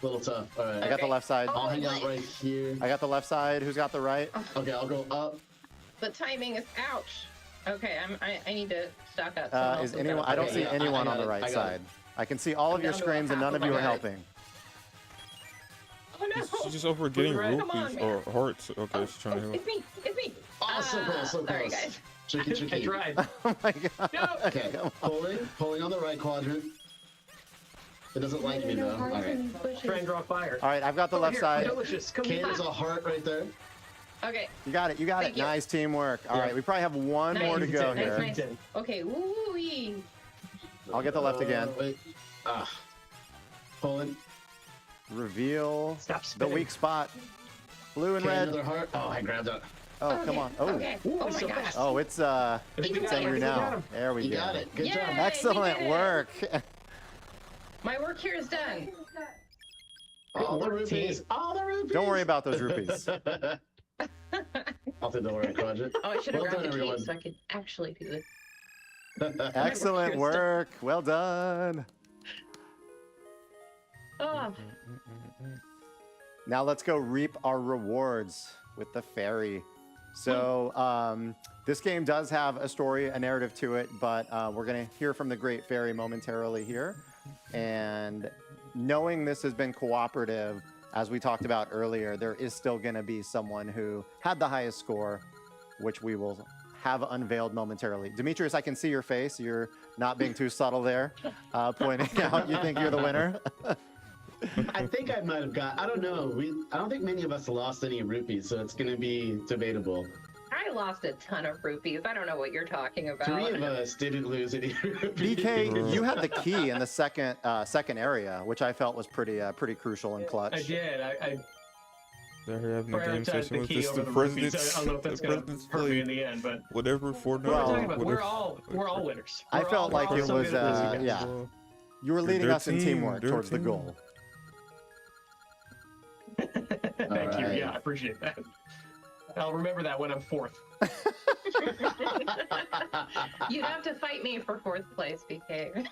A little tough. All right. I got the left side. I'll hang out right here. I got the left side. Who's got the right? Okay, I'll go up. The timing is ouch. Okay, I need to stock up. Someone else Is has anyone? got I it. don't Okay, see yeah, anyone I on got the it, right I got side. I can see all of I'm your down to screens, and half none of of you my are guy. helping. Oh no. She's just over getting Come on, rupees man. or hearts. Okay, she's trying to help. It's me. It's me. Oh, so close, so Sorry, close. guys. Tricky, I tricky. tried. Oh my god. No. Okay, pulling on the right quadrant. It doesn't like me though. All right. Try and draw fire. All right, I've got the Over left here, side. Delicious. Come Okay, here. there's a heart right there. Okay. You got it. You got Thank it. you. Nice teamwork. All Yeah. right, we probably have one more to Nice. go Nice, here. nice. Okay. Woo-wee. I'll get the left again. Wait. Ah. Pulling. Reveal Stop the spinning. weak spot. Blue and Okay, red. another heart. Oh, I grabbed it. Oh, Okay, come on. Oh. Okay. Ooh, Oh my so gosh. fast. Oh, it's I think we it's got him. angry I think we got now. him. There we You go. got it. Good Yay! job. we Excellent did it. work. My work here is done. All the Good work, rupees. team. All the rupees. Don't worry about those rupees. I'll take the right quadrant. Oh, I should have Well grabbed done, the everyone. cape so I could actually do this. Excellent work. Well done. Oh, Now let's go reap our rewards with the fairy. So this game does have a story, a narrative to it, but we're going to hear from the great fairy momentarily here. And knowing this has been cooperative, as we talked about earlier, there is still going to be someone who had the highest score, which we will have unveiled momentarily. Demetrius, I can see your face. You're not being too subtle there, pointing out you think you're the winner. I think I might have got. I don't know. I don't think many of us lost any rupees, so it's going to be debatable. I lost a ton of rupees. I don't know what you're talking about. 3 of us didn't lose any rupees. BK, you had the key in the second area, which I felt was pretty crucial and clutch. I did. I They're having a game prioritized session the with key this over the the rupees. president's I don't know if that's the going to president's hurt me in play. the end, but Whatever Fortnite. what we're talking about, whatever- we're all winners. I We're felt all- like we're it all so was, good at this. yeah. You were leading Their us in team, teamwork their towards the team. goal. Thank you. Alright. Yeah, I appreciate that. I'll remember that when I'm fourth. You'd have to fight me for 4th place, BK.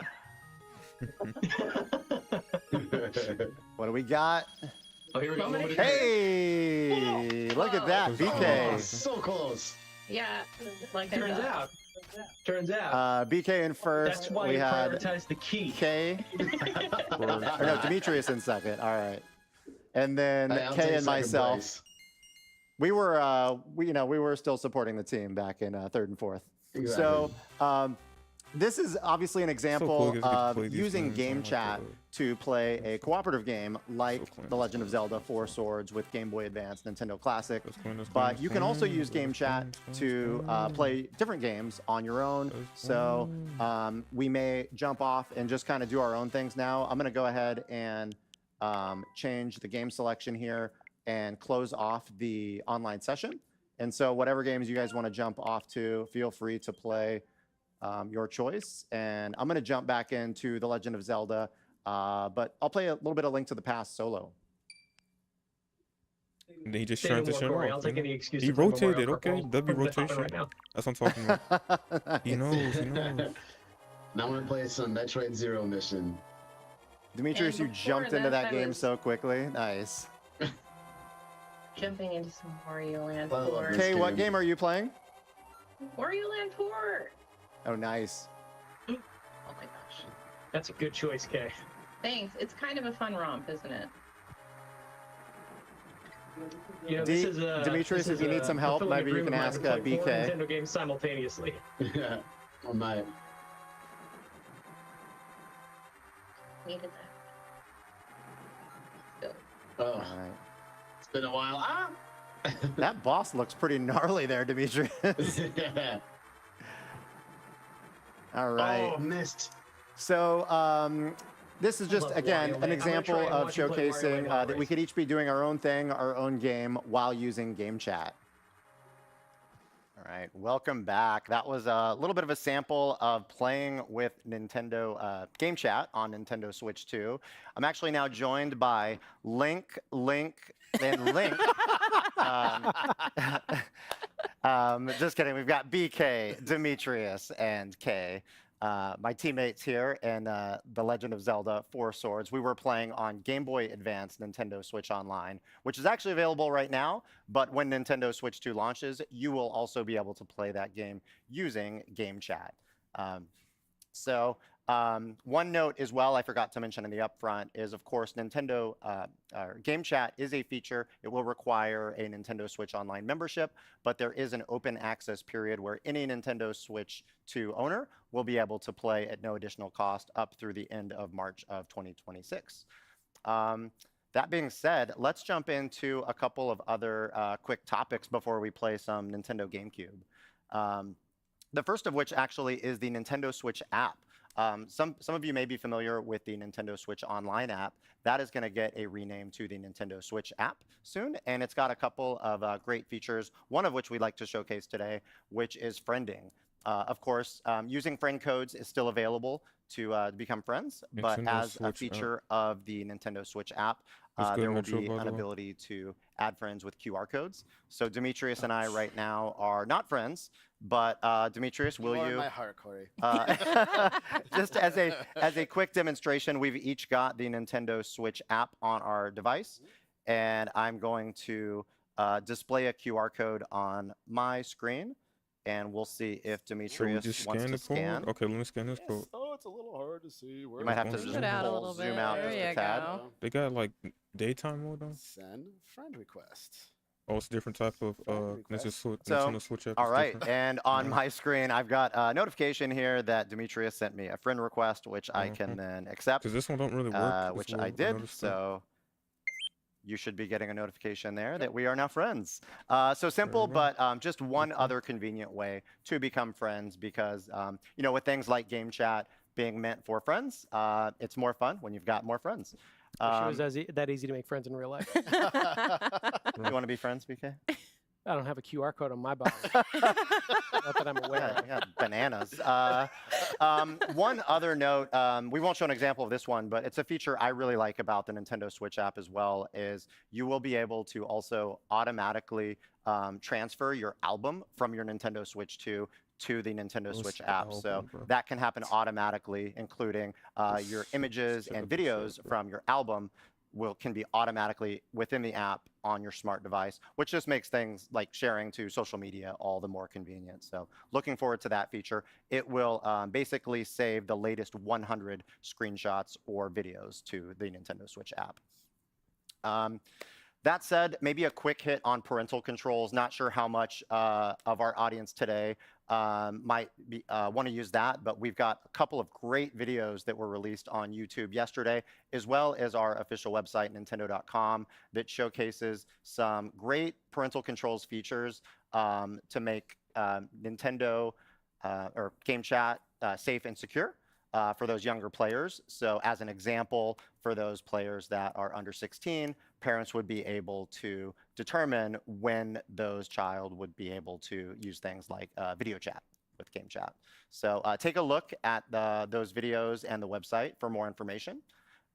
What do we got? Oh, here we go. Moment of Hey, look at that, Oh, BK. so close. Yeah, like Turns I thought. Turns out. BK in That's first. why We you had prioritize the key. K. Or no, Demetrius in second. All right. And then Hey, I'll K take and second myself. place. We were, we were still supporting the team back in third and fourth. Exactly. So this is obviously an example cool you guys get to of play these using games. game I like chat that. to play a cooperative game like So cool. The Legend of Zelda 4 Swords with Game Boy Advance, Nintendo Classic. That's cool, that's cool, But that's you can cool, also use that's game cool, chat that's to cool. play different games on your own. That's So we may jump off and just kind of do our own things now. I'm going to go ahead and change the game selection here and close off the online session. And so whatever games you guys want to jump off to, feel free to play your choice. And I'm going to jump back into The Legend of Zelda, but I'll play a little bit of Link to the Past solo. And he just Say no more, transitioned Corey. off. I'll take any excuse He to play Memorial rotated, Cup. okay? I'll W put that on rotation. right now. That's what I'm talking about. He knows, he knows. Now I'm going to play some Metroid Zero mission. Demetrius, you And before jumped into that, that I game was- so quickly. Nice. Jumping into some Wario Land I love 4. this. Okay, what game. game are you playing? Wario Land 4! Oh, nice. Oh my gosh. That's a good choice, Kay. Thanks. It's kind of a fun romp, isn't it? You know, D- this is a, Demetrius, this if you is need a some help, fulfilling maybe you can agreement of mine ask, to play 4 BK. Nintendo games simultaneously. Yeah, I might. Needed that. Oh, All right. it's been a while. Ah! That boss looks pretty gnarly there, Demetrius. All right. Oh, missed. So this is just, again, an example of showcasing that we could each be doing our own thing, our own game, while using game chat. All right, welcome back. That was a little bit of a sample of playing with Nintendo Game Chat on Nintendo Switch 2. I'm actually now joined by Link, and Link. Just kidding. We've got BK, Demetrius, and Kay. My teammates here in The Legend of Zelda 4 Swords. We were playing on Game Boy Advance Nintendo Switch Online, which is actually available right now, but when Nintendo Switch 2 launches, you will also be able to play that game using Game Chat. One note as well I forgot to mention in the upfront is, of course, Nintendo Game Chat is a feature. It will require a Nintendo Switch Online membership, but there is an open access period where any Nintendo Switch 2 owner will be able to play at no additional cost up through the end of March of 2026. That being said, let's jump into a couple of other quick topics before we play some Nintendo GameCube. The first of which actually is the Nintendo Switch app. Some of you may be familiar with the Nintendo Switch Online app. That is going to get a rename to the Nintendo Switch app soon, and it's got a couple of great features, one of which we'd like to showcase today, which is friending. Of course, using friend codes is still available to become friends, but as a feature of the Nintendo Switch app, there will be an ability to add friends with QR codes. So Demetrius and I right now are not friends, but Demetrius, will you? In my heart, Corey. Just as a quick demonstration, we've each got the Nintendo Switch app on our device, and I'm going to display a QR code on my screen, and we'll see if Demetrius wants to scan. Okay, let me scan this code. Oh, it's a little hard to see. You might have to zoom out just a tad. They got like daytime mode on. Send friend request. Oh, it's a different type of Nintendo Switch app. All right, and on my screen, I've got a notification here that Demetrius sent me a friend request, which I can then accept. Because this one don't really work. Which I did, so you should be getting a notification there that we are now friends. So simple, but just one other convenient way to become friends, because you know, with things like game chat being meant for friends, it's more fun when you've got more friends. Wish it was that easy to make friends in real life. You want to be friends, BK? I don't have a QR code on my body. Not that I'm aware of. Yeah, bananas. One other note, we won't show an example of this one, but it's a feature I really like about the Nintendo Switch app as well, is you will be able to also automatically transfer your album from your Nintendo Switch 2 to the Nintendo Switch app. So that can happen automatically, including your images and videos from your album can be automatically within the app on your smart device, which just makes things like sharing to social media all the more convenient. So looking forward to that feature. It will basically save the latest 100 screenshots or videos to the Nintendo Switch app. That said, maybe a quick hit on parental controls. Not sure how much of our audience today might want to use that, but we've got a couple of great videos that were released on YouTube yesterday, as well as our official website, Nintendo.com, that showcases some great parental controls features to make Nintendo or Game Chat safe and secure for those younger players. So as an example, for those players that are under 16, parents would be able to determine when those child would be able to use things like video chat with Game Chat. So take a look at those videos and the website for more information.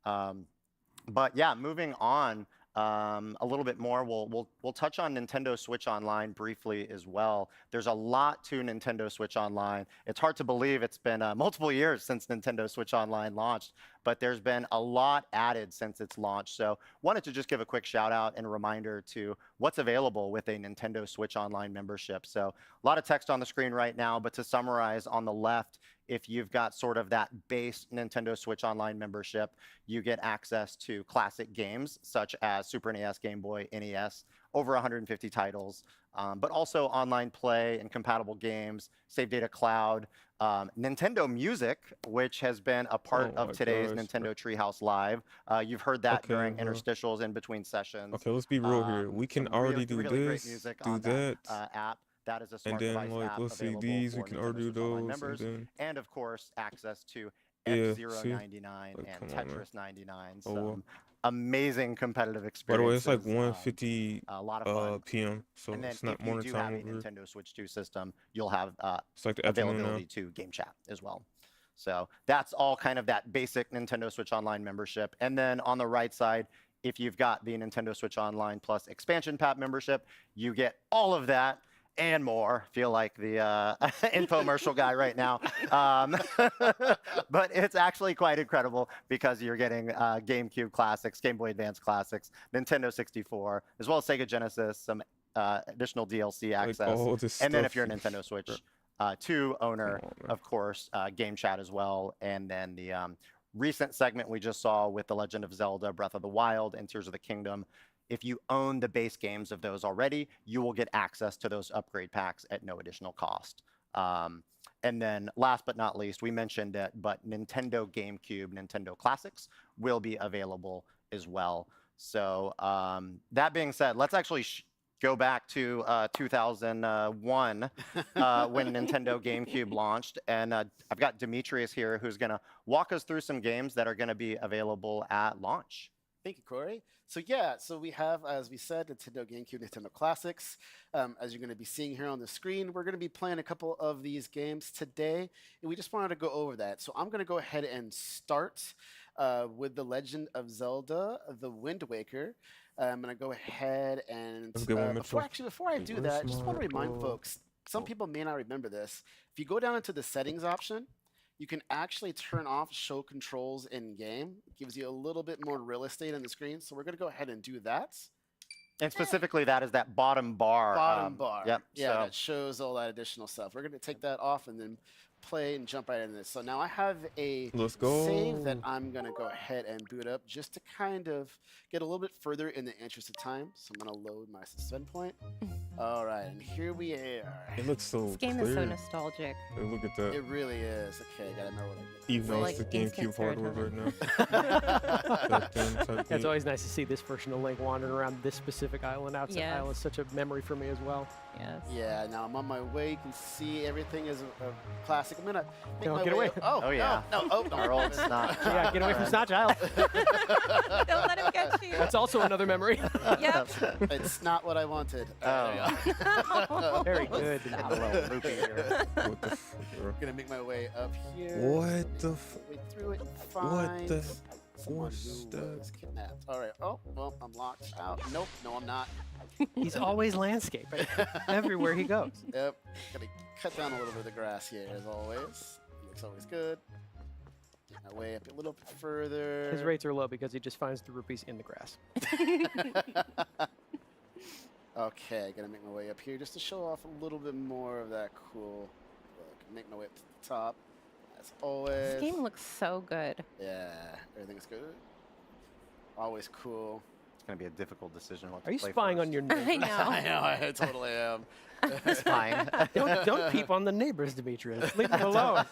But yeah, moving on a little bit more, we'll touch on Nintendo Switch Online briefly as well. There's a lot to Nintendo Switch Online. It's hard to believe it's been multiple years since Nintendo Switch Online launched, but there's been a lot added since its launch. So wanted to just give a quick shout out and reminder to what's available with a Nintendo Switch Online membership. So a lot of text on the screen right now, but to summarize, on the left if you've got sort of that base Nintendo Switch Online membership, you get access to classic games such as Super NES, Game Boy, NES, over 150 titles, but also online play and compatible games, save data cloud, Nintendo Music, which has been a part of today's Nintendo Treehouse Live. You've heard that during interstitials in between sessions. Okay, let's be real here. We can already do really great this, music do on that, app. That is a and smart then device like app let's see available these. We for can Nintendo already do Switch Online those, members, and and of course access to Yeah, F-Zero see? 99 Like, and come on, man. Tetris 99. Oh, Some well. amazing competitive By the experiences. way, it's like 1:50 a lot of fun. p.m. So And then it's not if you morning do time have a over here. Nintendo Switch 2 system, you'll have It's like the afternoon now. availability to game chat as well. So that's all kind of that basic Nintendo Switch Online membership. And then on the right side, if you've got the Nintendo Switch Online Plus expansion pack membership, you get all of that and more. Feel like the infomercial guy right now. But it's actually quite incredible because you're getting GameCube classics, Game Boy Advance classics, Nintendo 64, as well as Sega Genesis, some additional DLC access. all this And then if stuff you're a you- Nintendo Switch 2 owner, of course, game chat as well. And then the recent segment we just saw with The Legend of Zelda, Breath of the Wild, and Tears of the Kingdom. If you own the base games of those already, you will get access to those upgrade packs at no additional cost. And then last but not least, we mentioned it, but Nintendo GameCube, Nintendo Classics will be available as well. So that being said, let's actually go back to 2001 when Nintendo GameCube launched. And I've got Demetrius here who's going to walk us through some games that are going to be available at launch. Thank you, Corey. So yeah, so we have, as we said, Nintendo GameCube, Nintendo Classics. As you're going to be seeing here on the screen, we're going to be playing a couple of these games today, and we just wanted to go over that. So I'm going to go ahead and start with The Legend of Zelda, The Wind Waker. I'm going to go ahead and before I do that, I just want to remind folks, some people may not remember this. If you go down into the settings option, you can actually turn off show controls in game. It gives you a little bit more real estate on the screen. So we're going to go ahead and do that. And specifically, that is that bottom bar. Bottom bar. Yep. Yeah, so. that shows all that additional stuff. We're going to take that off and then play and jump right into this. So now I have a save that I'm going to go ahead and boot up just to kind of get a little bit further in the interest of time. So I'm going to load my suspend point. All right, and here we are. It looks so This game clear. is so nostalgic. Hey, look at that. It really is. Okay, I got to remember what I did. Even though it's like the instant GameCube hardware serotonin. right now. It's always nice to see this version of Link wandering around this specific island. Outside Yes. Island is such a memory for me as well. Yes. Yeah, now I'm on my way. You can see everything is a classic. I'm going to make No, my get way. away. Oh, yeah. No, no. Our old Snotch. Yeah, get away from Snotch Isle. Don't let him get you. That's also another memory. Yep. It's not what I wanted. Oh. Very good. A little loopy here. What the f- bro? Gonna make my way up here. What the f- Way through it. What the Someone what's who that? was kidnapped. All right. Oh, well, I'm locked out. Nope. No, I'm not. He's always landscaping everywhere he goes. Yep. Gotta cut down a little bit of the grass here, as always. Looks always good. Get my way up a little bit further. His rates are low because he just finds the rupees in the grass. Okay, gotta make my way up here just to show off a little bit more of that cool look. Make my way up to the top, as always. This game looks so good. Yeah, everything's good. Always cool. It's going to be a difficult decision what to Are you play spying first. on your neighbors? I know. I know, I totally am. It's fine. Don't peep on the neighbors, Demetrius. Leave them alone.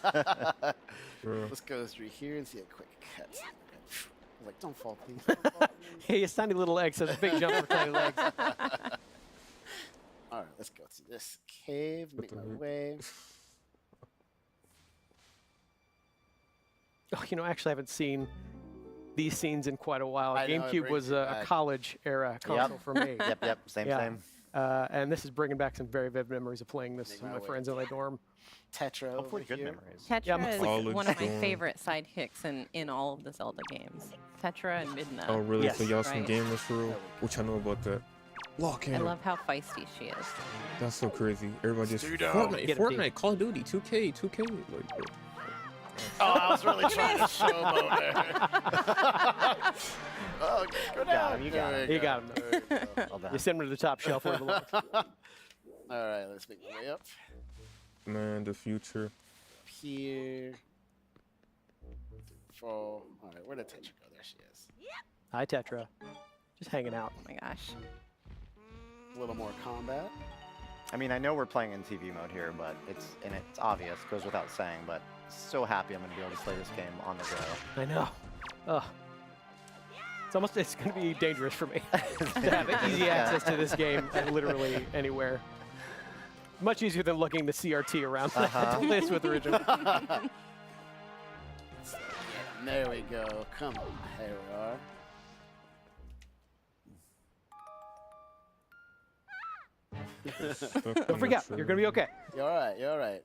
Bro. Let's go through here and see a quick cut. I was like, don't fall, please. Don't fall, please. Hey, his tiny little legs has a big jump for tiny legs. All right, let's go to this cave, make my way. Oh, you know, actually, I haven't seen these scenes in quite a while. I know, it GameCube brings was you a back. college era console for me. Yep, same, Yeah. same. And this is bringing back some very vivid memories of playing this Make with my my way. friends in my dorm. Tetra Hopefully over good here. memories. Tetra Yeah, is College one of my dorm. favorite sidekicks in all of the Zelda games. Tetra and Midna. Oh, really? Yes. So y'all some Right. gamers for real? Which I know about that. Lock I in. love how feisty she is. That's so crazy. Everybody just Studio. Fortnite, Get him, Fortnite, Call of Duty, 2K, 2K. Like, bro. Oh, I was really trying to showboat there. Oh, go down. You got him. You got him. There we go. Well done. You send him to the top shelf where it belongs. All right, let's make my way up Man, the future. here. All right, where did Tetra go? There she is. Hi, Tetra. Just hanging out. Oh my gosh. A little more combat. I mean, I know we're playing in TV mode here, but it's obvious, goes without saying, but so happy I'm going to be able to play this game on the go. I know. Ugh. It's going to be dangerous for me to have easy access to this game literally anywhere. Much easier than lugging the CRT around to play this with original. There we go. Come on. Here we are. Don't freak out. You're going to be okay. You're all right. You're all right.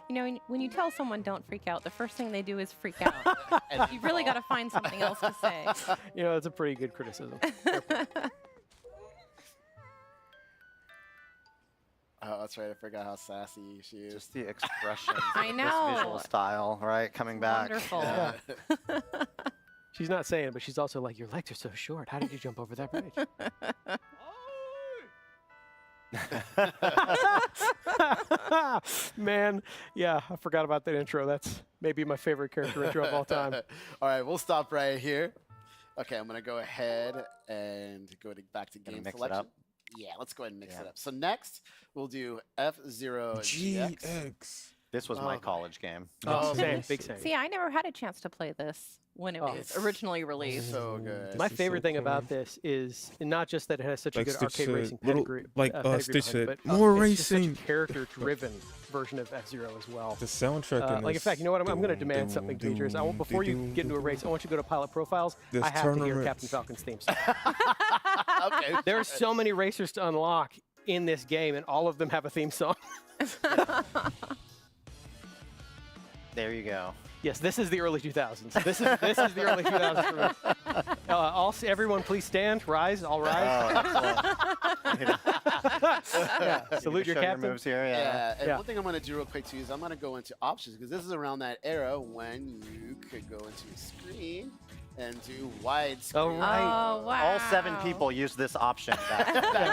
You know, when you tell someone don't freak out, the first thing they do is freak out. You've really got to find something else to say. You know, it's a pretty good criticism. Oh, that's right. I forgot how sassy she is. Just the expression. I know. This visual style, right? Coming back. Wonderful. Yeah. She's not saying it, but she's also like, your legs are so short. How did you jump over that bridge? Man, yeah, I forgot about that intro. That's maybe my favorite character intro of all time. All right, we'll stop right here. Okay, I'm gonna go ahead and back to game mix it selection. up? Yeah, let's go ahead and mix it up. So next, we'll do F-Zero GX. This was my college game. Oh, same, big same. See, I never had a chance to play this when it was originally released. So good. My favorite thing about this is not just that it has such a good arcade racing pedigree, Stitch said, but more it's just racing. such a character-driven version of F-Zero as well. The soundtrack in like, in this- fact, you know what? I'm going to demand something, Demetrius. Before you get into a race, I want you to go to Pilot Profiles. There's I have to hear tournaments. Captain Falcon's theme song. Okay. There are so many racers to unlock in this game, and all of them have a theme song. There you go. Yes, this is the early 2000s. This is the early 2000s for me. Everyone, please stand, rise, all rise. Yeah, salute your captain. Moves here, And one thing I'm going to do real quick too is I'm going to go into options because this is around that era when you could go into a screen and do widescreen. Oh, right. Oh, wow. All 7 people used this option.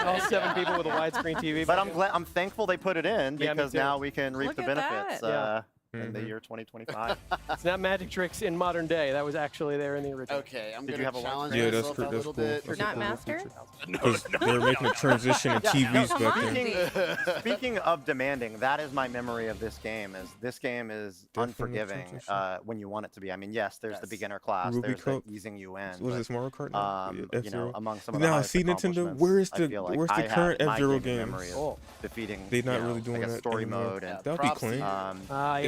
All 7 people with a widescreen TV. But I'm thankful they put it in Yeah, me because too. now we can reap Look the at benefits that. in the year 2025. It's not magic tricks in modern day. That was actually there in the original. Okay, I'm Did going you have to a challenge Yeah, that's myself cool. a That's little cool. bit. That's Not cool. master? Because they're making a transition in TVs back then. Speaking of demanding, that is my memory of this game. This game is Definitely unforgiving transition. when you want it to be. I mean, yes, there's the Yes. beginner class, Ruby there's Cup. the easing you in. Was but, this Mario Kart? now? you F-Zero? know, among some of the Now, highest see, Nintendo, accomplishments, where's I feel like the I current had my F-Zero gaming games? memory of defeating, They're not you know, really doing like a that story anymore. mode. And, That'd be props to clean. you.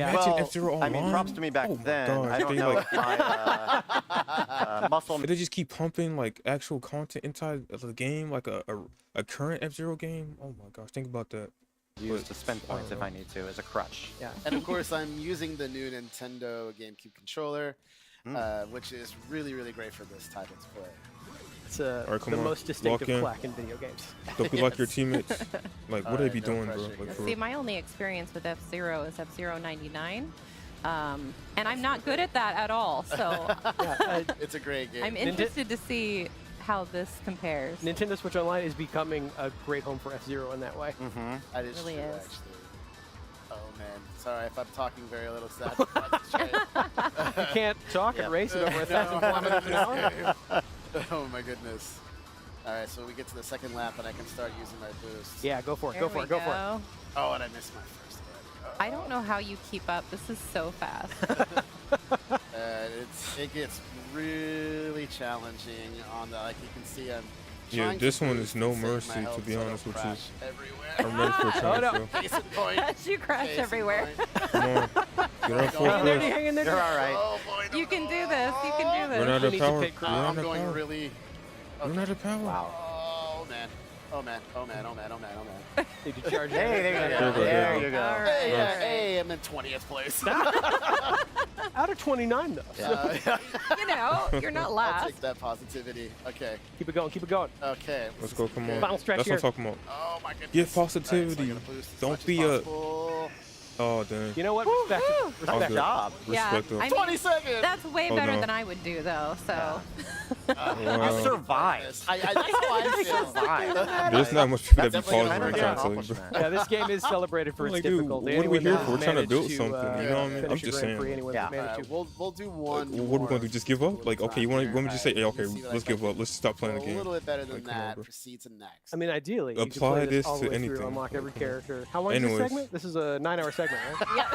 Yeah. Imagine well, F-Zero I mean, props online. to me back Oh my then. gosh, I don't they, know like- if my muscle. They just keep pumping like actual content inside of the game, like a current F-Zero game. Oh my gosh, think about that. Use to spend points if I need to as a crutch. Yeah. And of course, I'm using the new Nintendo GameCube controller, which is really, really great for this type of play. It's Alright, come the on. most distinctive Walk in. plaque in video games. Don't be like your teammates. Like, what do they be no doing, bro? pressure Like, here. for See, my only experience with F-Zero is F-Zero 99. And I'm not good at that at all. So It's a great game. I'm interested to see how this compares. Nintendo Switch Online is becoming a great home for F-Zero in that way. That is really true, is. actually. Oh man, sorry if I'm talking very little. Sad. You can't talk and race it over 1,000 kilometers an hour. Oh my goodness. All right, so we get to the second lap and I can start using my boost. Yeah, go for it. There Go for we it. Go for it. go. Oh, and I missed my first hit. I don't know how you keep up. This is so fast. It gets really challenging on the, like you can see I'm Yeah, trying this to one boost is no and save my mercy, health to be so I don't honest with you. crash everywhere. I'm ready for a challenge, no. bro. Case in point. You crash Case in everywhere. point. Come on. Get our full Hang in there, push. hang in there. You're all right. Oh boy, You can do this. You can do Run this. out We of need to power. take Run I'm out of going power. really. Run out of power. Wow. Oh man. Oh man. Oh man. Oh man. Oh man. Oh man. Need to charge Hey, there you go. There we go. There you go. All Hey, right. hey, I'm in 20th place. Out of 29, though. So You know, you're not I'll last. take that positivity. Okay. keep it going. Keep it going. Okay. Let's go, come on. Final stretch That's here. what I'm talking about. Oh my goodness. Get All right, so I positivity. gotta boost as Don't much as be a. possible. Oh, dang. You know what? Respect it. All Respect good. it. Job. Yeah, Respect I it. mean, 20 seconds. that's way Oh, better no. than I would do, though. So You survived. That's how I feel. Survived. There's not much people that be That's pausing definitely right an now. So, Yeah, this game is celebrated for its Like, dude, difficulty. what are we Anyone here that for? We're trying to managed build something, you know what I mean? I'm finish a just Grand Prix, saying. anyone that managed to. We'll do one. what are we going to do? Just give up? Like, okay, you want me to just say, hey, okay, Let's see what let's I give can up. Let's stop playing the A game. little bit better than Like, come on, that. bro. Proceed to next. I mean, ideally, you could Apply play this all the to way through, anything. unlock every character. How long is this Anyways. segment? This is a 9-hour segment, right? Yeah,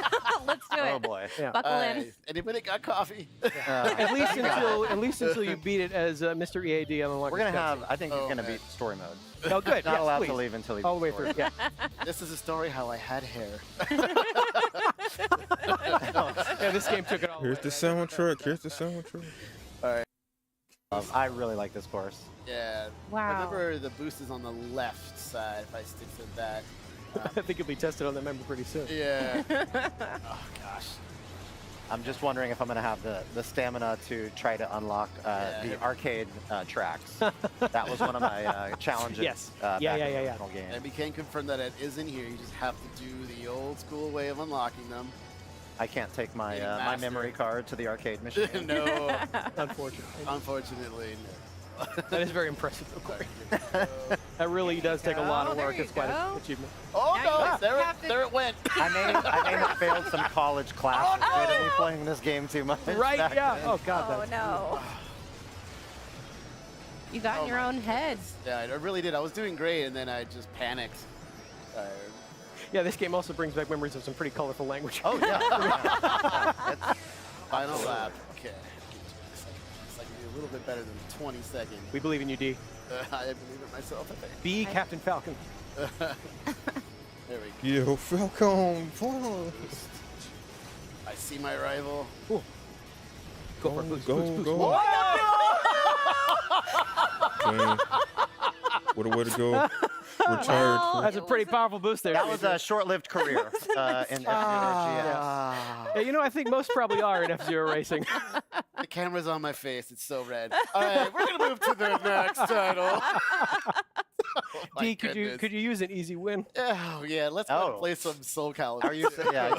let's do it. Oh boy. Yeah. Buckle in. Anybody got coffee? At least until you beat it as Mr. EAD on Unlock. We're gonna have. I think you're gonna Okay. beat story mode. Oh, good. Not yes, allowed please. to leave until you All the way beat through. story. Yeah. This is a story how I had hair. Yeah, this game took it all. Here's the soundtrack. Here's the soundtrack. All right. I really like this course. Yeah. Wow. Remember, the boost is on the left side. If I stick to that. I think it'll be tested on that member pretty soon. Yeah. Oh gosh. I'm just wondering if I'm gonna have the stamina to try to unlock the arcade tracks. That was one of my challenges. Yes. Back in the Yeah. original game. And we can confirm that it is in here. You just have to do the old school way of unlocking them. I can't take my Getting my master. memory card to the arcade machine. No. Unfortunately. Unfortunately, no. That is very impressive, though, Corey. That really does take a lot of work. It's quite an achievement. Oh Now no! you have to- There it went. I may have failed some college classes due to me playing this game too much. Right? back Yeah. then. Oh God. Oh that's- no. You got in your own head. Yeah, I really did. I was doing great, and then I just panicked. Yeah, this game also brings back memories of some pretty colorful language. Oh yeah. Final lap. Okay. It's like a little bit better than 20 seconds. We believe in you, D. I believe it myself, I think. Be Captain Falcon. There we go. Yo, Falcon, Falcon. I see my rival. Ooh. Go for it. Boost, Go, boost, boost. go. Dang. What a way to go. Retired. Well, That's a pretty powerful boost there. That was a short-lived career in F-Zero GX. Yeah, you know, I think most probably are in F-Zero racing. The camera's on my face. It's so red. All right, we're going to move to the next title. Oh, my D, goodness. could you use an easy win? Oh, yeah. Let's go and play some Soul Calibur. Are you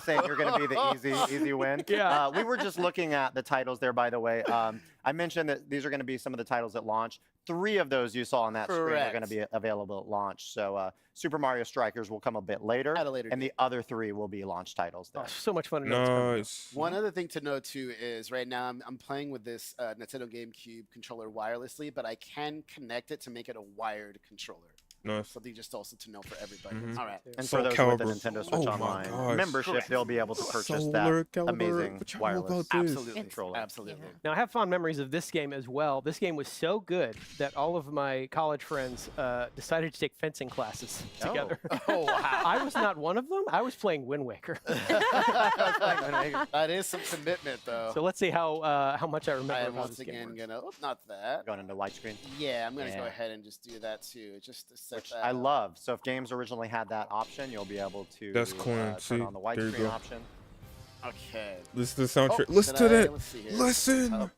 saying you're going to be the easy win? Yeah. We were just looking at the titles there, by the way. I mentioned that these are going to be some of the titles at launch. 3 of those you saw on that screen are Correct. going to be available at launch. So Super Mario Strikers will come a bit later, At a later and the other 3 will be launch titles there. Oh, so much fun. to know what's coming up. Nice. One other thing to note too is right now I'm playing with this Nintendo GameCube controller wirelessly, but I can connect it to make it a wired controller. Nice. Something just also to know for everybody. Mhm. All right. And Soul for those with the Calibur. Nintendo Switch Oh my Online gosh. membership, Correct. they'll be able to purchase Solar that Calibur. amazing What y'all know wireless about this? Absolutely. controller. Absolutely. Now, I have fond memories of this game as well. This game was so good that all of my college friends decided to take fencing classes together. Oh, wow. I was not one of them. I was playing Wind Waker. That is some commitment, though. So let's see how much I remember I of am how once this game again works. gonna. Oh, not that. Going into widescreen. Yeah, I'm gonna go Yeah. ahead and just do that too, just to set Which that I up. love. So if games originally had that option, you'll be able to That's clean. turn See? on the There you widescreen go. option. Okay. Listen to the soundtrack. Oh, Listen did to I- that. let's see here. Listen. Oh,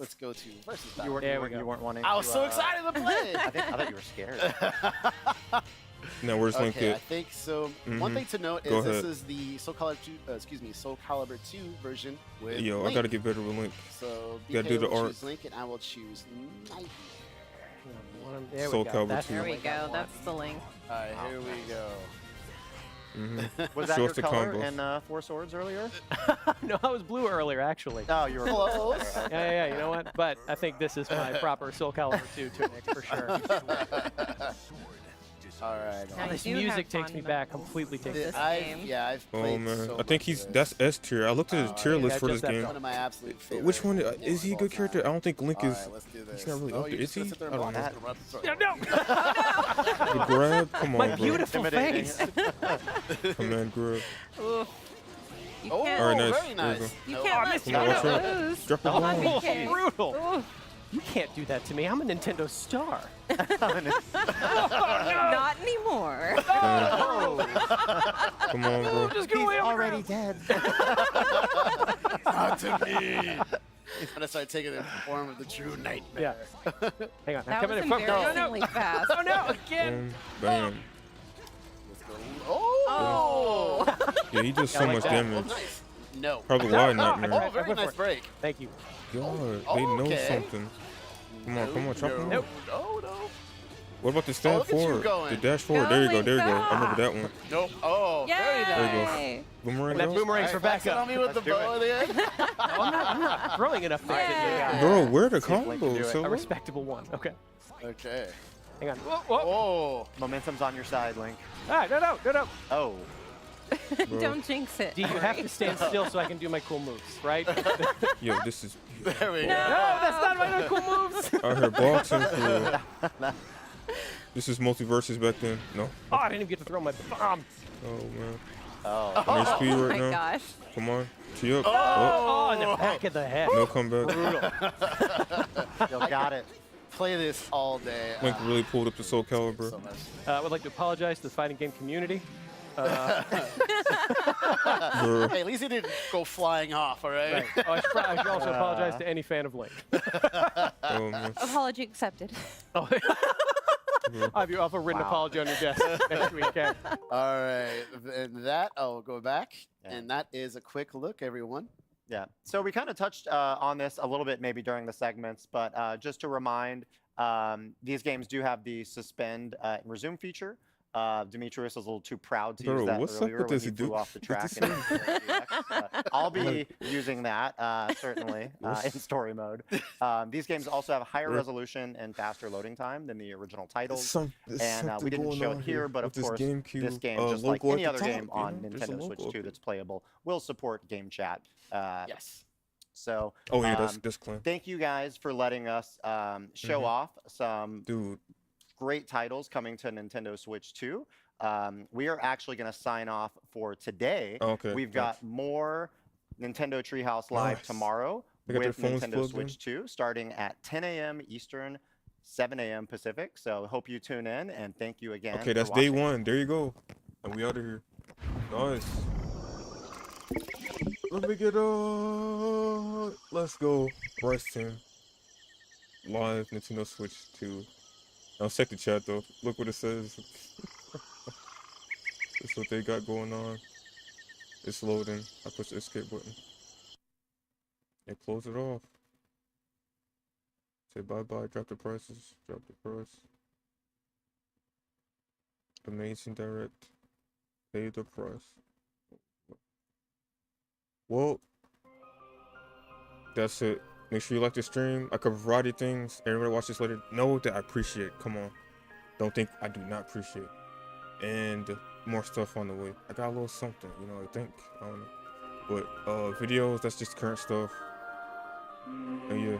let's go to versus You battle. weren't, There you we weren't, go. you weren't wanting I was to, so excited to play. I thought you were scared. Now where's Link Okay, I at? think so. One Mhm. thing to note Go is this ahead. is the Soul Calibur 2, Soul Calibur 2 version with Yo, I Link. gotta get better with Link. So Gotta BK do the will art. choose Link, and I will choose Nightmare. There Soul we go. Calibur That's 2. There we the way I go. want. That's the link. All right, here we go. Was that Show your us the color combos. in Four Swords earlier? No, I was blue earlier, actually. No, you were Close. Yeah, you know what? But I think this is my proper Soul Calibur 2 tunic for sure. All right. Now, This you do music have takes fun me back, completely takes me this back. game. I've Oh played man, so I think much he's of this. that's S tier. I looked at his tier yeah, list for just this that game. One of my absolute favorites. Which one is he a good character? I don't think Link All is. right, let's do this. He's not really Oh, up you're there. Is just gonna he? sit there I and don't watch know. this? No. The grab, come My on, bro. beautiful Intimidating. face. Command grab. Oof. You Oh, can't, All right, nice. very There you nice. you No, can't oh, let Come on, watch out. Shanna lose. Drop the Come on, ball. BK. Brutal. Oof. You can't do that to me. I'm a Nintendo star. Not anymore. Come on, bro. Just get away Already dead. Not to me. I'm gonna start taking the form of the true nightmare. Yeah. Hang on. I'm That coming was in. Quick. No, no. embarrassingly fast. Oh, no. Again. Bam. Let's go. Oh! Yeah, he does so like much that. damage. Nice. No. Probably why No, I Nightmare. Oh, very went nice for break. Thank you. God, they know Okay. something. Come on, come on, chop him Nope. up. No, no. What about the stab look at you forward? going. The dash forward. There you go. Going There you go. I back. remember that one. Nope. Oh, very There you nice. go. Yay. Boomerang. And that goes? boomerang's for Flex it backup. on me with the Let's do bow it. at the end. No, I'm not throwing enough things at you. Bro, where the See if Link can do combo? it. So A respectable one. Okay. Okay. Hang on. Whoa, whoa. Oh. Momentum's on your side, Link. Ah, no. Oh. Don't jinx it. D, you have to stand still so I can do my cool moves, right? Yo, this is. There we go. No, that's not my cool moves. I heard boxing for real. This is multiverses back then. No. Oh, I didn't even get to throw my bomb. Oh man. Oh. I'm HP Oh right my now. gosh. Come on. Tee up. Oh, in the back of the head. No comeback. You got it. Play this all day. Link really pulled up the Soul Calibur. So much. I would like to apologize to the fighting game community. Bro. Hey, at least he didn't go flying off, all right? Right. Oh, I should also apologize to any fan of Link. Oh man. Apology accepted. Oh. I have a written apology on your desk next week. Okay. All right. And that, I'll go back. Yeah. And that is a quick look, everyone. Yeah. So we kind of touched on this a little bit maybe during the segments, but just to remind, these games do have the suspend and resume feature. Demetrius was a little too proud to use Bro, that what's up earlier with when this he flew dude? off the With track. this And I'll be using that certainly in story mode. These games also have higher Right. resolution and faster loading time than the original titles. There's And something we didn't going show it on here, but with of course, GameCube, this game, just like logo any at other the game top, on There's a Nintendo Switch logo up 2 there. that's playable, will support game chat. Yes. So, Oh yeah, that's clean. thank you guys for letting us show off some Dude. great titles coming to Nintendo Switch 2. We are actually going to sign off for today. Okay. We've got more Nintendo Treehouse Live Nice. tomorrow They got their with phones Nintendo plugged Switch 2 starting at 10 a.m. Eastern, 7 a.m. Pacific. So hope you tune in and thank you again. Okay, for that's day watching. one. There you go. And we out of here. Nice. Let me get let's go. Bryce Team. Live Nintendo Switch 2. Now check the chat though. Look what it says. That's what they got going on. It's loading. I push the escape button. And close it off. Say bye bye. Drop the prices. Drop the price. Amazing Direct. Pay the price. Well, that's it. Make sure you like the stream. I cover a variety of things. Everybody watch this later. Know that I appreciate. Come on. Don't think I do not appreciate. And more stuff on the way. I got a little something, you know, I think. I don't know. But videos, that's just current stuff. And yeah.